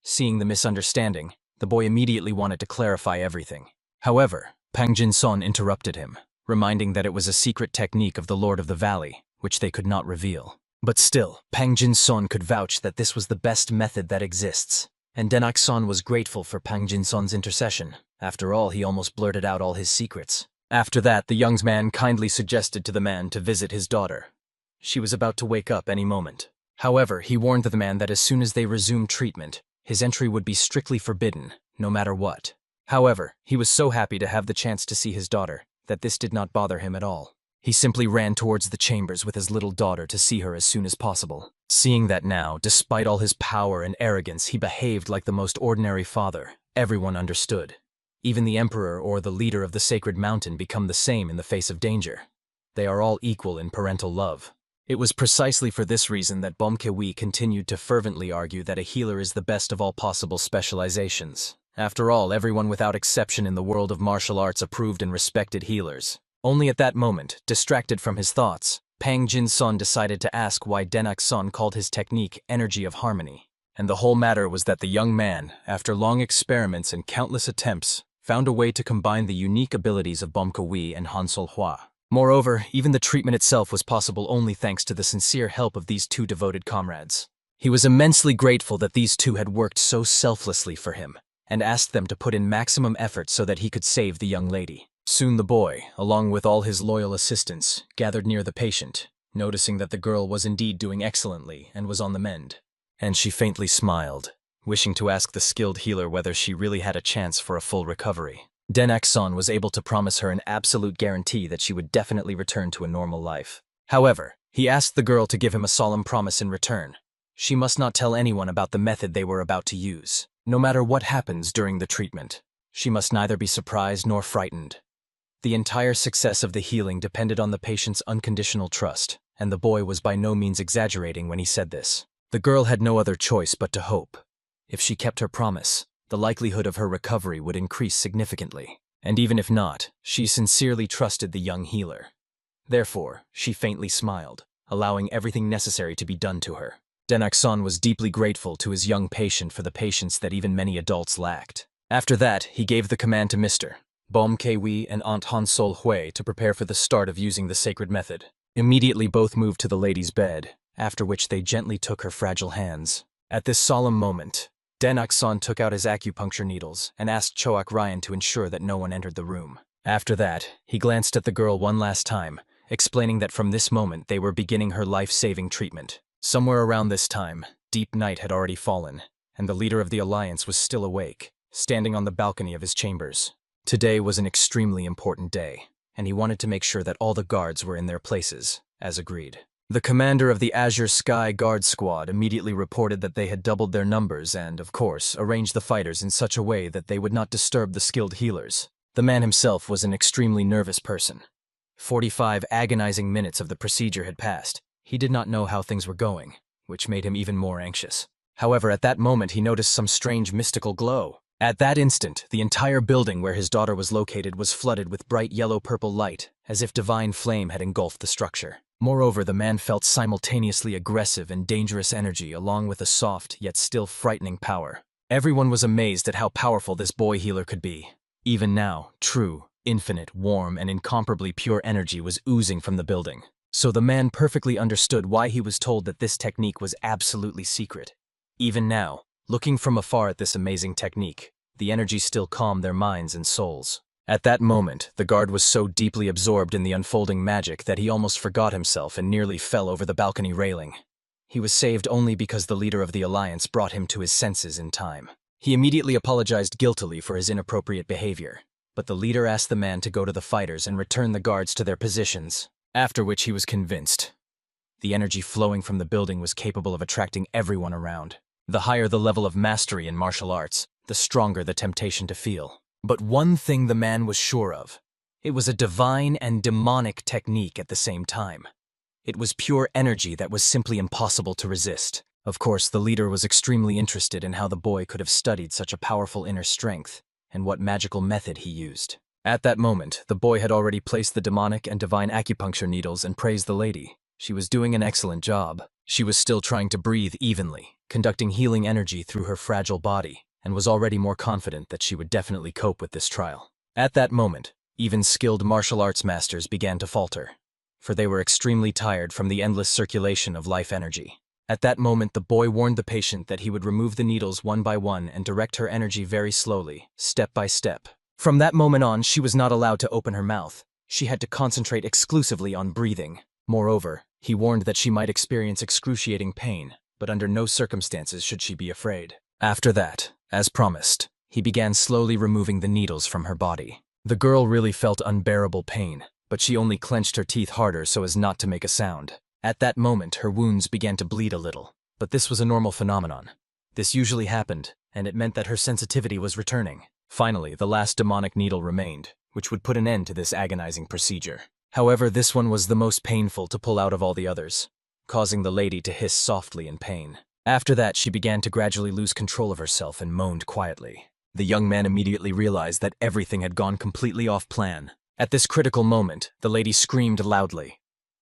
Seeing the misunderstanding, the boy immediately wanted to clarify everything. However, Pang Jin-son interrupted him, reminding that it was a secret technique of the Lord of the Valley, which they could not reveal. But still, Pang Jin-son could vouch that this was the best method that exists. And Denak-son was grateful for Pang Jin-son's intercession. After all, he almost blurted out all his secrets. After that, the young man kindly suggested to the man to visit his daughter. She was about to wake up any moment. However, he warned the man that as soon as they resumed treatment, his entry would be strictly forbidden, no matter what. However, he was so happy to have the chance to see his daughter that this did not bother him at all. He simply ran towards the chambers with his little daughter to see her as soon as possible. Seeing that now, despite all his power and arrogance, he behaved like the most ordinary father, everyone understood. Even the emperor or the leader of the sacred mountain become the same in the face of danger. They are all equal in parental love. It was precisely for this reason that Bomkewi continued to fervently argue that a healer is the best of all possible specializations. After all, everyone without exception in the world of martial arts approved and respected healers. Only at that moment, distracted from his thoughts, Pang Jin-son decided to ask why Denak-son called his technique energy of harmony. And the whole matter was that the young man, after long experiments and countless attempts, found a way to combine the unique abilities of Bomkewi and Hansol Hua. Moreover, even the treatment itself was possible only thanks to the sincere help of these two devoted comrades. He was immensely grateful that these two had worked so selflessly for him, and asked them to put in maximum effort so that he could save the young lady. Soon the boy, along with all his loyal assistants, gathered near the patient, noticing that the girl was indeed doing excellently and was on the mend. And she faintly smiled, wishing to ask the skilled healer whether she really had a chance for a full recovery. Denak-son was able to promise her an absolute guarantee that she would definitely return to a normal life. However, he asked the girl to give him a solemn promise in return. She must not tell anyone about the method they were about to use. No matter what happens during the treatment, she must neither be surprised nor frightened. The entire success of the healing depended on the patient's unconditional trust, and the boy was by no means exaggerating when he said this. The girl had no other choice but to hope. If she kept her promise, the likelihood of her recovery would increase significantly. And even if not, she sincerely trusted the young healer. Therefore, she faintly smiled, allowing everything necessary to be done to her. Denak-son was deeply grateful to his young patient for the patience that even many adults lacked. After that, he gave the command to Mr. Bomkewi and Aunt Hansol Hui to prepare for the start of using the sacred method. Immediately both moved to the lady's bed, after which they gently took her fragile hands. At this solemn moment, Denak-son took out his acupuncture needles and asked Choak Ryan to ensure that no one entered the room. After that, he glanced at the girl one last time, explaining that from this moment they were beginning her life-saving treatment. Somewhere around this time, deep night had already fallen, and the leader of the alliance was still awake, standing on the balcony of his chambers. Today was an extremely important day, and he wanted to make sure that all the guards were in their places, as agreed. The commander of the Azure Sky Guard Squad immediately reported that they had doubled their numbers and, of course, arranged the fighters in such a way that they would not disturb the skilled healers. The man himself was an extremely nervous person. 45 agonizing minutes of the procedure had passed. He did not know how things were going, which made him even more anxious. However, at that moment he noticed some strange mystical glow. At that instant, the entire building where his daughter was located was flooded with bright yellow-purple light, as if divine flame had engulfed the structure. Moreover, the man felt simultaneously aggressive and dangerous energy along with a soft yet still frightening power. Everyone was amazed at how powerful this boy healer could be. Even now, true, infinite, warm, and incomparably pure energy was oozing from the building. So the man perfectly understood why he was told that this technique was absolutely secret. Even now, looking from afar at this amazing technique, the energy still calmed their minds and souls. At that moment, the guard was so deeply absorbed in the unfolding magic that he almost forgot himself and nearly fell over the balcony railing. He was saved only because the leader of the alliance brought him to his senses in time. He immediately apologized guiltily for his inappropriate behavior, but the leader asked the man to go to the fighters and return the guards to their positions, after which he was convinced. The energy flowing from the building was capable of attracting everyone around. The higher the level of mastery in martial arts, the stronger the temptation to feel. But one thing the man was sure of. It was a divine and demonic technique at the same time. It was pure energy that was simply impossible to resist. Of course, the leader was extremely interested in how the boy could have studied such a powerful inner strength, and what magical method he used. At that moment, the boy had already placed the demonic and divine acupuncture needles and praised the lady. She was doing an excellent job. She was still trying to breathe evenly, conducting healing energy through her fragile body, and was already more confident that she would definitely cope with this trial. At that moment, even skilled martial arts masters began to falter, for they were extremely tired from the endless circulation of life energy. At that moment, the boy warned the patient that he would remove the needles one by one and direct her energy very slowly, step by step, From that moment on, she was not allowed to open her mouth. She had to concentrate exclusively on breathing. Moreover, he warned that she might experience excruciating pain, but under no circumstances should she be afraid. After that, as promised, he began slowly removing the needles from her body. The girl really felt unbearable pain, but she only clenched her teeth harder so as not to make a sound. At that moment, her wounds began to bleed a little, but this was a normal phenomenon. This usually happened, and it meant that her sensitivity was returning. Finally, the last demonic needle remained, which would put an end to this agonizing procedure. However, this one was the most painful to pull out of all the others, causing the lady to hiss softly in pain. After that, she began to gradually lose control of herself and moaned quietly. The young man immediately realized that everything had gone completely off plan. At this critical moment, the lady screamed loudly.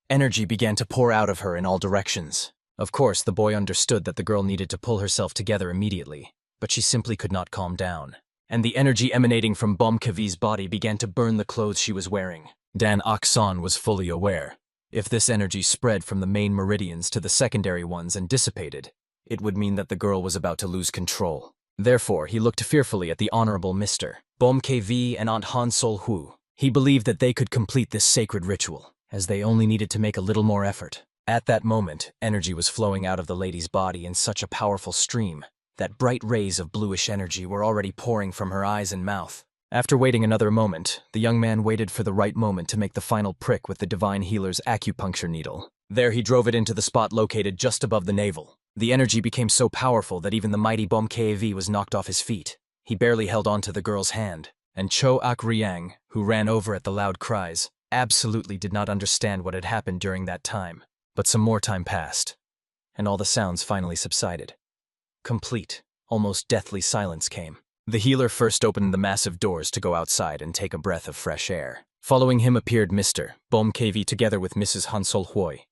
Energy began to pour out of her in all directions. Of course, the boy understood that the girl needed to pull herself together immediately, but she simply could not calm down. And the energy emanating from Bomkavi's body began to burn the clothes she was wearing. Dan Akson was fully aware. If this energy spread from the main meridians to the secondary ones and dissipated, it would mean that the girl was about to lose control. Therefore, he looked fearfully at the Honorable Mr. Bomkavi and Aunt Han Sol Hu. He believed that they could complete this sacred ritual, as they only needed to make a little more effort. At that moment, energy was flowing out of the lady's body in such a powerful stream that bright rays of bluish energy were already pouring from her eyes and mouth. After waiting another moment, the young man waited for the right moment to make the final prick with the divine healer's acupuncture needle. There he drove it into the spot located just above the navel. The energy became so powerful that even the mighty Bomkavi was knocked off his feet. He barely held on to the girl's hand, and Cho Ak-ryang, who ran over at the loud cries, absolutely did not understand what had happened during that time. But some more time passed, and all the sounds finally subsided. Complete, almost deathly silence came. The healer first opened the massive doors to go outside and take a breath of fresh air. Following him appeared Mr. Bomkavi together with Mrs. Hansol Hui,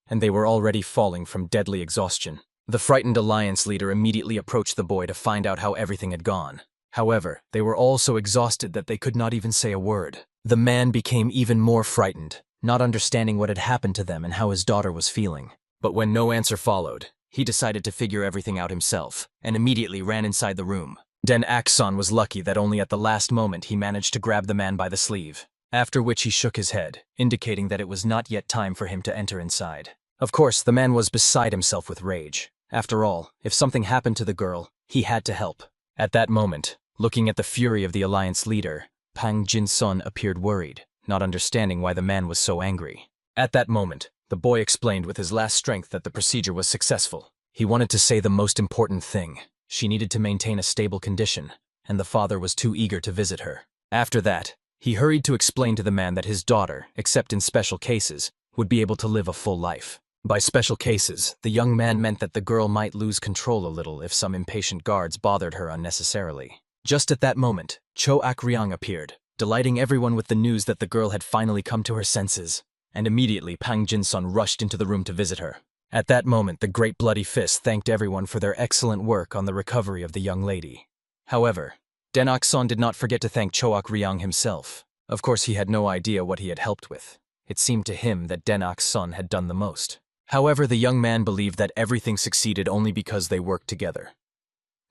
and they were already falling from deadly exhaustion. The frightened alliance leader immediately approached the boy to find out how everything had gone. However, they were all so exhausted that they could not even say a word. The man became even more frightened, not understanding what had happened to them and how his daughter was feeling. But when no answer followed, he decided to figure everything out himself, and immediately ran inside the room. Den Akson was lucky that only at the last moment he managed to grab the man by the sleeve, after which he shook his head, indicating that it was not yet time for him to enter inside. Of course, the man was beside himself with rage. After all, if something happened to the girl, he had to help. At that moment, looking at the fury of the alliance leader, Pang Jin-sun appeared worried, not understanding why the man was so angry. At that moment, the boy explained with his last strength that the procedure was successful. He wanted to say the most important thing. She needed to maintain a stable condition, and the father was too eager to visit her. After that, he hurried to explain to the man that his daughter, except in special cases, would be able to live a full life. By special cases, the young man meant that the girl might lose control a little if some impatient guards bothered her unnecessarily. Just at that moment, Cho Ak-ryang appeared, delighting everyone with the news that the girl had finally come to her senses, and immediately Pang Jin-sun rushed into the room to visit her. At that moment, the Great Bloody Fist thanked everyone for their excellent work on the recovery of the young lady. However, Den Akson did not forget to thank Cho Ak-ryang himself. Of course, he had no idea what he had helped with. It seemed to him that Den Akson had done the most. However, the young man believed that everything succeeded only because they worked together.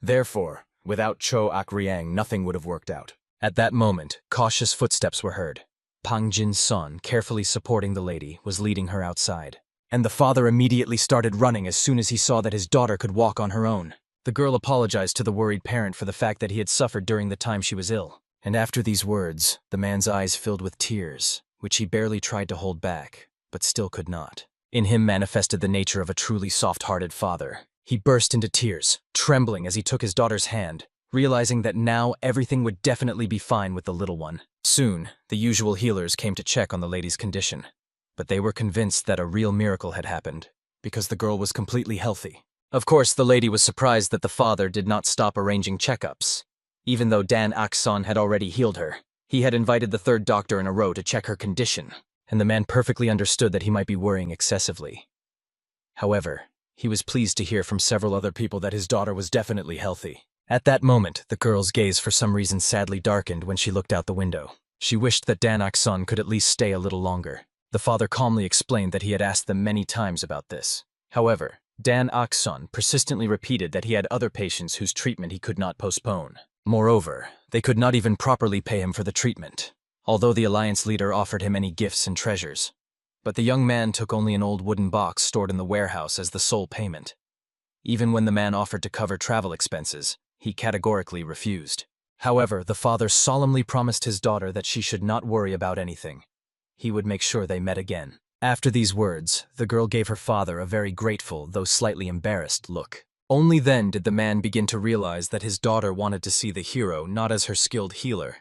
Therefore, without Cho Ak-ryang, nothing would have worked out. At that moment, cautious footsteps were heard. Pang Jin-sun, carefully supporting the lady, was leading her outside. And the father immediately started running as soon as he saw that his daughter could walk on her own. The girl apologized to the worried parent for the fact that he had suffered during the time she was ill. And after these words, the man's eyes filled with tears, which he barely tried to hold back, but still could not. In him manifested the nature of a truly soft-hearted father. He burst into tears, trembling as he took his daughter's hand, realizing that now everything would definitely be fine with the little one. Soon, the usual healers came to check on the lady's condition, but they were convinced that a real miracle had happened, because the girl was completely healthy. Of course, the lady was surprised that the father did not stop arranging checkups. Even though Dan Akson had already healed her, he had invited the third doctor in a row to check her condition, and the man perfectly understood that he might be worrying excessively. However, he was pleased to hear from several other people that his daughter was definitely healthy. At that moment, the girl's gaze for some reason sadly darkened when she looked out the window. She wished that Dan Akson could at least stay a little longer. The father calmly explained that he had asked them many times about this. However, Dan Akson persistently repeated that he had other patients whose treatment he could not postpone. Moreover, they could not even properly pay him for the treatment, although the alliance leader offered him any gifts and treasures. But the young man took only an old wooden box stored in the warehouse as the sole payment. Even when the man offered to cover travel expenses, he categorically refused. However, the father solemnly promised his daughter that she should not worry about anything. He would make sure they met again. After these words, the girl gave her father a very grateful, though slightly embarrassed, look. Only then did the man begin to realize that his daughter wanted to see the hero not as her skilled healer,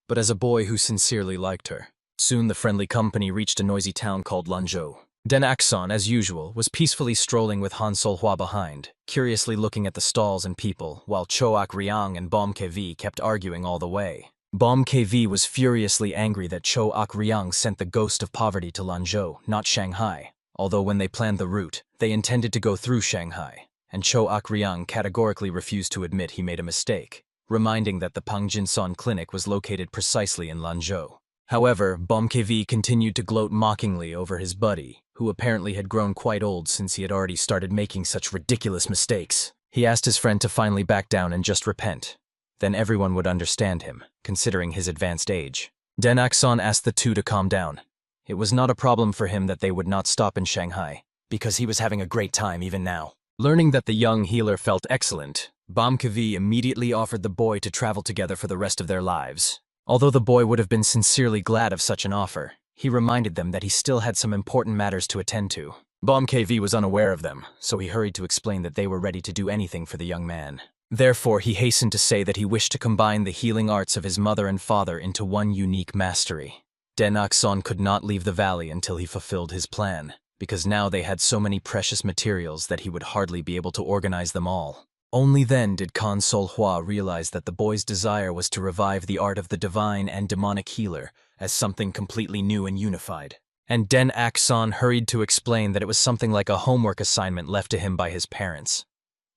but as a boy who sincerely liked her. Soon the friendly company reached a noisy town called Lanzhou. Den-Akson, as usual, was peacefully strolling with Han Sol-hwa behind, curiously looking at the stalls and people, while Cho-ak-ryang and Bom-K-V kept arguing all the way. Bom-K-V was furiously angry that Cho-ak-ryang sent the ghost of poverty to Lanzhou, not Shanghai, although when they planned the route, they intended to go through Shanghai, and Cho-ak-ryang categorically refused to admit he made a mistake, reminding that the Pangjinsan clinic was located precisely in Lanzhou. However, Bom-K-V continued to gloat mockingly over his buddy, who apparently had grown quite old since he had already started making such ridiculous mistakes. He asked his friend to finally back down and just repent. Then everyone would understand him, considering his advanced age. Den-Akson asked the two to calm down. It was not a problem for him that they would not stop in Shanghai, because he was having a great time even now. Learning that the young healer felt excellent, Bom-K-V immediately offered the boy to travel together for the rest of their lives. Although the boy would have been sincerely glad of such an offer, he reminded them that he still had some important matters to attend to. Bom-K-V was unaware of them, so he hurried to explain that they were ready to do anything for the young man. Therefore, he hastened to say that he wished to combine the healing arts of his mother and father into one unique mastery. Den-Akson could not leave the valley until he fulfilled his plan, because now they had so many precious materials that he would hardly be able to organize them all. Only then did Han Sol-hwa realize that the boy's desire was to revive the art of the divine and demonic healer as something completely new and unified. And Den-Akson hurried to explain that it was something like a homework assignment left to him by his parents.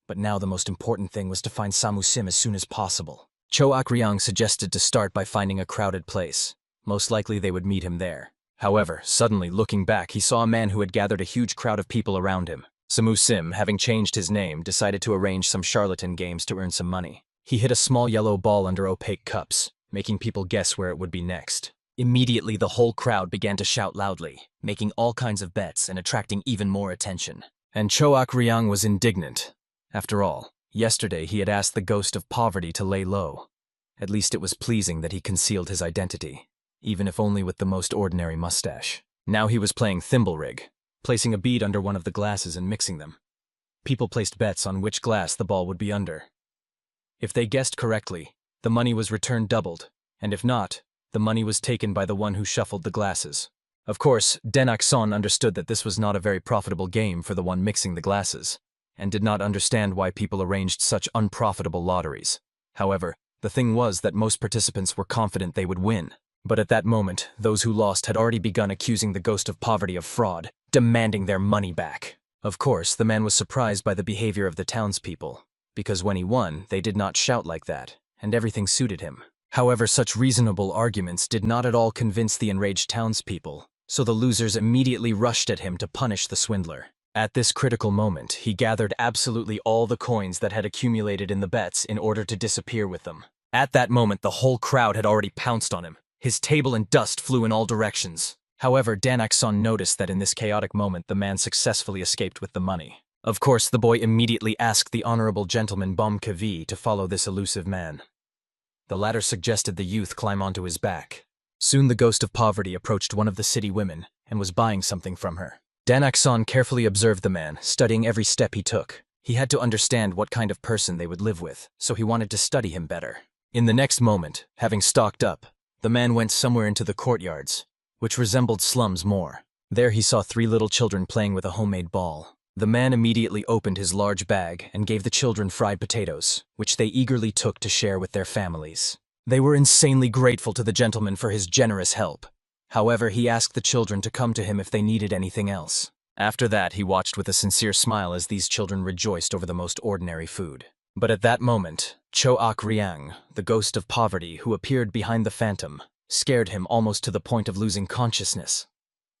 But now the most important thing was to find Samu-sim as soon as possible. Cho-ak-ryang suggested to start by finding a crowded place. Most likely they would meet him there. However, suddenly looking back, he saw a man who had gathered a huge crowd of people around him. Samu-sim, having changed his name, decided to arrange some charlatan games to earn some money. He hid a small yellow ball under opaque cups, making people guess where it would be next. Immediately, the whole crowd began to shout loudly, making all kinds of bets and attracting even more attention. And Cho-ak-ryang was indignant. After all, yesterday he had asked the ghost of poverty to lay low. At least it was pleasing that he concealed his identity, even if only with the most ordinary mustache. Now he was playing thimble rig, placing a bead under one of the glasses and mixing them. People placed bets on which glass the ball would be under. If they guessed correctly, the money was returned doubled, and if not, the money was taken by the one who shuffled the glasses. Of course, Den-Akson understood that this was not a very profitable game for the one mixing the glasses, and did not understand why people arranged such unprofitable lotteries. However, the thing was that most participants were confident they would win. But at that moment, those who lost had already begun accusing the ghost of poverty of fraud, demanding their money back. Of course, the man was surprised by the behavior of the townspeople, because when he won, they did not shout like that, and everything suited him. However, such reasonable arguments did not at all convince the enraged townspeople, so the losers immediately rushed at him to punish the swindler. At this critical moment, he gathered absolutely all the coins that had accumulated in the bets in order to disappear with them. At that moment, the whole crowd had already pounced on him. His table and dust flew in all directions. However, Den-Akson noticed that in this chaotic moment the man successfully escaped with the money. Of course, the boy immediately asked the honorable gentleman Bom-K-V to follow this elusive man. The latter suggested the youth climb onto his back. Soon the ghost of poverty approached one of the city women and was buying something from her. Den-Akson carefully observed the man, studying every step he took. He had to understand what kind of person they would live with, so he wanted to study him better. In the next moment, having stocked up, the man went somewhere into the courtyards, which resembled slums more. There he saw 3 little children playing with a homemade ball. The man immediately opened his large bag and gave the children fried potatoes, which they eagerly took to share with their families. They were insanely grateful to the gentleman for his generous help. However, he asked the children to come to him if they needed anything else. After that, he watched with a sincere smile as these children rejoiced over the most ordinary food. But at that moment, Cho-ak-ryang, the ghost of poverty who appeared behind the phantom, scared him almost to the point of losing consciousness.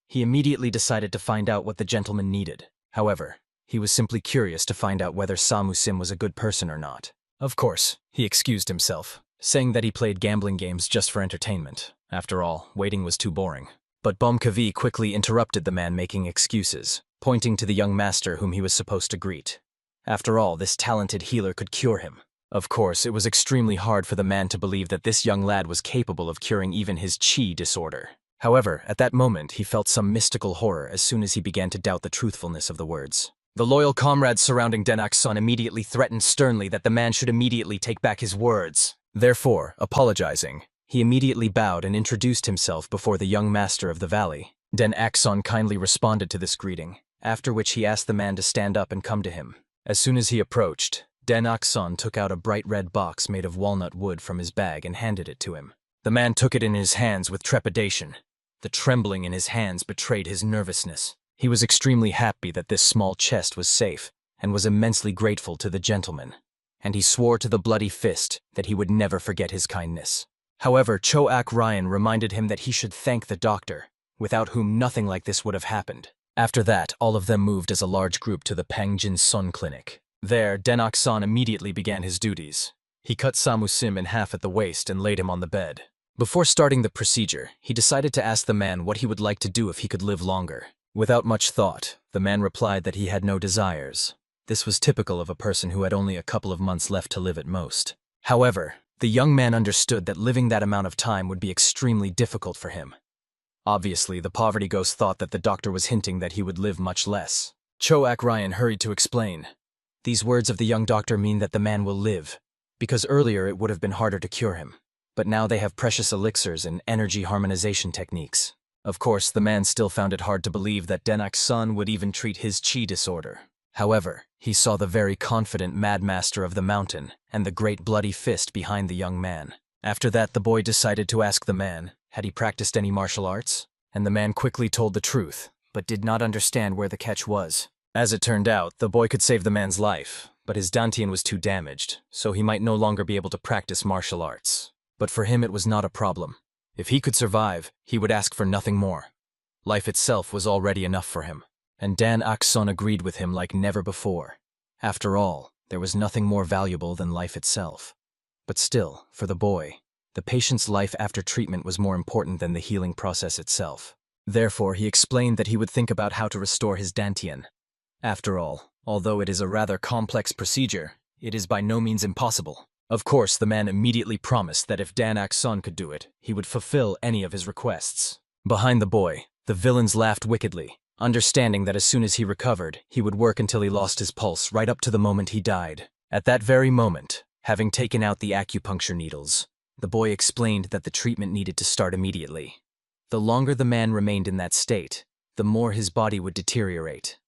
He immediately decided to find out what the gentleman needed. However, he was simply curious to find out whether Samu-sim was a good person or not. Of course, he excused himself, saying that he played gambling games just for entertainment. After all, waiting was too boring. But Bomkavi quickly interrupted the man making excuses, pointing to the young master whom he was supposed to greet. After all, this talented healer could cure him. Of course, it was extremely hard for the man to believe that this young lad was capable of curing even his chi disorder. However, at that moment, he felt some mystical horror as soon as he began to doubt the truthfulness of the words. The loyal comrades surrounding Denak's-san immediately threatened sternly that the man should immediately take back his words. Therefore, apologizing, he immediately bowed and introduced himself before the young master of the valley. Den-Akson kindly responded to this greeting, after which he asked the man to stand up and come to him. As soon as he approached, Den-Akson took out a bright red box made of walnut wood from his bag and handed it to him. The man took it in his hands with trepidation. The trembling in his hands betrayed his nervousness. He was extremely happy that this small chest was safe and was immensely grateful to the gentleman. And he swore to the bloody fist that he would never forget his kindness. However, Choak Ryan reminded him that he should thank the doctor, without whom nothing like this would have happened. After that, all of them moved as a large group to the Pangjin Sun Clinic. There, Denok-san immediately began his duties. He cut Samu-sim in half at the waist and laid him on the bed. Before starting the procedure, he decided to ask the man what he would like to do if he could live longer. Without much thought, the man replied that he had no desires. This was typical of a person who had only a couple of months left to live at most. However, the young man understood that living that amount of time would be extremely difficult for him. Obviously, the poverty ghost thought that the doctor was hinting that he would live much less. Choak Ryan hurried to explain. These words of the young doctor mean that the man will live, because earlier it would have been harder to cure him. But now they have precious elixirs and energy harmonization techniques. Of course, the man still found it hard to believe that Denak's-san would even treat his chi disorder. However, he saw the very confident Mad Master of the mountain and the great bloody fist behind the young man. After that, the boy decided to ask the man, had he practiced any martial arts? And the man quickly told the truth, but did not understand where the catch was. As it turned out, the boy could save the man's life, but his dantian was too damaged, so he might no longer be able to practice martial arts. But for him it was not a problem. If he could survive, he would ask for nothing more. Life itself was already enough for him, and Dan-Akson agreed with him like never before. After all, there was nothing more valuable than life itself. But still, for the boy, the patient's life after treatment was more important than the healing process itself. Therefore, he explained that he would think about how to restore his dantian. After all, although it is a rather complex procedure, it is by no means impossible. Of course, the man immediately promised that if Dan-Akson could do it, he would fulfill any of his requests. Behind the boy, the villains laughed wickedly, understanding that as soon as he recovered, he would work until he lost his pulse right up to the moment he died. At that very moment, having taken out the acupuncture needles, the boy explained that the treatment needed to start immediately. The longer the man remained in that state, the more his body would deteriorate.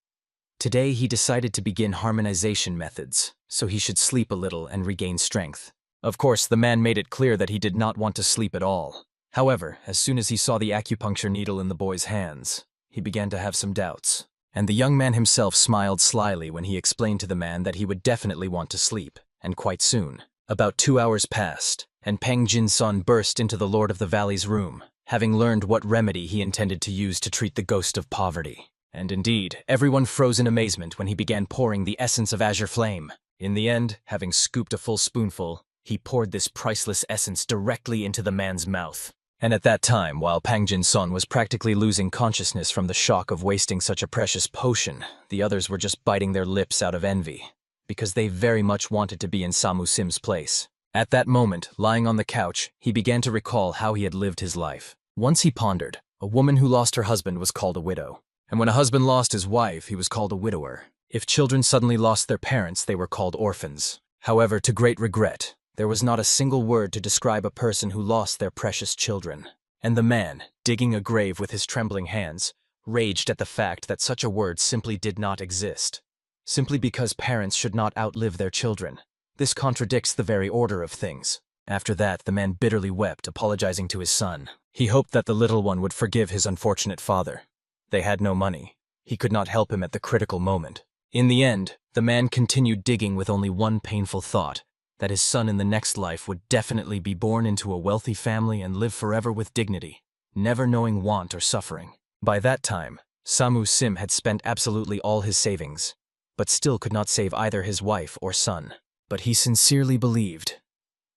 Today, he decided to begin harmonization methods, so he should sleep a little and regain strength. Of course, the man made it clear that he did not want to sleep at all. However, as soon as he saw the acupuncture needle in the boy's hands, he began to have some doubts. And the young man himself smiled slyly when he explained to the man that he would definitely want to sleep, and quite soon. About 2 hours passed, and Peng Jin-san burst into the Lord of the Valley's room, having learned what remedy he intended to use to treat the ghost of poverty. And indeed, everyone froze in amazement when he began pouring the essence of azure flame. In the end, having scooped a full spoonful, he poured this priceless essence directly into the man's mouth. And at that time, while Pang Jin-son was practically losing consciousness from the shock of wasting such a precious potion, the others were just biting their lips out of envy, because they very much wanted to be in Samu-sim's place. At that moment, lying on the couch, he began to recall how he had lived his life. Once he pondered, a woman who lost her husband was called a widow. And when a husband lost his wife, he was called a widower. If children suddenly lost their parents, they were called orphans. However, to great regret, there was not a single word to describe a person who lost their precious children. And the man, digging a grave with his trembling hands, raged at the fact that such a word simply did not exist. Simply because parents should not outlive their children. This contradicts the very order of things. After that, the man bitterly wept, apologizing to his son. He hoped that the little one would forgive his unfortunate father. They had no money. He could not help him at the critical moment. In the end, the man continued digging with only one painful thought, that his son in the next life would definitely be born into a wealthy family and live forever with dignity, never knowing want or suffering. By that time, Samu-sim had spent absolutely all his savings, but still could not save either his wife or son. but he sincerely believed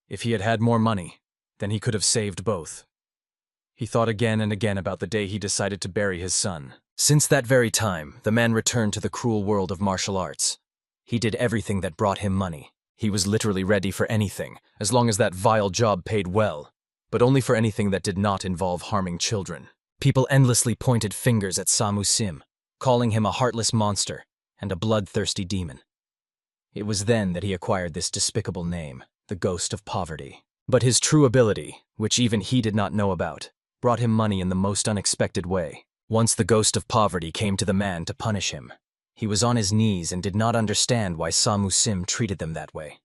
if he had had more money, then he could have saved both. He thought again and again about the day he decided to bury his son. Since that very time, the man returned to the cruel world of martial arts. He did everything that brought him money. He was literally ready for anything, as long as that vile job paid well, but only for anything that did not involve harming children. People endlessly pointed fingers at Samu Sim, calling him a heartless monster and a bloodthirsty demon. It was then that he acquired this despicable name, the Ghost of Poverty. But his true ability, which even he did not know about, brought him money in the most unexpected way. Once the Ghost of Poverty came to the man to punish him. He was on his knees and did not understand why Samu Sim treated them that way.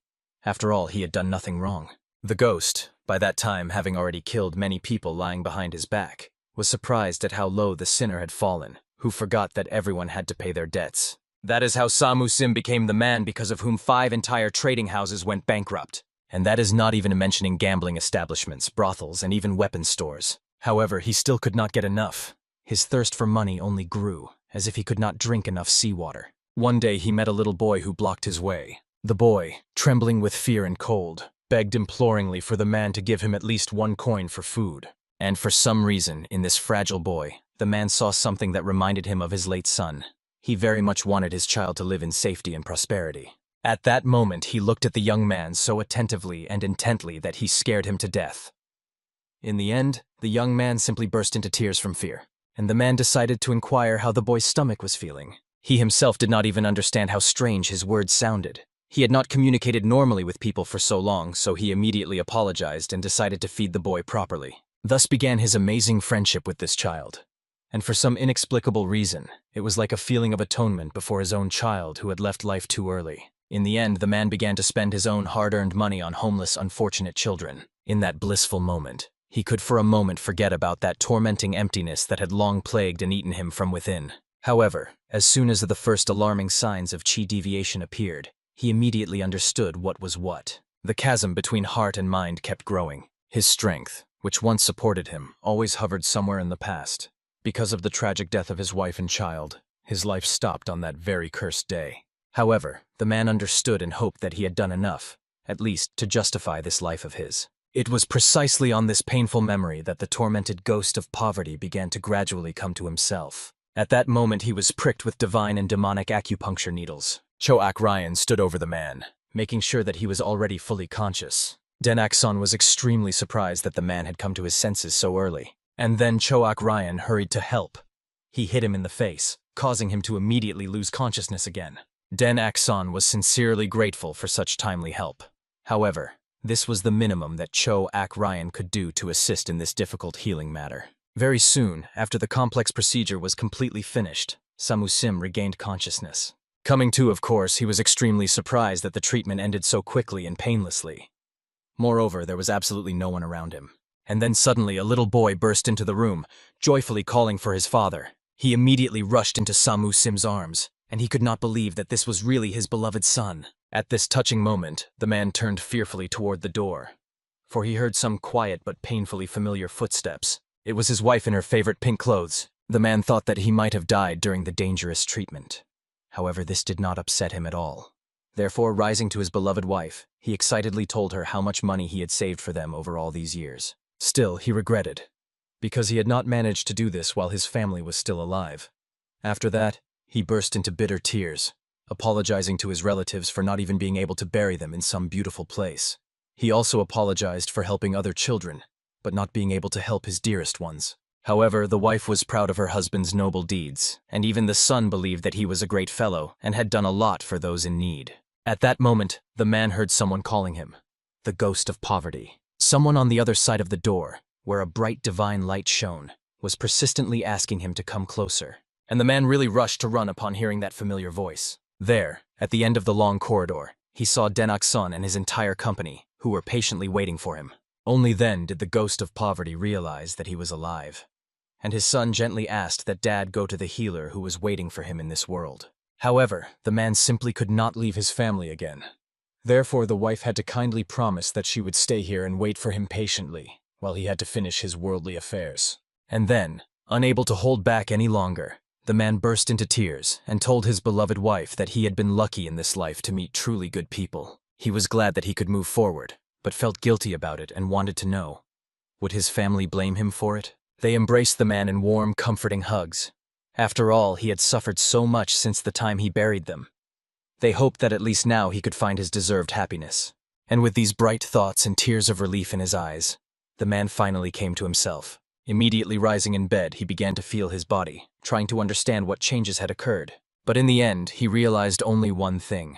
After all, he had done nothing wrong. The ghost, by that time having already killed many people lying behind his back, was surprised at how low the sinner had fallen, who forgot that everyone had to pay their debts. That is how Samu Sim became the man because of whom 5 entire trading houses went bankrupt. And that is not even mentioning gambling establishments, brothels, and even weapons stores. However, he still could not get enough. His thirst for money only grew, as if he could not drink enough seawater. One day he met a little boy who blocked his way. The boy, trembling with fear and cold, begged imploringly for the man to give him at least 1 coin for food. And for some reason, in this fragile boy, the man saw something that reminded him of his late son. He very much wanted his child to live in safety and prosperity. At that moment, he looked at the young man so attentively and intently that he scared him to death. In the end, the young man simply burst into tears from fear, and the man decided to inquire how the boy's stomach was feeling. He himself did not even understand how strange his words sounded. He had not communicated normally with people for so long, so he immediately apologized and decided to feed the boy properly. Thus began his amazing friendship with this child. And for some inexplicable reason, it was like a feeling of atonement before his own child who had left life too early. In the end, the man began to spend his own hard-earned money on homeless, unfortunate children. In that blissful moment, he could for a moment forget about that tormenting emptiness that had long plagued and eaten him from within. However, as soon as the first alarming signs of chi deviation appeared, he immediately understood what was what. The chasm between heart and mind kept growing. His strength, which once supported him, always hovered somewhere in the past. Because of the tragic death of his wife and child, his life stopped on that very cursed day. However, the man understood and hoped that he had done enough, at least, to justify this life of his. It was precisely on this painful memory that the tormented ghost of poverty began to gradually come to himself. At that moment he was pricked with divine and demonic acupuncture needles. Choak Ryan stood over the man, making sure that he was already fully conscious. Denak-san was extremely surprised that the man had come to his senses so early. And then Choak Ryan hurried to help. He hit him in the face, causing him to immediately lose consciousness again. Denak-san was sincerely grateful for such timely help. However, this was the minimum that Choak Ryan could do to assist in this difficult healing matter. Very soon, after the complex procedure was completely finished, Samu Sim regained consciousness. Coming to, of course, he was extremely surprised that the treatment ended so quickly and painlessly. Moreover, there was absolutely no one around him. And then suddenly a little boy burst into the room, joyfully calling for his father. He immediately rushed into Samu Sim's arms, and he could not believe that this was really his beloved son. At this touching moment, the man turned fearfully toward the door, for he heard some quiet but painfully familiar footsteps. It was his wife in her favorite pink clothes. The man thought that he might have died during the dangerous treatment. However, this did not upset him at all. Therefore, rising to his beloved wife, he excitedly told her how much money he had saved for them over all these years. Still, he regretted, because he had not managed to do this while his family was still alive. After that, he burst into bitter tears, apologizing to his relatives for not even being able to bury them in some beautiful place. He also apologized for helping other children, but not being able to help his dearest ones. However, the wife was proud of her husband's noble deeds, and even the son believed that he was a great fellow and had done a lot for those in need. At that moment, the man heard someone calling him, the Ghost of Poverty. Someone on the other side of the door, where a bright divine light shone, was persistently asking him to come closer. And the man really rushed to run upon hearing that familiar voice. There, at the end of the long corridor, he saw Denak-san and his entire company, who were patiently waiting for him. Only then did the Ghost of Poverty realize that he was alive. And his son gently asked that Dad go to the healer who was waiting for him in this world. However, the man simply could not leave his family again. Therefore, the wife had to kindly promise that she would stay here and wait for him patiently, while he had to finish his worldly affairs. And then, unable to hold back any longer, the man burst into tears and told his beloved wife that he had been lucky in this life to meet truly good people. He was glad that he could move forward, but felt guilty about it and wanted to know. Would his family blame him for it? They embraced the man in warm, comforting hugs. After all, he had suffered so much since the time he buried them. They hoped that at least now he could find his deserved happiness. And with these bright thoughts and tears of relief in his eyes, the man finally came to himself. Immediately rising in bed, he began to feel his body, trying to understand what changes had occurred. But in the end, he realized only one thing.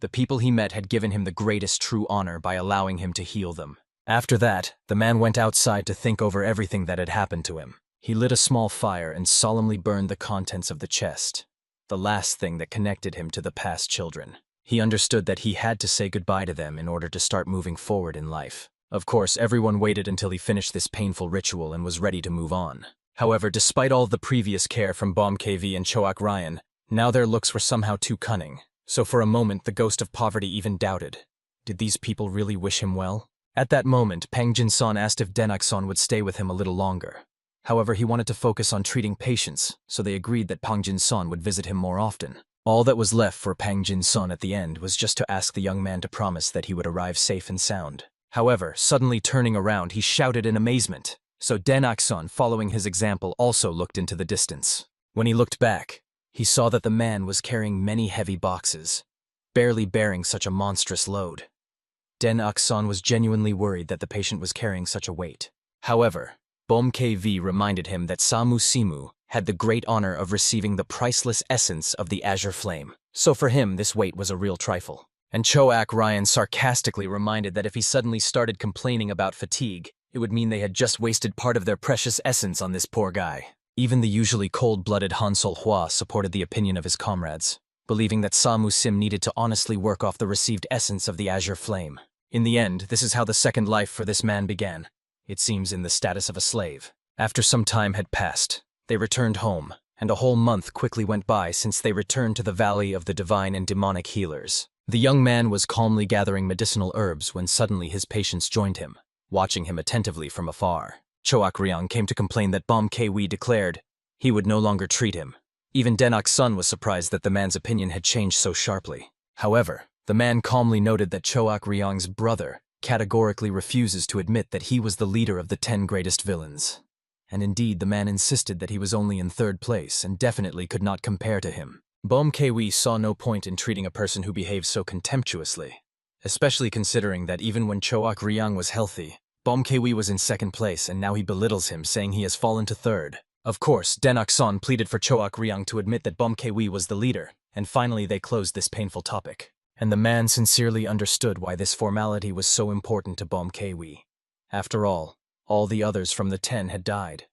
The people he met had given him the greatest true honor by allowing him to heal them. After that, the man went outside to think over everything that had happened to him. He lit a small fire and solemnly burned the contents of the chest, the last thing that connected him to the past children. He understood that he had to say goodbye to them in order to start moving forward in life. Of course, everyone waited until he finished this painful ritual and was ready to move on. However, despite all the previous care from BOMKV and Choak Ryan, now their looks were somehow too cunning. So for a moment, the ghost of poverty even doubted. Did these people really wish him well? At that moment, Pang Jin-san asked if Denak-san would stay with him a little longer. However, he wanted to focus on treating patients, so they agreed that Pang Jin-san would visit him more often. All that was left for Pang Jin-san at the end was just to ask the young man to promise that he would arrive safe and sound. However, suddenly turning around, he shouted in amazement. So Denak-san, following his example, also looked into the distance. When he looked back, he saw that the man was carrying many heavy boxes, barely bearing such a monstrous load. Denak-san was genuinely worried that the patient was carrying such a weight. However, BOMKV reminded him that Samu Simu had the great honor of receiving the priceless essence of the Azure Flame. So for him, this weight was a real trifle. And Choak Ryan sarcastically reminded that if he suddenly started complaining about fatigue, it would mean they had just wasted part of their precious essence on this poor guy. Even the usually cold-blooded Han Sol-hwa supported the opinion of his comrades, believing that Samu Sim needed to honestly work off the received essence of the Azure Flame. In the end, this is how the second life for this man began. It seems in the status of a slave. After some time had passed, they returned home, and a whole month quickly went by since they returned to the Valley of the Divine and Demonic Healers. The young man was calmly gathering medicinal herbs when suddenly his patients joined him, watching him attentively from afar. Choak Ryang came to complain that BOMKW declared he would no longer treat him. Even Denak-sun was surprised that the man's opinion had changed so sharply. However, the man calmly noted that Choak Ryang's brother categorically refuses to admit that he was the leader of the 10 greatest villains. And indeed, the man insisted that he was only in 3rd place and definitely could not compare to him. BOMKW saw no point in treating a person who behaved so contemptuously, especially considering that even when Choak Ryang was healthy, BOMKW was in 2nd place and now he belittles him, saying he has fallen to 3rd. Of course, Denak-san pleaded for Choak Ryang to admit that BOMKW was the leader, and finally they closed this painful topic. And the man sincerely understood why this formality was so important to BOMKW. After all the others from the 10 had died.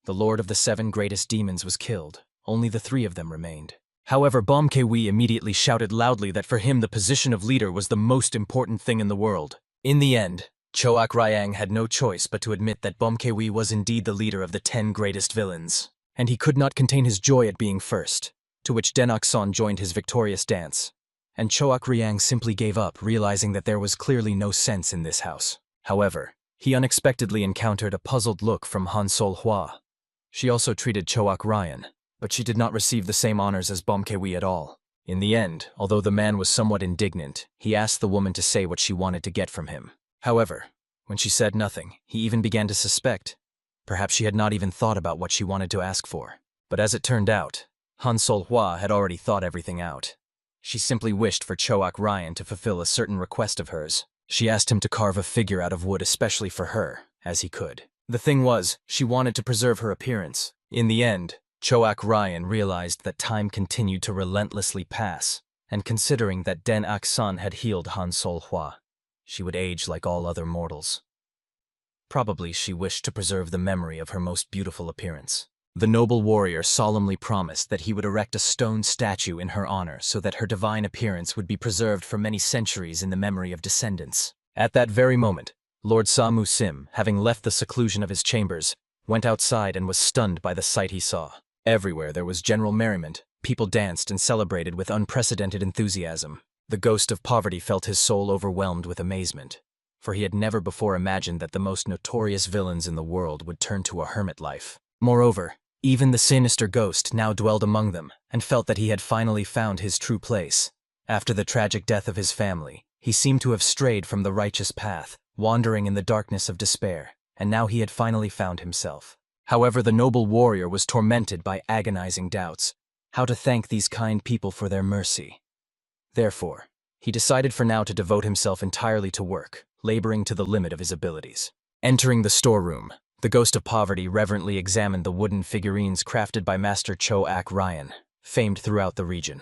The Lord of the 7 greatest demons was killed. Only the 3 of them remained. However, BOMKW immediately shouted loudly that for him the position of leader was the most important thing in the world. In the end, Choak Ryang had no choice but to admit that BOMKW was indeed the leader of the 10 greatest villains. And he could not contain his joy at being first, to which Denak-san joined his victorious dance. And Choak Ryang simply gave up, realizing that there was clearly no sense in this house. However, he unexpectedly encountered a puzzled look from Han Sol-hwa. She also treated Choak Ryan, but she did not receive the same honors as BOMKW at all. In the end, although the man was somewhat indignant, he asked the woman to say what she wanted to get from him. However, when she said nothing, he even began to suspect. Perhaps she had not even thought about what she wanted to ask for. But as it turned out, Han Sol-hwa had already thought everything out. She simply wished for Choak Ryan to fulfill a certain request of hers. She asked him to carve a figure out of wood especially for her, as he could. The thing was, she wanted to preserve her appearance. In the end, Choak Ryan realized that time continued to relentlessly pass, and considering that Denak-san had healed Han Sol-hwa, she would age like all other mortals. Probably she wished to preserve the memory of her most beautiful appearance. The noble warrior solemnly promised that he would erect a stone statue in her honor so that her divine appearance would be preserved for many centuries in the memory of descendants. At that very moment, Lord Samu Sim, having left the seclusion of his chambers, went outside and was stunned by the sight he saw. Everywhere there was general merriment. People danced and celebrated with unprecedented enthusiasm. The ghost of poverty felt his soul overwhelmed with amazement, for he had never before imagined that the most notorious villains in the world would turn to a hermit life. Moreover, even the sinister ghost now dwelled among them and felt that he had finally found his true place. After the tragic death of his family, He seemed to have strayed from the righteous path, wandering in the darkness of despair, and now he had finally found himself. However, the noble warrior was tormented by agonizing doubts, how to thank these kind people for their mercy. Therefore, he decided for now to devote himself entirely to work, laboring to the limit of his abilities. Entering the storeroom, the ghost of poverty reverently examined the wooden figurines crafted by Master Cho-Ak Ryan, famed throughout the region.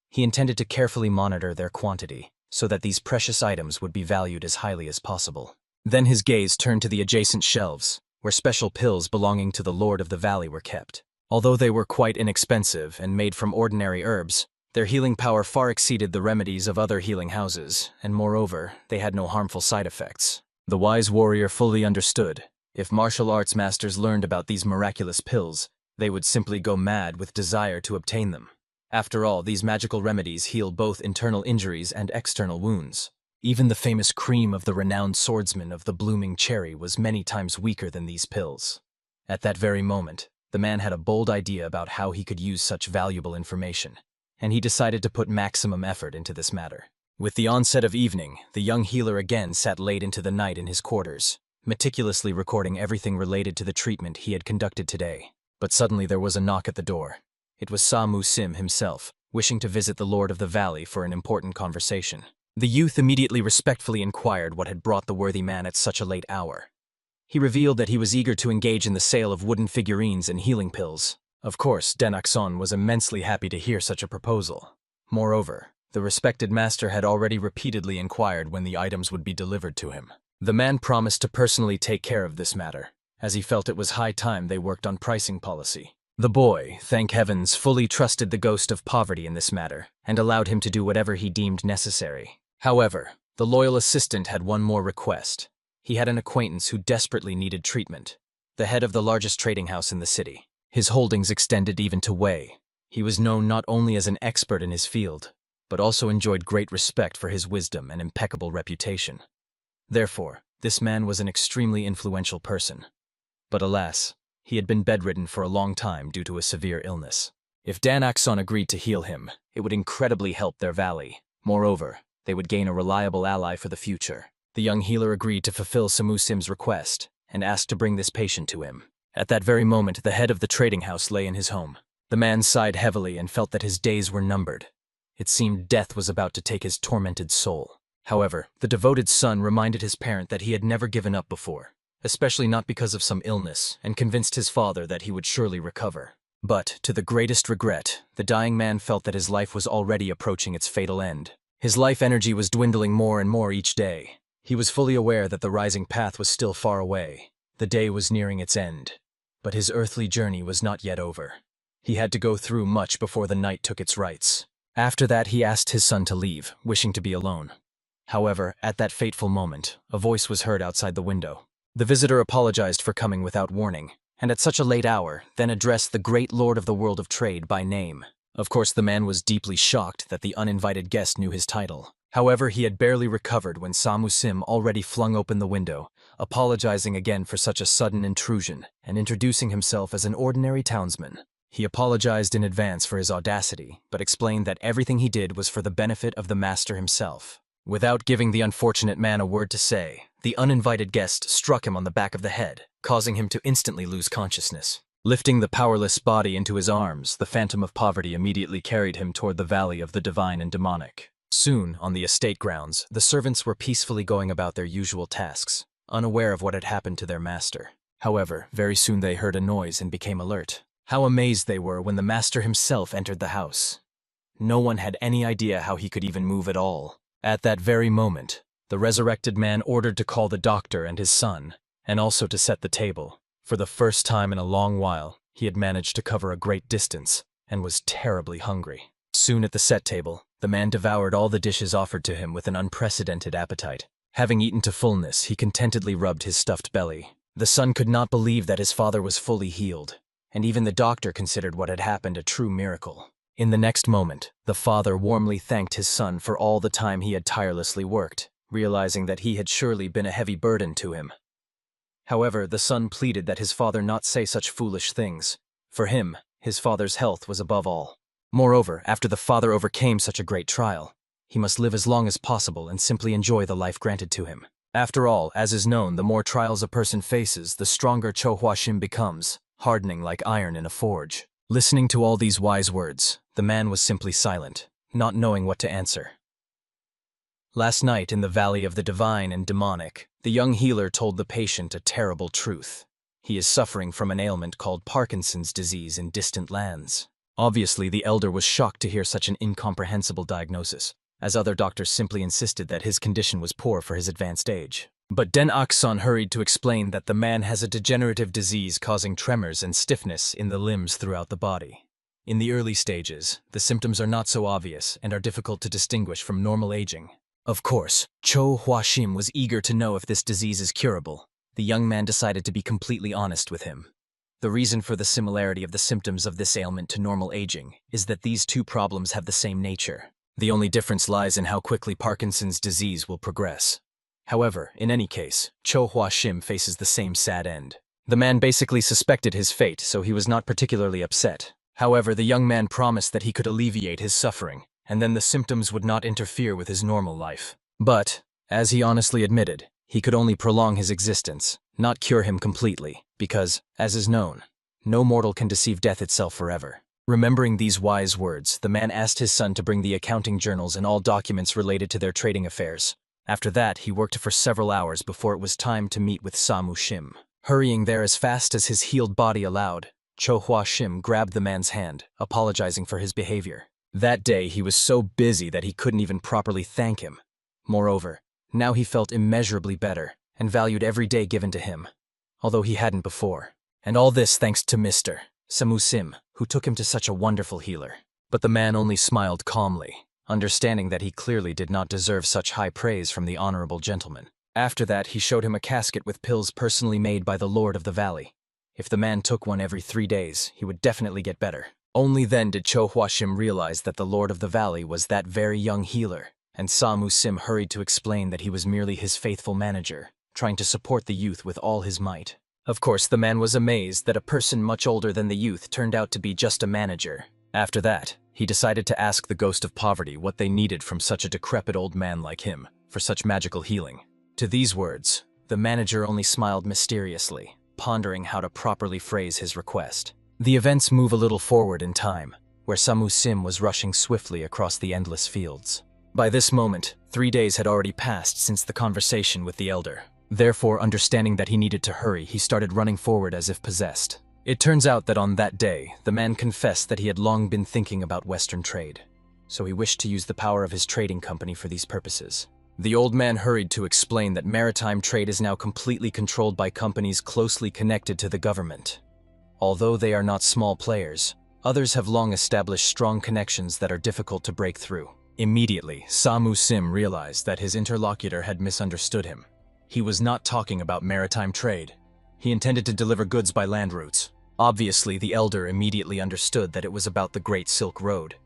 He intended to carefully monitor their quantity, so that these precious items would be valued as highly as possible. Then his gaze turned to the adjacent shelves, where special pills belonging to the Lord of the Valley were kept. Although they were quite inexpensive and made from ordinary herbs, their healing power far exceeded the remedies of other healing houses, and moreover, they had no harmful side effects. The wise warrior fully understood. If martial arts masters learned about these miraculous pills, they would simply go mad with desire to obtain them. After all, these magical remedies heal both internal injuries and external wounds. Even the famous cream of the renowned swordsman of the blooming cherry was many times weaker than these pills. At that very moment, the man had a bold idea about how he could use such valuable information, and he decided to put maximum effort into this matter. With the onset of evening, the young healer again sat late into the night in his quarters, meticulously recording everything related to the treatment he had conducted today. But suddenly there was a knock at the door. It was Sa-Mu-Sim himself, wishing to visit the Lord of the Valley for an important conversation. The youth immediately respectfully inquired what had brought the worthy man at such a late hour. He revealed that he was eager to engage in the sale of wooden figurines and healing pills. Of course, Denaxon was immensely happy to hear such a proposal. Moreover, the respected master had already repeatedly inquired when the items would be delivered to him. The man promised to personally take care of this matter, as he felt it was high time they worked on pricing policy. The boy, thank heavens, fully trusted the ghost of poverty in this matter, and allowed him to do whatever he deemed necessary. However, the loyal assistant had one more request. He had an acquaintance who desperately needed treatment, the head of the largest trading house in the city. His holdings extended even to Wei. He was known not only as an expert in his field, but also enjoyed great respect for his wisdom and impeccable reputation. Therefore, this man was an extremely influential person. But alas, he had been bedridden for a long time due to a severe illness. If Denaxon agreed to heal him, it would incredibly help their valley. Moreover, they would gain a reliable ally for the future. The young healer agreed to fulfill Sa-Mu-Sim's request and asked to bring this patient to him. At that very moment, the head of the trading house lay in his home. The man sighed heavily and felt that his days were numbered. It seemed death was about to take his tormented soul. However, the devoted son reminded his parent that he had never given up before, especially not because of some illness, and convinced his father that he would surely recover. But, to the greatest regret, the dying man felt that his life was already approaching its fatal end. His life energy was dwindling more and more each day. He was fully aware that the rising path was still far away. The day was nearing its end. But his earthly journey was not yet over. He had to go through much before the night took its rights. After that, he asked his son to leave, wishing to be alone. However, at that fateful moment, a voice was heard outside the window. The visitor apologized for coming without warning, and at such a late hour, then addressed the great lord of the world of trade by name. Of course, the man was deeply shocked that the uninvited guest knew his title. However, he had barely recovered when Sa-Mu-Sim already flung open the window, apologizing again for such a sudden intrusion, and introducing himself as an ordinary townsman. He apologized in advance for his audacity, but explained that everything he did was for the benefit of the master himself. Without giving the unfortunate man a word to say, the uninvited guest struck him on the back of the head, causing him to instantly lose consciousness. Lifting the powerless body into his arms, the Phantom of Poverty immediately carried him toward the Valley of the Divine and Demonic. Soon, on the estate grounds, the servants were peacefully going about their usual tasks, unaware of what had happened to their master. However, very soon they heard a noise and became alert. How amazed they were when the master himself entered the house. No one had any idea how he could even move at all. At that very moment, the resurrected man ordered to call the doctor and his son, and also to set the table. For the first time in a long while, he had managed to cover a great distance, and was terribly hungry. Soon at the set table, the man devoured all the dishes offered to him with an unprecedented appetite. Having eaten to fullness, he contentedly rubbed his stuffed belly. The son could not believe that his father was fully healed, and even the doctor considered what had happened a true miracle. In the next moment, the father warmly thanked his son for all the time he had tirelessly worked, realizing that he had surely been a heavy burden to him. However, the son pleaded that his father not say such foolish things. For him, his father's health was above all. Moreover, after the father overcame such a great trial, He must live as long as possible and simply enjoy the life granted to him. After all, as is known, the more trials a person faces, the stronger Cho-Hwa-Shim becomes, hardening like iron in a forge. Listening to all these wise words, the man was simply silent, not knowing what to answer. Last night in the Valley of the Divine and Demonic, the young healer told the patient a terrible truth. He is suffering from an ailment called Parkinson's disease in distant lands. Obviously, the elder was shocked to hear such an incomprehensible diagnosis, as other doctors simply insisted that his condition was poor for his advanced age. But Den Akson hurried to explain that the man has a degenerative disease causing tremors and stiffness in the limbs throughout the body. In the early stages, the symptoms are not so obvious and are difficult to distinguish from normal aging. Of course, Cho-Hwa-Shim was eager to know if this disease is curable. The young man decided to be completely honest with him. The reason for the similarity of the symptoms of this ailment to normal aging is that these two problems have the same nature. The only difference lies in how quickly Parkinson's disease will progress. However, in any case, Cho-Hwa-Shim faces the same sad end. The man basically suspected his fate, so he was not particularly upset. However, the young man promised that he could alleviate his suffering, and then the symptoms would not interfere with his normal life. But, as he honestly admitted, he could only prolong his existence, not cure him completely, because, as is known, no mortal can deceive death itself forever. Remembering these wise words, the man asked his son to bring the accounting journals and all documents related to their trading affairs. After that, he worked for several hours before it was time to meet with Sa-Mu-Shim. Hurrying there as fast as his healed body allowed, Cho-Hwa-Shim grabbed the man's hand, apologizing for his behavior. That day, he was so busy that he couldn't even properly thank him. Moreover, now he felt immeasurably better and valued every day given to him, although he hadn't before. And all this thanks to Mr. Sa-Mu-Sim, who took him to such a wonderful healer. But the man only smiled calmly, understanding that he clearly did not deserve such high praise from the honorable gentleman. After that, he showed him a casket with pills personally made by the Lord of the Valley. If the man took one every 3 days, he would definitely get better. Only then did Cho-Hwa-Shim realize that the Lord of the Valley was that very young healer, and Sa-Mu-Sim hurried to explain that he was merely his faithful manager, trying to support the youth with all his might. Of course, the man was amazed that a person much older than the youth turned out to be just a manager. After that, he decided to ask the Ghost of Poverty what they needed from such a decrepit old man like him for such magical healing. To these words, the manager only smiled mysteriously, pondering how to properly phrase his request. The events move a little forward in time, where Sa-Mu-Sim was rushing swiftly across the endless fields. By this moment, 3 days had already passed since the conversation with the elder. Therefore, understanding that he needed to hurry, he started running forward as if possessed. It turns out that on that day, the man confessed that he had long been thinking about Western trade, so he wished to use the power of his trading company for these purposes. The old man hurried to explain that maritime trade is now completely controlled by companies closely connected to the government. Although they are not small players, others have long established strong connections that are difficult to break through. Immediately, Sa-Mu-Sim realized that his interlocutor had misunderstood him. He was not talking about maritime trade. He intended to deliver goods by land routes. Obviously, the elder immediately understood that it was about the Great Silk Road,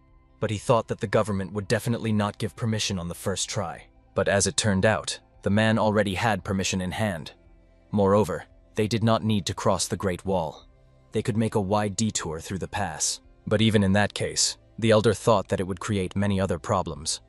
but he thought that the government would definitely not give permission on the first try. But as it turned out, the man already had permission in hand. Moreover, they did not need to cross the Great Wall. They could make a wide detour through the pass. But even in that case, the elder thought that it would create many other problems.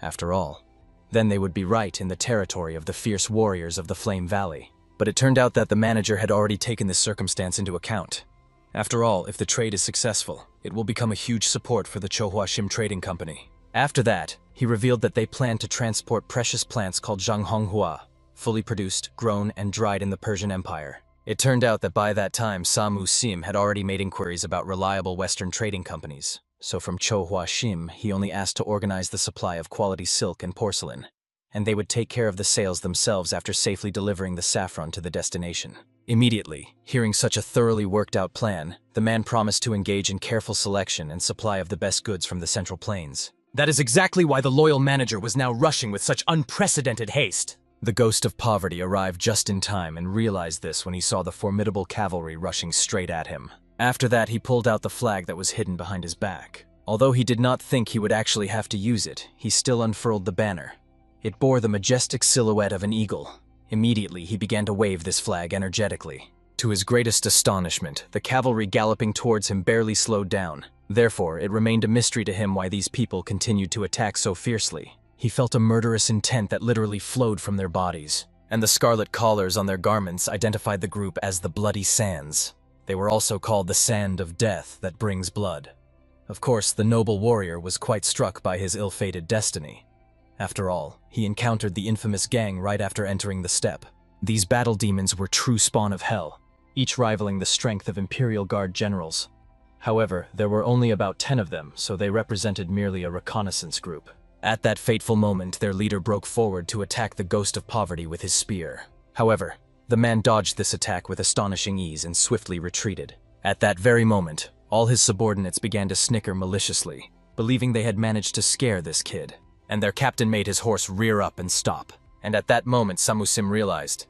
After all, then they would be right in the territory of the fierce warriors of the Flame Valley. But it turned out that the manager had already taken this circumstance into account. After all, if the trade is successful, it will become a huge support for the Cho-Hwa-Shim Trading Company. After that, he revealed that they planned to transport precious plants called Zhanghonghua, fully produced, grown, and dried in the Persian Empire. It turned out that by that time, Sa-Mu-Sim had already made inquiries about reliable Western trading companies. So from Cho-Hwa-Shim, he only asked to organize the supply of quality silk and porcelain, and they would take care of the sales themselves after safely delivering the saffron to the destination. Immediately, hearing such a thoroughly worked-out plan, the man promised to engage in careful selection and supply of the best goods from the Central Plains. That is exactly why the loyal manager was now rushing with such unprecedented haste. The Ghost of Poverty arrived just in time and realized this when he saw the formidable cavalry rushing straight at him. After that, he pulled out the flag that was hidden behind his back. Although he did not think he would actually have to use it, he still unfurled the banner. It bore the majestic silhouette of an eagle. Immediately, he began to wave this flag energetically. To his greatest astonishment, the cavalry galloping towards him barely slowed down. Therefore, it remained a mystery to him why these people continued to attack so fiercely. He felt a murderous intent that literally flowed from their bodies, and the scarlet collars on their garments identified the group as the Bloody Sands. They were also called the Sand of Death that brings blood. Of course, the noble warrior was quite struck by his ill-fated destiny. After all, he encountered the infamous gang right after entering the steppe. These battle demons were true spawn of hell, each rivaling the strength of Imperial Guard generals. However, there were only about 10 of them, so they represented merely a reconnaissance group. At that fateful moment, their leader broke forward to attack the Ghost of Poverty with his spear. However, the man dodged this attack with astonishing ease and swiftly retreated. At that very moment, all his subordinates began to snicker maliciously, believing they had managed to scare this kid. And their captain made his horse rear up and stop. And at that moment, Samusim realized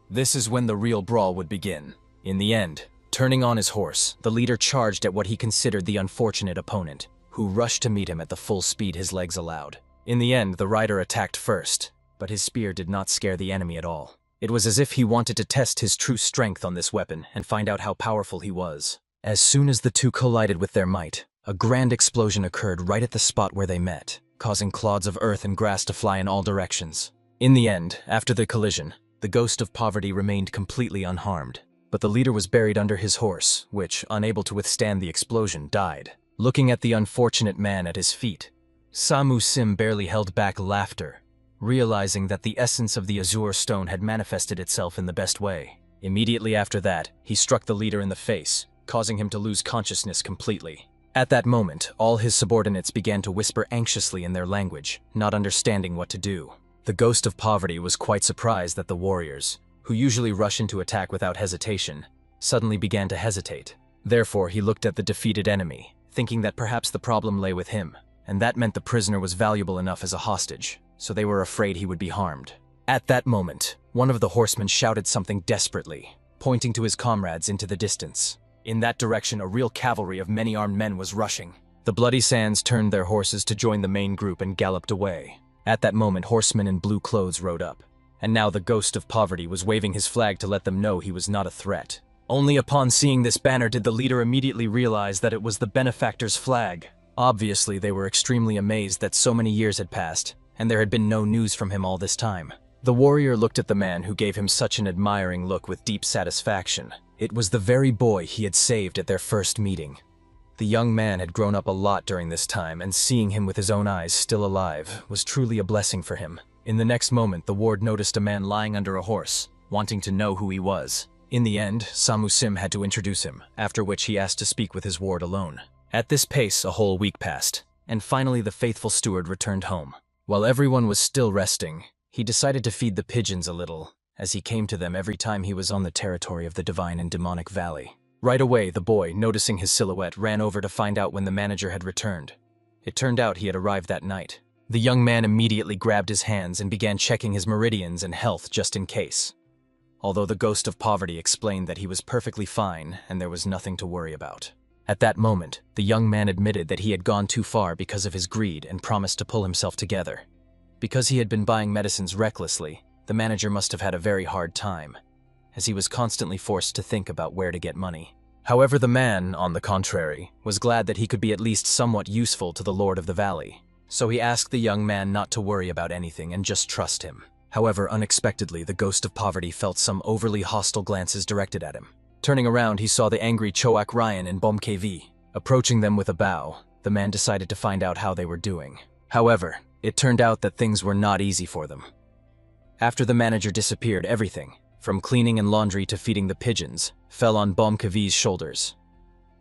this is when the real brawl would begin. In the end, turning on his horse, the leader charged at what he considered the unfortunate opponent, who rushed to meet him at the full speed his legs allowed. In the end, the rider attacked first, but his spear did not scare the enemy at all. It was as if he wanted to test his true strength on this weapon and find out how powerful he was. As soon as the two collided with their might, a grand explosion occurred right at the spot where they met, causing clods of earth and grass to fly in all directions. In the end, after the collision, the Ghost of Poverty remained completely unharmed, but the leader was buried under his horse, which, unable to withstand the explosion, died. Looking at the unfortunate man at his feet, Samusim barely held back laughter, realizing that the essence of the Azure Stone had manifested itself in the best way. Immediately after that, he struck the leader in the face, causing him to lose consciousness completely. At that moment, all his subordinates began to whisper anxiously in their language, not understanding what to do. The Ghost of Poverty was quite surprised that the warriors, who usually rush into attack without hesitation, suddenly began to hesitate. Therefore, he looked at the defeated enemy, thinking that perhaps the problem lay with him, and that meant the prisoner was valuable enough as a hostage, so they were afraid he would be harmed. At that moment, one of the horsemen shouted something desperately, pointing to his comrades into the distance. In that direction, a real cavalry of many armed men was rushing. The Bloody Sands turned their horses to join the main group and galloped away. At that moment, horsemen in blue clothes rode up, and now the Ghost of Poverty was waving his flag to let them know he was not a threat. Only upon seeing this banner did the leader immediately realize that it was the benefactor's flag. Obviously, they were extremely amazed that so many years had passed, and there had been no news from him all this time. The warrior looked at the man who gave him such an admiring look with deep satisfaction. It was the very boy he had saved at their first meeting. The young man had grown up a lot during this time, and seeing him with his own eyes still alive was truly a blessing for him. In the next moment, the ward noticed a man lying under a horse, wanting to know who he was. In the end, Samusim had to introduce him, after which he asked to speak with his ward alone. At this pace, a whole week passed, and finally the faithful steward returned home. While everyone was still resting, he decided to feed the pigeons a little, as he came to them every time he was on the territory of the Divine and Demonic Valley. Right away, the boy, noticing his silhouette, ran over to find out when the manager had returned. It turned out he had arrived that night. The young man immediately grabbed his hands and began checking his meridians and health just in case. Although the Ghost of Poverty explained that he was perfectly fine and there was nothing to worry about. At that moment, the young man admitted that he had gone too far because of his greed and promised to pull himself together. Because he had been buying medicines recklessly, the manager must have had a very hard time, as he was constantly forced to think about where to get money. However, the man, on the contrary, was glad that he could be at least somewhat useful to the Lord of the Valley. So he asked the young man not to worry about anything and just trust him. However, unexpectedly, the Ghost of Poverty felt some overly hostile glances directed at him. Turning around, he saw the angry Choak Ryan and Bom KV. Approaching them with a bow, the man decided to find out how they were doing. However, it turned out that things were not easy for them. After the manager disappeared, everything, from cleaning and laundry to feeding the pigeons, fell on Bom KV's shoulders.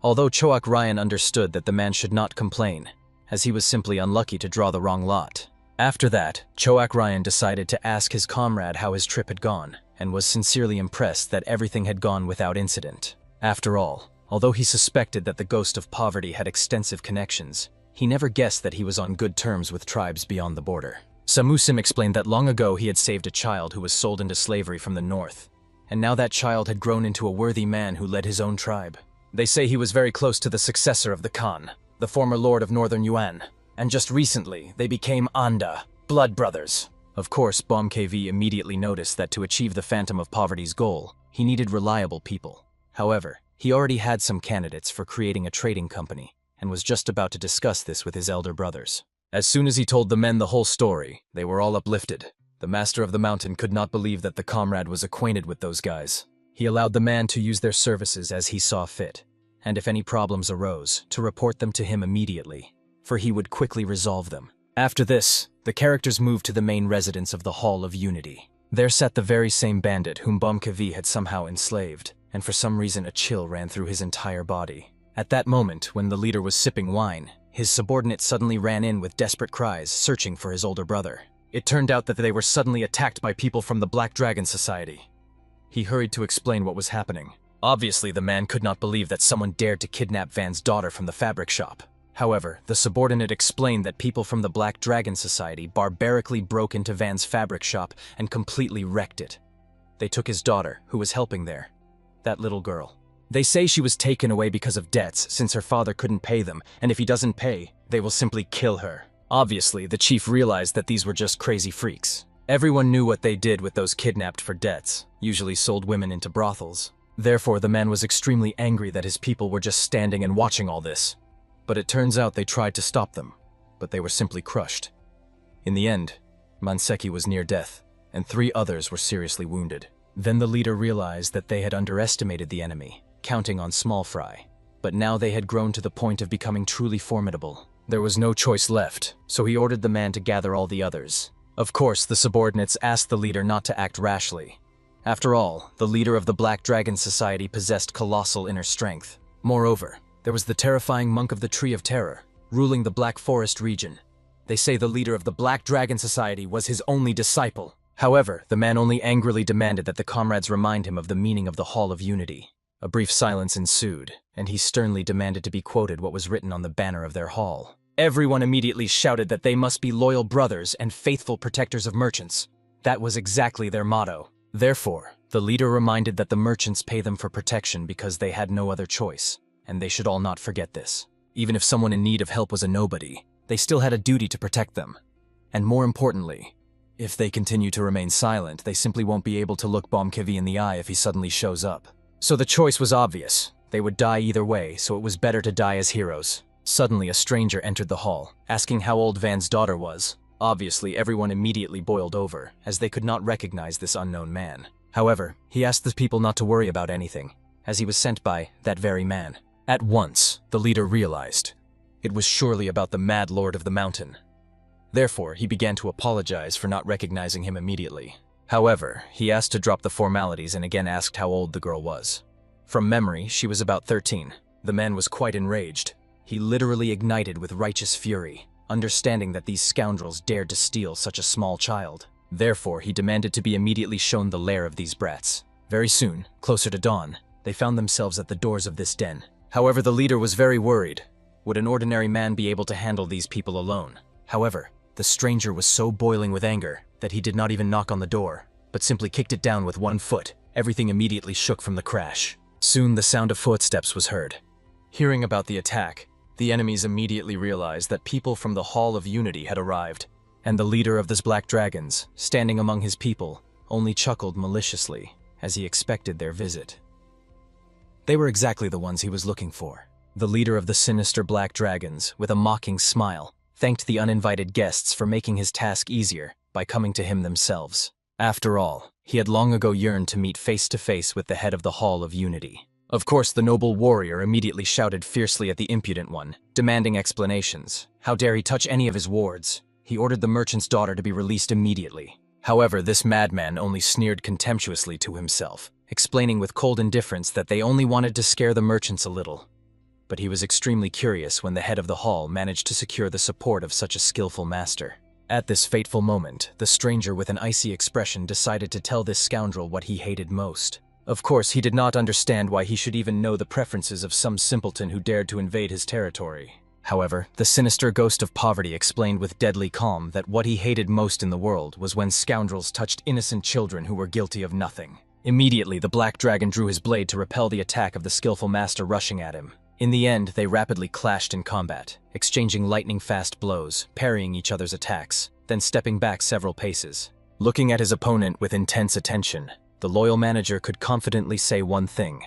Although Choak Ryan understood that the man should not complain, as he was simply unlucky to draw the wrong lot. After that, Choak Ryan decided to ask his comrade how his trip had gone, and was sincerely impressed that everything had gone without incident. After all, although he suspected that the Ghost of Poverty had extensive connections, he never guessed that he was on good terms with tribes beyond the border. Samusim explained that long ago he had saved a child who was sold into slavery from the north, and now that child had grown into a worthy man who led his own tribe. They say he was very close to the successor of the Khan, the former lord of northern Yuan, and just recently they became Anda, blood brothers. Of course, Bom KV immediately noticed that to achieve the Phantom of Poverty's goal, he needed reliable people. However, he already had some candidates for creating a trading company, and was just about to discuss this with his elder brothers. As soon as he told the men the whole story, they were all uplifted. The master of the mountain could not believe that the comrade was acquainted with those guys. He allowed the man to use their services as he saw fit, and if any problems arose, to report them to him immediately, for he would quickly resolve them. After this, the characters moved to the main residence of the Hall of Unity. There sat the very same bandit whom Bomkavi had somehow enslaved, and for some reason a chill ran through his entire body. At that moment, when the leader was sipping wine, his subordinate suddenly ran in with desperate cries, searching for his older brother. It turned out that they were suddenly attacked by people from the Black Dragon Society. He hurried to explain what was happening. Obviously, the man could not believe that someone dared to kidnap Van's daughter from the fabric shop. However, the subordinate explained that people from the Black Dragon Society barbarically broke into Van's fabric shop and completely wrecked it. They took his daughter, who was helping there. That little girl. They say she was taken away because of debts, since her father couldn't pay them, and if he doesn't pay, they will simply kill her. Obviously, the chief realized that these were just crazy freaks. Everyone knew what they did with those kidnapped for debts, usually sold women into brothels. Therefore, the man was extremely angry that his people were just standing and watching all this. But it turns out they tried to stop them, but they were simply crushed. In the end, Manseki was near death, and 3 others were seriously wounded. Then the leader realized that they had underestimated the enemy, counting on small fry. But now they had grown to the point of becoming truly formidable. There was no choice left, so he ordered the man to gather all the others. Of course, the subordinates asked the leader not to act rashly. After all, the leader of the Black Dragon Society possessed colossal inner strength. Moreover, there was the terrifying monk of the Tree of Terror, ruling the Black Forest region. They say the leader of the Black Dragon Society was his only disciple. However, the man only angrily demanded that the comrades remind him of the meaning of the Hall of Unity. A brief silence ensued, and he sternly demanded to be quoted what was written on the banner of their hall. Everyone immediately shouted that they must be loyal brothers and faithful protectors of merchants. That was exactly their motto. Therefore, the leader reminded that the merchants pay them for protection because they had no other choice, and they should all not forget this. Even if someone in need of help was a nobody, they still had a duty to protect them. And more importantly, if they continue to remain silent, they simply won't be able to look Bomkavi in the eye if he suddenly shows up. So the choice was obvious. They would die either way, so it was better to die as heroes. Suddenly, a stranger entered the hall, asking how old Van's daughter was. Obviously, everyone immediately boiled over, as they could not recognize this unknown man. However, he asked the people not to worry about anything, as he was sent by that very man. At once, the leader realized it was surely about the Mad Lord of the Mountain. Therefore, he began to apologize for not recognizing him immediately. However, he asked to drop the formalities and again asked how old the girl was. From memory, she was about 13. The man was quite enraged. He literally ignited with righteous fury, understanding that these scoundrels dared to steal such a small child. Therefore, he demanded to be immediately shown the lair of these brats. Very soon, closer to dawn, they found themselves at the doors of this den. However, the leader was very worried. Would an ordinary man be able to handle these people alone? However, the stranger was so boiling with anger that he did not even knock on the door, but simply kicked it down with one foot. Everything immediately shook from the crash. Soon the sound of footsteps was heard. Hearing about the attack, the enemies immediately realized that people from the Hall of Unity had arrived, and the leader of this Black Dragons, standing among his people, only chuckled maliciously as he expected their visit. They were exactly the ones he was looking for. The leader of the sinister Black Dragons, with a mocking smile, thanked the uninvited guests for making his task easier by coming to him themselves. After all, he had long ago yearned to meet face to face with the head of the Hall of Unity. Of course, the noble warrior immediately shouted fiercely at the impudent one, demanding explanations. How dare he touch any of his wards? He ordered the merchant's daughter to be released immediately. However, this madman only sneered contemptuously to himself, explaining with cold indifference that they only wanted to scare the merchants a little. But he was extremely curious when the head of the hall managed to secure the support of such a skillful master. At this fateful moment, the stranger with an icy expression decided to tell this scoundrel what he hated most. Of course, he did not understand why he should even know the preferences of some simpleton who dared to invade his territory. However, the sinister ghost of poverty explained with deadly calm that what he hated most in the world was when scoundrels touched innocent children who were guilty of nothing. Immediately, the Black Dragon drew his blade to repel the attack of the skillful master rushing at him. In the end, they rapidly clashed in combat, exchanging lightning-fast blows, parrying each other's attacks, then stepping back several paces. Looking at his opponent with intense attention, the loyal manager could confidently say one thing.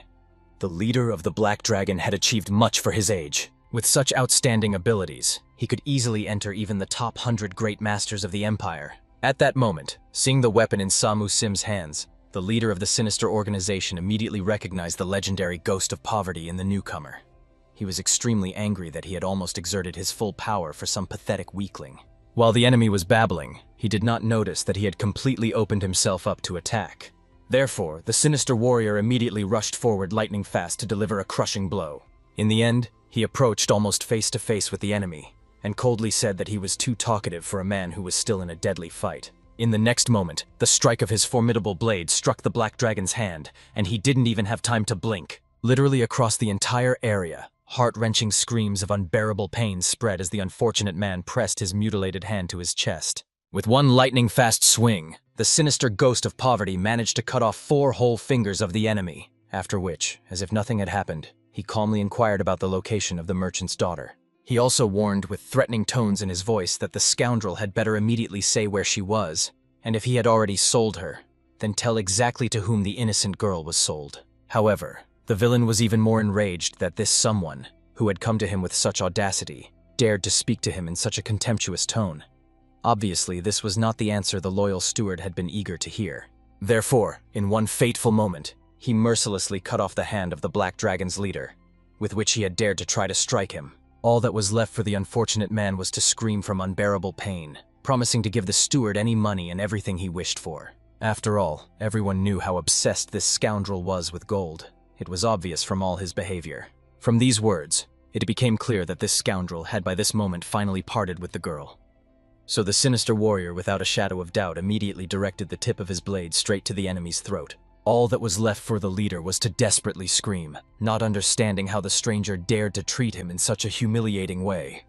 The leader of the Black Dragon had achieved much for his age. With such outstanding abilities, he could easily enter even the top 100 great masters of the Empire. At that moment, seeing the weapon in Samu Sim's hands, the leader of the sinister organization immediately recognized the legendary Ghost of Poverty in the newcomer. He was extremely angry that he had almost exerted his full power for some pathetic weakling. While the enemy was babbling, he did not notice that he had completely opened himself up to attack. Therefore, the sinister warrior immediately rushed forward lightning fast to deliver a crushing blow. In the end, he approached almost face to face with the enemy, and coldly said that he was too talkative for a man who was still in a deadly fight. In the next moment, the strike of his formidable blade struck the Black Dragon's hand, and he didn't even have time to blink. Literally across the entire area, heart-wrenching screams of unbearable pain spread as the unfortunate man pressed his mutilated hand to his chest. With one lightning-fast swing, the sinister Ghost of Poverty managed to cut off 4 whole fingers of the enemy, after which, as if nothing had happened, he calmly inquired about the location of the merchant's daughter. He also warned with threatening tones in his voice that the scoundrel had better immediately say where she was, and if he had already sold her, then tell exactly to whom the innocent girl was sold. However, the villain was even more enraged that this someone, who had come to him with such audacity, dared to speak to him in such a contemptuous tone. Obviously, this was not the answer the loyal steward had been eager to hear. Therefore, in one fateful moment, he mercilessly cut off the hand of the Black Dragon's leader, with which he had dared to try to strike him. All that was left for the unfortunate man was to scream from unbearable pain, promising to give the steward any money and everything he wished for. After all, everyone knew how obsessed this scoundrel was with gold. It was obvious from all his behavior. From these words, it became clear that this scoundrel had by this moment finally parted with the girl. So the sinister warrior, without a shadow of doubt, immediately directed the tip of his blade straight to the enemy's throat. All that was left for the leader was to desperately scream, not understanding how the stranger dared to treat him in such a humiliating way.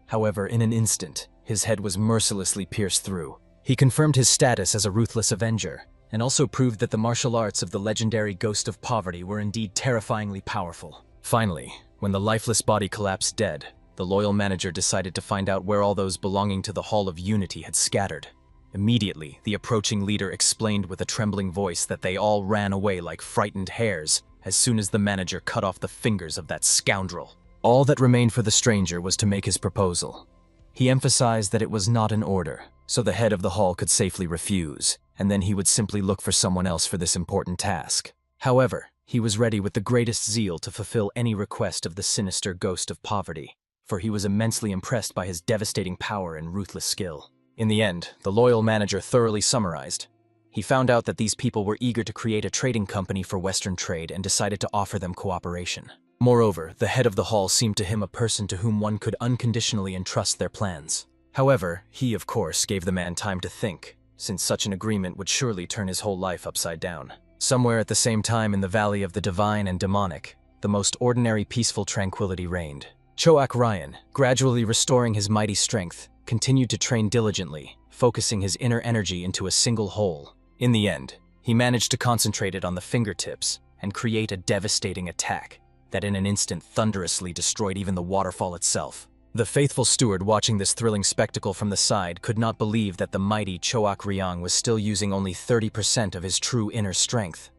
However, in an instant, his head was mercilessly pierced through. He confirmed his status as a ruthless avenger, and also proved that the martial arts of the legendary Ghost of Poverty were indeed terrifyingly powerful. Finally, when the lifeless body collapsed dead, the loyal manager decided to find out where all those belonging to the Hall of Unity had scattered. Immediately, the approaching leader explained with a trembling voice that they all ran away like frightened hares as soon as the manager cut off the fingers of that scoundrel. All that remained for the stranger was to make his proposal. He emphasized that it was not an order, so the head of the hall could safely refuse, and then he would simply look for someone else for this important task. However, he was ready with the greatest zeal to fulfill any request of the sinister Ghost of Poverty, for he was immensely impressed by his devastating power and ruthless skill. In the end, the loyal manager thoroughly summarized. He found out that these people were eager to create a trading company for Western trade and decided to offer them cooperation. Moreover, the head of the hall seemed to him a person to whom one could unconditionally entrust their plans. However, he, of course, gave the man time to think, since such an agreement would surely turn his whole life upside down. Somewhere at the same time in the valley of the divine and demonic, the most ordinary peaceful tranquility reigned. Choak Ryan, gradually restoring his mighty strength, continued to train diligently, focusing his inner energy into a single whole. In the end, he managed to concentrate it on the fingertips and create a devastating attack that in an instant thunderously destroyed even the waterfall itself. The faithful steward watching this thrilling spectacle from the side could not believe that the mighty Choak Ryang was still using only 30% of his true inner strength.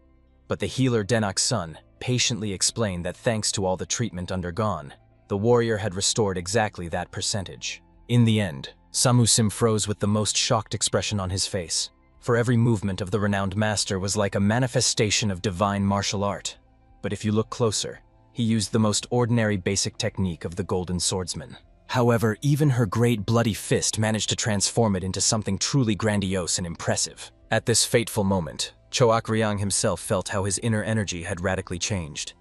But the healer Denok's son patiently explained that thanks to all the treatment undergone, the warrior had restored exactly that percentage. In the end, Samu Sim froze with the most shocked expression on his face, for every movement of the renowned master was like a manifestation of divine martial art. But if you look closer, he used the most ordinary basic technique of the Golden Swordsman. However, even her great bloody fist managed to transform it into something truly grandiose and impressive. At this fateful moment, Choak Ryang himself felt how his inner energy had radically changed.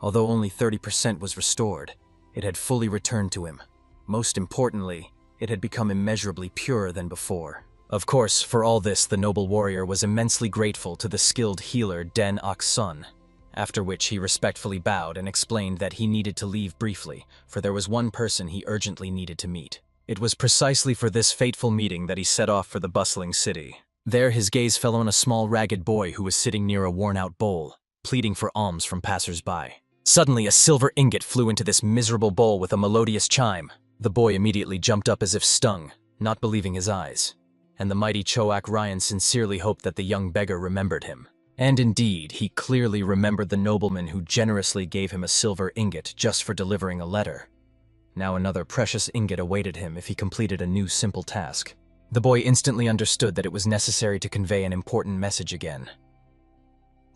Although only 30% was restored, it had fully returned to him. Most importantly, it had become immeasurably purer than before. Of course, for all this, the noble warrior was immensely grateful to the skilled healer Denok's son, after which he respectfully bowed and explained that he needed to leave briefly, for there was one person he urgently needed to meet. It was precisely for this fateful meeting that he set off for the bustling city. There his gaze fell on a small ragged boy who was sitting near a worn-out bowl, pleading for alms from passers-by. Suddenly, a silver ingot flew into this miserable bowl with a melodious chime. The boy immediately jumped up as if stung, not believing his eyes, and the mighty Choak Ryan sincerely hoped that the young beggar remembered him. And indeed, he clearly remembered the nobleman who generously gave him a silver ingot just for delivering a letter. Now another precious ingot awaited him if he completed a new simple task. The boy instantly understood that it was necessary to convey an important message again.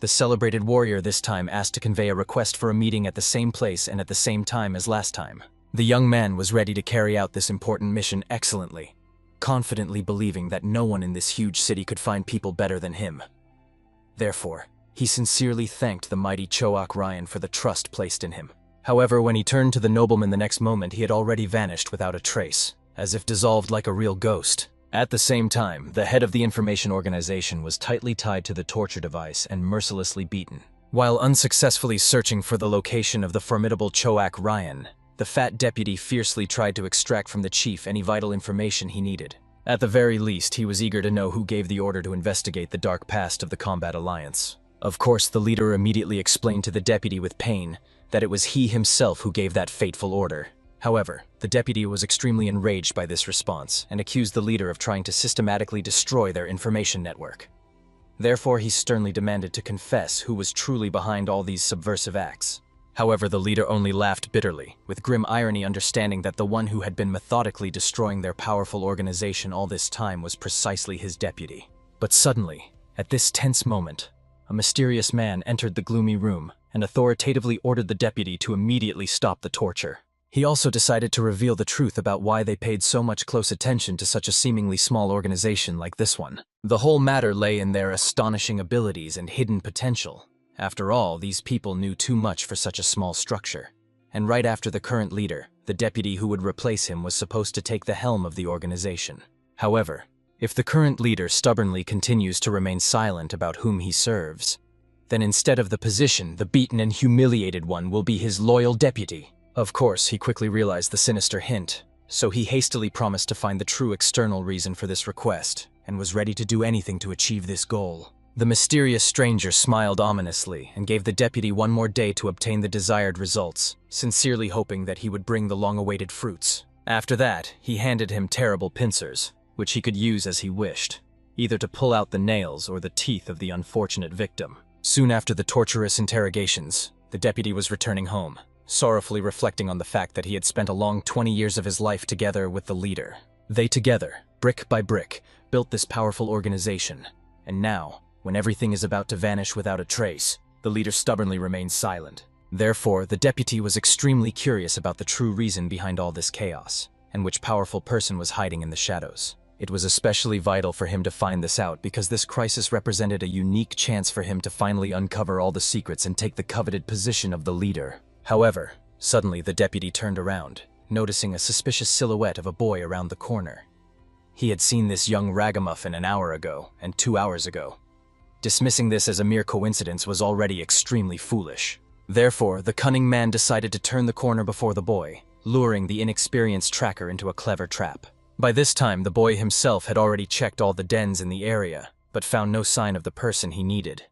The celebrated warrior this time asked to convey a request for a meeting at the same place and at the same time as last time. The young man was ready to carry out this important mission excellently, confidently believing that no one in this huge city could find people better than him. Therefore, he sincerely thanked the mighty Choak Ryan for the trust placed in him. However, when he turned to the nobleman the next moment, he had already vanished without a trace, as if dissolved like a real ghost. At the same time, the head of the information organization was tightly tied to the torture device and mercilessly beaten. While unsuccessfully searching for the location of the formidable Choak Ryan, the fat deputy fiercely tried to extract from the chief any vital information he needed. At the very least, he was eager to know who gave the order to investigate the dark past of the Combat Alliance. Of course, the leader immediately explained to the deputy with pain that it was he himself who gave that fateful order. However, the deputy was extremely enraged by this response and accused the leader of trying to systematically destroy their information network. Therefore, he sternly demanded to confess who was truly behind all these subversive acts. However, the leader only laughed bitterly, with grim irony, understanding that the one who had been methodically destroying their powerful organization all this time was precisely his deputy. But suddenly, at this tense moment, a mysterious man entered the gloomy room and authoritatively ordered the deputy to immediately stop the torture. He also decided to reveal the truth about why they paid so much close attention to such a seemingly small organization like this one. The whole matter lay in their astonishing abilities and hidden potential. After all, these people knew too much for such a small structure. And right after the current leader, the deputy who would replace him was supposed to take the helm of the organization. However, if the current leader stubbornly continues to remain silent about whom he serves, then instead of the position, the beaten and humiliated one will be his loyal deputy. Of course, he quickly realized the sinister hint, so he hastily promised to find the true external reason for this request, and was ready to do anything to achieve this goal. The mysterious stranger smiled ominously and gave the deputy one more day to obtain the desired results, sincerely hoping that he would bring the long-awaited fruits. After that, he handed him terrible pincers, which he could use as he wished, either to pull out the nails or the teeth of the unfortunate victim. Soon after the torturous interrogations, the deputy was returning home, sorrowfully reflecting on the fact that he had spent a long 20 years of his life together with the leader. They together, brick by brick, built this powerful organization, and now, when everything is about to vanish without a trace, the leader stubbornly remains silent. Therefore, the deputy was extremely curious about the true reason behind all this chaos, and which powerful person was hiding in the shadows. It was especially vital for him to find this out because this crisis represented a unique chance for him to finally uncover all the secrets and take the coveted position of the leader. However, suddenly the deputy turned around, noticing a suspicious silhouette of a boy around the corner. He had seen this young ragamuffin an hour ago and 2 hours ago. Dismissing this as a mere coincidence was already extremely foolish. Therefore, the cunning man decided to turn the corner before the boy, luring the inexperienced tracker into a clever trap. By this time, the boy himself had already checked all the dens in the area, but found no sign of the person he needed.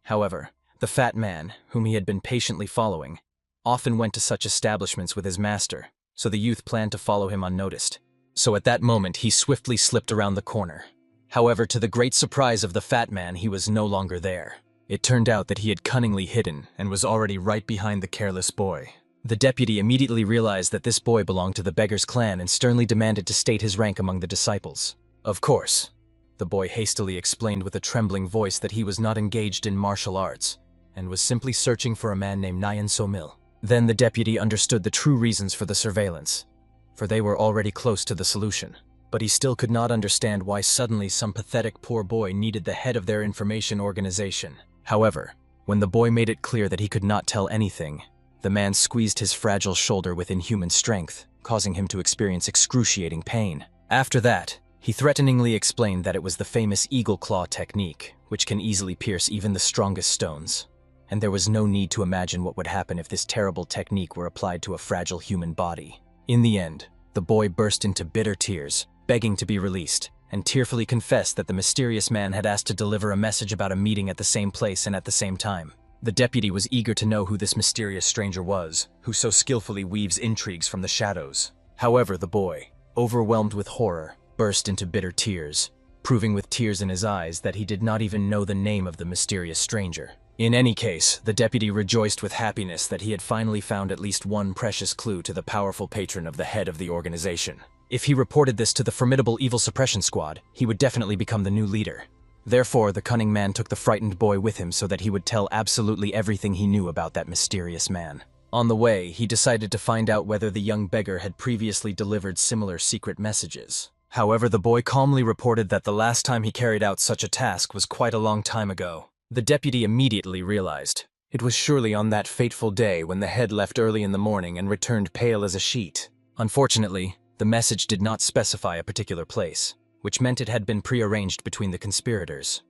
However, the fat man, whom he had been patiently following, often went to such establishments with his master, so the youth planned to follow him unnoticed. So at that moment, he swiftly slipped around the corner. However, to the great surprise of the fat man, he was no longer there. It turned out that he had cunningly hidden and was already right behind the careless boy. The deputy immediately realized that this boy belonged to the beggar's clan and sternly demanded to state his rank among the disciples. Of course, the boy hastily explained with a trembling voice that he was not engaged in martial arts and was simply searching for a man named Nyan Somil. Then the deputy understood the true reasons for the surveillance, for they were already close to the solution. But he still could not understand why suddenly some pathetic poor boy needed the head of their information organization. However, when the boy made it clear that he could not tell anything, the man squeezed his fragile shoulder with inhuman strength, causing him to experience excruciating pain. After that, he threateningly explained that it was the famous eagle claw technique, which can easily pierce even the strongest stones. And there was no need to imagine what would happen if this terrible technique were applied to a fragile human body. In the end, the boy burst into bitter tears, begging to be released, and tearfully confessed that the mysterious man had asked to deliver a message about a meeting at the same place and at the same time. The deputy was eager to know who this mysterious stranger was, who so skillfully weaves intrigues from the shadows. However, the boy, overwhelmed with horror, burst into bitter tears, proving with tears in his eyes that he did not even know the name of the mysterious stranger. In any case, the deputy rejoiced with happiness that he had finally found at least one precious clue to the powerful patron of the head of the organization. If he reported this to the formidable evil suppression squad, he would definitely become the new leader. Therefore, the cunning man took the frightened boy with him so that he would tell absolutely everything he knew about that mysterious man. On the way, he decided to find out whether the young beggar had previously delivered similar secret messages. However, the boy calmly reported that the last time he carried out such a task was quite a long time ago. The deputy immediately realized. It was surely on that fateful day when the head left early in the morning and returned pale as a sheet. Unfortunately, the message did not specify a particular place, which meant it had been prearranged between the conspirators.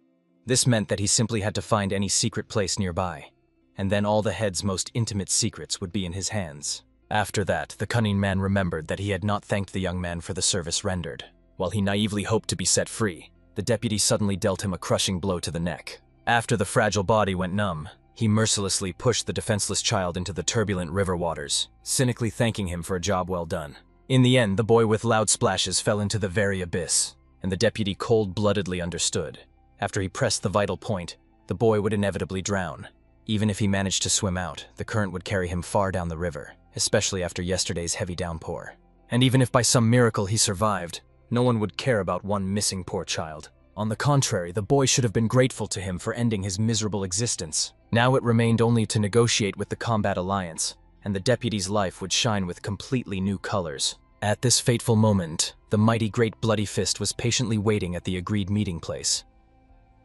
This meant that he simply had to find any secret place nearby, and then all the head's most intimate secrets would be in his hands. After that, the cunning man remembered that he had not thanked the young man for the service rendered. While he naively hoped to be set free, the deputy suddenly dealt him a crushing blow to the neck. After the fragile body went numb, he mercilessly pushed the defenseless child into the turbulent river waters, cynically thanking him for a job well done. In the end, the boy with loud splashes fell into the very abyss, and the deputy cold-bloodedly understood. After he pressed the vital point, the boy would inevitably drown. Even if he managed to swim out, the current would carry him far down the river, especially after yesterday's heavy downpour. And even if by some miracle he survived, no one would care about one missing poor child. On the contrary, the boy should have been grateful to him for ending his miserable existence. Now it remained only to negotiate with the combat alliance, and the deputy's life would shine with completely new colors. At this fateful moment, the mighty Great Bloody Fist was patiently waiting at the agreed meeting place.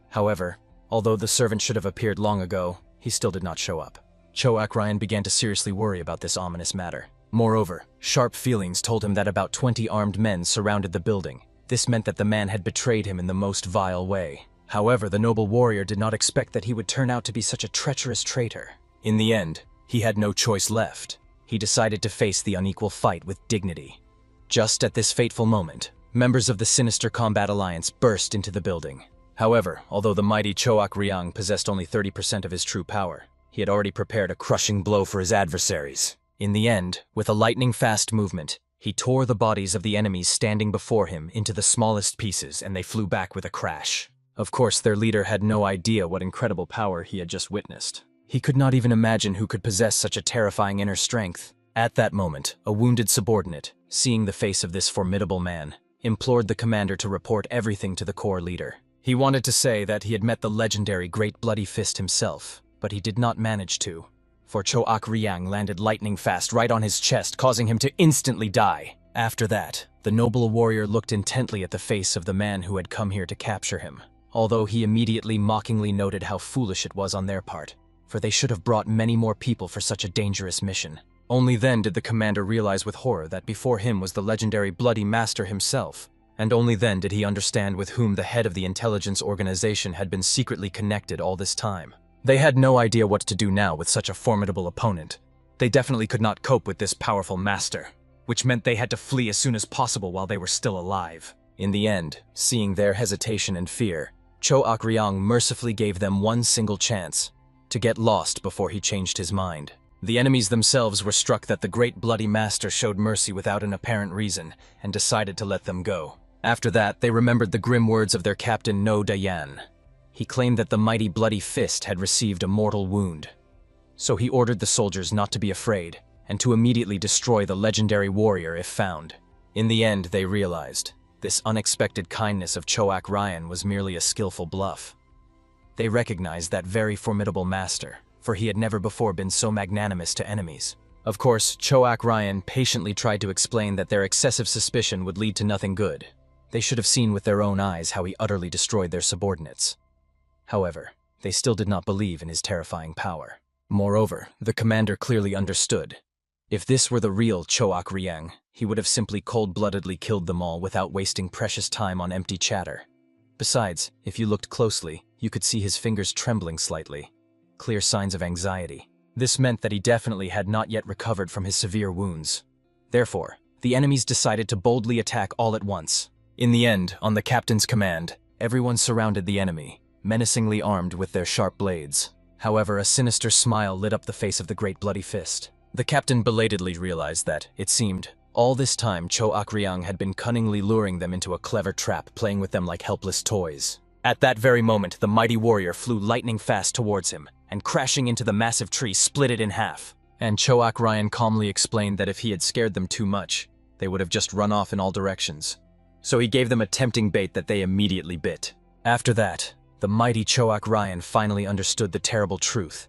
However, although the servant should have appeared long ago, he still did not show up. Choak Ryan began to seriously worry about this ominous matter. Moreover, sharp feelings told him that about 20 armed men surrounded the building. This meant that the man had betrayed him in the most vile way. However, the noble warrior did not expect that he would turn out to be such a treacherous traitor. In the end, he had no choice left. He decided to face the unequal fight with dignity. Just at this fateful moment, members of the sinister combat alliance burst into the building. However, although the mighty Choak Ryang possessed only 30% of his true power, he had already prepared a crushing blow for his adversaries. In the end, with a lightning-fast movement, he tore the bodies of the enemies standing before him into the smallest pieces, and they flew back with a crash. Of course, their leader had no idea what incredible power he had just witnessed. He could not even imagine who could possess such a terrifying inner strength. At that moment, a wounded subordinate, seeing the face of this formidable man, implored the commander to report everything to the corps leader. He wanted to say that he had met the legendary Great Bloody Fist himself, but he did not manage to, for Choak Ryang landed lightning fast right on his chest, causing him to instantly die. After that, the noble warrior looked intently at the face of the man who had come here to capture him, although he immediately mockingly noted how foolish it was on their part, for they should have brought many more people for such a dangerous mission. Only then did the commander realize with horror that before him was the legendary Bloody Master himself, and only then did he understand with whom the head of the intelligence organization had been secretly connected all this time. They had no idea what to do now with such a formidable opponent. They definitely could not cope with this powerful master, which meant they had to flee as soon as possible while they were still alive. In the end, seeing their hesitation and fear, Choak Ryang mercifully gave them one single chance to get lost before he changed his mind. The enemies themselves were struck that the Great Bloody Master showed mercy without an apparent reason and decided to let them go. After that, they remembered the grim words of their captain No Dayan. He claimed that the mighty Bloody Fist had received a mortal wound. So he ordered the soldiers not to be afraid and to immediately destroy the legendary warrior if found. In the end, they realized this unexpected kindness of Choak Ryan was merely a skillful bluff. They recognized that very formidable master, for he had never before been so magnanimous to enemies. Of course, Choak Ryan patiently tried to explain that their excessive suspicion would lead to nothing good. They should have seen with their own eyes how he utterly destroyed their subordinates. However, they still did not believe in his terrifying power. Moreover, the commander clearly understood. If this were the real Choak Ryang, he would have simply cold-bloodedly killed them all without wasting precious time on empty chatter. Besides, if you looked closely, you could see his fingers trembling slightly. Clear signs of anxiety. This meant that he definitely had not yet recovered from his severe wounds. Therefore, the enemies decided to boldly attack all at once. In the end, on the captain's command, everyone surrounded the enemy, menacingly armed with their sharp blades. However, a sinister smile lit up the face of the Great Bloody Fist. The captain belatedly realized that, it seemed, all this time Choak Ryang had been cunningly luring them into a clever trap, playing with them like helpless toys. At that very moment, the mighty warrior flew lightning fast towards him, and crashing into the massive tree split it in half. And Choak Ryan calmly explained that if he had scared them too much, they would have just run off in all directions. So he gave them a tempting bait that they immediately bit. After that, the mighty Choak Ryan finally understood the terrible truth.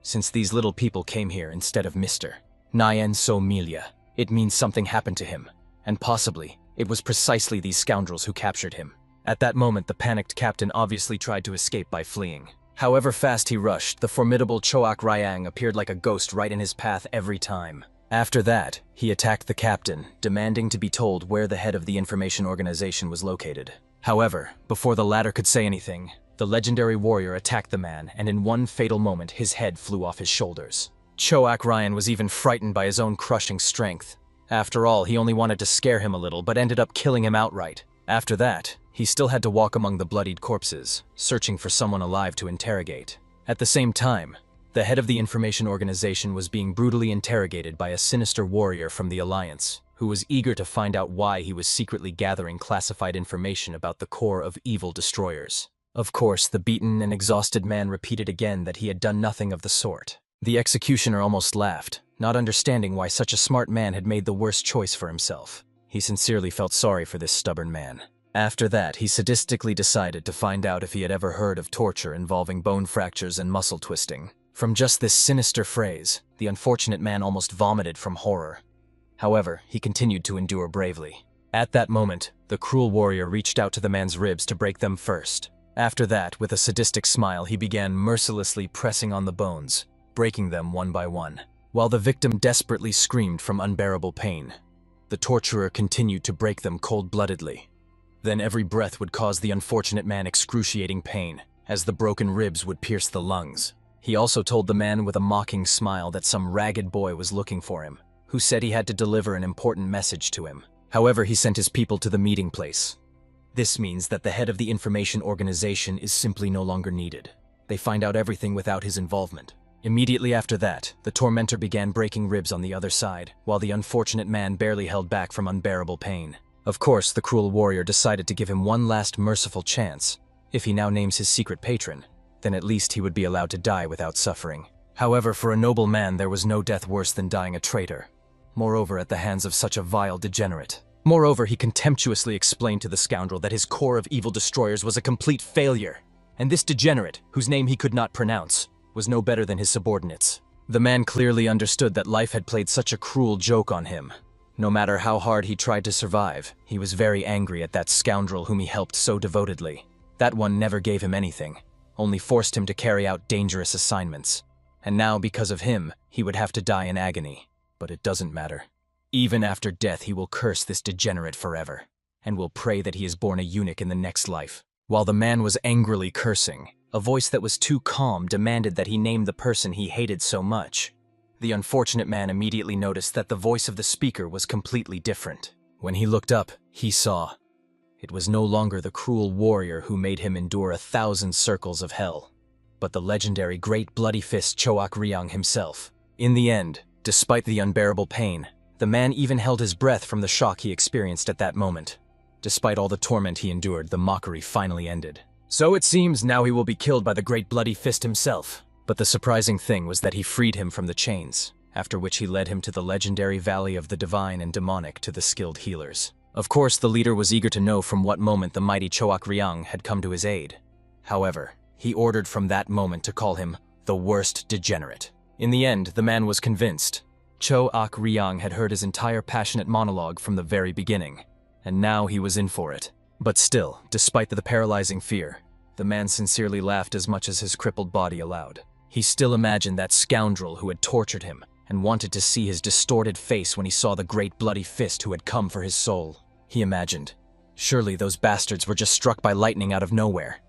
Since these little people came here instead of Mr. Nyan So Milia, it means something happened to him, and possibly it was precisely these scoundrels who captured him. At that moment, the panicked captain obviously tried to escape by fleeing. However fast he rushed, the formidable Choak Ryan appeared like a ghost right in his path every time. After that, he attacked the captain, demanding to be told where the head of the information organization was located. However, before the latter could say anything, the legendary warrior attacked the man, and in one fatal moment, his head flew off his shoulders. Choak Ryan was even frightened by his own crushing strength. After all, he only wanted to scare him a little, but ended up killing him outright. After that, he still had to walk among the bloodied corpses, searching for someone alive to interrogate. At the same time, the head of the information organization was being brutally interrogated by a sinister warrior from the Alliance, who was eager to find out why he was secretly gathering classified information about the core of evil destroyers. Of course, the beaten and exhausted man repeated again that he had done nothing of the sort. The executioner almost laughed, not understanding why such a smart man had made the worst choice for himself. He sincerely felt sorry for this stubborn man. After that, he sadistically decided to find out if he had ever heard of torture involving bone fractures and muscle twisting. From just this sinister phrase, the unfortunate man almost vomited from horror. However, he continued to endure bravely. At that moment, the cruel warrior reached out to the man's ribs to break them first. After that, with a sadistic smile, he began mercilessly pressing on the bones, breaking them one by one. While the victim desperately screamed from unbearable pain, the torturer continued to break them cold-bloodedly. Then every breath would cause the unfortunate man excruciating pain, as the broken ribs would pierce the lungs. He also told the man with a mocking smile that some ragged boy was looking for him, who said he had to deliver an important message to him. However, he sent his people to the meeting place. This means that the head of the information organization is simply no longer needed. They find out everything without his involvement. Immediately after that, the tormentor began breaking ribs on the other side, while the unfortunate man barely held back from unbearable pain. Of course, the cruel warrior decided to give him one last merciful chance. If he now names his secret patron, then at least he would be allowed to die without suffering. However, for a noble man, there was no death worse than dying a traitor. Moreover, at the hands of such a vile degenerate. Moreover, he contemptuously explained to the scoundrel that his core of evil destroyers was a complete failure, and this degenerate, whose name he could not pronounce, was no better than his subordinates. The man clearly understood that life had played such a cruel joke on him. No matter how hard he tried to survive, he was very angry at that scoundrel whom he helped so devotedly. That one never gave him anything, only forced him to carry out dangerous assignments. And now, because of him, he would have to die in agony. But it doesn't matter. Even after death, he will curse this degenerate forever, and will pray that he is born a eunuch in the next life. While the man was angrily cursing, a voice that was too calm demanded that he name the person he hated so much. The unfortunate man immediately noticed that the voice of the speaker was completely different. When he looked up, he saw. It was no longer the cruel warrior who made him endure 1,000 circles of hell, but the legendary Great Bloody Fist Choak Ryan himself. In the end, despite the unbearable pain, the man even held his breath from the shock he experienced at that moment. Despite all the torment he endured, the mockery finally ended. So it seems now he will be killed by the Great Bloody Fist himself. But the surprising thing was that he freed him from the chains, after which he led him to the legendary Valley of the Divine and Demonic to the skilled healers. Of course, the leader was eager to know from what moment the mighty Choak Ryan had come to his aid. However, he ordered from that moment to call him the worst degenerate. In the end, the man was convinced. Choak Ryan had heard his entire passionate monologue from the very beginning, and now he was in for it. But still, despite the paralyzing fear, the man sincerely laughed as much as his crippled body allowed. He still imagined that scoundrel who had tortured him, and wanted to see his distorted face when he saw the Great Bloody Fist who had come for his soul. He imagined, surely those bastards were just struck by lightning out of nowhere.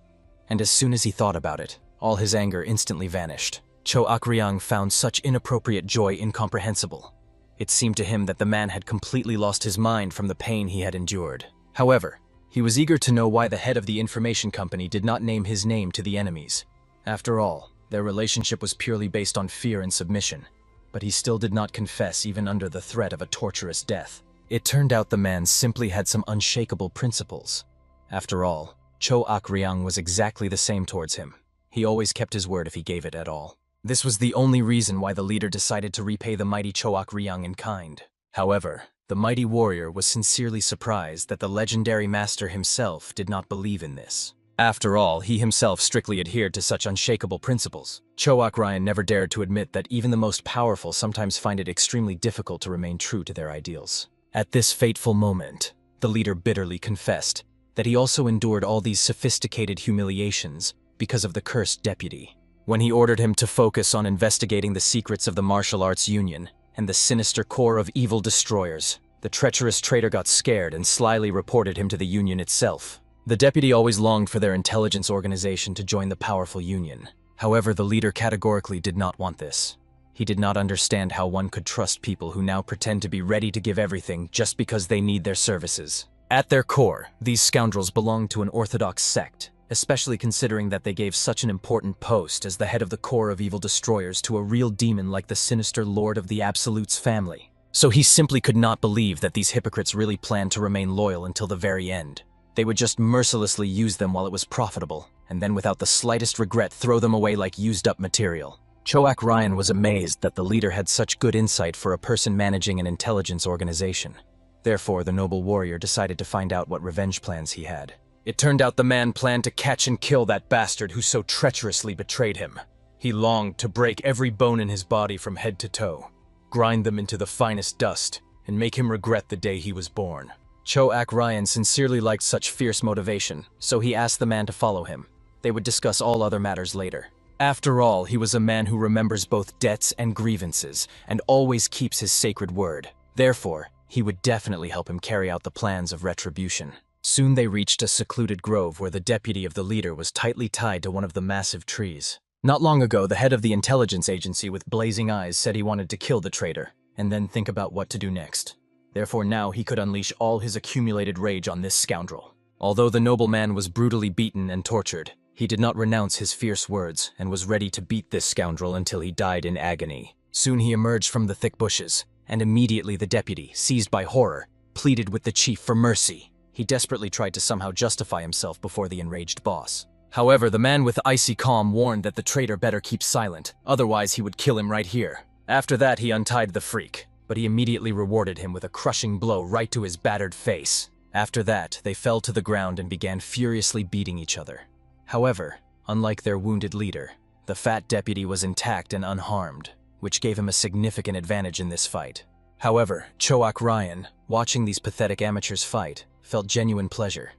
And as soon as he thought about it, all his anger instantly vanished. Choak Ryan found such inappropriate joy incomprehensible. It seemed to him that the man had completely lost his mind from the pain he had endured. However, he was eager to know why the head of the information company did not name his name to the enemies. After all, their relationship was purely based on fear and submission, but he still did not confess even under the threat of a torturous death. It turned out the man simply had some unshakable principles. After all, Choak Ryan was exactly the same towards him. He always kept his word if he gave it at all. This was the only reason why the leader decided to repay the mighty Choak Ryang in kind. However, the mighty warrior was sincerely surprised that the legendary master himself did not believe in this. After all, he himself strictly adhered to such unshakable principles. Choak Ryan never dared to admit that even the most powerful sometimes find it extremely difficult to remain true to their ideals. At this fateful moment, the leader bitterly confessed that he also endured all these sophisticated humiliations because of the cursed deputy. When he ordered him to focus on investigating the secrets of the martial arts union and the sinister core of evil destroyers, the treacherous traitor got scared and slyly reported him to the union itself. The deputy always longed for their intelligence organization to join the powerful union. However, the leader categorically did not want this. He did not understand how one could trust people who now pretend to be ready to give everything just because they need their services. At their core, these scoundrels belonged to an orthodox sect, especially considering that they gave such an important post as the head of the core of evil destroyers to a real demon like the sinister Lord of the Absolute's family. So he simply could not believe that these hypocrites really planned to remain loyal until the very end. They would just mercilessly use them while it was profitable, and then without the slightest regret throw them away like used-up material. Choak Ryan was amazed that the leader had such good insight for a person managing an intelligence organization. Therefore, the noble warrior decided to find out what revenge plans he had. It turned out the man planned to catch and kill that bastard who so treacherously betrayed him. He longed to break every bone in his body from head to toe, grind them into the finest dust, and make him regret the day he was born. Choak Ryan sincerely liked such fierce motivation, so he asked the man to follow him. They would discuss all other matters later. After all, he was a man who remembers both debts and grievances, and always keeps his sacred word. Therefore, he would definitely help him carry out the plans of retribution. Soon they reached a secluded grove where the deputy of the leader was tightly tied to one of the massive trees. Not long ago, the head of the intelligence agency with blazing eyes said he wanted to kill the traitor, and then think about what to do next. Therefore now he could unleash all his accumulated rage on this scoundrel. Although the nobleman was brutally beaten and tortured, he did not renounce his fierce words and was ready to beat this scoundrel until he died in agony. Soon he emerged from the thick bushes, and immediately the deputy, seized by horror, pleaded with the chief for mercy. He desperately tried to somehow justify himself before the enraged boss. However, the man with icy calm warned that the traitor better keep silent, otherwise he would kill him right here. After that, he untied the freak, but he immediately rewarded him with a crushing blow right to his battered face. After that, they fell to the ground and began furiously beating each other. However, unlike their wounded leader, the fat deputy was intact and unharmed, which gave him a significant advantage in this fight. However, Choak Ryan, watching these pathetic amateurs fight, felt genuine pleasure.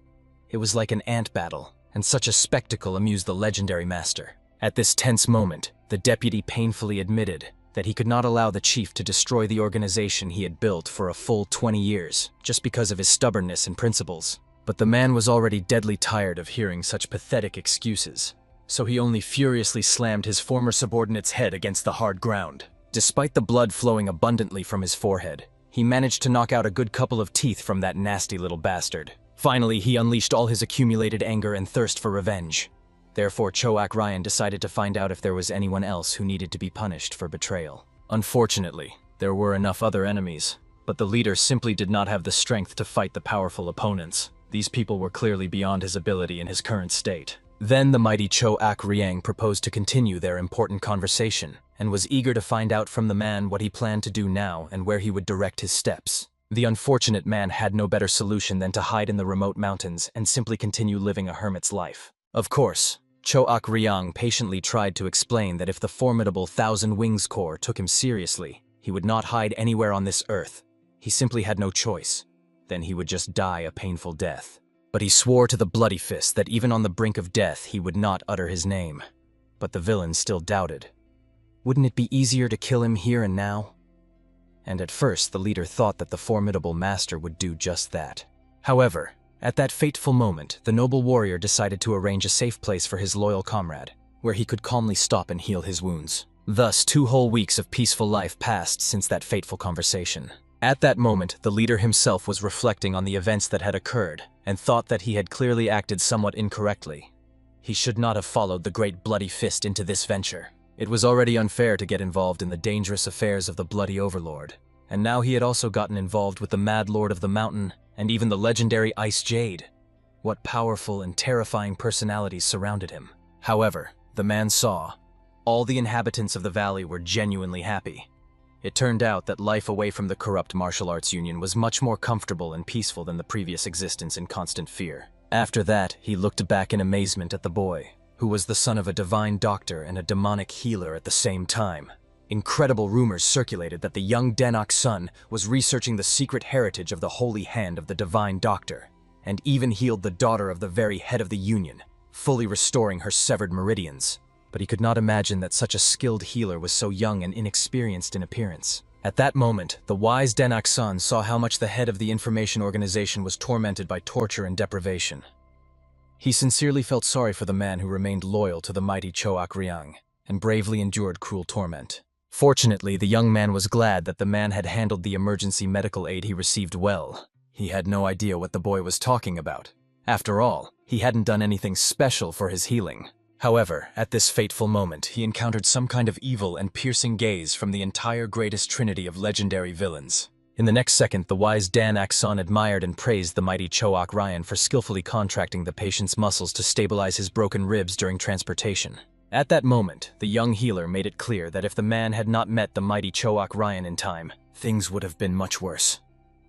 It was like an ant battle, and such a spectacle amused the legendary master. At this tense moment, the deputy painfully admitted that he could not allow the chief to destroy the organization he had built for a full 20 years, just because of his stubbornness and principles. But the man was already deadly tired of hearing such pathetic excuses, so he only furiously slammed his former subordinate's head against the hard ground. Despite the blood flowing abundantly from his forehead, he managed to knock out a good couple of teeth from that nasty little bastard. Finally, he unleashed all his accumulated anger and thirst for revenge. Therefore, Choak Ryan decided to find out if there was anyone else who needed to be punished for betrayal. Unfortunately, there were enough other enemies, but the leader simply did not have the strength to fight the powerful opponents. These people were clearly beyond his ability in his current state. Then the mighty Choak Ryang proposed to continue their important conversation, and was eager to find out from the man what he planned to do now and where he would direct his steps. The unfortunate man had no better solution than to hide in the remote mountains and simply continue living a hermit's life. Of course, Choak Ryang patiently tried to explain that if the formidable Thousand Wings Corps took him seriously, he would not hide anywhere on this earth. He simply had no choice. Then he would just die a painful death. But he swore to the bloody fist that even on the brink of death he would not utter his name. But the villain still doubted. Wouldn't it be easier to kill him here and now? And at first the leader thought that the formidable master would do just that. However, at that fateful moment, the noble warrior decided to arrange a safe place for his loyal comrade, where he could calmly stop and heal his wounds. Thus, 2 whole weeks of peaceful life passed since that fateful conversation. At that moment, the leader himself was reflecting on the events that had occurred, and thought that he had clearly acted somewhat incorrectly. He should not have followed the great bloody fist into this venture. It was already unfair to get involved in the dangerous affairs of the bloody overlord, and now he had also gotten involved with the mad lord of the mountain, and even the legendary Ice Jade. What powerful and terrifying personalities surrounded him. However, the man saw, all the inhabitants of the valley were genuinely happy. It turned out that life away from the corrupt martial arts union was much more comfortable and peaceful than the previous existence in constant fear. After that, he looked back in amazement at the boy, who was the son of a divine doctor and a demonic healer at the same time. Incredible rumors circulated that the young Denok's son was researching the secret heritage of the holy hand of the divine doctor, and even healed the daughter of the very head of the union, fully restoring her severed meridians. But he could not imagine that such a skilled healer was so young and inexperienced in appearance. At that moment, the wise Denok's son saw how much the head of the information organization was tormented by torture and deprivation. He sincerely felt sorry for the man who remained loyal to the mighty Choak Ryang and bravely endured cruel torment. Fortunately, the young man was glad that the man had handled the emergency medical aid he received well. He had no idea what the boy was talking about. After all, he hadn't done anything special for his healing. However, at this fateful moment, he encountered some kind of evil and piercing gaze from the entire greatest trinity of legendary villains. In the next second, the wise Denok's son admired and praised the mighty Choak Ryan for skillfully contracting the patient's muscles to stabilize his broken ribs during transportation. At that moment, the young healer made it clear that if the man had not met the mighty Choak Ryan in time, things would have been much worse.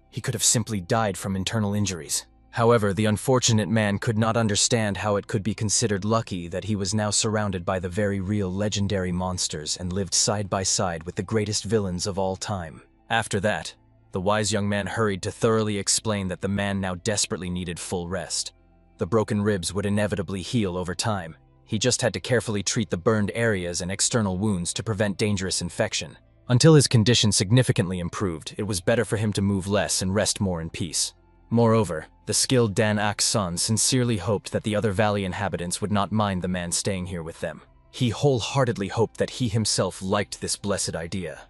He could have simply died from internal injuries. However, the unfortunate man could not understand how it could be considered lucky that he was now surrounded by the very real legendary monsters and lived side by side with the greatest villains of all time. After that, the wise young man hurried to thoroughly explain that the man now desperately needed full rest. The broken ribs would inevitably heal over time. He just had to carefully treat the burned areas and external wounds to prevent dangerous infection. Until his condition significantly improved, it was better for him to move less and rest more in peace. Moreover, the skilled Denok's son sincerely hoped that the other valley inhabitants would not mind the man staying here with them. He wholeheartedly hoped that he himself liked this blessed idea.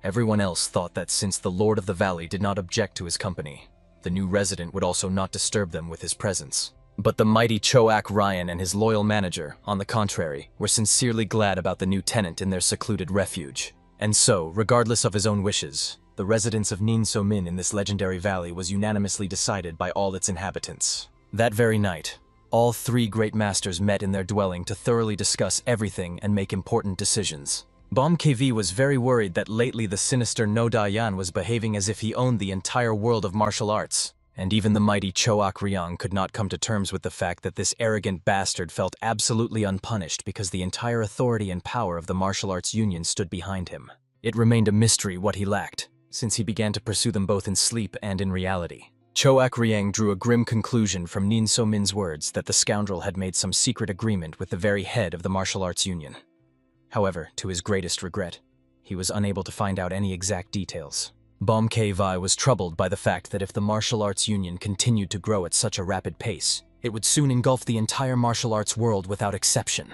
Everyone else thought that since the Lord of the Valley did not object to his company, the new resident would also not disturb them with his presence. But the mighty Choak Ryan and his loyal manager, on the contrary, were sincerely glad about the new tenant in their secluded refuge. And so, regardless of his own wishes, the residence of Nin So Min in this legendary valley was unanimously decided by all its inhabitants. That very night, all three great masters met in their dwelling to thoroughly discuss everything and make important decisions. Bom KV was very worried that lately the sinister No Dayan was behaving as if he owned the entire world of martial arts. And even the mighty Choak Ryang could not come to terms with the fact that this arrogant bastard felt absolutely unpunished because the entire authority and power of the martial arts union stood behind him. It remained a mystery what he lacked, since he began to pursue them both in sleep and in reality. Choak Ryang drew a grim conclusion from Nin So Min's words that the scoundrel had made some secret agreement with the very head of the martial arts union. However, to his greatest regret, he was unable to find out any exact details. Bom KV was troubled by the fact that if the martial arts union continued to grow at such a rapid pace, it would soon engulf the entire martial arts world without exception.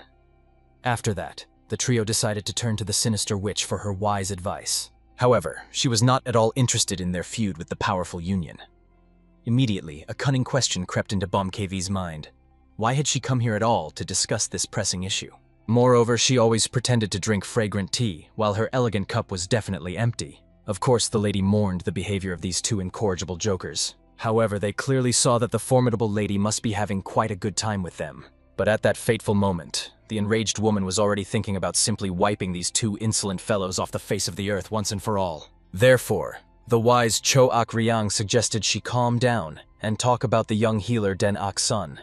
After that, the trio decided to turn to the sinister witch for her wise advice. However, she was not at all interested in their feud with the powerful union. Immediately, a cunning question crept into Bom KV's mind. Why had she come here at all to discuss this pressing issue? Moreover, she always pretended to drink fragrant tea, while her elegant cup was definitely empty. Of course, the lady mourned the behavior of these two incorrigible jokers. However, they clearly saw that the formidable lady must be having quite a good time with them. But at that fateful moment, the enraged woman was already thinking about simply wiping these two insolent fellows off the face of the earth once and for all. Therefore, the wise Choak Ryang suggested she calm down and talk about the young healer Denok's son.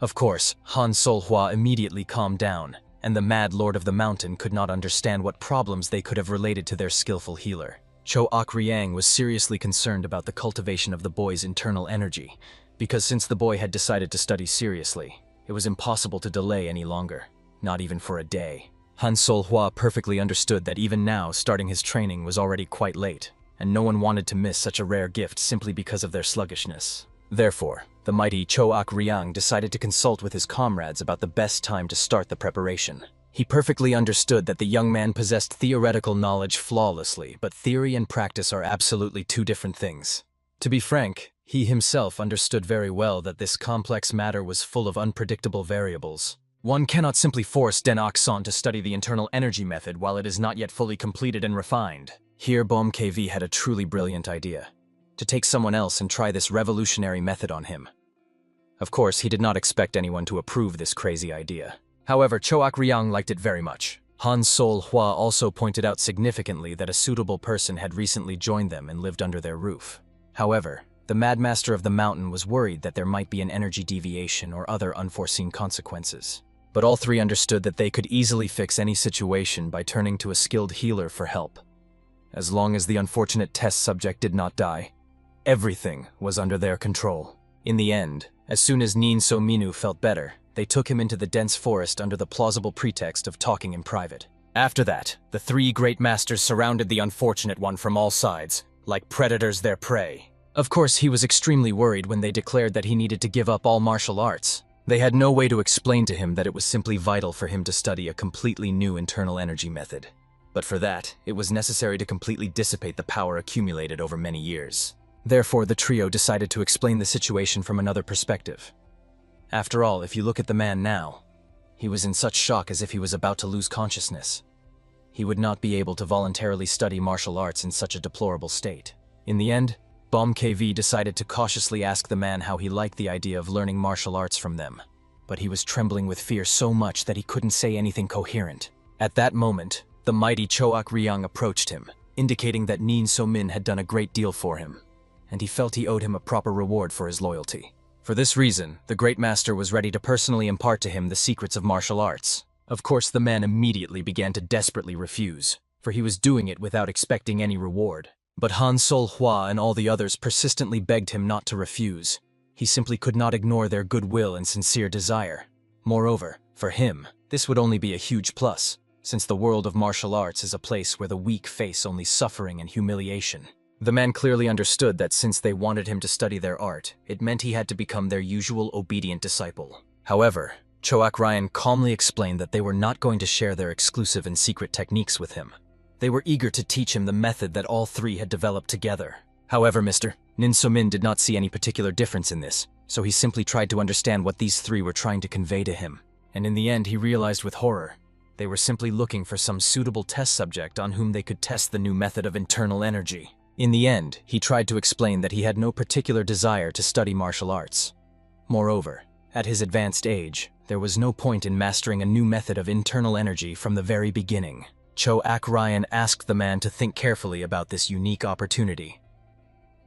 Of course, Han Solhua immediately calmed down, and the mad lord of the mountain could not understand what problems they could have related to their skillful healer. Choak Ryang was seriously concerned about the cultivation of the boy's internal energy, because since the boy had decided to study seriously, it was impossible to delay any longer, not even for a day. Han Solhua perfectly understood that even now starting his training was already quite late, and no one wanted to miss such a rare gift simply because of their sluggishness. Therefore, the mighty Choak Ryang decided to consult with his comrades about the best time to start the preparation. He perfectly understood that the young man possessed theoretical knowledge flawlessly, but theory and practice are absolutely two different things. To be frank, he himself understood very well that this complex matter was full of unpredictable variables. One cannot simply force Denok's son to study the internal energy method while it is not yet fully completed and refined. Here Bom KV had a truly brilliant idea: to take someone else and try this revolutionary method on him. Of course, he did not expect anyone to approve this crazy idea. However, Choak Ryang liked it very much. Han Sol Hua also pointed out significantly that a suitable person had recently joined them and lived under their roof. However, the Mad Master of the Mountain was worried that there might be an energy deviation or other unforeseen consequences. But all three understood that they could easily fix any situation by turning to a skilled healer for help. As long as the unfortunate test subject did not die, everything was under their control. In the end, as soon as Nin So Minu felt better, they took him into the dense forest under the plausible pretext of talking in private. After that, the three great masters surrounded the unfortunate one from all sides, like predators their prey. Of course, he was extremely worried when they declared that he needed to give up all martial arts. They had no way to explain to him that it was simply vital for him to study a completely new internal energy method. But for that, it was necessary to completely dissipate the power accumulated over many years. Therefore, the trio decided to explain the situation from another perspective. After all, if you look at the man now, he was in such shock as if he was about to lose consciousness. He would not be able to voluntarily study martial arts in such a deplorable state. In the end, Bom KV decided to cautiously ask the man how he liked the idea of learning martial arts from them. But he was trembling with fear so much that he couldn't say anything coherent. At that moment, the mighty Choak Ryang approached him, indicating that Nin So Min had done a great deal for him, and he felt he owed him a proper reward for his loyalty. For this reason, the Great Master was ready to personally impart to him the secrets of martial arts. Of course, the man immediately began to desperately refuse, for he was doing it without expecting any reward. But Han Sol Hua and all the others persistently begged him not to refuse. He simply could not ignore their goodwill and sincere desire. Moreover, for him, this would only be a huge plus, since the world of martial arts is a place where the weak face only suffering and humiliation. The man clearly understood that since they wanted him to study their art, it meant he had to become their usual obedient disciple. However, Choak Ryan calmly explained that they were not going to share their exclusive and secret techniques with him. They were eager to teach him the method that all three had developed together. However, Nin So Min did not see any particular difference in this, so he simply tried to understand what these three were trying to convey to him. And in the end, he realized with horror, they were simply looking for some suitable test subject on whom they could test the new method of internal energy. In the end, he tried to explain that he had no particular desire to study martial arts. Moreover, at his advanced age, there was no point in mastering a new method of internal energy from the very beginning. Choak Ryan asked the man to think carefully about this unique opportunity.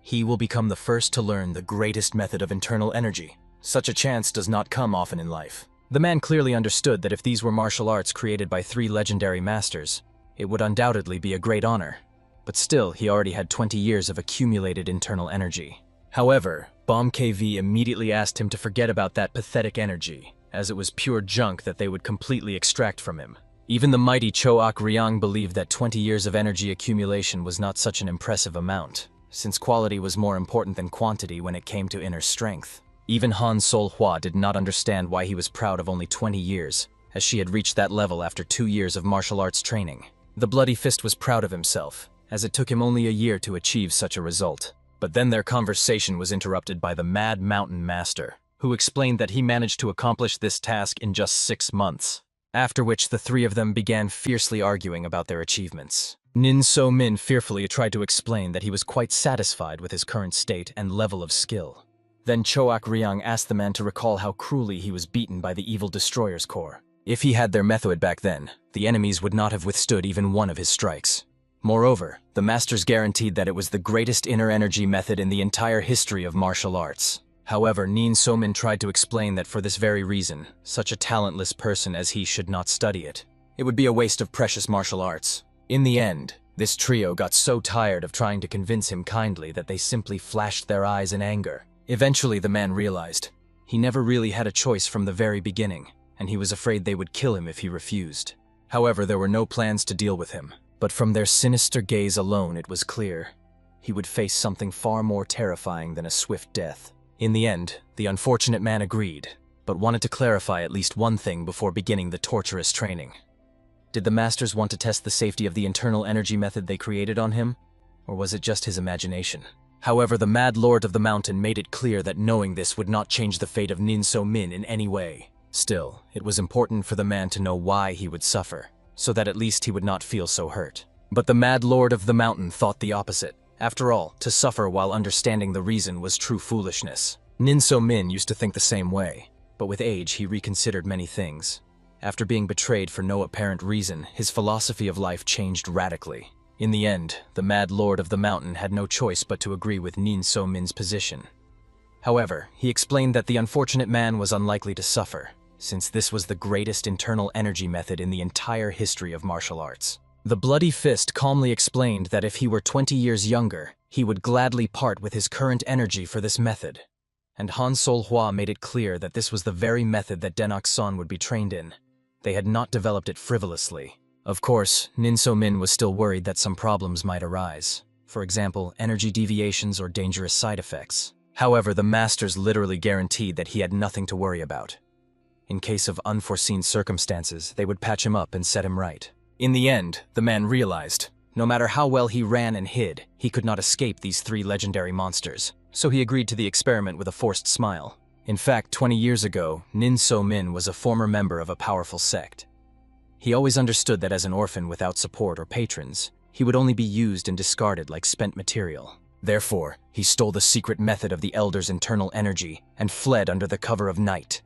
He will become the first to learn the greatest method of internal energy. Such a chance does not come often in life. The man clearly understood that if these were martial arts created by three legendary masters, it would undoubtedly be a great honor. But still, he already had 20 years of accumulated internal energy. However, Bom KV immediately asked him to forget about that pathetic energy, as it was pure junk that they would completely extract from him. Even the mighty Choak Ryang believed that 20 years of energy accumulation was not such an impressive amount, since quality was more important than quantity when it came to inner strength. Even Han Sol Hua did not understand why he was proud of only 20 years, as she had reached that level after 2 years of martial arts training. The Bloody Fist was proud of himself, as it took him only a year to achieve such a result. But then their conversation was interrupted by the Mad Mountain Master, who explained that he managed to accomplish this task in just 6 months. After which the three of them began fiercely arguing about their achievements. Nin So Min fearfully tried to explain that he was quite satisfied with his current state and level of skill. Then Choak Ryang asked the man to recall how cruelly he was beaten by the evil Destroyer's Corps. If he had their method back then, the enemies would not have withstood even one of his strikes. Moreover, the masters guaranteed that it was the greatest inner energy method in the entire history of martial arts. However, Nin So Min tried to explain that for this very reason, such a talentless person as he should not study it. It would be a waste of precious martial arts. In the end, this trio got so tired of trying to convince him kindly that they simply flashed their eyes in anger. Eventually, the man realized he never really had a choice from the very beginning, and he was afraid they would kill him if he refused. However, there were no plans to deal with him, but from their sinister gaze alone it was clear he would face something far more terrifying than a swift death. In the end, the unfortunate man agreed, but wanted to clarify at least one thing before beginning the torturous training. Did the masters want to test the safety of the internal energy method they created on him, or was it just his imagination? However, the Mad Lord of the Mountain made it clear that knowing this would not change the fate of Nin So Min in any way. Still, it was important for the man to know why he would suffer, so that at least he would not feel so hurt. But the Mad Lord of the Mountain thought the opposite. After all, to suffer while understanding the reason was true foolishness. Nin So Min used to think the same way, but with age he reconsidered many things. After being betrayed for no apparent reason, his philosophy of life changed radically. In the end, the Mad Lord of the Mountain had no choice but to agree with Nin So Min's position. However, he explained that the unfortunate man was unlikely to suffer, since this was the greatest internal energy method in the entire history of martial arts. The Bloody Fist calmly explained that if he were 20 years younger, he would gladly part with his current energy for this method. And Han Sol-hwa made it clear that this was the very method that Denak-san would be trained in. They had not developed it frivolously. Of course, Nin So Min was still worried that some problems might arise. For example, energy deviations or dangerous side effects. However, the masters literally guaranteed that he had nothing to worry about. In case of unforeseen circumstances, they would patch him up and set him right. In the end, the man realized, no matter how well he ran and hid, he could not escape these 3 legendary monsters. So he agreed to the experiment with a forced smile. In fact, 20 years ago, Nin So Min was a former member of a powerful sect. He always understood that as an orphan without support or patrons, he would only be used and discarded like spent material. Therefore, he stole the secret method of the Elder's internal energy and fled under the cover of night.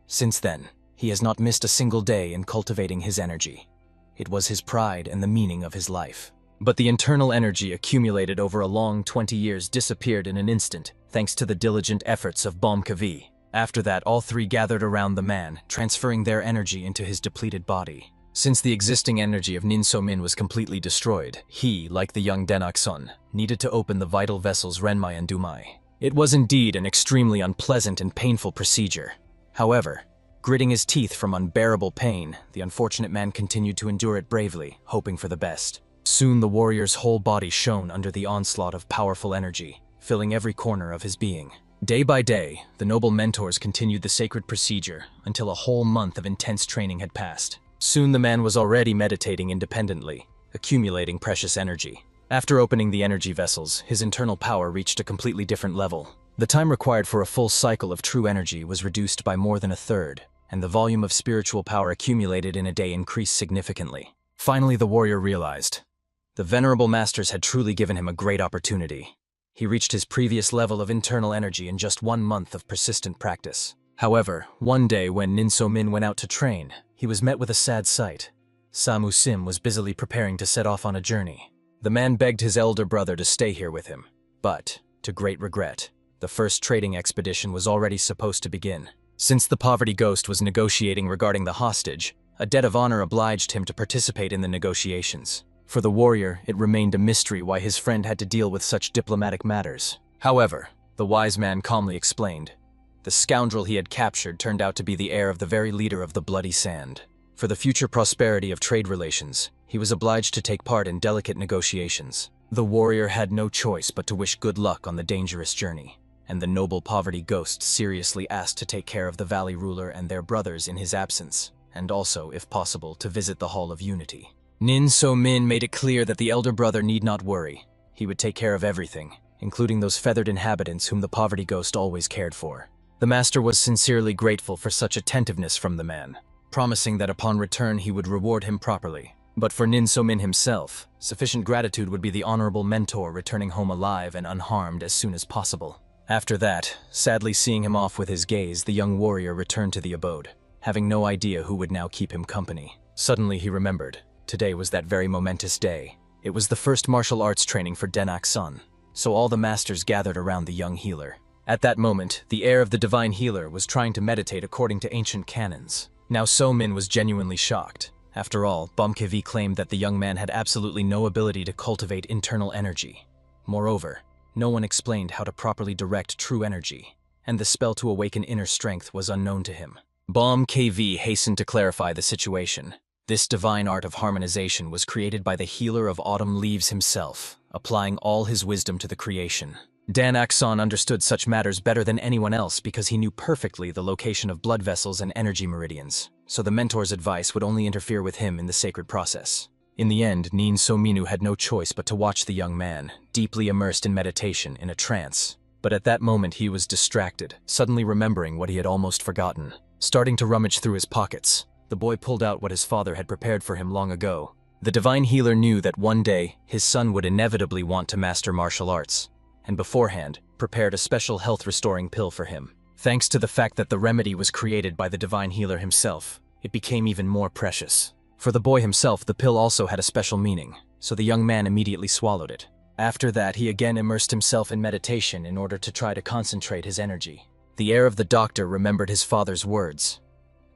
Since then, he has not missed a single day in cultivating his energy. It was his pride and the meaning of his life. But the internal energy accumulated over a long 20 years disappeared in an instant, thanks to the diligent efforts of Bomkavi. After that, all 3 gathered around the man, transferring their energy into his depleted body. Since the existing energy of Nin So Min was completely destroyed, he, like the young Denak-san, needed to open the vital vessels Renmai and Dumai. It was indeed an extremely unpleasant and painful procedure. However, gritting his teeth from unbearable pain, the unfortunate man continued to endure it bravely, hoping for the best. Soon the warrior's whole body shone under the onslaught of powerful energy, filling every corner of his being. Day by day, the noble mentors continued the sacred procedure until a whole month of intense training had passed. Soon the man was already meditating independently, accumulating precious energy. After opening the energy vessels, his internal power reached a completely different level. The time required for a full cycle of true energy was reduced by more than a third, and the volume of spiritual power accumulated in a day increased significantly. Finally, the warrior realized. The venerable masters had truly given him a great opportunity. He reached his previous level of internal energy in just 1 month of persistent practice. However, one day when Nin So Min went out to train, he was met with a sad sight. Samu Sim was busily preparing to set off on a journey. The man begged his elder brother to stay here with him, but, to great regret, the first trading expedition was already supposed to begin. Since the poverty ghost was negotiating regarding the hostage, a debt of honor obliged him to participate in the negotiations. For the warrior, it remained a mystery why his friend had to deal with such diplomatic matters. However, the wise man calmly explained. The scoundrel he had captured turned out to be the heir of the very leader of the Bloody Sand. For the future prosperity of trade relations, he was obliged to take part in delicate negotiations. The warrior had no choice but to wish good luck on the dangerous journey, and the noble poverty ghost seriously asked to take care of the valley ruler and their brothers in his absence, and also, if possible, to visit the Hall of Unity. Nin So Min made it clear that the elder brother need not worry. He would take care of everything, including those feathered inhabitants whom the poverty ghost always cared for. The master was sincerely grateful for such attentiveness from the man, promising that upon return he would reward him properly. But for Nin So Min himself, sufficient gratitude would be the honorable mentor returning home alive and unharmed as soon as possible. After that, sadly seeing him off with his gaze, the young warrior returned to the abode, having no idea who would now keep him company. Suddenly he remembered. Today was that very momentous day. It was the first martial arts training for Denak-san, so all the masters gathered around the young healer. At that moment, the heir of the divine healer was trying to meditate according to ancient canons. Now So Min was genuinely shocked. After all, Bomkevi claimed that the young man had absolutely no ability to cultivate internal energy. Moreover, no one explained how to properly direct true energy, and the spell to awaken inner strength was unknown to him. Bomkevi hastened to clarify the situation. This divine art of harmonization was created by the healer of autumn leaves himself, applying all his wisdom to the creation. Denak-san understood such matters better than anyone else because he knew perfectly the location of blood vessels and energy meridians, so the mentor's advice would only interfere with him in the sacred process. In the end, Nin So Minu had no choice but to watch the young man, deeply immersed in meditation, in a trance. But at that moment he was distracted, suddenly remembering what he had almost forgotten. Starting to rummage through his pockets, the boy pulled out what his father had prepared for him long ago. The divine healer knew that one day his son would inevitably want to master martial arts, and beforehand prepared a special health-restoring pill for him. Thanks to the fact that the remedy was created by the divine healer himself, it became even more precious. For the boy himself, the pill also had a special meaning, so the young man immediately swallowed it. After that, he again immersed himself in meditation in order to try to concentrate his energy. The heir of the doctor remembered his father's words.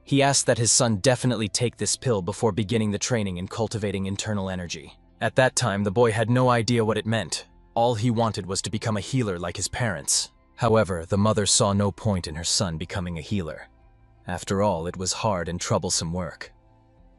He asked that his son definitely take this pill before beginning the training in cultivating internal energy. At that time, the boy had no idea what it meant. All he wanted was to become a healer like his parents. However, the mother saw no point in her son becoming a healer. After all, it was hard and troublesome work.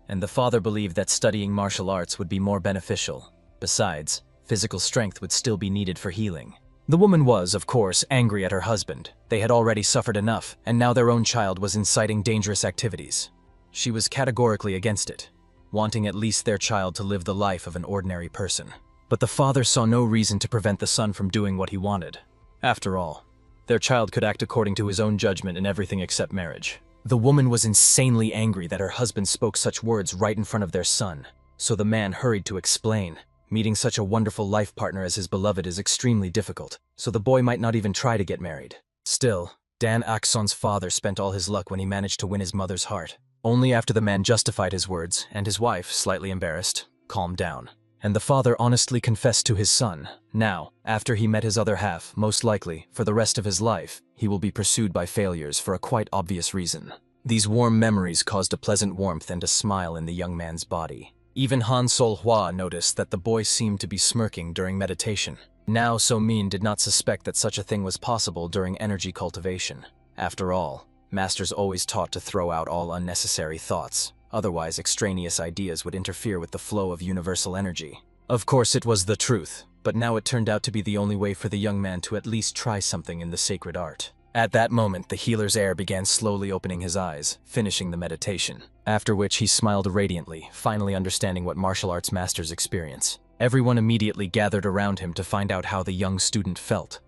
And the father believed that studying martial arts would be more beneficial. Besides, physical strength would still be needed for healing. The woman was, of course, angry at her husband. They had already suffered enough, and now their own child was inciting dangerous activities. She was categorically against it, wanting at least their child to live the life of an ordinary person. But the father saw no reason to prevent the son from doing what he wanted. After all, their child could act according to his own judgment in everything except marriage. The woman was insanely angry that her husband spoke such words right in front of their son, so the man hurried to explain. Meeting such a wonderful life partner as his beloved is extremely difficult, so the boy might not even try to get married. Still, Dan Akson's father spent all his luck when he managed to win his mother's heart. Only after the man justified his words, and his wife, slightly embarrassed, calmed down. And the father honestly confessed to his son. Now, after he met his other half, most likely, for the rest of his life, he will be pursued by failures for a quite obvious reason. These warm memories caused a pleasant warmth and a smile in the young man's body. Even Han Sol-hwa noticed that the boy seemed to be smirking during meditation. Now So-min did not suspect that such a thing was possible during energy cultivation. After all, masters always taught to throw out all unnecessary thoughts. Otherwise, extraneous ideas would interfere with the flow of universal energy. Of course, it was the truth, but now it turned out to be the only way for the young man to at least try something in the sacred art. At that moment, the healer's heir began slowly opening his eyes, finishing the meditation. After which he smiled radiantly, finally understanding what martial arts masters experience. Everyone immediately gathered around him to find out how the young student felt,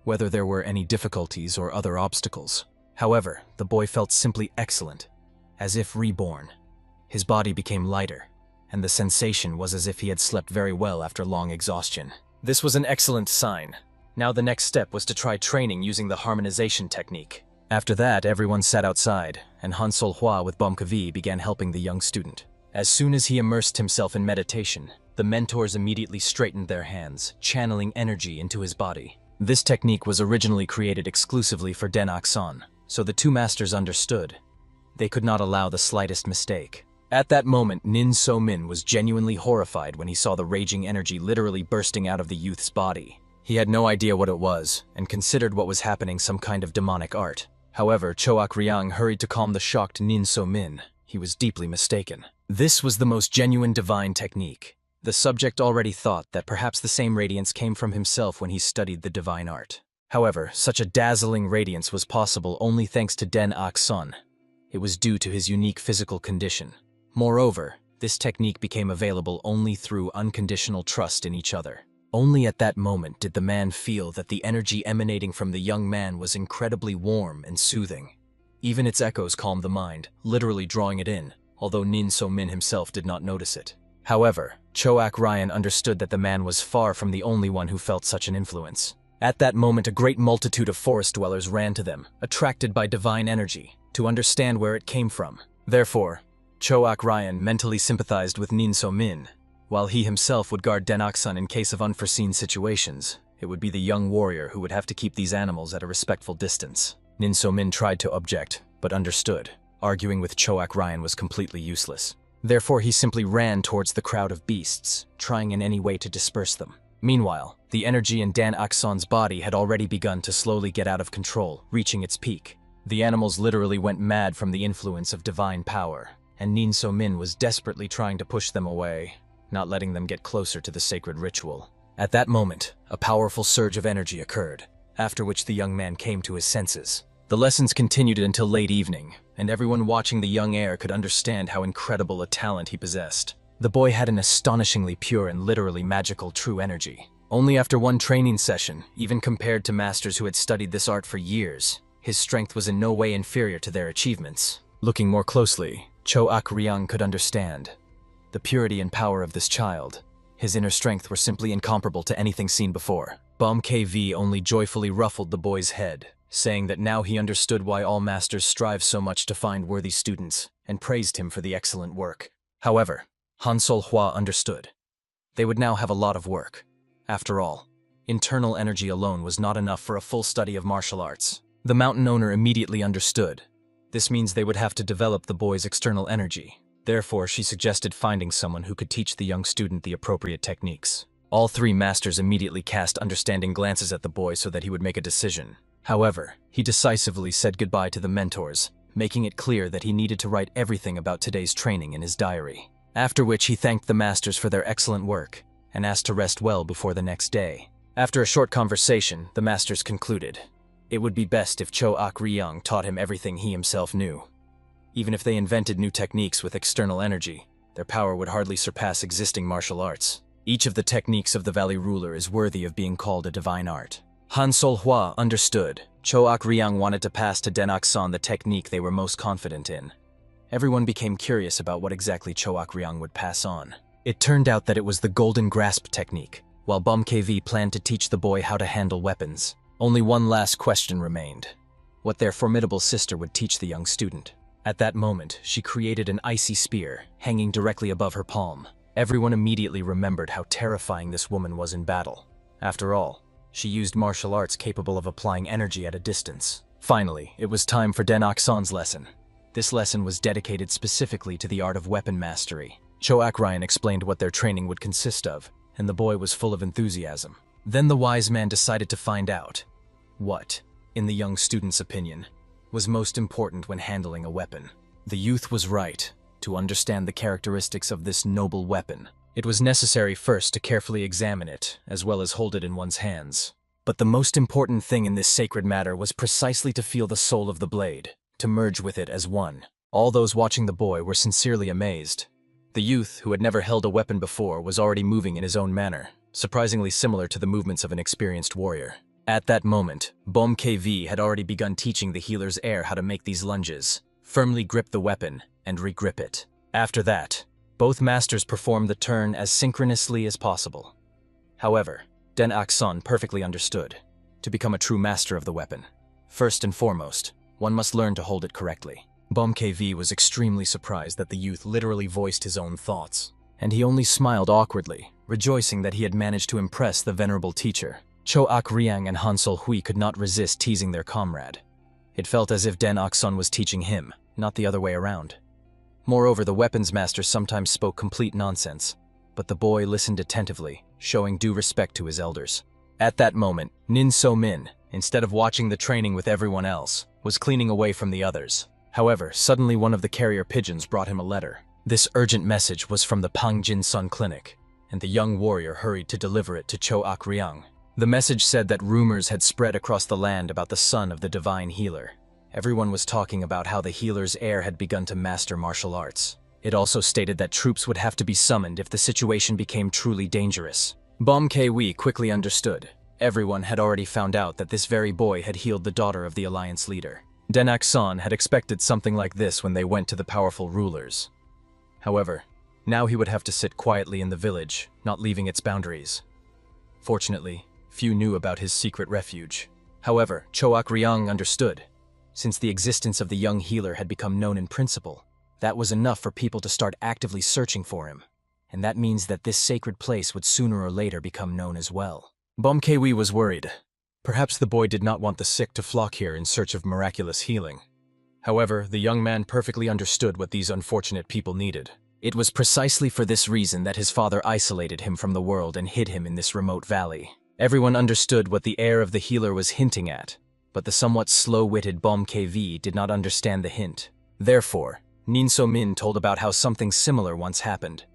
whether there were any difficulties or other obstacles. However, the boy felt simply excellent, as if reborn. His body became lighter, and the sensation was as if he had slept very well after long exhaustion. This was an excellent sign. Now the next step was to try training using the harmonization technique. After that, everyone sat outside, and Han Sol-hwa with Bomkavi began helping the young student. As soon as he immersed himself in meditation, the mentors immediately straightened their hands, channeling energy into his body. This technique was originally created exclusively for Den Akson, so the two masters understood. They could not allow the slightest mistake. At that moment, Nin So-min was genuinely horrified when he saw the raging energy literally bursting out of the youth's body. He had no idea what it was, and considered what was happening some kind of demonic art. However, Choak Ryang hurried to calm the shocked Nin So-min. He was deeply mistaken. This was the most genuine divine technique. The subject already thought that perhaps the same radiance came from himself when he studied the divine art. However, such a dazzling radiance was possible only thanks to Den Akson. It was due to his unique physical condition. Moreover, this technique became available only through unconditional trust in each other. Only at that moment did the man feel that the energy emanating from the young man was incredibly warm and soothing. Even its echoes calmed the mind, literally drawing it in, although Nin So-min himself did not notice it. However, Choak Ryan understood that the man was far from the only one who felt such an influence. At that moment, a great multitude of forest dwellers ran to them, attracted by divine energy, to understand where it came from. Therefore, Choak Ryan mentally sympathized with Nin So-min. While he himself would guard Den Akson in case of unforeseen situations, it would be the young warrior who would have to keep these animals at a respectful distance. Nin So-min tried to object, but understood. Arguing with Choak Ryan was completely useless. Therefore, he simply ran towards the crowd of beasts, trying in any way to disperse them. Meanwhile, the energy in Dan Akson's body had already begun to slowly get out of control, reaching its peak. The animals literally went mad from the influence of divine power, and Nin So-min was desperately trying to push them away, not letting them get closer to the sacred ritual. At that moment, a powerful surge of energy occurred, after which the young man came to his senses. The lessons continued until late evening, and everyone watching the young heir could understand how incredible a talent he possessed. The boy had an astonishingly pure and literally magical true energy. Only after one training session, even compared to masters who had studied this art for years, his strength was in no way inferior to their achievements. Looking more closely, Choak Ryang could understand the purity and power of this child. His inner strength were simply incomparable to anything seen before. Bomkavi only joyfully ruffled the boy's head, saying that now he understood why all masters strive so much to find worthy students, and praised him for the excellent work. However, Han Sol-hwa understood. They would now have a lot of work. After all, internal energy alone was not enough for a full study of martial arts. The mountain owner immediately understood. This means they would have to develop the boy's external energy. Therefore, she suggested finding someone who could teach the young student the appropriate techniques. All three masters immediately cast understanding glances at the boy so that he would make a decision. However, he decisively said goodbye to the mentors, making it clear that he needed to write everything about today's training in his diary. After which he thanked the masters for their excellent work, and asked to rest well before the next day. After a short conversation, the masters concluded. It would be best if Cho Ak-ryung taught him everything he himself knew. Even if they invented new techniques with external energy, their power would hardly surpass existing martial arts. Each of the techniques of the Valley Ruler is worthy of being called a divine art. Han Sol-hwa understood. Cho Ak-ryung wanted to pass to Den Ok-san the technique they were most confident in. Everyone became curious about what exactly Cho Ak-ryung would pass on. It turned out that it was the Golden Grasp technique, while Bum KV planned to teach the boy how to handle weapons. Only one last question remained: what their formidable sister would teach the young student. At that moment, she created an icy spear, hanging directly above her palm. Everyone immediately remembered how terrifying this woman was in battle. After all, she used martial arts capable of applying energy at a distance. Finally, it was time for Den Ok-san's lesson. This lesson was dedicated specifically to the art of weapon mastery. Cho Ak-ryan explained what their training would consist of, and the boy was full of enthusiasm. Then the wise man decided to find out what, in the young student's opinion, was most important when handling a weapon. The youth was right. To understand the characteristics of this noble weapon, it was necessary first to carefully examine it, as well as hold it in one's hands. But the most important thing in this sacred matter was precisely to feel the soul of the blade, to merge with it as one. All those watching the boy were sincerely amazed. The youth, who had never held a weapon before, was already moving in his own manner, surprisingly similar to the movements of an experienced warrior. At that moment, Bom KV had already begun teaching the healer's heir how to make these lunges, firmly grip the weapon, and regrip it. After that, both masters performed the turn as synchronously as possible. However, Den Ok-san perfectly understood. To become a true master of the weapon, first and foremost, one must learn to hold it correctly. Bom KV was extremely surprised that the youth literally voiced his own thoughts, and he only smiled awkwardly, rejoicing that he had managed to impress the venerable teacher. Cho Ak-ryung and Han Sol-hwa could not resist teasing their comrade. It felt as if Den Ok-san was teaching him, not the other way around. Moreover, the weapons master sometimes spoke complete nonsense, but the boy listened attentively, showing due respect to his elders. At that moment, Nin So-min, instead of watching the training with everyone else, was cleaning away from the others. However, suddenly one of the carrier pigeons brought him a letter. This urgent message was from the Pangjin Sun Clinic, and the young warrior hurried to deliver it to Cho Ak-ryung. The message said that rumors had spread across the land about the son of the divine healer. Everyone was talking about how the healer's heir had begun to master martial arts. It also stated that troops would have to be summoned if the situation became truly dangerous. Bom KV quickly understood. Everyone had already found out that this very boy had healed the daughter of the alliance leader. Den Ok-san had expected something like this when they went to the powerful rulers. However, now he would have to sit quietly in the village, not leaving its boundaries. Fortunately, few knew about his secret refuge. However, Cho Ak-ryung understood. Since the existence of the young healer had become known in principle, that was enough for people to start actively searching for him. And that means that this sacred place would sooner or later become known as well. Bom KV was worried. Perhaps the boy did not want the sick to flock here in search of miraculous healing. However, the young man perfectly understood what these unfortunate people needed. It was precisely for this reason that his father isolated him from the world and hid him in this remote valley. Everyone understood what the heir of the healer was hinting at, but the somewhat slow-witted Bom KV did not understand the hint. Therefore, Nin So-min told about how something similar once happened.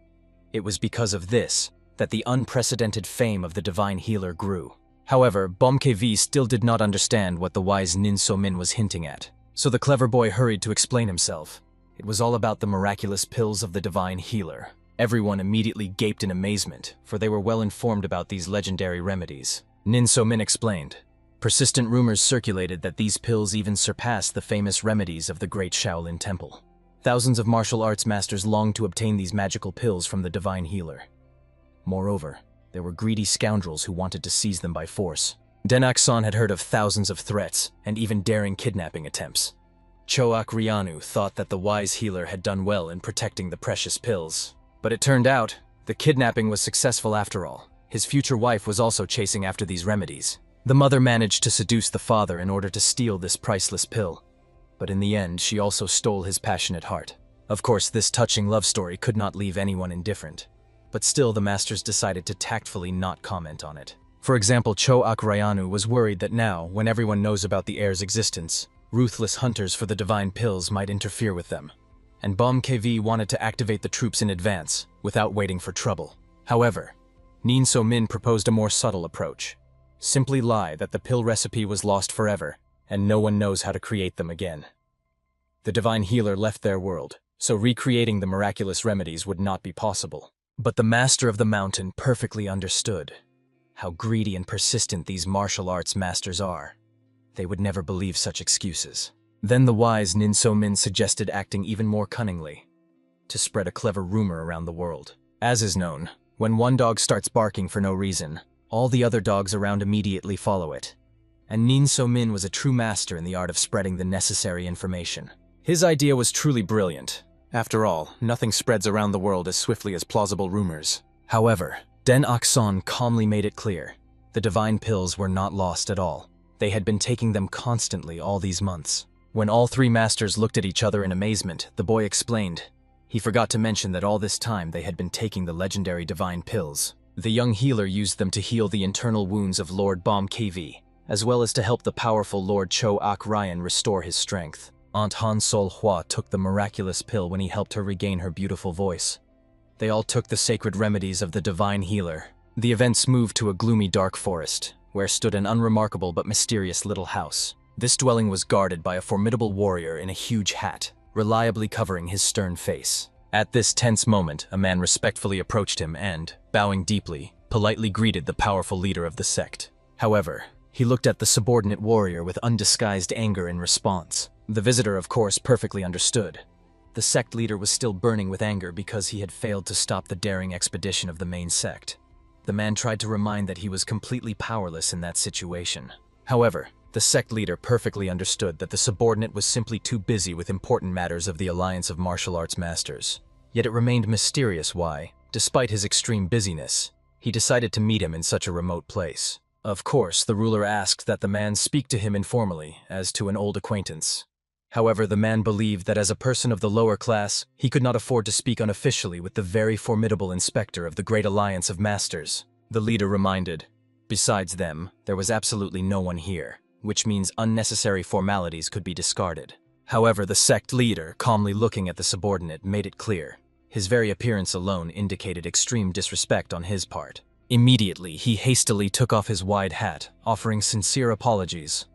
It was because of this that the unprecedented fame of the divine healer grew. However, Bom KV still did not understand what the wise Nin So-min was hinting at, so the clever boy hurried to explain himself. It was all about the miraculous pills of the divine healer. Everyone immediately gaped in amazement, for they were well informed about these legendary remedies. Nin So-min explained. Persistent rumors circulated that these pills even surpassed the famous remedies of the great Shaolin Temple. Thousands of martial arts masters longed to obtain these magical pills from the divine healer. Moreover, there were greedy scoundrels who wanted to seize them by force. Denakson had heard of thousands of threats and even daring kidnapping attempts. Choak Ryanu thought that the wise healer had done well in protecting the precious pills. But it turned out, the kidnapping was successful after all. His future wife was also chasing after these remedies. The mother managed to seduce the father in order to steal this priceless pill. But in the end, she also stole his passionate heart. Of course, this touching love story could not leave anyone indifferent. But still, the masters decided to tactfully not comment on it. For example, Choak Ryanu was worried that now, when everyone knows about the heir's existence, ruthless hunters for the divine pills might interfere with them. And KV wanted to activate the troops in advance, without waiting for trouble. However, Nin So Min proposed a more subtle approach. Simply lie that the pill recipe was lost forever, and no one knows how to create them again. The divine healer left their world, so recreating the miraculous remedies would not be possible. But the master of the mountain perfectly understood how greedy and persistent these martial arts masters are. They would never believe such excuses. Then the wise Nin So Min suggested acting even more cunningly, to spread a clever rumor around the world. As is known, when one dog starts barking for no reason, all the other dogs around immediately follow it. And Nin So Min was a true master in the art of spreading the necessary information. His idea was truly brilliant. After all, nothing spreads around the world as swiftly as plausible rumors. However, Den Akson calmly made it clear, the divine pills were not lost at all. They had been taking them constantly all these months. When all three masters looked at each other in amazement, the boy explained. He forgot to mention that all this time they had been taking the legendary divine pills. The young healer used them to heal the internal wounds of Lord KV, as well as to help the powerful Lord Choak Ryan restore his strength. Aunt Han Sol Hua took the miraculous pill when he helped her regain her beautiful voice. They all took the sacred remedies of the divine healer. The events moved to a gloomy dark forest, where stood an unremarkable but mysterious little house. This dwelling was guarded by a formidable warrior in a huge hat, reliably covering his stern face. At this tense moment, a man respectfully approached him and, bowing deeply, politely greeted the powerful leader of the sect. However, he looked at the subordinate warrior with undisguised anger in response. The visitor, of course, perfectly understood. The sect leader was still burning with anger because he had failed to stop the daring expedition of the main sect. The man tried to remind that he was completely powerless in that situation. However, the sect leader perfectly understood that the subordinate was simply too busy with important matters of the Alliance of Martial Arts Masters. Yet it remained mysterious why, despite his extreme busyness, he decided to meet him in such a remote place. Of course, the ruler asked that the man speak to him informally, as to an old acquaintance. However, the man believed that as a person of the lower class, he could not afford to speak unofficially with the very formidable inspector of the Great Alliance of Masters. The leader reminded, besides them, there was absolutely no one here, which means unnecessary formalities could be discarded. However, the sect leader, calmly looking at the subordinate, made it clear. His very appearance alone indicated extreme disrespect on his part. Immediately, he hastily took off his wide hat, offering sincere apologies.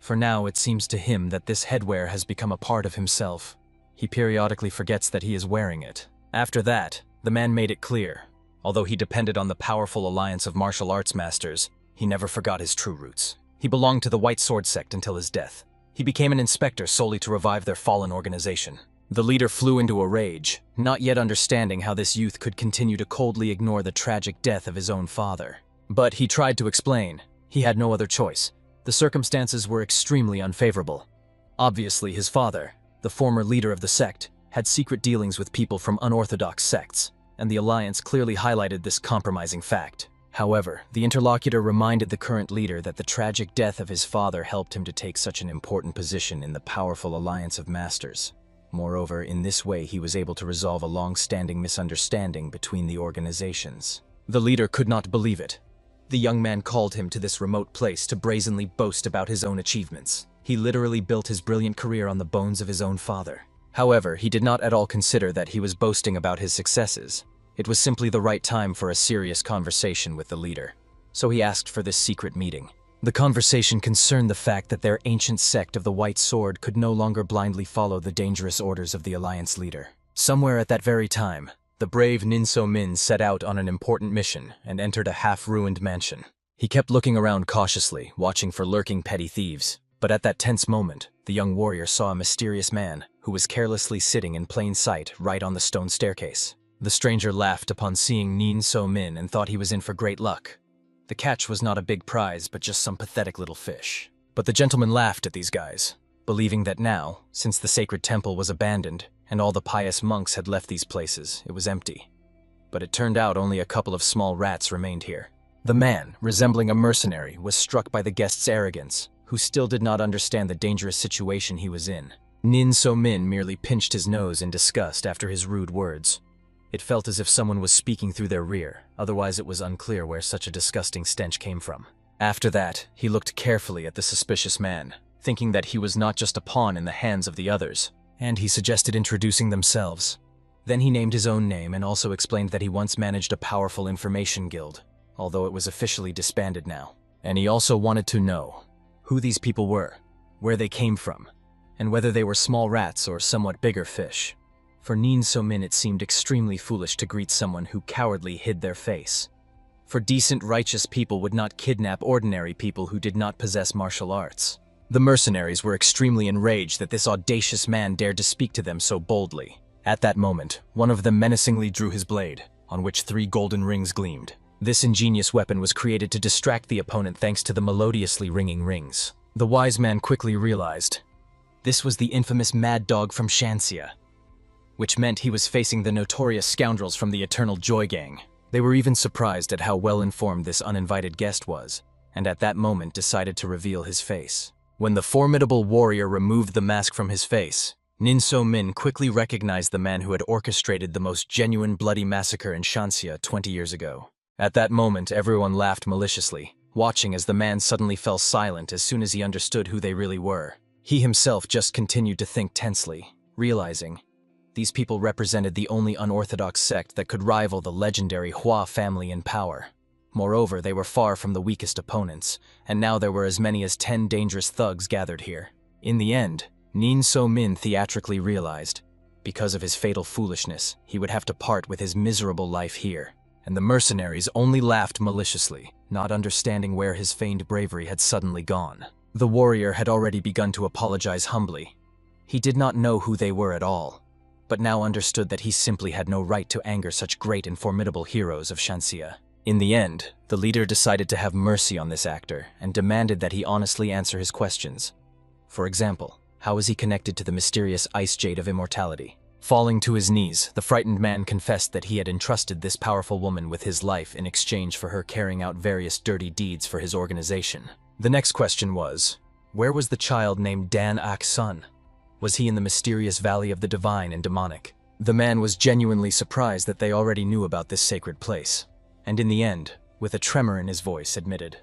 For now, it seems to him that this headwear has become a part of himself. He periodically forgets that he is wearing it. After that, the man made it clear. Although he depended on the powerful alliance of martial arts masters, he never forgot his true roots. He belonged to the White Sword sect until his death. He became an inspector solely to revive their fallen organization. The leader flew into a rage, not yet understanding how this youth could continue to coldly ignore the tragic death of his own father. But he tried to explain. He had no other choice. The circumstances were extremely unfavorable. Obviously, his father, the former leader of the sect, had secret dealings with people from unorthodox sects, and the alliance clearly highlighted this compromising fact. However, the interlocutor reminded the current leader that the tragic death of his father helped him to take such an important position in the powerful alliance of masters. Moreover, in this way he was able to resolve a long-standing misunderstanding between the organizations. The leader could not believe it. The young man called him to this remote place to brazenly boast about his own achievements. He literally built his brilliant career on the bones of his own father. However, he did not at all consider that he was boasting about his successes. It was simply the right time for a serious conversation with the leader. So he asked for this secret meeting. The conversation concerned the fact that their ancient sect of the White Sword could no longer blindly follow the dangerous orders of the alliance leader. Somewhere at that very time, the brave Nin So Min set out on an important mission and entered a half-ruined mansion. He kept looking around cautiously, watching for lurking petty thieves. But at that tense moment, the young warrior saw a mysterious man who was carelessly sitting in plain sight right on the stone staircase. The stranger laughed upon seeing Nin So Min and thought he was in for great luck. The catch was not a big prize, but just some pathetic little fish. But the gentleman laughed at these guys, believing that now, since the sacred temple was abandoned and all the pious monks had left these places, it was empty. But it turned out only a couple of small rats remained here. The man, resembling a mercenary, was struck by the guest's arrogance, who still did not understand the dangerous situation he was in. Nin So Min merely pinched his nose in disgust after his rude words. It felt as if someone was speaking through their rear, otherwise it was unclear where such a disgusting stench came from. After that, he looked carefully at the suspicious man, thinking that he was not just a pawn in the hands of the others, and he suggested introducing themselves. Then he named his own name and also explained that he once managed a powerful information guild, although it was officially disbanded now. And he also wanted to know who these people were, where they came from, and whether they were small rats or somewhat bigger fish. For Nin So Min it seemed extremely foolish to greet someone who cowardly hid their face. For decent, righteous people would not kidnap ordinary people who did not possess martial arts. The mercenaries were extremely enraged that this audacious man dared to speak to them so boldly. At that moment, one of them menacingly drew his blade, on which 3 golden rings gleamed. This ingenious weapon was created to distract the opponent thanks to the melodiously ringing rings. The wise man quickly realized this was the infamous mad dog from Shanxia, which meant he was facing the notorious scoundrels from the Eternal Joy Gang. They were even surprised at how well-informed this uninvited guest was, and at that moment decided to reveal his face. When the formidable warrior removed the mask from his face, Nin So Min quickly recognized the man who had orchestrated the most genuine bloody massacre in Shanxia 20 years ago. At that moment, everyone laughed maliciously, watching as the man suddenly fell silent as soon as he understood who they really were. He himself just continued to think tensely, realizing these people represented the only unorthodox sect that could rival the legendary Hua family in power. Moreover, they were far from the weakest opponents, and now there were as many as 10 dangerous thugs gathered here. In the end, Nin So Min theatrically realized, because of his fatal foolishness, he would have to part with his miserable life here. And the mercenaries only laughed maliciously, not understanding where his feigned bravery had suddenly gone. The warrior had already begun to apologize humbly. He did not know who they were at all, but now understood that he simply had no right to anger such great and formidable heroes of Shanxia. In the end, the leader decided to have mercy on this actor and demanded that he honestly answer his questions. For example, how is he connected to the mysterious ice jade of immortality? Falling to his knees, the frightened man confessed that he had entrusted this powerful woman with his life in exchange for her carrying out various dirty deeds for his organization. The next question was, where was the child named Dan Ak's son? Was he in the mysterious Valley of the Divine and Demonic? The man was genuinely surprised that they already knew about this sacred place, and in the end, with a tremor in his voice, admitted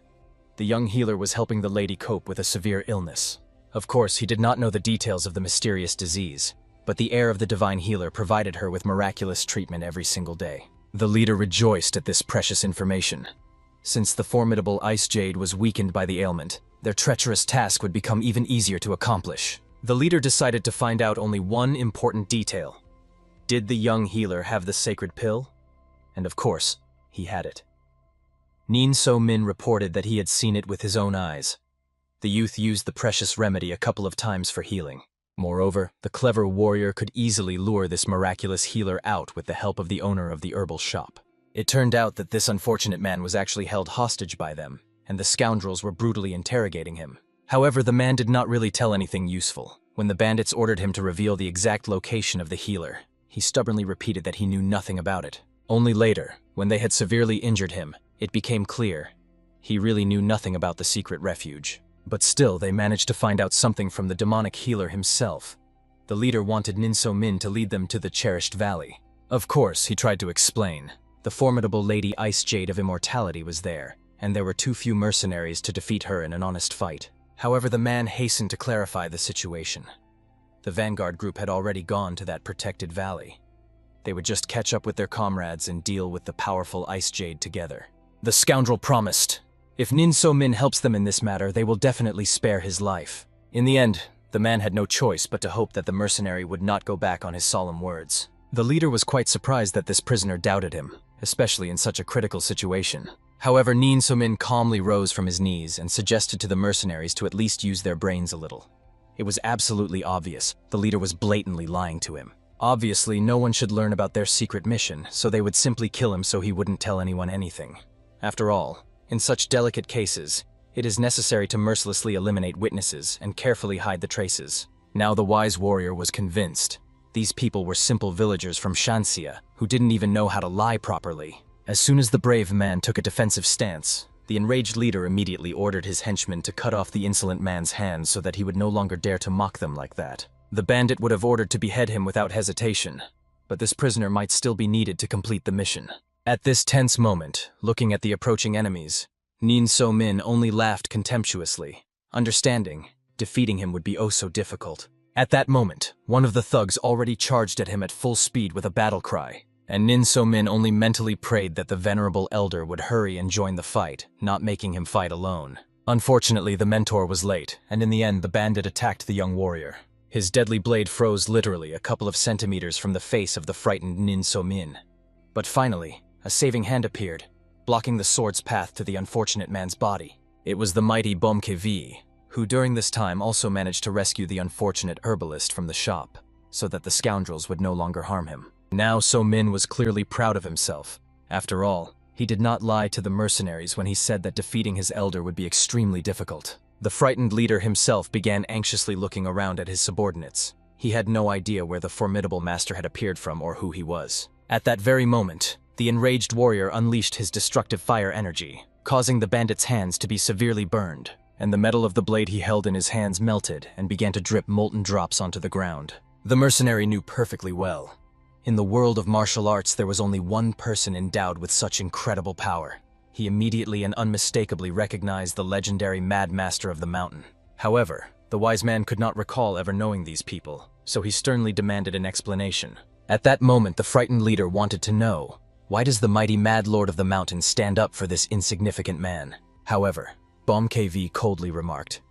the young healer was helping the lady cope with a severe illness. Of course, he did not know the details of the mysterious disease, but the air of the divine healer provided her with miraculous treatment every single day. The leader rejoiced at this precious information. Since the formidable ice jade was weakened by the ailment, their treacherous task would become even easier to accomplish. The leader decided to find out only one important detail. Did the young healer have the sacred pill? And of course, he had it. Nin So Min reported that he had seen it with his own eyes. The youth used the precious remedy a couple of times for healing. Moreover, the clever warrior could easily lure this miraculous healer out with the help of the owner of the herbal shop. It turned out that this unfortunate man was actually held hostage by them, and the scoundrels were brutally interrogating him. However, the man did not really tell anything useful. When the bandits ordered him to reveal the exact location of the healer, he stubbornly repeated that he knew nothing about it. Only later, when they had severely injured him, it became clear he really knew nothing about the secret refuge. But still, they managed to find out something from the demonic healer himself. The leader wanted Nin So Min to lead them to the cherished valley. Of course, he tried to explain. The formidable Lady Ice Jade of Immortality was there, and there were too few mercenaries to defeat her in an honest fight. However, the man hastened to clarify the situation. The vanguard group had already gone to that protected valley. They would just catch up with their comrades and deal with the powerful Ice Jade together. The scoundrel promised, if Nin So Min helps them in this matter, they will definitely spare his life. In the end, the man had no choice but to hope that the mercenary would not go back on his solemn words. The leader was quite surprised that this prisoner doubted him, especially in such a critical situation. However, Nin So Min calmly rose from his knees and suggested to the mercenaries to at least use their brains a little. It was absolutely obvious the leader was blatantly lying to him. Obviously, no one should learn about their secret mission, so they would simply kill him so he wouldn't tell anyone anything. After all, In such delicate cases, it is necessary to mercilessly eliminate witnesses and carefully hide the traces. Now the wise warrior was convinced. These people were simple villagers from Shanxia who didn't even know how to lie properly. As soon as the brave man took a defensive stance, the enraged leader immediately ordered his henchmen to cut off the insolent man's hands so that he would no longer dare to mock them like that. The bandit would have ordered to behead him without hesitation, but this prisoner might still be needed to complete the mission. At this tense moment, looking at the approaching enemies, Nin So Min only laughed contemptuously, understanding defeating him would be oh so difficult. At that moment, one of the thugs already charged at him at full speed with a battle cry, and Nin So Min only mentally prayed that the venerable elder would hurry and join the fight, not making him fight alone. Unfortunately, the mentor was late, and in the end the bandit attacked the young warrior. His deadly blade froze literally a couple of centimeters from the face of the frightened Nin So Min. But finally, a saving hand appeared, blocking the sword's path to the unfortunate man's body. It was the mighty Bomkevi, who during this time also managed to rescue the unfortunate herbalist from the shop, so that the scoundrels would no longer harm him. Now So Min was clearly proud of himself. After all, he did not lie to the mercenaries when he said that defeating his elder would be extremely difficult. The frightened leader himself began anxiously looking around at his subordinates. He had no idea where the formidable master had appeared from or who he was. At that very moment, the enraged warrior unleashed his destructive fire energy, causing the bandit's hands to be severely burned, and the metal of the blade he held in his hands melted and began to drip molten drops onto the ground. The mercenary knew perfectly well. In the world of martial arts, there was only one person endowed with such incredible power. He immediately and unmistakably recognized the legendary Mad Master of the Mountain. However, the wise man could not recall ever knowing these people, so he sternly demanded an explanation. At that moment, the frightened leader wanted to know, why does the mighty Mad Lord of the Mountain stand up for this insignificant man? However, Bomkevi coldly remarked,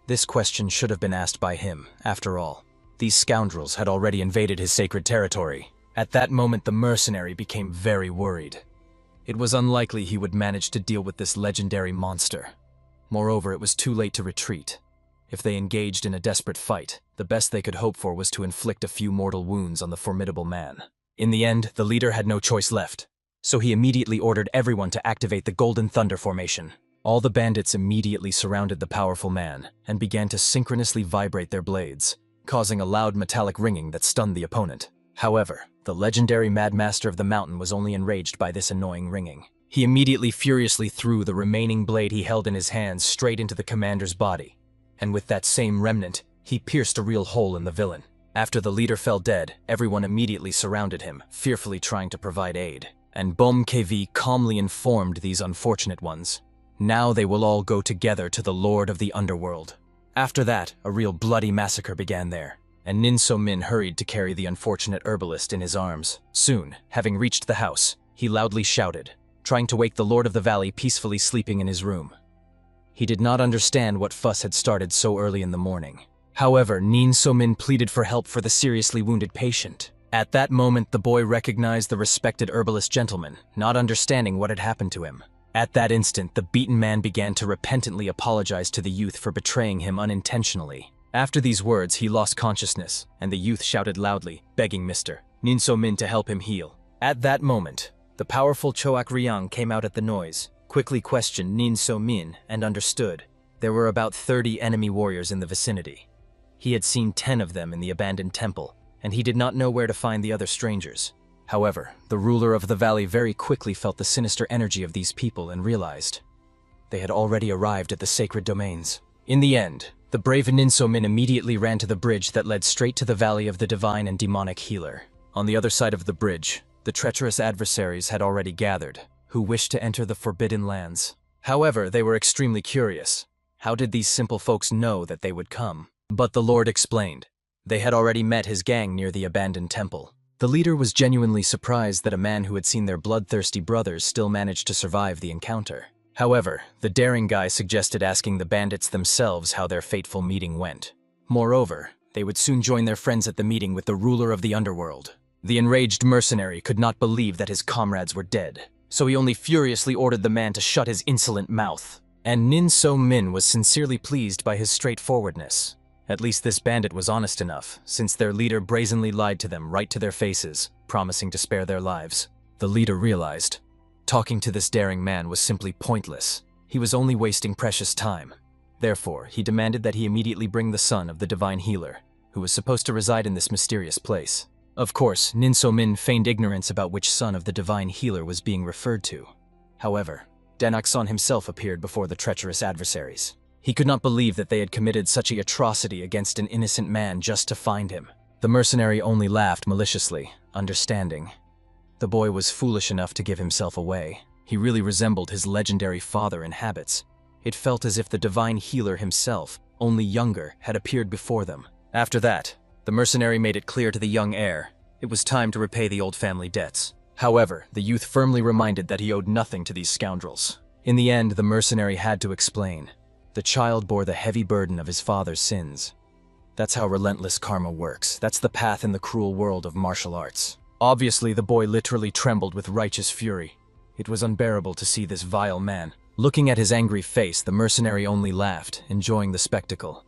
this question should have been asked by him, after all. These scoundrels had already invaded his sacred territory. At that moment, the mercenary became very worried. It was unlikely he would manage to deal with this legendary monster. Moreover, it was too late to retreat. If they engaged in a desperate fight, the best they could hope for was to inflict a few mortal wounds on the formidable man. In the end, the leader had no choice left, so he immediately ordered everyone to activate the Golden Thunder formation. All the bandits immediately surrounded the powerful man and began to synchronously vibrate their blades, causing a loud metallic ringing that stunned the opponent. However, the legendary Mad Master of the Mountain was only enraged by this annoying ringing. He immediately furiously threw the remaining blade he held in his hands straight into the commander's body, and with that same remnant, he pierced a real hole in the villain. After the leader fell dead, everyone immediately surrounded him, fearfully trying to provide aid, and Bomkevi calmly informed these unfortunate ones. Now they will all go together to the Lord of the Underworld. After that, a real bloody massacre began there, and Nin So Min hurried to carry the unfortunate herbalist in his arms. Soon, having reached the house, he loudly shouted, trying to wake the Lord of the Valley peacefully sleeping in his room. He did not understand what fuss had started so early in the morning. However, Nin So Min pleaded for help for the seriously wounded patient. At that moment, the boy recognized the respected herbalist gentleman, not understanding what had happened to him. At that instant, the beaten man began to repentantly apologize to the youth for betraying him unintentionally. After these words, he lost consciousness, and the youth shouted loudly, begging Mr. Nin So Min to help him heal. At that moment, the powerful Choak Ryang came out at the noise, quickly questioned Nin So Min, and understood. There were about 30 enemy warriors in the vicinity. He had seen 10 of them in the abandoned temple, and he did not know where to find the other strangers. However, the ruler of the valley very quickly felt the sinister energy of these people and realized they had already arrived at the sacred domains. In the end, the brave Nin So Min immediately ran to the bridge that led straight to the valley of the divine and demonic healer. On the other side of the bridge, the treacherous adversaries had already gathered, who wished to enter the forbidden lands. However, they were extremely curious. How did these simple folks know that they would come? But the Lord explained. They had already met his gang near the abandoned temple. The leader was genuinely surprised that a man who had seen their bloodthirsty brothers still managed to survive the encounter. However, the daring guy suggested asking the bandits themselves how their fateful meeting went. Moreover, they would soon join their friends at the meeting with the ruler of the underworld. The enraged mercenary could not believe that his comrades were dead, so he only furiously ordered the man to shut his insolent mouth. And Nin So Min was sincerely pleased by his straightforwardness. At least this bandit was honest enough, since their leader brazenly lied to them right to their faces, promising to spare their lives. The leader realized talking to this daring man was simply pointless, He was only wasting precious time. Therefore, he demanded that he immediately bring the son of the divine healer, who was supposed to reside in this mysterious place. Of course, Nin So-min feigned ignorance about which son of the divine healer was being referred to. However, Denak-san himself appeared before the treacherous adversaries. He could not believe that they had committed such an atrocity against an innocent man just to find him. The mercenary only laughed maliciously, understanding. The boy was foolish enough to give himself away. He really resembled his legendary father in habits. It felt as if the divine healer himself, only younger, had appeared before them. After that, the mercenary made it clear to the young heir it was time to repay the old family debts. However, the youth firmly reminded that he owed nothing to these scoundrels. In the end, the mercenary had to explain. The child bore the heavy burden of his father's sins. That's how relentless karma works. That's the path in the cruel world of martial arts. Obviously, the boy literally trembled with righteous fury. It was unbearable to see this vile man. Looking at his angry face, the mercenary only laughed, enjoying the spectacle.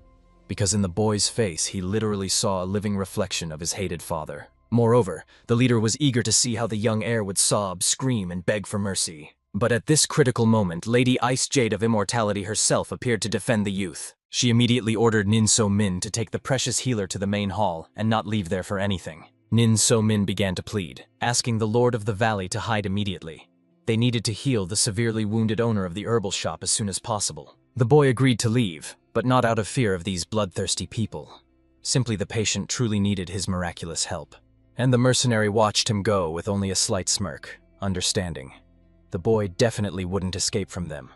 Because in the boy's face, he literally saw a living reflection of his hated father. Moreover, the leader was eager to see how the young heir would sob, scream, and beg for mercy. But at this critical moment, Lady Ice Jade of Immortality herself appeared to defend the youth. She immediately ordered Nin So-min to take the precious healer to the main hall and not leave there for anything. Nin So-min began to plead, asking the Lord of the Valley to hide immediately. They needed to heal the severely wounded owner of the herbal shop as soon as possible. The boy agreed to leave, but not out of fear of these bloodthirsty people. Simply the patient truly needed his miraculous help. And the mercenary watched him go with only a slight smirk, understanding. The boy definitely wouldn't escape from them.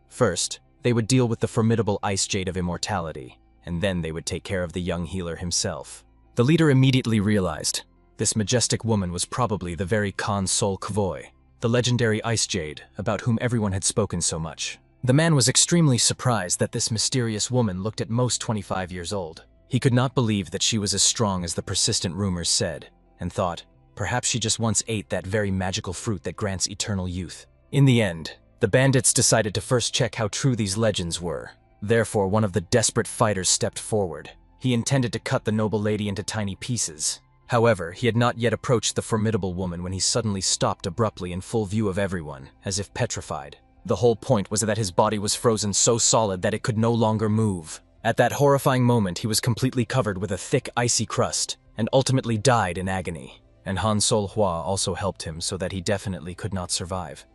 First, they would deal with the formidable Ice Jade of Immortality, and then they would take care of the young healer himself. The leader immediately realized this majestic woman was probably the very Khan Sol Kvoy, the legendary Ice Jade about whom everyone had spoken so much. The man was extremely surprised that this mysterious woman looked at most 25 years old. He could not believe that she was as strong as the persistent rumors said, and thought, perhaps she just once ate that very magical fruit that grants eternal youth. In the end, the bandits decided to first check how true these legends were. Therefore, one of the desperate fighters stepped forward. He intended to cut the noble lady into tiny pieces. However, he had not yet approached the formidable woman when he suddenly stopped abruptly in full view of everyone, as if petrified. The whole point was that his body was frozen so solid that it could no longer move. At that horrifying moment, he was completely covered with a thick, icy crust, and ultimately died in agony. And Han Sol-hwa also helped him so that he definitely could not survive.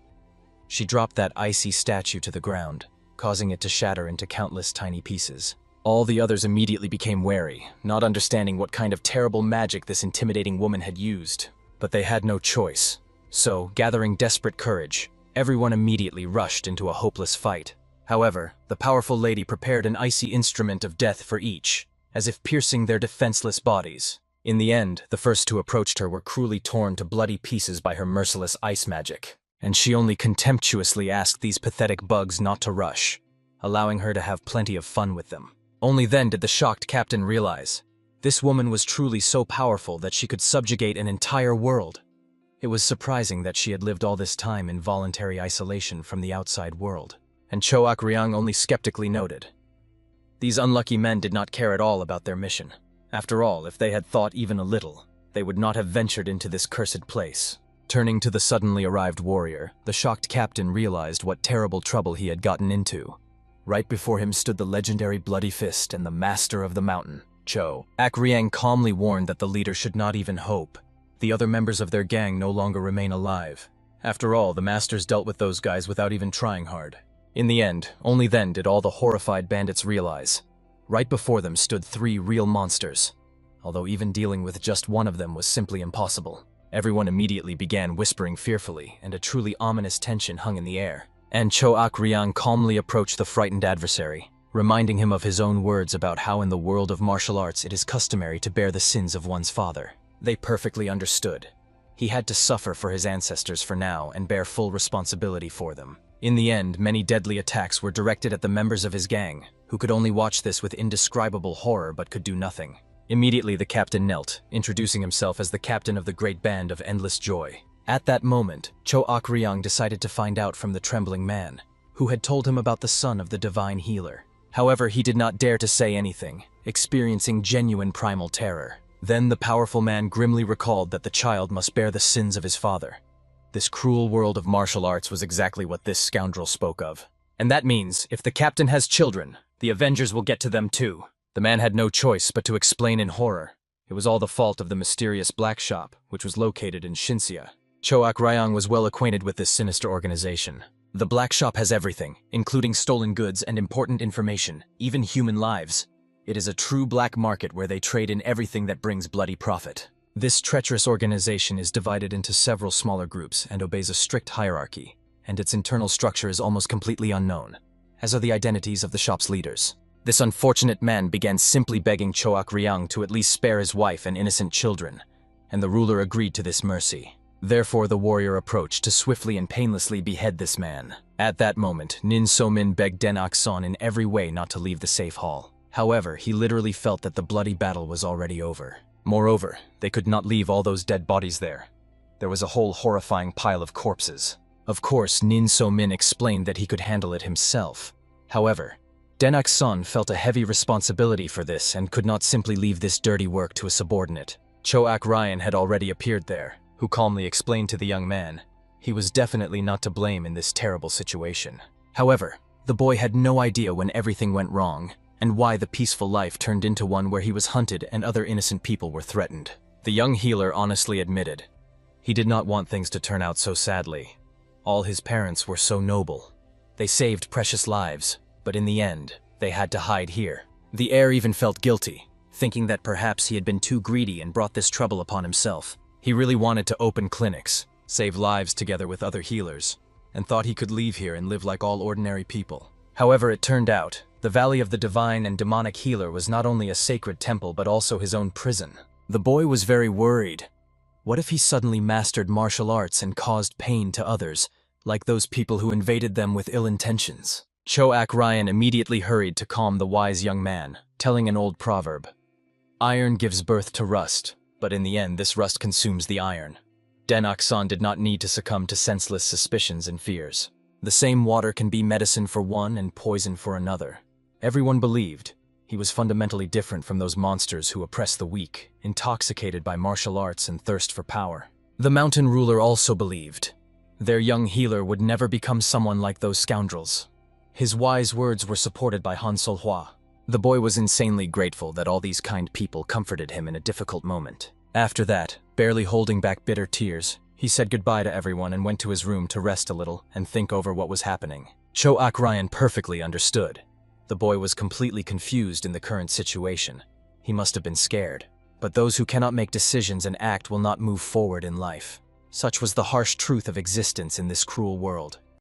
She dropped that icy statue to the ground, causing it to shatter into countless tiny pieces. All the others immediately became wary, not understanding what kind of terrible magic this intimidating woman had used. But they had no choice. So, gathering desperate courage, everyone immediately rushed into a hopeless fight. However, the powerful lady prepared an icy instrument of death for each, as if piercing their defenseless bodies. In the end, the first who approached her were cruelly torn to bloody pieces by her merciless ice magic, and she only contemptuously asked these pathetic bugs not to rush, allowing her to have plenty of fun with them. Only then did the shocked captain realize this woman was truly so powerful that she could subjugate an entire world. It was surprising that she had lived all this time in voluntary isolation from the outside world, and Choak Ryang only skeptically noted. These unlucky men did not care at all about their mission. After all, if they had thought even a little, they would not have ventured into this cursed place. Turning to the suddenly arrived warrior, the shocked captain realized what terrible trouble he had gotten into. Right before him stood the legendary Bloody Fist and the master of the mountain, Choak Ryang calmly warned that the leader should not even hope. The other members of their gang no longer remain alive. After all, the masters dealt with those guys without even trying hard. In the end, only then did all the horrified bandits realize. Right before them stood 3 real monsters. Although even dealing with just one of them was simply impossible. Everyone immediately began whispering fearfully, and a truly ominous tension hung in the air. And Choak Ryang calmly approached the frightened adversary, reminding him of his own words about how in the world of martial arts it is customary to bear the sins of one's father. They perfectly understood. He had to suffer for his ancestors for now and bear full responsibility for them. In the end, many deadly attacks were directed at the members of his gang, who could only watch this with indescribable horror but could do nothing. Immediately the captain knelt, introducing himself as the captain of the great band of Endless Joy. At that moment, Choak Ryang decided to find out from the trembling man, who had told him about the son of the divine healer. However, he did not dare to say anything, experiencing genuine primal terror. Then the powerful man grimly recalled that the child must bear the sins of his father. This cruel world of martial arts was exactly what this scoundrel spoke of. And that means, if the captain has children, the Avengers will get to them too. The man had no choice but to explain in horror. It was all the fault of the mysterious black shop, which was located in Shinsia. Choak Ryang was well acquainted with this sinister organization. The black shop has everything, including stolen goods and important information, even human lives. It is a true black market where they trade in everything that brings bloody profit. This treacherous organization is divided into several smaller groups and obeys a strict hierarchy, and its internal structure is almost completely unknown, as are the identities of the shop's leaders. This unfortunate man began simply begging Choak Ryang to at least spare his wife and innocent children, and the ruler agreed to this mercy. Therefore, the warrior approached to swiftly and painlessly behead this man. At that moment, Nin So-min begged Den Ok-son in every way not to leave the safe hall. However, he literally felt that the bloody battle was already over. Moreover, they could not leave all those dead bodies there. There was a whole horrifying pile of corpses. Of course, Nin So-min explained that he could handle it himself. However, Den Ok-son felt a heavy responsibility for this and could not simply leave this dirty work to a subordinate. Choak Ryan had already appeared there, who calmly explained to the young man he was definitely not to blame in this terrible situation. However, the boy had no idea when everything went wrong, and why the peaceful life turned into one where he was hunted and other innocent people were threatened. The young healer honestly admitted he did not want things to turn out so sadly. All his parents were so noble. They saved precious lives, but in the end, they had to hide here. The heir even felt guilty, thinking that perhaps he had been too greedy and brought this trouble upon himself. He really wanted to open clinics, save lives together with other healers, and thought he could leave here and live like all ordinary people. However, it turned out, the Valley of the Divine and Demonic Healer was not only a sacred temple but also his own prison. The boy was very worried. What if he suddenly mastered martial arts and caused pain to others, like those people who invaded them with ill intentions? Choak Ryan immediately hurried to calm the wise young man, telling an old proverb, "Iron gives birth to rust, but in the end this rust consumes the iron." Den Ok-son did not need to succumb to senseless suspicions and fears. The same water can be medicine for one and poison for another. Everyone believed he was fundamentally different from those monsters who oppress the weak, intoxicated by martial arts and thirst for power. The mountain ruler also believed their young healer would never become someone like those scoundrels. His wise words were supported by Han Sol-hwa. The boy was insanely grateful that all these kind people comforted him in a difficult moment. After that, barely holding back bitter tears, he said goodbye to everyone and went to his room to rest a little and think over what was happening. Choak Ryan perfectly understood. The boy was completely confused in the current situation. He must have been scared. But those who cannot make decisions and act will not move forward in life. Such was the harsh truth of existence in this cruel world.